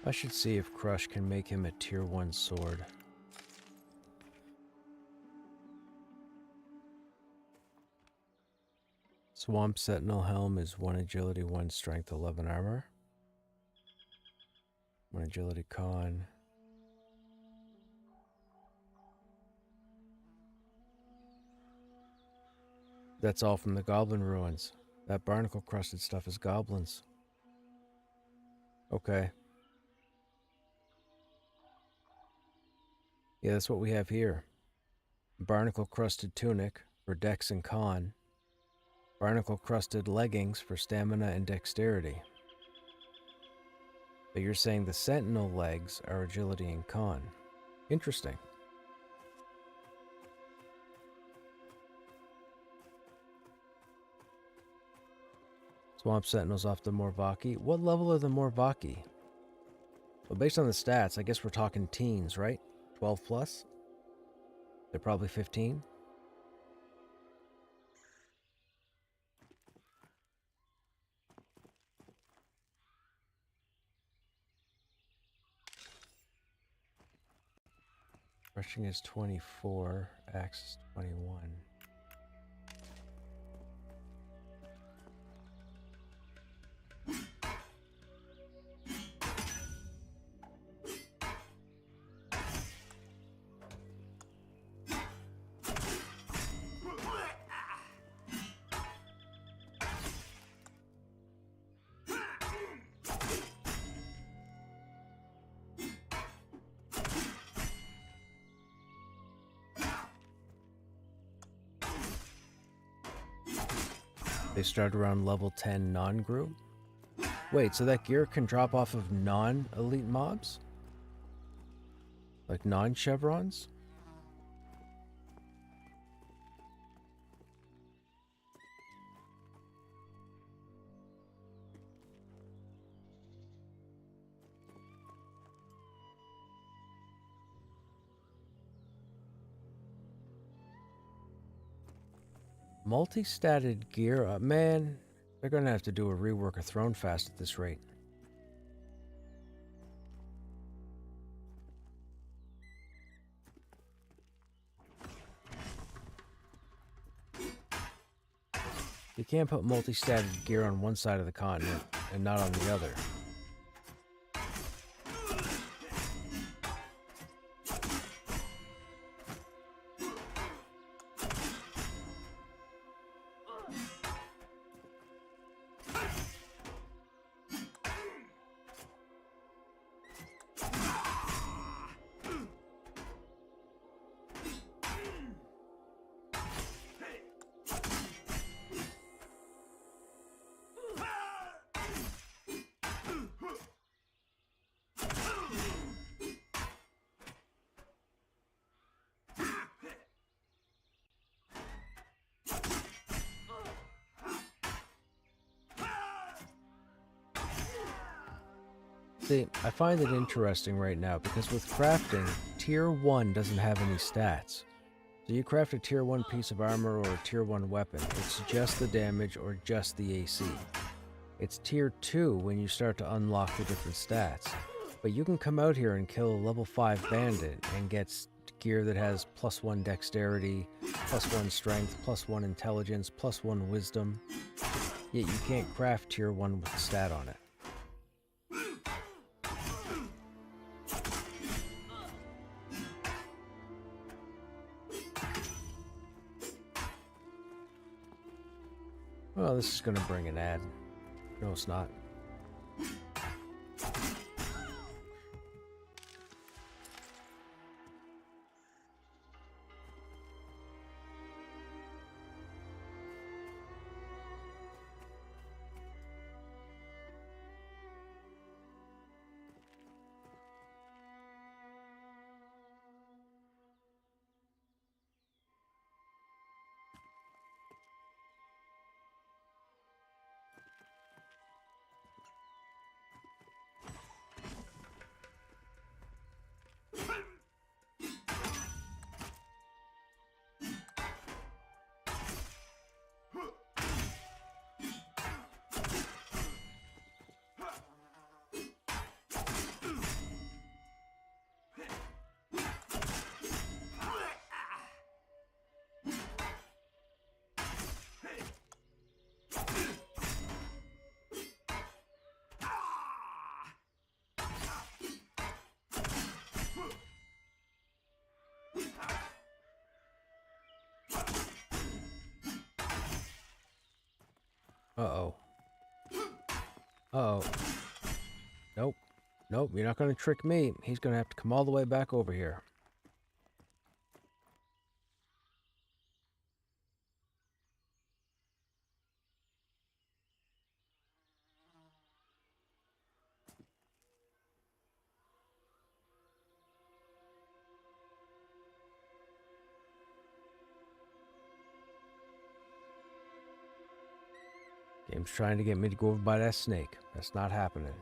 I should see if Crush can make him a tier 1 sword. Swamp Sentinel Helm is 1 agility, 1 strength, 11 armor. 1 agility con. That's all from the Goblin Ruins. That barnacle crusted stuff is goblins. Okay. Yeah, that's what we have here. Barnacle crusted tunic for dex and con. Barnacle crusted leggings for stamina and dexterity. But you're saying the sentinel legs are agility and con. Interesting. Swamp Sentinels off the Morvaki. What level are the Morvaki? Well, based on the stats, I guess we're talking teens, right? 12 plus? They're probably 15. Rushing is 24, axe is 21. They start around level 10 non-group? Wait, so that gear can drop off of non-elite mobs? Like non-chevrons? Multi-statted gear? Man, they're gonna have to do a rework of Throne Fast at this rate. You can't put multi-statted gear on one side of the continent and not on the other. See, I find it interesting right now because with crafting, tier 1 doesn't have any stats. So you craft a tier 1 piece of armor or a tier 1 weapon, it's just the damage or just the AC. It's tier 2 when you start to unlock the different stats. But you can come out here and kill a level 5 bandit and get gear that has +1 dexterity, +1 strength, +1 intelligence, +1 wisdom. Yet you can't craft tier 1 with a stat on it. Well, this is gonna bring an ad. No, it's not. Uh-oh. Uh-oh. Nope. Nope, you're not going to trick me. He's going to have to come all the way back over here. Game's trying to get me to go over by that snake. That's not happening.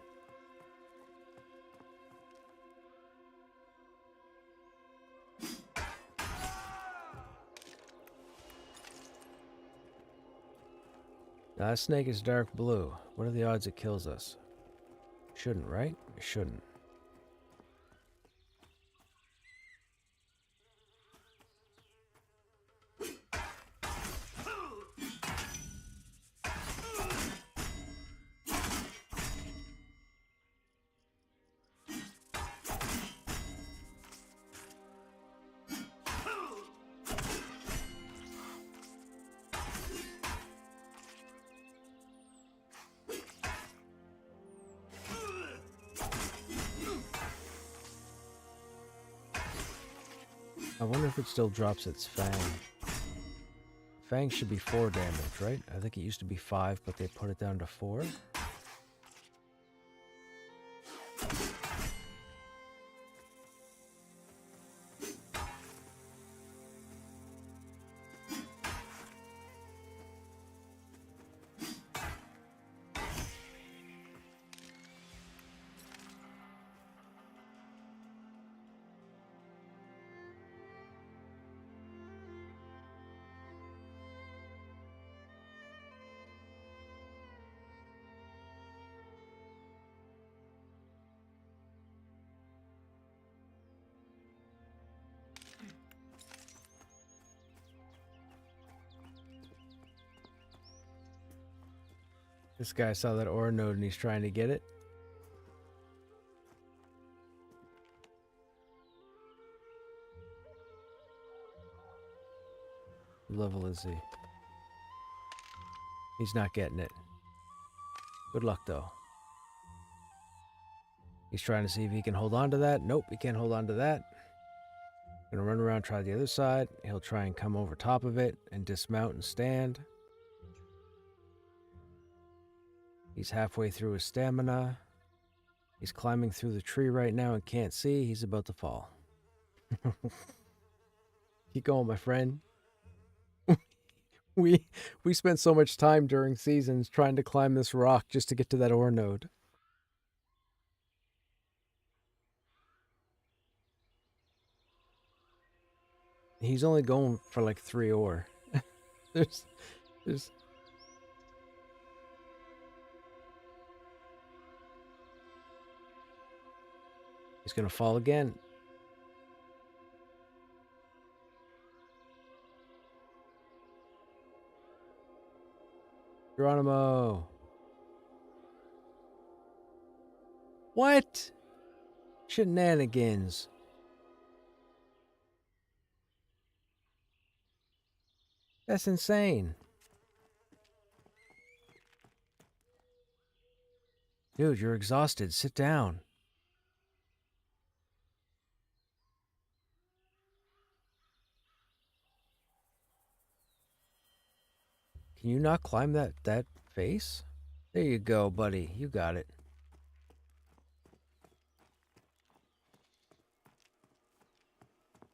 Now, that snake is dark blue. What are the odds it kills us? Shouldn't, right? It shouldn't. I wonder if it still drops its fang. Fang should be 4 damage, right? I think it used to be 5, but they put it down to 4. This guy saw that ore node and he's trying to get it. What level is he? He's not getting it. Good luck, though. He's trying to see if he can hold on to that. Nope, he can't hold on to that. Gonna run around, try the other side. He'll try and come over top of it and dismount and stand. He's halfway through his stamina. He's climbing through the tree right now and can't see. He's about to fall. Keep going, my friend. We spent so much time during seasons trying to climb this rock just to get to that ore node. He's only going for like 3 ore. there's He's gonna fall again. Geronimo. What? Shenanigans. That's insane. Dude, you're exhausted. Sit down. Can you not climb that face? There you go, buddy. You got it.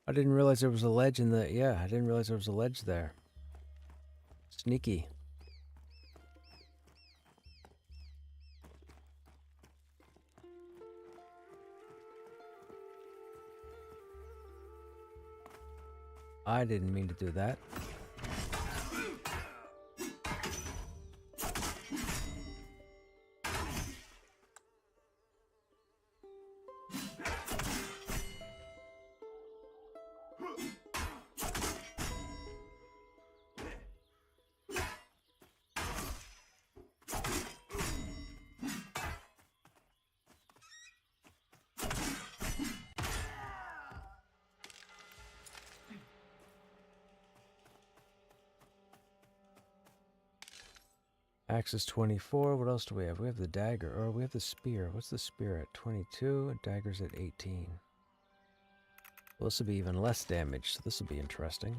I didn't realize there was a ledge in the... Yeah, I didn't realize there was a ledge there. Sneaky. I didn't mean to do that. Axe is 24. What else do we have? We have the dagger, or we have the spear. What's the spear at? 22. Dagger's at 18. Well, this will be even less damage, so this will be interesting.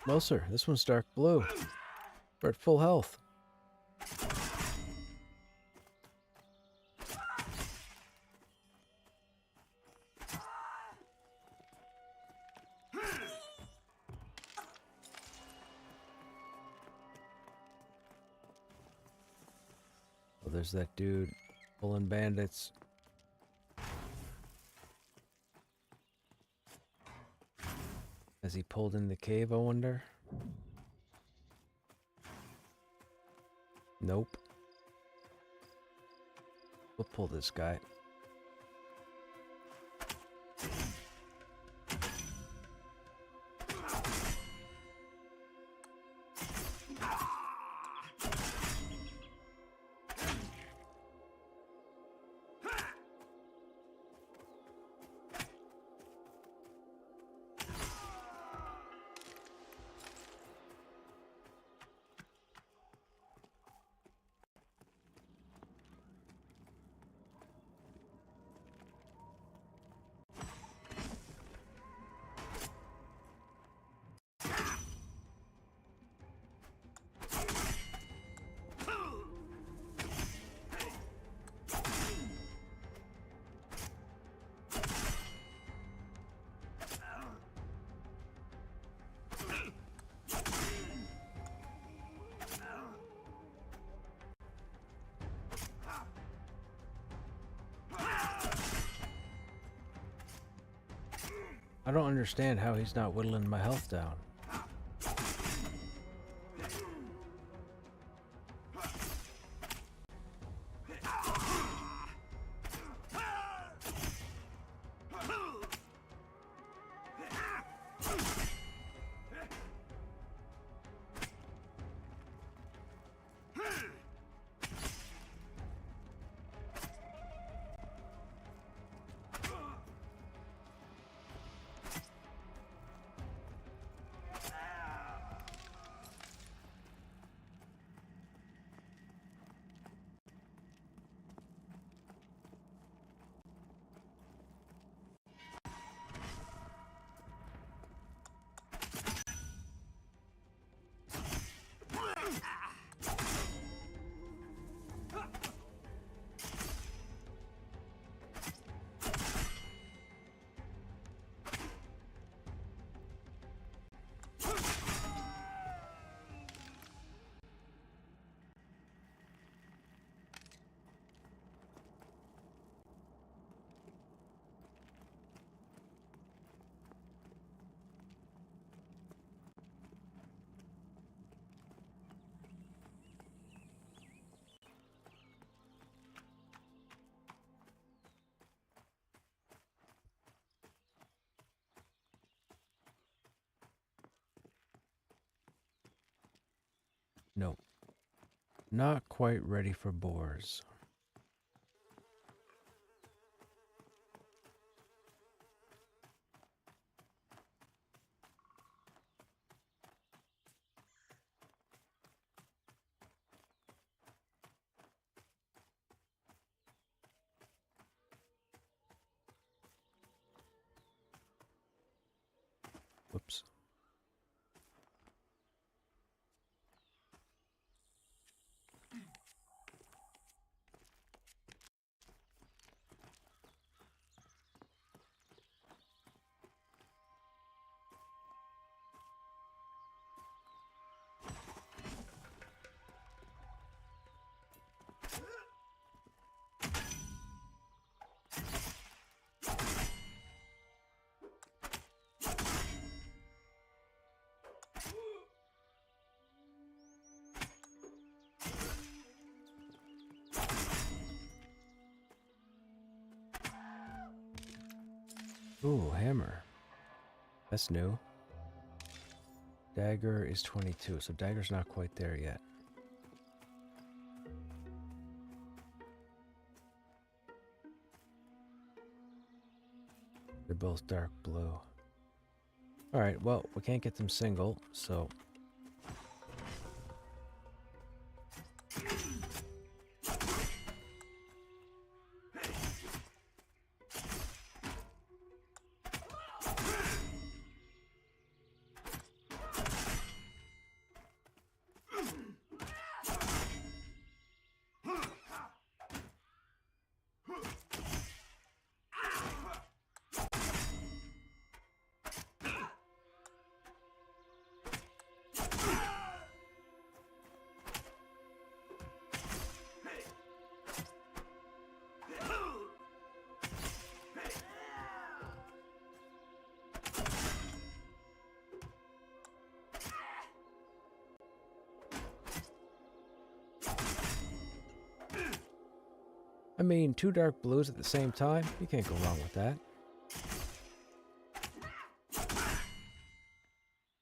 Closer. This one's dark blue. We're at full health. Oh, there's that dude pulling bandits. Has he pulled in the cave, I wonder? Nope. We'll pull this guy. I don't understand how he's not whittling my health down. not quite ready for boars. Whoops. Ooh, hammer. That's new. Dagger is 22, so dagger's not quite there yet. They're both dark blue. Alright, well, we can't get them single, so... I mean, 2 dark blues at the same time? You can't go wrong with that.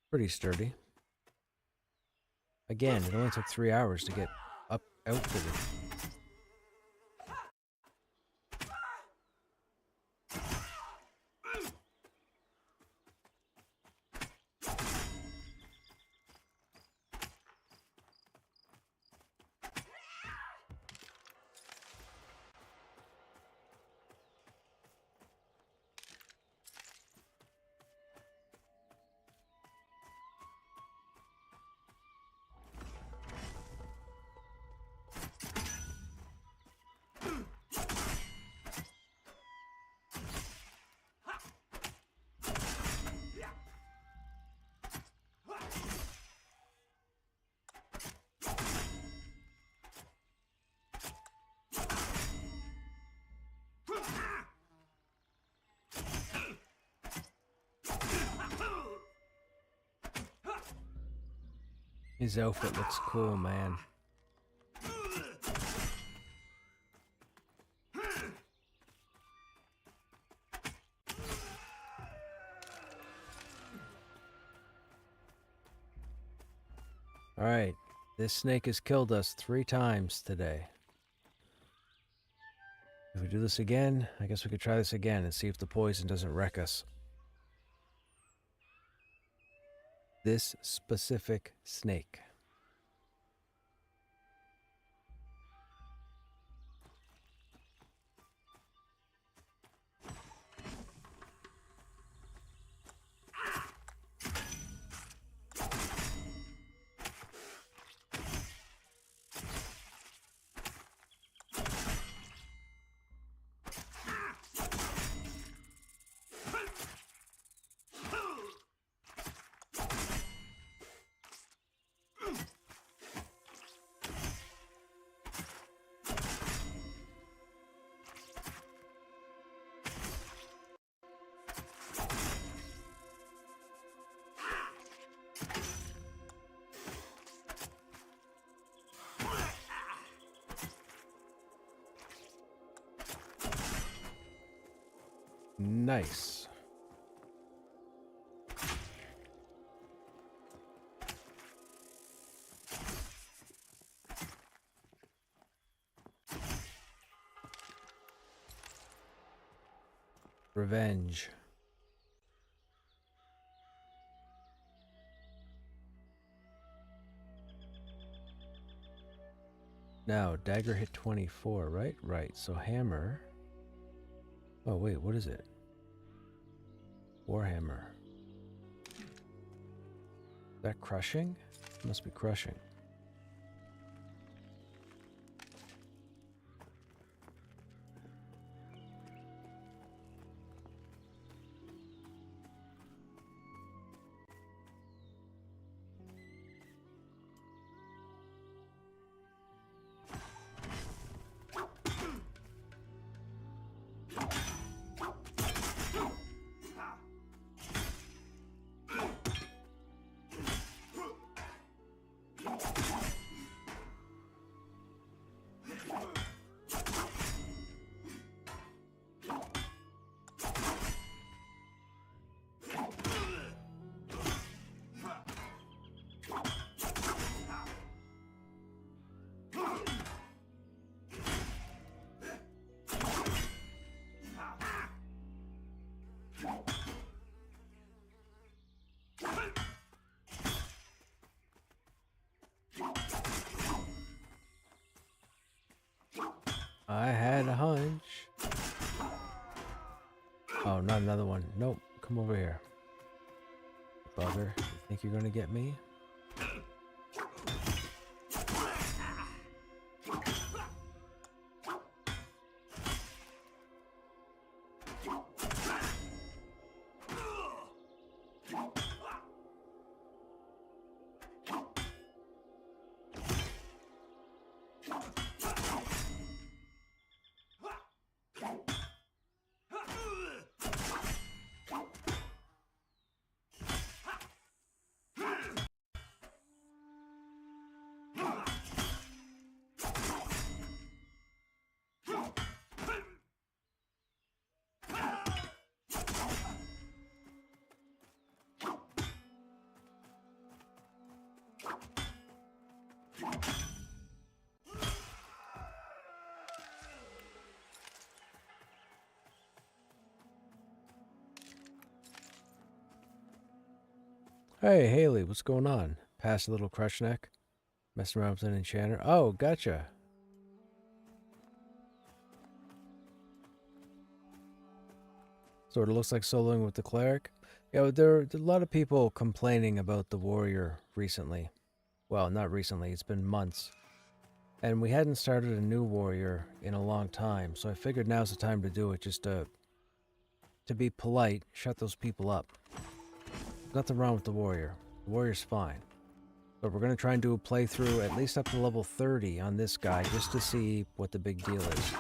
Pretty sturdy. Again, it only took 3 hours to get outfitted. His outfit looks cool, man. Alright, this snake has killed us 3 times today. If we do this again, I guess we could try this again and see if the poison doesn't wreck us. This specific snake. Nice. Revenge. Now, dagger hit 24, right? Right, so hammer. Oh, wait, what is it? Warhammer. Is that crushing? It must be crushing. I had a hunch. Oh, not another one. Nope. Come over here. Bugger. You think you're gonna get me? Hey, Haley, what's going on? Past a little Krushnek? Messing around with an enchanter? Oh, gotcha. Sort of looks like soloing with the cleric. Yeah, there are a lot of people complaining about the warrior recently. Well, not recently, it's been months. And we hadn't started a new warrior in a long time, so I figured now's the time to do it, just to be polite, shut those people up. Nothing wrong with the warrior. The warrior's fine. But we're going to try and do a playthrough at least up to level 30 on this guy, just to see what the big deal is.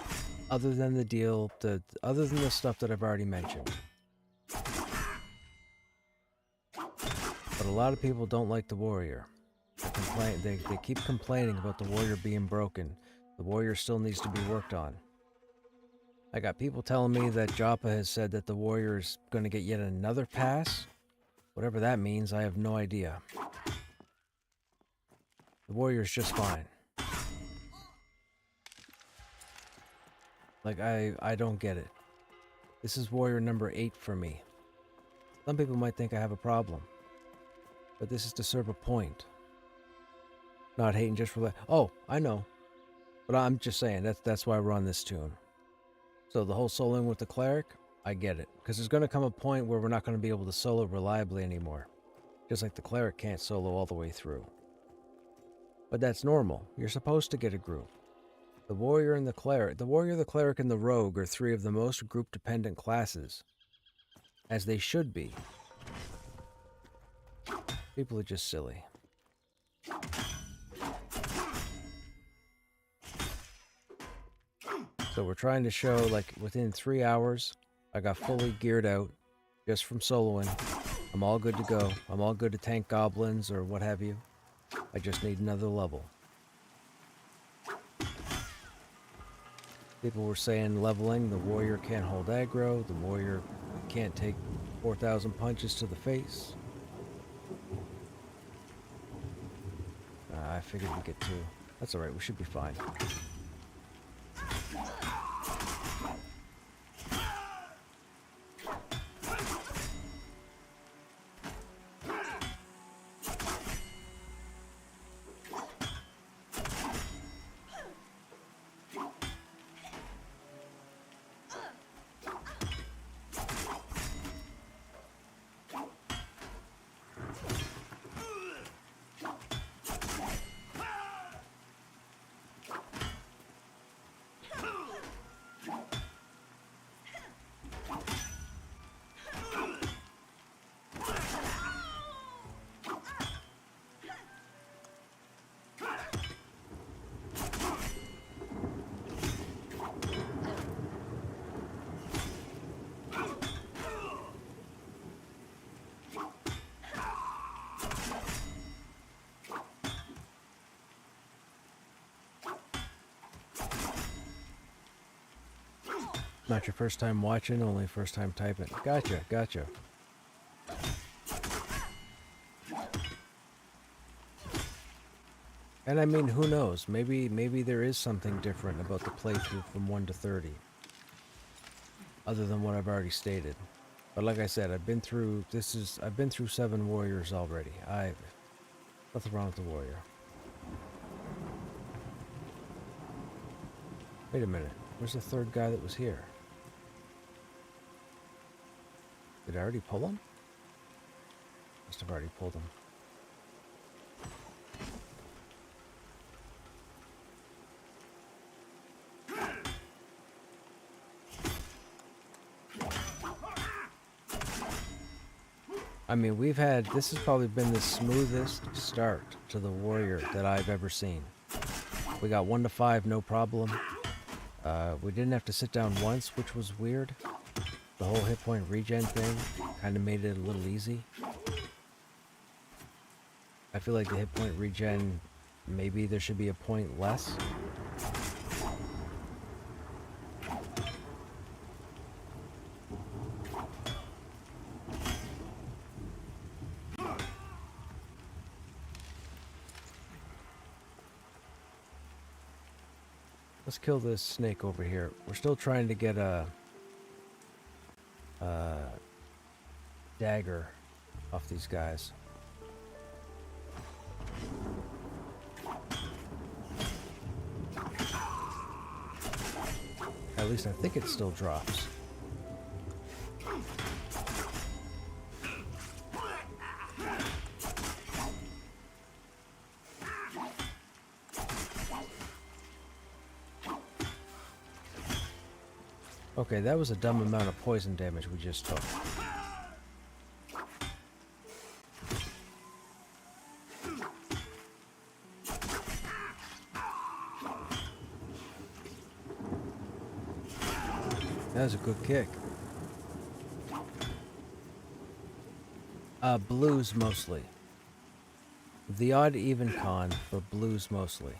Other than the stuff that I've already mentioned. But a lot of people don't like the warrior. They keep complaining about the warrior being broken. The warrior still needs to be worked on. I got people telling me that Joppa has said that the warrior is going to get yet another pass. Whatever that means, I have no idea. The warrior's just fine. Like, I don't get it. This is warrior number 8 for me. Some people might think I have a problem. But this is to serve a point. Not hating just for that. Oh, I know. But I'm just saying, that's why we're on this tune. So the whole soloing with the cleric, I get it. Because there's going to come a point where we're not going to be able to solo reliably anymore. Just like the cleric can't solo all the way through. But that's normal. You're supposed to get a group. The warrior, the cleric, and the rogue are 3 of the most group-dependent classes. As they should be. People are just silly. So we're trying to show, like, within 3 hours, I got fully geared out, just from soloing. I'm all good to go. I'm all good to tank goblins or what have you. I just need another level. People were saying leveling, the warrior can't hold aggro, the warrior can't take 4,000 punches to the face. I figured we'd get 2. That's alright, we should be fine. Not your first time watching, only first time typing. Gotcha, gotcha. And I mean, who knows? Maybe there is something different about the playthrough from 1 to 30. Other than what I've already stated. But like I said, I've been through 7 warriors already. Nothing wrong with the warrior. Wait a minute. Where's the third guy that was here? Did I already pull him? Must have already pulled him. I mean, this has probably been the smoothest start to the warrior that I've ever seen. We got 1 to 5, no problem. We didn't have to sit down once, which was weird. The whole hit point regen thing kind of made it a little easy. I feel like the hit point regen, maybe there should be a point less. Let's kill this snake over here. We're still trying to get a dagger off these guys. At least I think it still drops. Okay, that was a dumb amount of poison damage we just took. That was a good kick. Blues mostly. The odd even con, but blues mostly.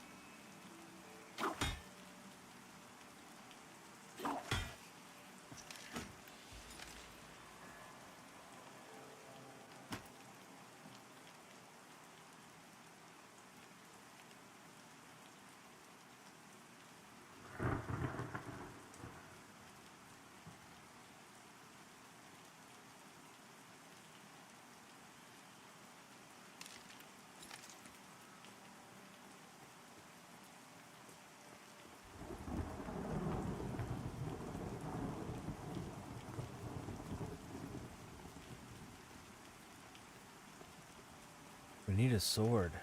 We need a sword.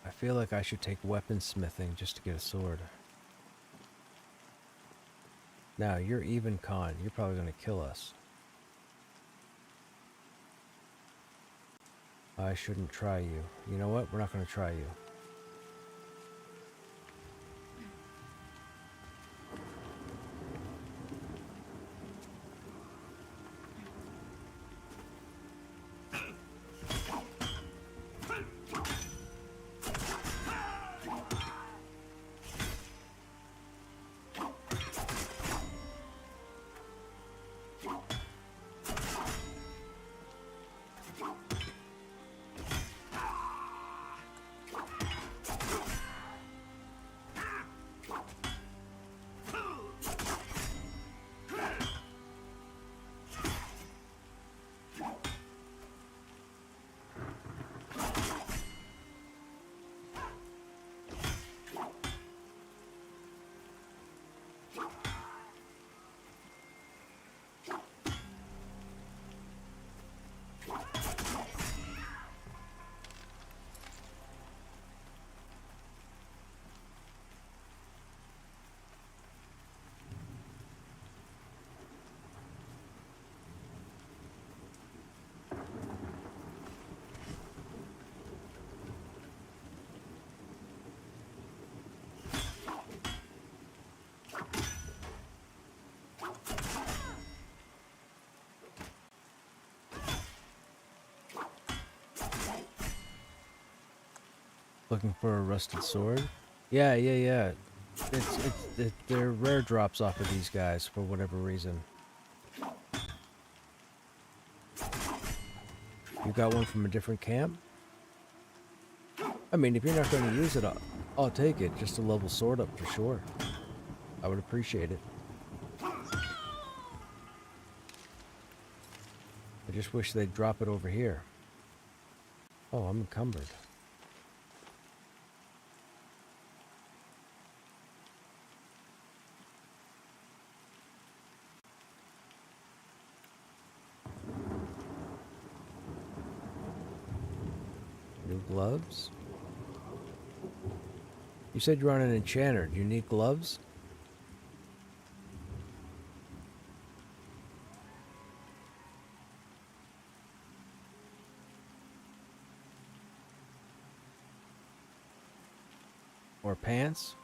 I feel like I should take weaponsmithing just to get a sword. Now, you're even con. You're probably going to kill us. I shouldn't try you. You know what? We're not going to try you. Looking for a rusted sword? Yeah. They're rare drops off of these guys for whatever reason. You got one from a different camp? I mean, if you're not going to use it, I'll take it. Just a level sword up for sure. I would appreciate it. I just wish they'd drop it over here. Oh, I'm encumbered. New gloves? You said you're on an enchanter. Do you need gloves? Or pants?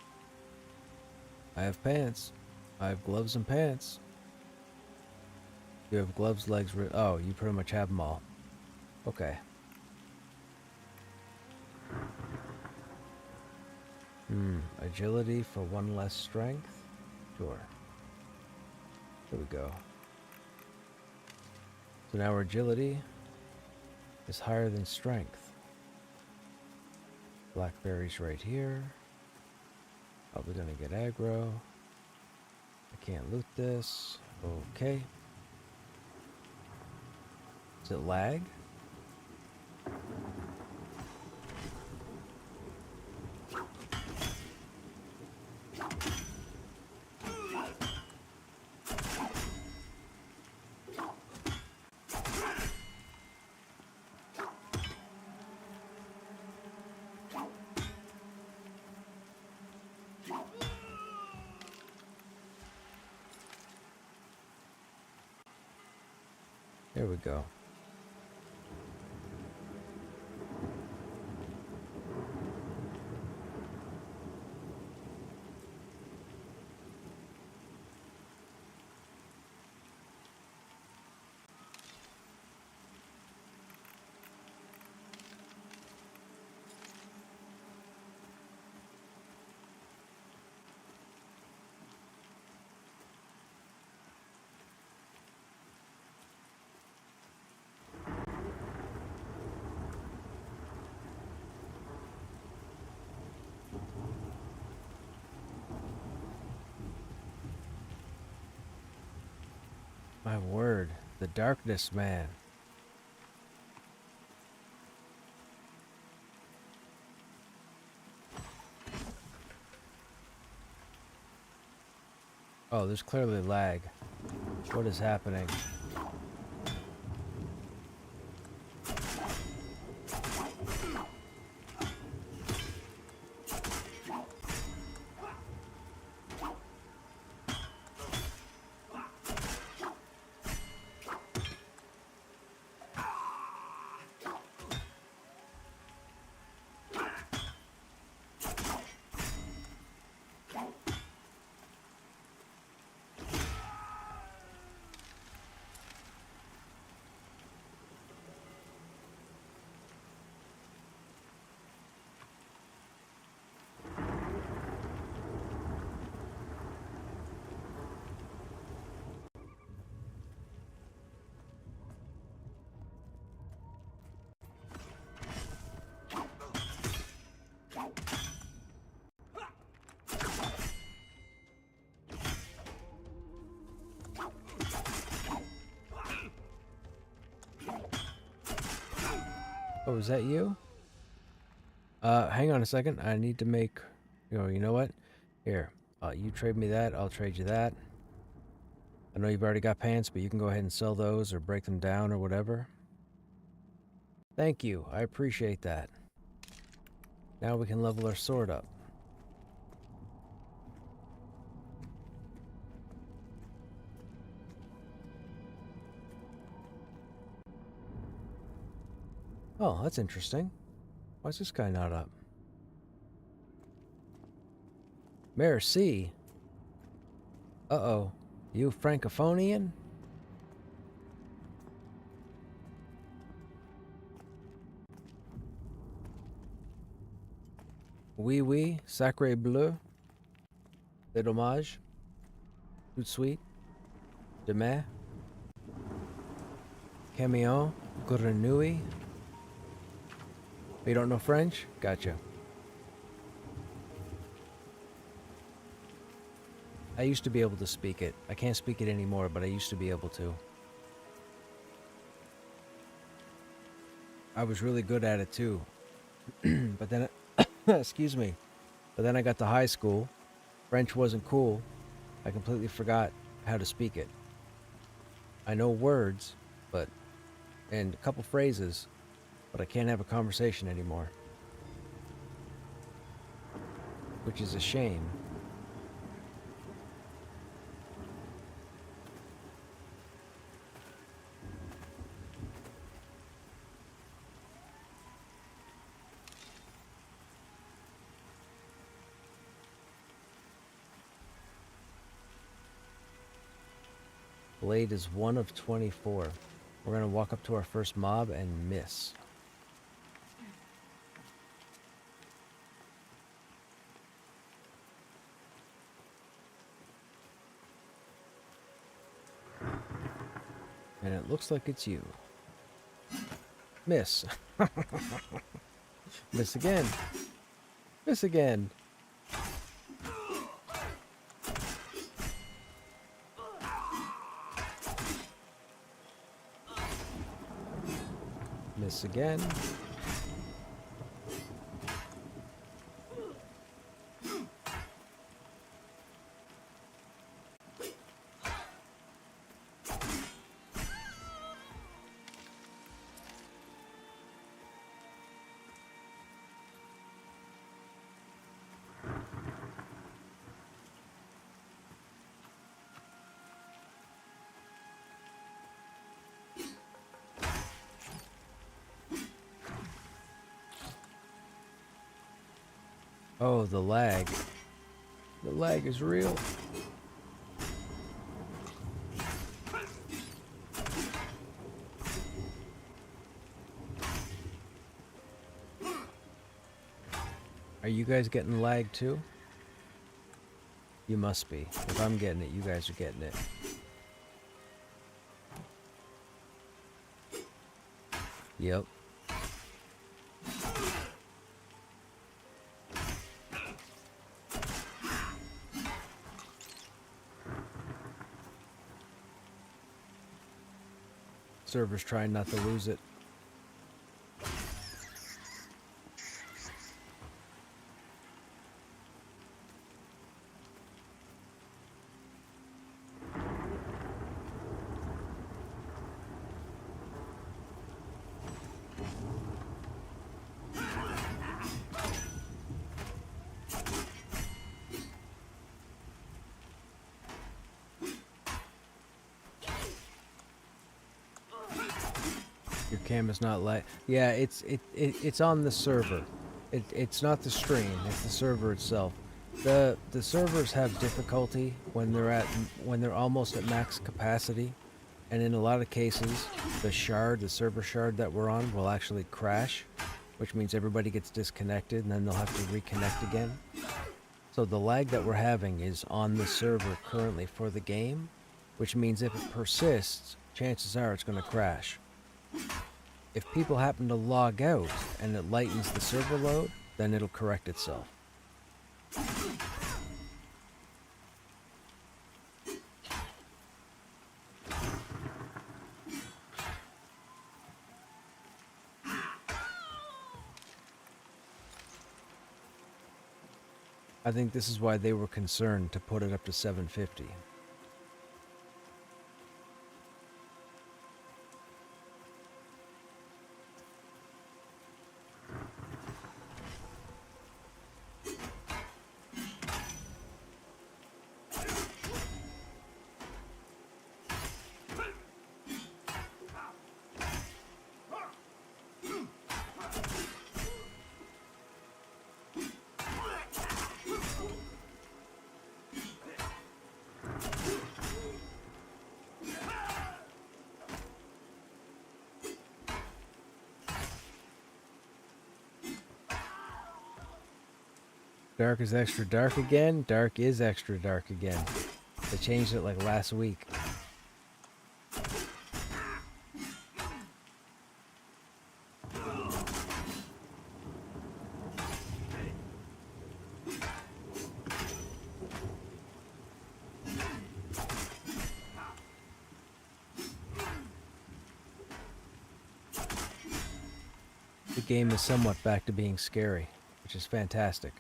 I have pants. I have gloves and pants. You have gloves, legs, oh, you pretty much have them all. Okay. Agility for one less strength? Sure. There we go. So now our agility is higher than strength. Blackberries right here. Probably gonna get aggro. I can't loot this. Okay. Does it lag? There we go. My word, the darkness, man. Oh, there's clearly lag. What is happening? Oh, is that you? Hang on a second. I need to make... You know what? Here. You trade me that. I'll trade you that. I know you've already got pants, but you can go ahead and sell those or break them down or whatever. Thank you. I appreciate that. Now we can level our sword up. Oh, that's interesting. Why is this guy not up? Merci. Uh-oh. You Francophonian? Oui, oui. Sacré bleu. C'est dommage. Tout de suite. Demain. Camion. Grenouille. You don't know French? Gotcha. I used to be able to speak it. I can't speak it anymore, but I used to be able to. I was really good at it too. But then, excuse me. But then I got to high school. French wasn't cool. I completely forgot how to speak it. I know words, and a couple phrases, but I can't have a conversation anymore. Which is a shame. Blade is 1 of 24. We're gonna walk up to our first mob and miss. And it looks like it's you. Miss. Miss again. Miss again. Miss again. Oh, the lag. The lag is real. Are you guys getting lag too? You must be. If I'm getting it, you guys are getting it. Yep. Server's trying not to lose it. Your cam is not light. Yeah, it's on the server. It's not the stream. It's the server itself. The servers have difficulty when they're almost at max capacity, and in a lot of cases, the server shard that we're on will actually crash, which means everybody gets disconnected, and then they'll have to reconnect again. So the lag that we're having is on the server currently for the game, which means if it persists, chances are it's going to crash. If people happen to log out and it lightens the server load, then it'll correct itself. I think this is why they were concerned to put it up to 750. Dark is extra dark again? Dark is extra dark again. They changed it like last week. The game is somewhat back to being scary, which is fantastic.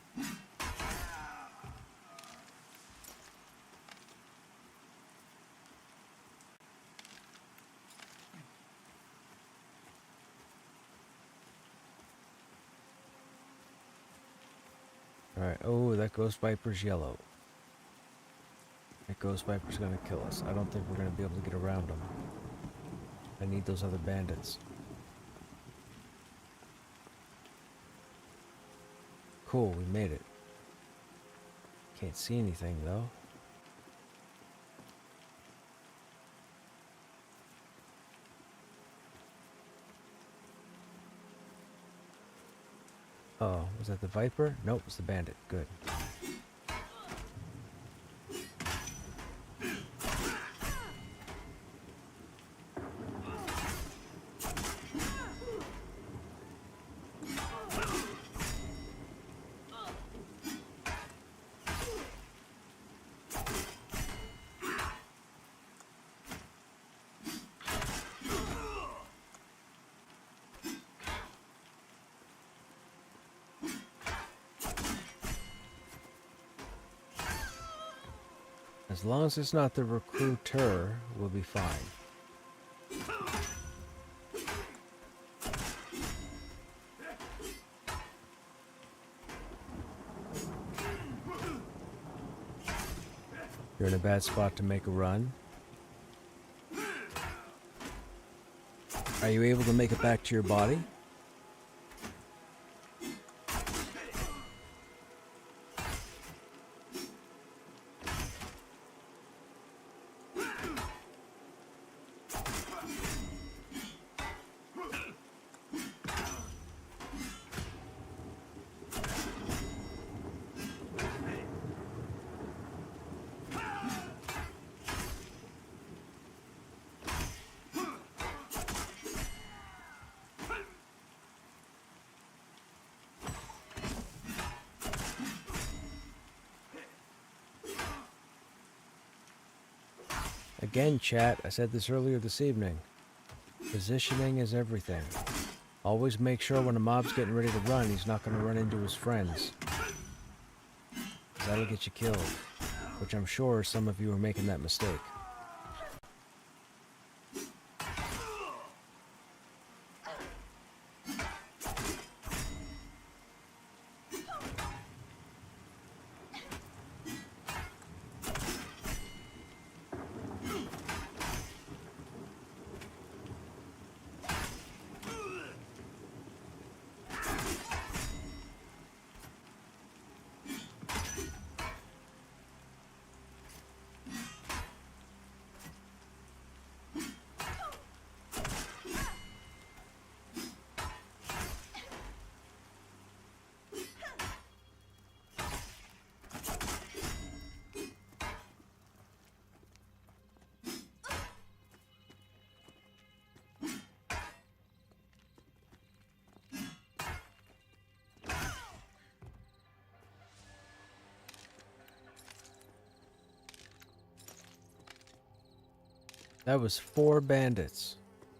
Alright, oh, that Ghost Viper's yellow. That Ghost Viper's gonna kill us. I don't think we're gonna be able to get around him. I need those other bandits. Cool, we made it. Can't see anything though. Oh, was that the Viper? Nope, it's the bandit. Good. As long as it's not the recruiter, we'll be fine. You're in a bad spot to make a run. Are you able to make it back to your body? Again, chat, I said this earlier this evening. Positioning is everything. Always make sure when a mob's getting ready to run, he's not going to run into his friends. 'Cause that'll get you killed. Which I'm sure some of you are making that mistake. That was 4 bandits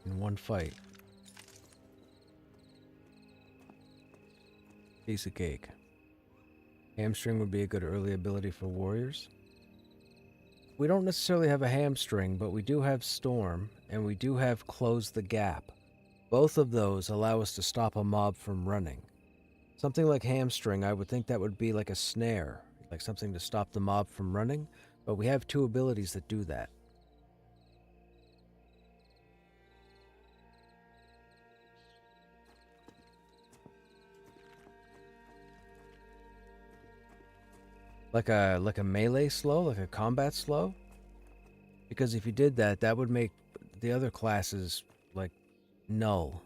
in one fight. Piece of cake. Hamstring would be a good early ability for warriors. We don't necessarily have a hamstring, but we do have Storm, and we do have Close the Gap. Both of those allow us to stop a mob from running. Something like hamstring, I would think that would be like a snare, like something to stop the mob from running, but we have 2 abilities that do that. Like a melee slow, like a combat slow? Because if you did that, that would make the other classes like null.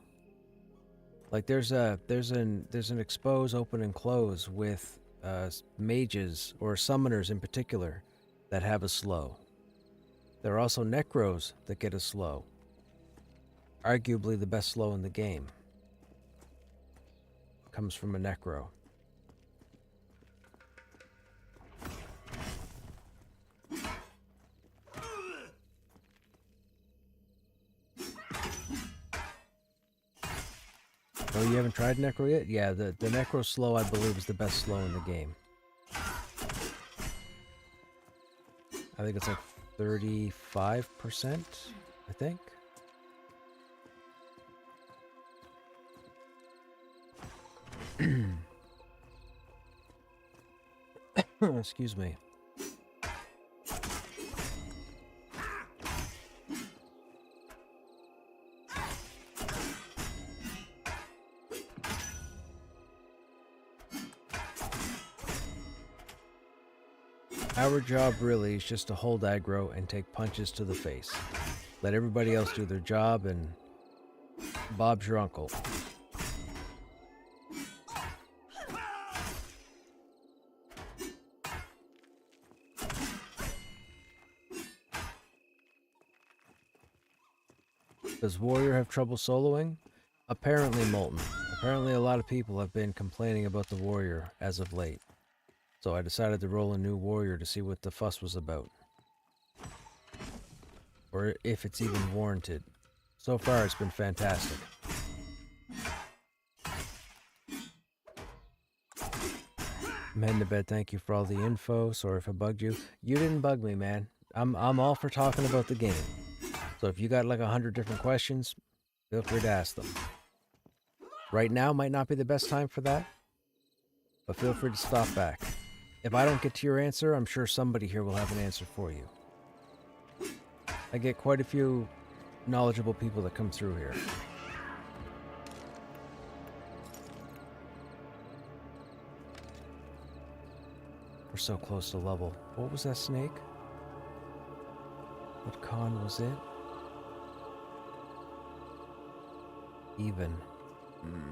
Like there's an expose, open, and close with mages or summoners in particular that have a slow. There are also necros that get a slow. Arguably the best slow in the game comes from a necro. Oh, you haven't tried necro yet? Yeah, the necro slow I believe is the best slow in the game. I think it's like 35%, I think. Excuse me. Our job really is just to hold aggro and take punches to the face. Let everybody else do their job and Bob's your uncle. Does Warrior have trouble soloing? Apparently, Molten. Apparently a lot of people have been complaining about the Warrior as of late. So I decided to roll a new Warrior to see what the fuss was about. Or if it's even warranted. So far it's been fantastic. I'm heading to bed, thank you for all the info. Sorry if I bugged you. You didn't bug me, man. I'm all for talking about the game. So if you got like 100 different questions, feel free to ask them. Right now might not be the best time for that, but feel free to stop back. If I don't get to your answer, I'm sure somebody here will have an answer for you. I get quite a few knowledgeable people that come through here. We're so close to level. What was that snake? What con was it? Even.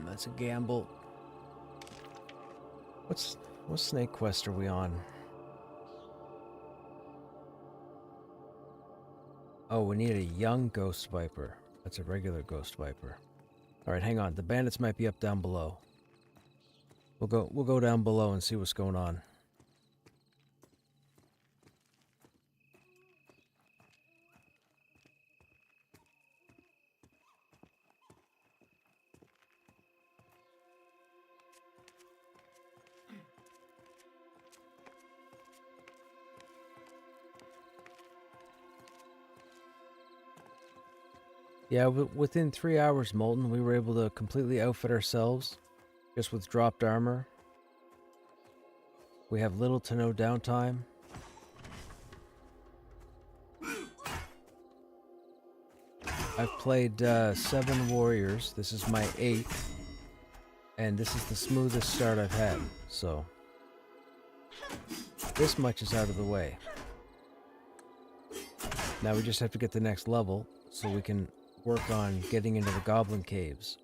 That's a gamble. What snake quest are we on? Oh, we need a young ghost viper. That's a regular ghost viper. Alright, hang on. The bandits might be up down below. We'll go down below and see what's going on. Yeah, within 3 hours, Molten, we were able to completely outfit ourselves, just with dropped armor. We have little to no downtime. I've played 7 warriors. This is my 8th. And this is the smoothest start I've had, so this much is out of the way. Now we just have to get the next level, so we can work on getting into the goblin caves.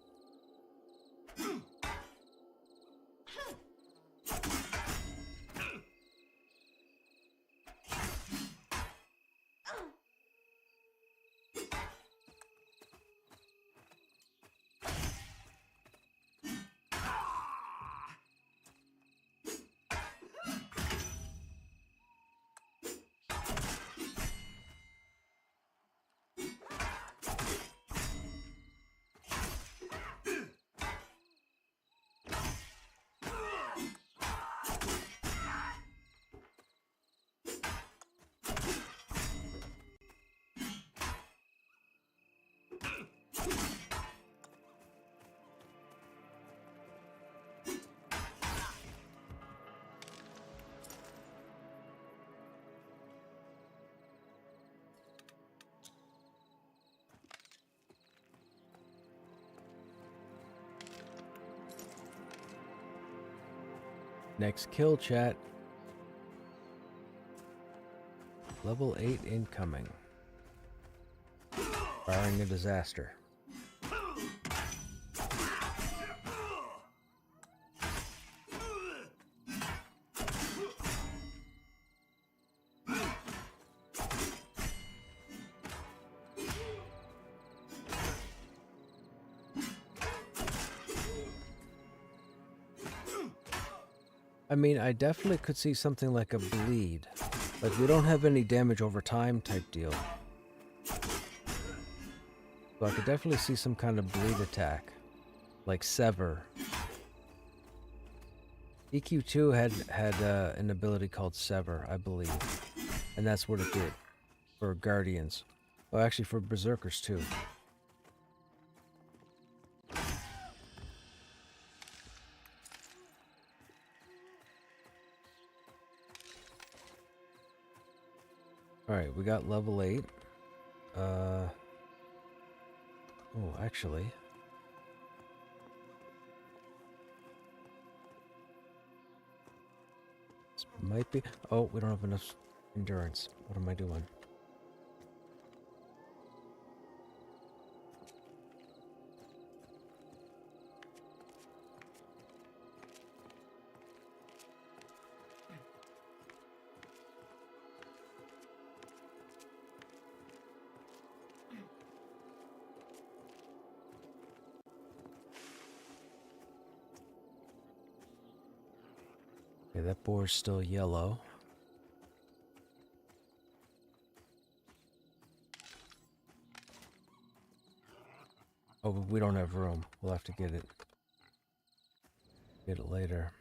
Next kill, chat. Level 8 incoming. Barring a disaster. I mean, I definitely could see something like a bleed. Like, we don't have any damage over time type deal. So I could definitely see some kind of bleed attack. Like Sever. EQ2 had an ability called Sever, I believe. And that's what it did. For Guardians. Oh, actually for Berserkers too. Alright, we got level 8. Oh, actually. This might be... Oh, we don't have enough endurance. What am I doing? Okay, that boar's still yellow. Oh, but we don't have room. We'll have to get it. Get it later.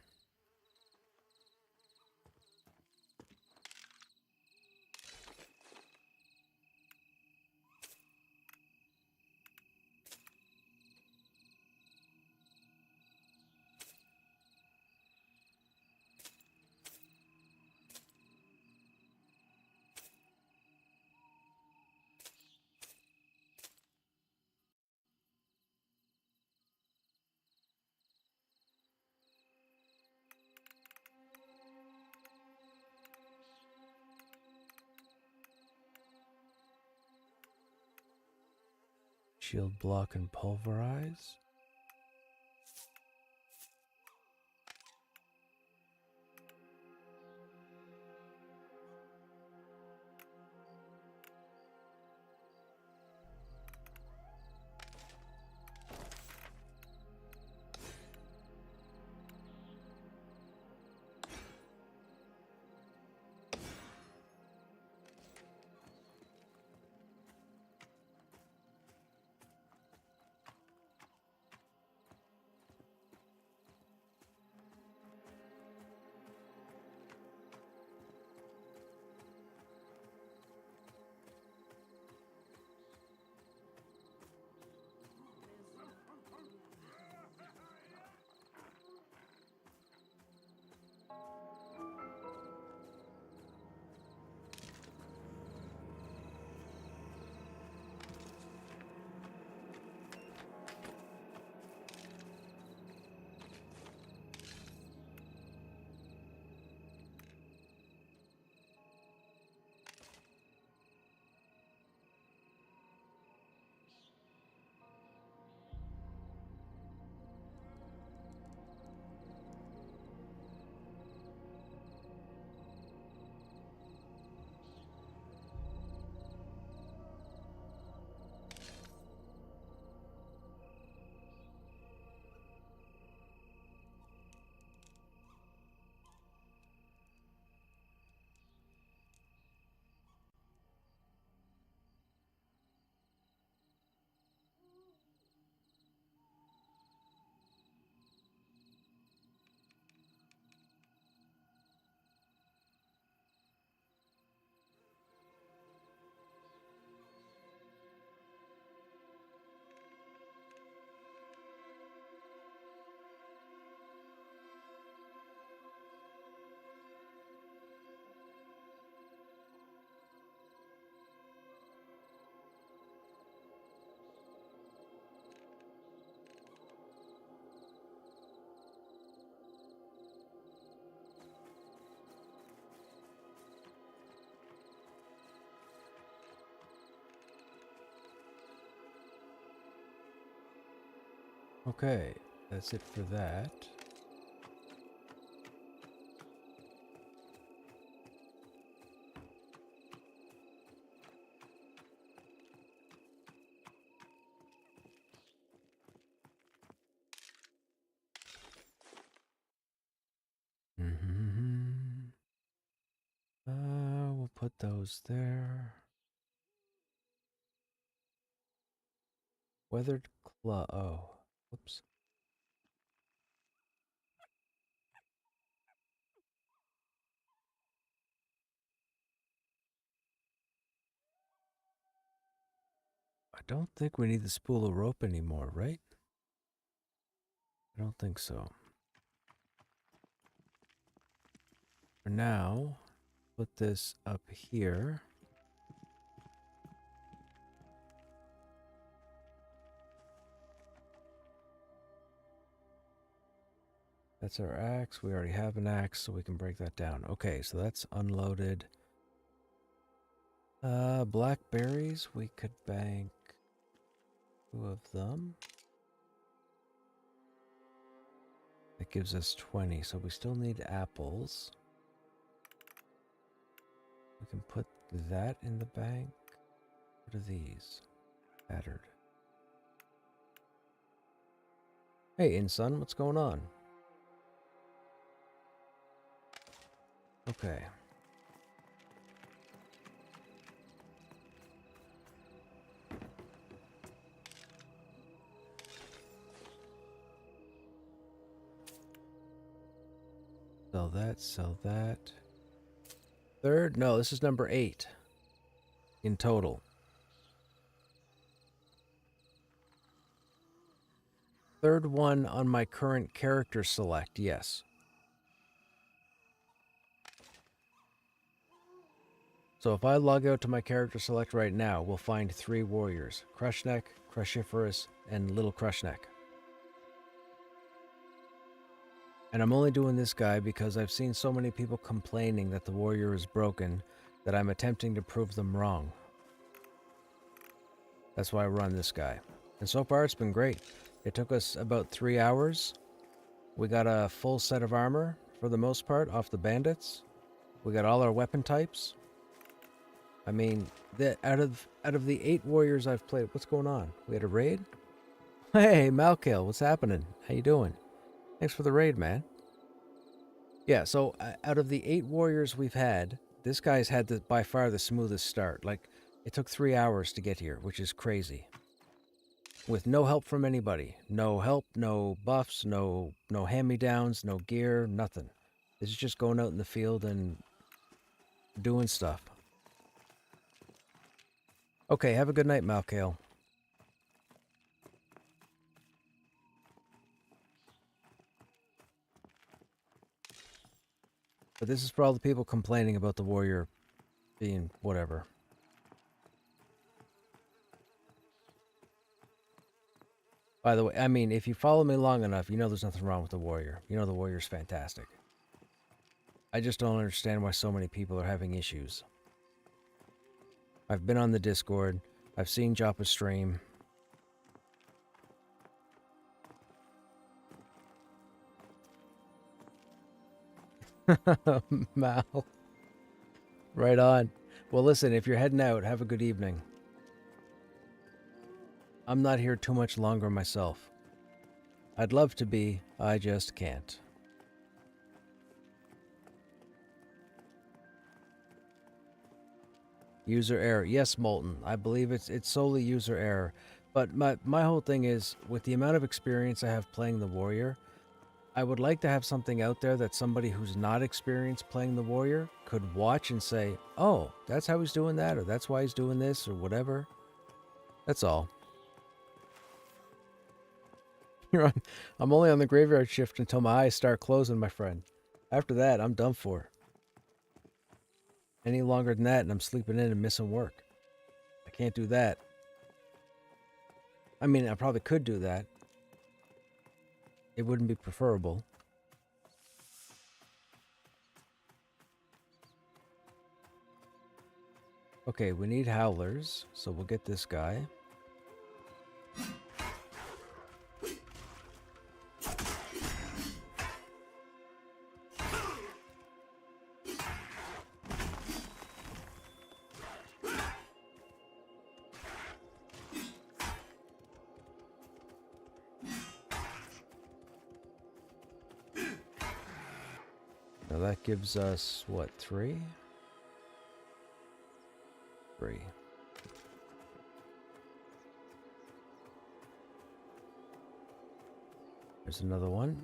Shield block and pulverize. Okay, that's it for that. Mm-hmm. those there. Weathered claw. Oh, whoops. I don't think we need the spool of rope anymore, right? I don't think so. For now, put this up here. That's our axe. We already have an axe, so we can break that down. Okay, so that's unloaded. Blackberries. We could bank 2 of them. That gives us 20, so we still need apples. We can put that in the bank. What are these? Battered. Hey, Insun, what's going on? Okay. Sell that, sell that. Third? No, this is number 8 in total. Third one on my current character select, yes. So if I log out to my character select right now, we'll find 3 warriors. Krushnek, Crushiferous, and Little Krushnek. And I'm only doing this guy because I've seen so many people complaining that the warrior is broken that I'm attempting to prove them wrong. That's why I run this guy. And so far it's been great. It took us about 3 hours. We got a full set of armor, for the most part, off the bandits. We got all our weapon types. I mean, out of the 8 warriors I've played, what's going on? We had a raid? Hey, Malkiel, what's happening? How you doing? Thanks for the raid, man. Yeah, so out of the 8 warriors we've had, this guy's had by far the smoothest start. Like, it took 3 hours to get here, which is crazy. With no help from anybody. No help, no buffs, no hand-me-downs, no gear, nothing. This is just going out in the field and doing stuff. Okay, have a good night, Malkiel. But this is for all the people complaining about the warrior being whatever. By the way, I mean, if you follow me long enough, you know there's nothing wrong with the warrior. You know the warrior's fantastic. I just don't understand why so many people are having issues. I've been on the Discord. I've seen Joppa's stream. Mal. Right on. Well, listen, if you're heading out, have a good evening. I'm not here too much longer myself. I'd love to be, I just can't. User error. Yes, Molten. I believe it's solely user error. But my whole thing is, with the amount of experience I have playing the warrior, I would like to have something out there that somebody who's not experienced playing the warrior could watch and say, oh, that's how he's doing that, or that's why he's doing this, or whatever. That's all. I'm only on the graveyard shift until my eyes start closing, my friend. After that, I'm done for. Any longer than that, and I'm sleeping in and missing work. I can't do that. I mean, I probably could do that. It wouldn't be preferable. Okay, we need howlers, so we'll get this guy. Now that gives us, what, 3? 3. There's another one.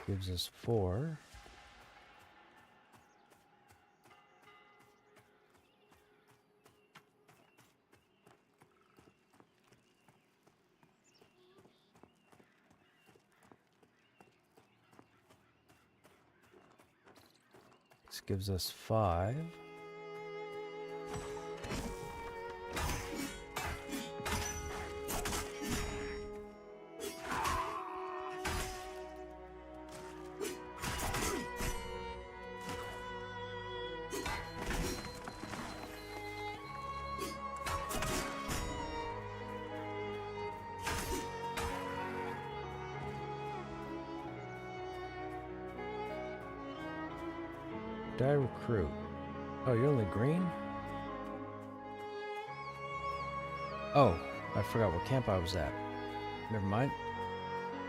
Gives us 4. This gives us 5. Die recruit. Oh, you're only green? Oh, I forgot what camp I was at. Never mind.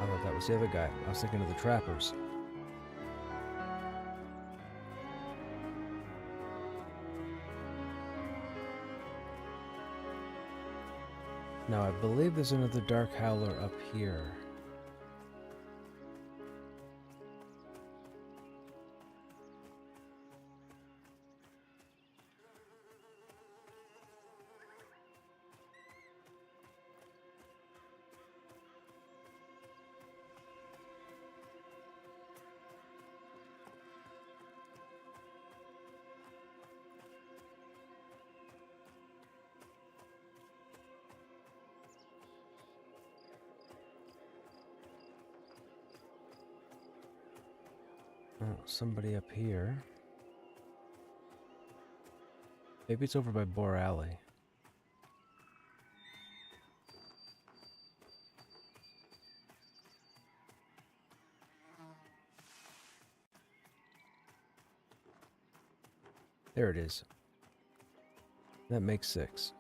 I thought that was the other guy. I was thinking of the trappers. Now, I believe there's another Dark Howler up here. Oh, somebody up here. Maybe it's over by Boar Alley. There it is. That makes 6.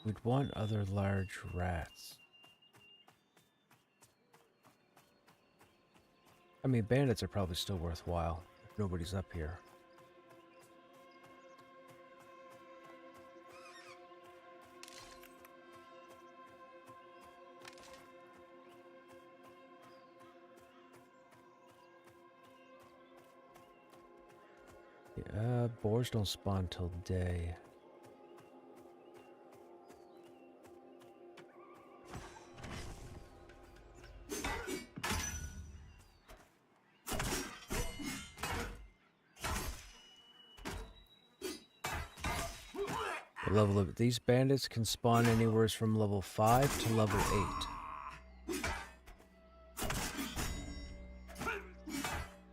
We'd want other large rats. I mean, bandits are probably still worthwhile if nobody's up here. Boars don't spawn till day. The level of these bandits can spawn anywhere from level 5 to level 8.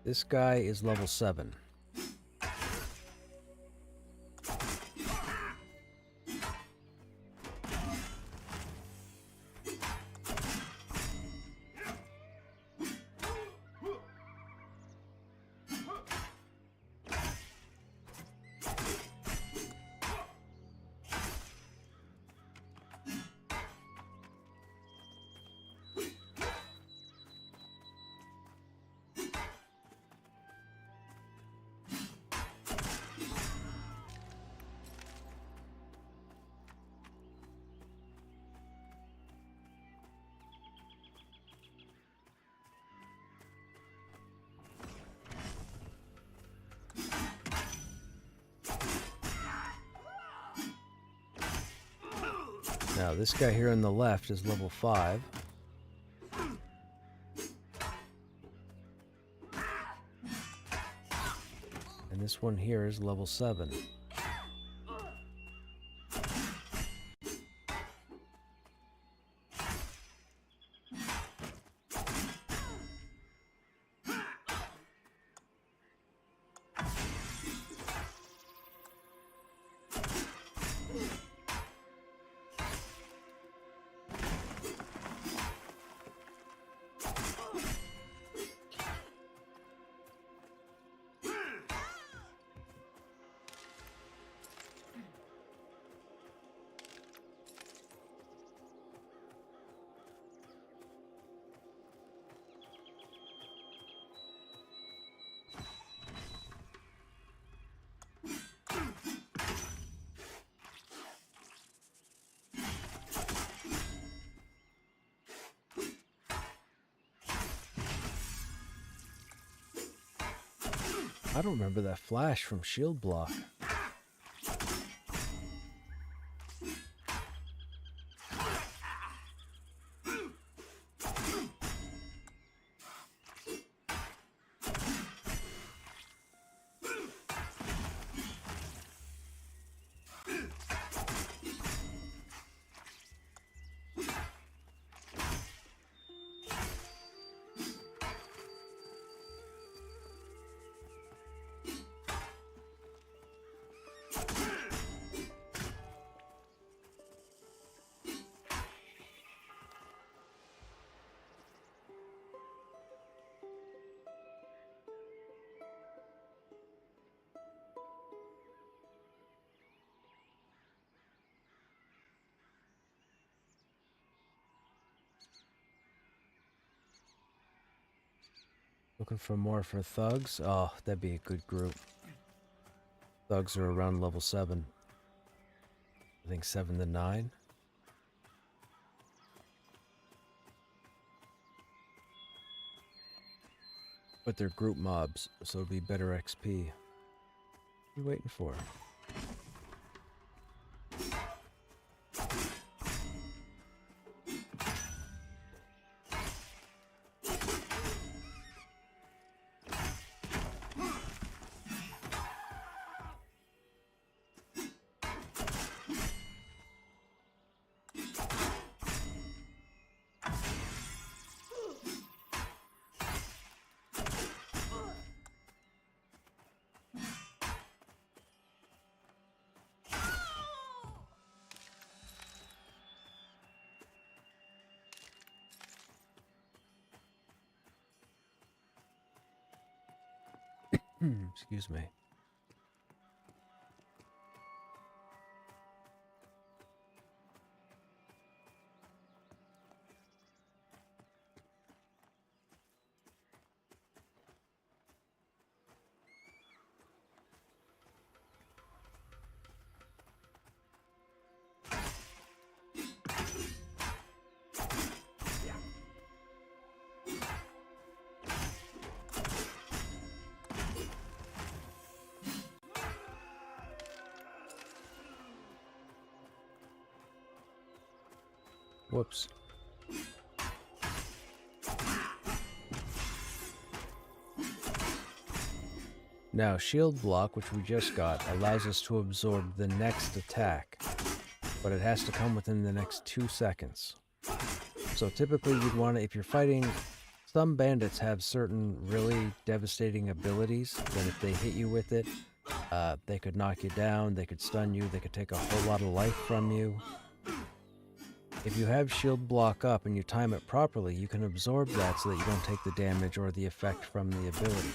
This guy is level 7. Now, this guy here on the left is level 5. And this one here is level 7. I don't remember that flash from Shield Block. Looking for more for thugs? Oh, that'd be a good group. Thugs are around level 7. I think 7 to 9. But they're group mobs, so it'll be better XP. What are you waiting for? Excuse me. Whoops. Now, shield block, which we just got, allows us to absorb the next attack, but it has to come within the next 2 seconds. So typically you'd want to, if you're fighting, some bandits have certain really devastating abilities that if they hit you with it, they could knock you down, they could stun you, they could take a whole lot of life from you. If you have shield block up and you time it properly, you can absorb that so that you don't take the damage or the effect from the ability.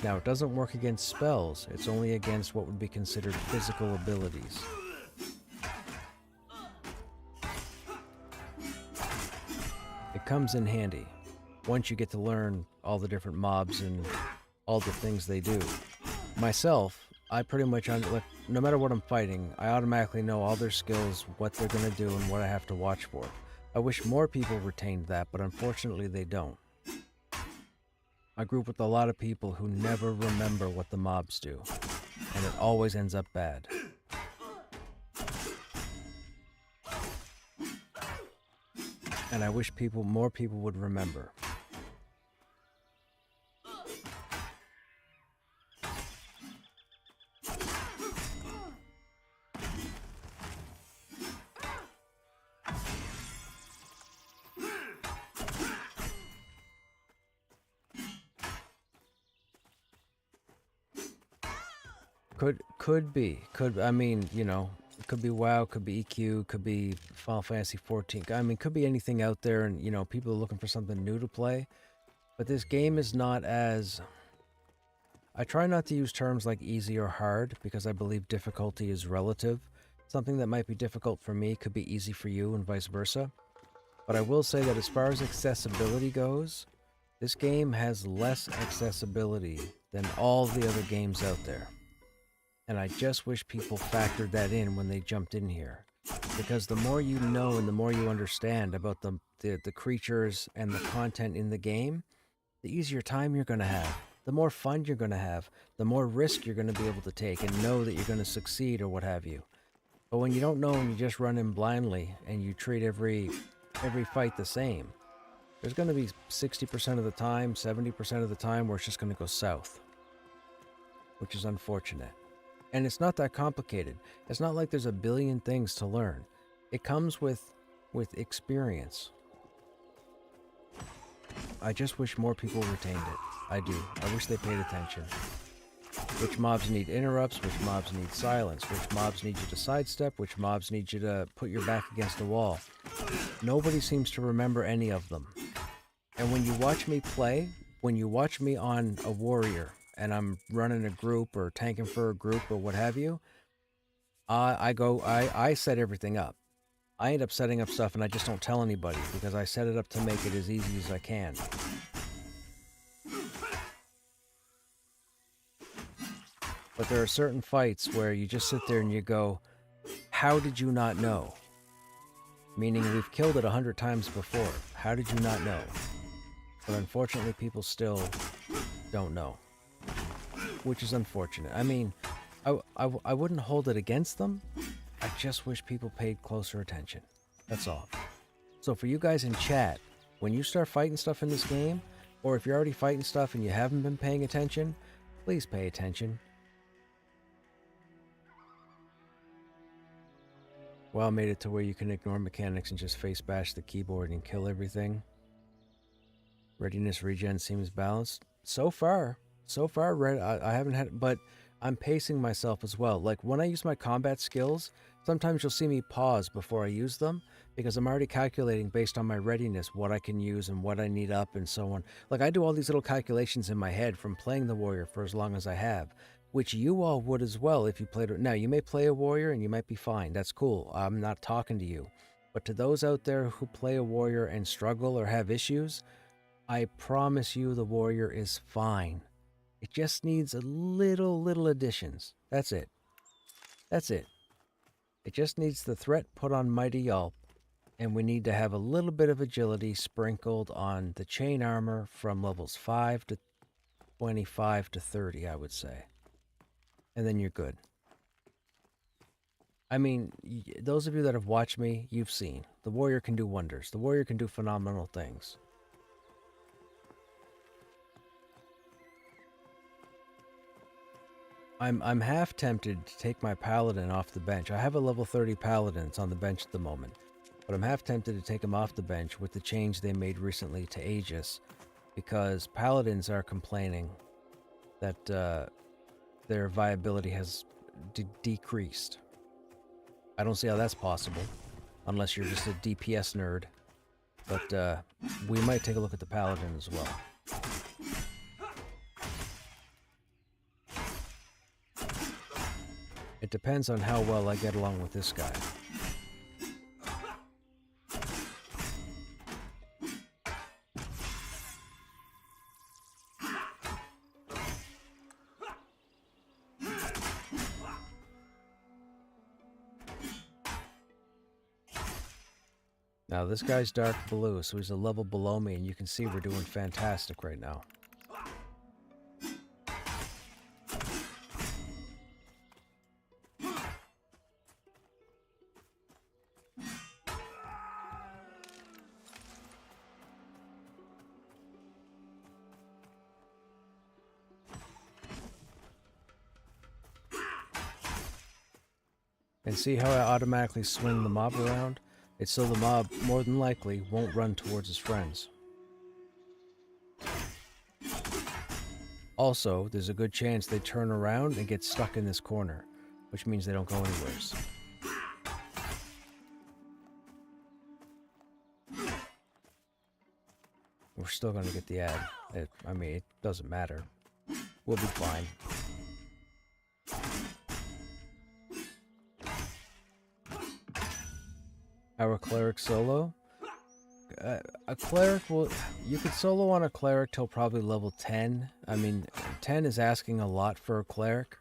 Now, it doesn't work against spells, it's only against what would be considered physical abilities. It comes in handy once you get to learn all the different mobs and all the things they do. Myself, I pretty much, no matter what I'm fighting, I automatically know all their skills, what they're going to do, and what I have to watch for. I wish more people retained that, but unfortunately they don't. I grew up with a lot of people who never remember what the mobs do, and it always ends up bad. And I wish more people would remember. I mean, you know, it could be WoW, could be EQ, could be Final Fantasy 14. I mean, could be anything out there, and, you know, people are looking for something new to play. But this game is not as... I try not to use terms like easy or hard, because I believe difficulty is relative. Something that might be difficult for me could be easy for you, and vice versa. But I will say that as far as accessibility goes, this game has less accessibility than all the other games out there. And I just wish people factored that in when they jumped in here. Because the more you know and the more you understand about the creatures and the content in the game, the easier time you're going to have. The more fun you're going to have. The more risk you're going to be able to take and know that you're going to succeed or what have you. But when you don't know and you just run in blindly and you treat every fight the same, there's going to be 60% of the time, 70% of the time where it's just going to go south. Which is unfortunate. And it's not that complicated. It's not like there's a billion things to learn. It comes with experience. I just wish more people retained it. I do. I wish they paid attention. Which mobs need interrupts, which mobs need silence, which mobs need you to sidestep, which mobs need you to put your back against a wall. Nobody seems to remember any of them. And when you watch me play, when you watch me on a warrior, and I'm running a group or tanking for a group or what have you, I set everything up. I end up setting up stuff and I just don't tell anybody because I set it up to make it as easy as I can. But there are certain fights where you just sit there and you go, how did you not know? Meaning we've killed it 100 times before. How did you not know? But unfortunately people still don't know. Which is unfortunate. I mean, I wouldn't hold it against them. I just wish people paid closer attention. That's all. So for you guys in chat, when you start fighting stuff in this game, or if you're already fighting stuff and you haven't been paying attention, please pay attention. WoW made it to where you can ignore mechanics and just face bash the keyboard and kill everything. Readiness regen seems balanced. So far, I haven't had, but I'm pacing myself as well. Like when I use my combat skills, sometimes you'll see me pause before I use them because I'm already calculating based on my readiness what I can use and what I need up and so on. Like I do all these little calculations in my head from playing the warrior for as long as I have, which you all would as well if you played it. Now you may play a warrior and you might be fine. That's cool. I'm not talking to you. But to those out there who play a warrior and struggle or have issues, I promise you the warrior is fine. It just needs a little additions. That's it. That's it. It just needs the threat put on Mighty Yelp, and we need to have a little bit of agility sprinkled on the chain armor from levels 5 to 25 to 30, I would say. And then you're good. I mean, those of you that have watched me, you've seen. The warrior can do wonders. The warrior can do phenomenal things. I'm half tempted to take my paladin off the bench. I have a level 30 paladin. It's on the bench at the moment. But I'm half tempted to take him off the bench with the change they made recently to Aegis, because paladins are complaining that their viability has decreased. I don't see how that's possible, unless you're just a DPS nerd. But we might take a look at the paladin as well. It depends on how well I get along with this guy. Now this guy's dark blue, so he's a level below me, and you can see we're doing fantastic right now. And see how I automatically swing the mob around? It's so the mob, more than likely, won't run towards his friends. Also, there's a good chance they turn around and get stuck in this corner, which means they don't go anywheres. We're still going to get the ad. I mean, it doesn't matter. We'll be fine. Our cleric solo? A cleric will... You could solo on a cleric till probably level 10. I mean, 10 is asking a lot for a cleric.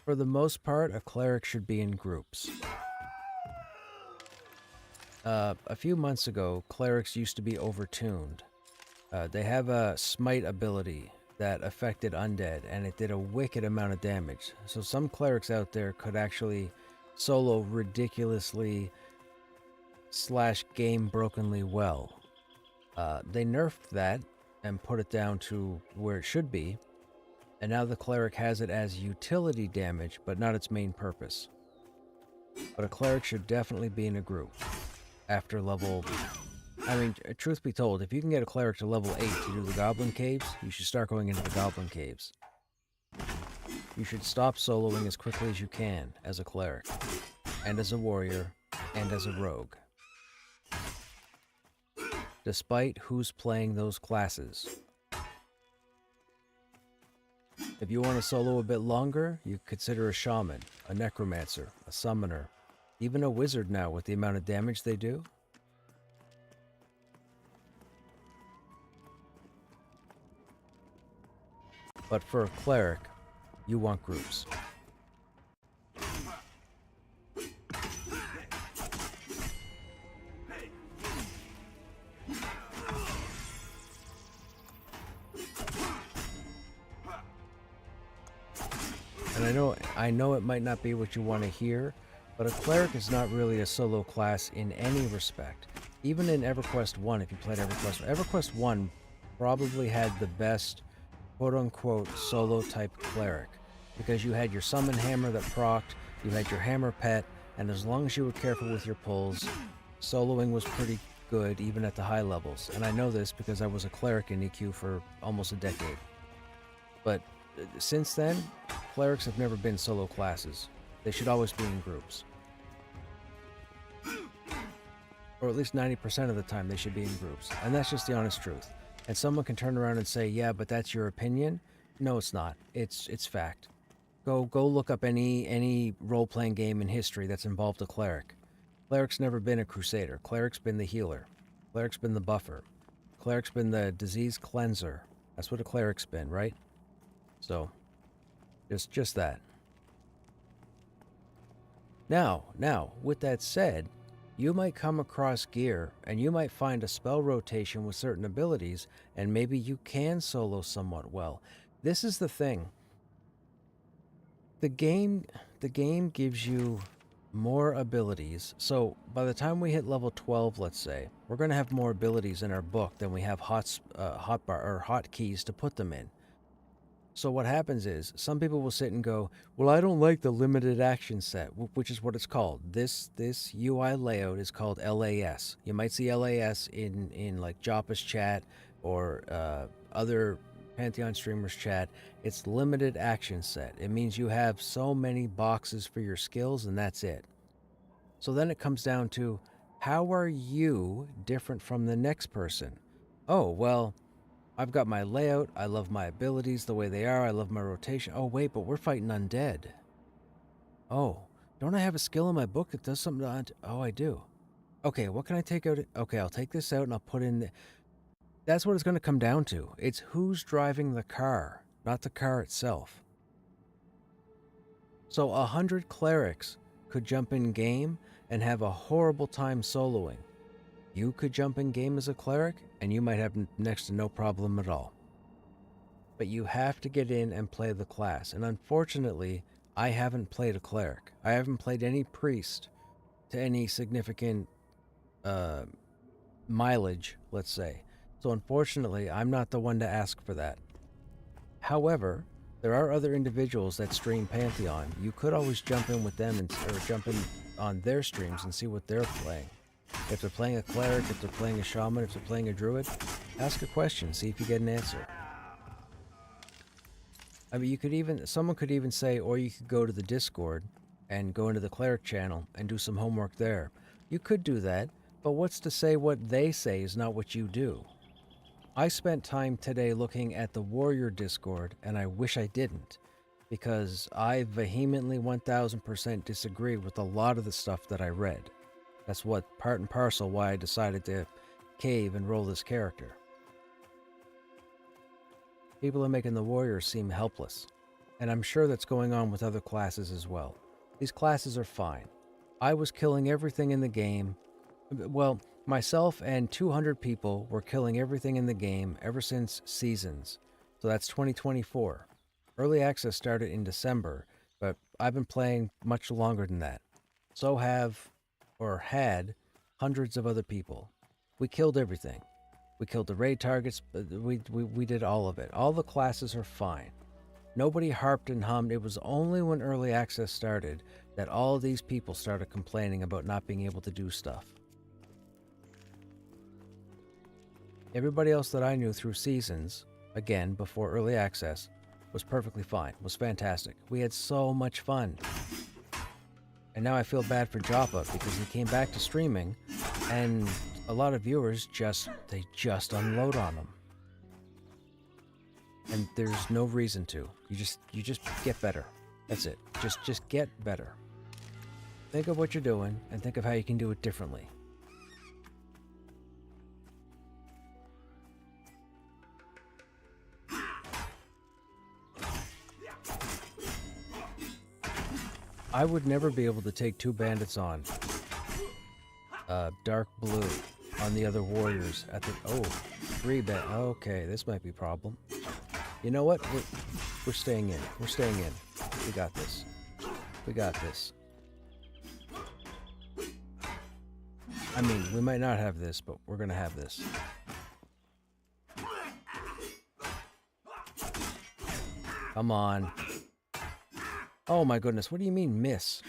For the most part, a cleric should be in groups. A few months ago, clerics used to be overtuned. They have a smite ability that affected undead, and it did a wicked amount of damage. So some clerics out there could actually solo ridiculously / game brokenly well. They nerfed that and put it down to where it should be, and now the cleric has it as utility damage, but not its main purpose. But a cleric should definitely be in a group. After level... I mean, truth be told, if you can get a cleric to level 8 to do the goblin caves, you should start going into the goblin caves. You should stop soloing as quickly as you can as a cleric, and as a warrior, and as a rogue. Despite who's playing those classes. If you want to solo a bit longer, you consider a shaman, a necromancer, a summoner, even a wizard now with the amount of damage they do. But for a cleric, you want groups. And I know it might not be what you want to hear, but a cleric is not really a solo class in any respect. Even in EverQuest 1, if you played EverQuest 1 probably had the best quote-unquote solo-type cleric, because you had your summon hammer that procced, you had your hammer pet, and as long as you were careful with your pulls, soloing was pretty good even at the high levels. And I know this because I was a cleric in EQ for almost a decade. But since then, clerics have never been solo classes. They should always be in groups. Or at least 90% of the time they should be in groups. And that's just the honest truth. And someone can turn around and say, yeah, but that's your opinion. No, it's not. It's fact. Go look up any role-playing game in history that's involved a cleric. Cleric's never been a crusader. Cleric's been the healer. Cleric's been the buffer. Cleric's been the disease cleanser. That's what a cleric's been, right? So, just that. Now, with that said, you might come across gear, and you might find a spell rotation with certain abilities, and maybe you can solo somewhat well. This is the thing. The game gives you more abilities. So by the time we hit level 12, let's say, we're going to have more abilities in our book than we have hotkeys to put them in. So what happens is some people will sit and go, well, I don't like the limited action set, which is what it's called. This UI layout is called LAS. You might see LAS in like Joppa's chat or other Pantheon streamers chat. It's limited action set. It means you have so many boxes for your skills and that's it. So then it comes down to, how are you different from the next person? Oh, well, I've got my layout, I love my abilities the way they are, I love my rotation. Oh wait, but we're fighting undead. Oh, don't I have a skill in my book that does something to oh, I do. Okay, what can I take out? Okay, I'll take this out and I'll put in That's what it's going to come down to. It's who's driving the car, not the car itself. So 100 clerics could jump in game and have a horrible time soloing. You could jump in game as a cleric, and you might have next to no problem at all. But you have to get in and play the class, and unfortunately, I haven't played a cleric. I haven't played any priest to any significant mileage, let's say. So unfortunately, I'm not the one to ask for that. However, there are other individuals that stream Pantheon. You could always jump in with them or jump in on their streams and see what they're playing. If they're playing a cleric, if they're playing a shaman, if they're playing a druid, ask a question, see if you get an answer. I mean, someone could even say, or you could go to the Discord and go into the cleric channel and do some homework there. You could do that, but what's to say what they say is not what you do? I spent time today looking at the warrior Discord, and I wish I didn't, because I vehemently 1000% disagree with a lot of the stuff that I read. That's what part and parcel why I decided to cave and roll this character. People are making the warriors seem helpless, and I'm sure that's going on with other classes as well. These classes are fine. I was killing everything in the game. Well, myself and 200 people were killing everything in the game ever since Seasons. So that's 2024. Early access started in December, but I've been playing much longer than that. So had hundreds of other people. We killed everything. We killed the raid targets, but we did all of it. All the classes are fine. Nobody harped and hummed. It was only when early access started that all of these people started complaining about not being able to do stuff. Everybody else that I knew through Seasons, again, before early access, was perfectly fine, was fantastic. We had so much fun. And now I feel bad for Joppa because he came back to streaming and a lot of viewers just unload on him. And there's no reason to. You just get better. That's it. Just get better. Think of what you're doing and think of how you can do it differently. I would never be able to take 2 bandits on. Dark blue on the other warriors at the 3 bandits. Okay, this might be a problem. You know what? We're staying in. We're staying in. We got this. We got this. I mean, we might not have this, but we're gonna have this. Come on. Oh my goodness, what do you mean miss?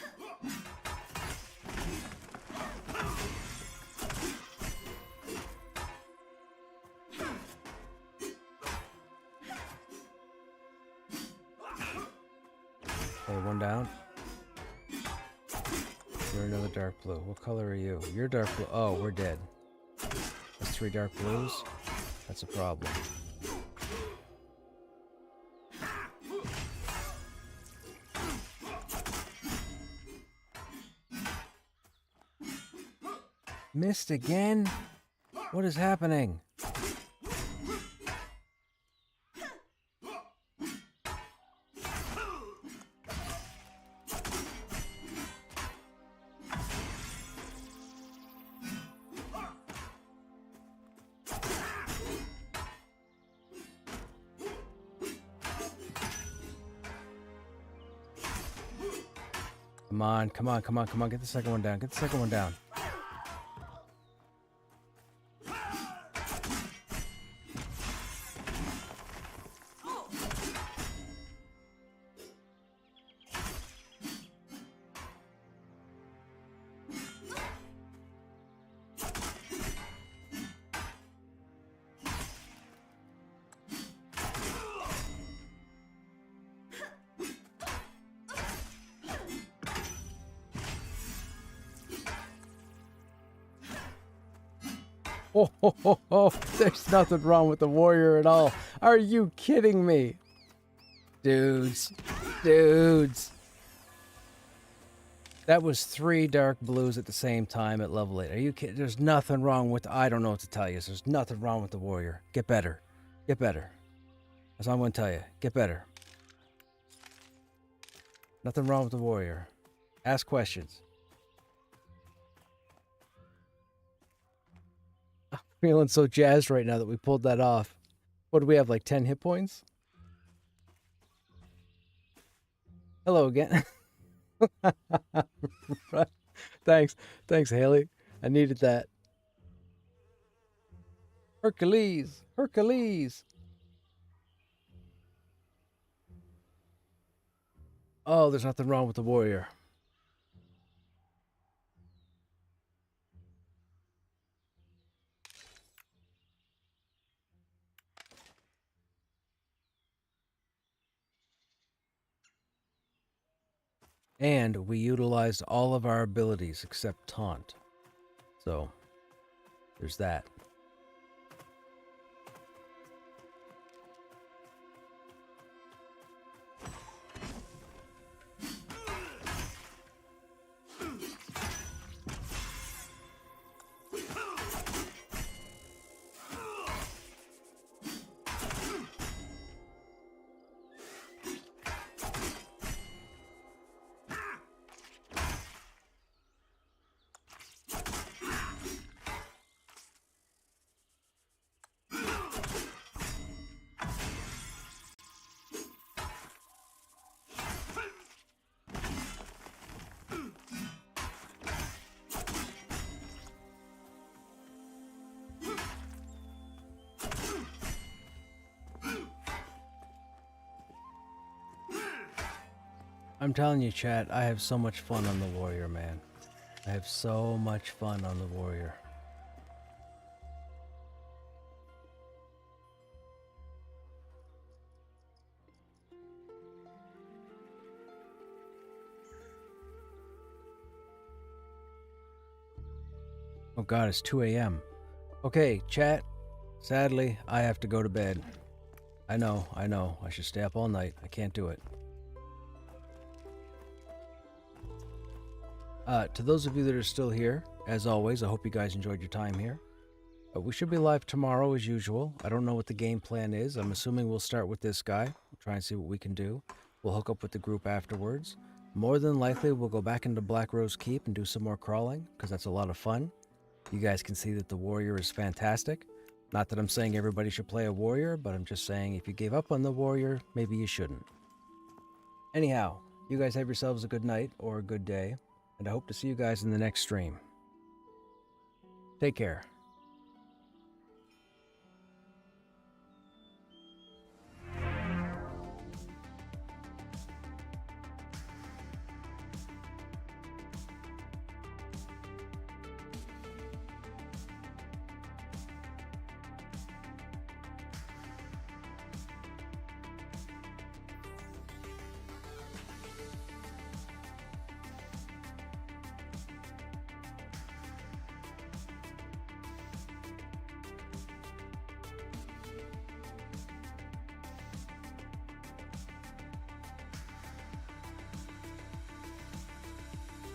Okay, 1 down. You're another dark blue. What color are you? You're dark blue. Oh, we're dead. That's 3 dark blues. That's a problem. Missed again? What is happening? Come Come on, come on, come on, come on. Get the second one down. Get the second one down. Oh, there's nothing wrong with the warrior at all. Are you kidding me? Dudes. Dudes. That was 3 dark blues at the same time at level 8. Are you kidding? There's nothing wrong with... I don't know what to tell you. There's nothing wrong with the warrior. Get better. Get better. That's all I'm going to tell you. Get better. Nothing wrong with the warrior. Ask questions. I'm feeling so jazzed right now that we pulled that off. What do we have, like 10 hit points? Hello again. Thanks, Haley. I needed that. Hercules. Oh, there's nothing wrong with the warrior. And we utilized all of our abilities except taunt. So, there's that. I'm telling you, chat, I have so much fun on the warrior, man. I have so much fun on the warrior. Oh god, it's 2 a.m. Okay, chat, sadly, I have to go to bed. I know, I should stay up all night. I can't do it. To those of you that are still here, as always, I hope you guys enjoyed your time here. We should be live tomorrow as usual. I don't know what the game plan is. I'm assuming we'll start with this guy. We'll try and see what we can do. We'll hook up with the group afterwards. More than likely, we'll go back into Black Rose Keep and do some more crawling, because that's a lot of fun. You guys can see that the warrior is fantastic. Not that I'm saying everybody should play a warrior, but I'm just saying if you gave up on the warrior, maybe you shouldn't. Anyhow, you guys have yourselves a good night or a good day. And I hope to see you guys in the next stream. Take care.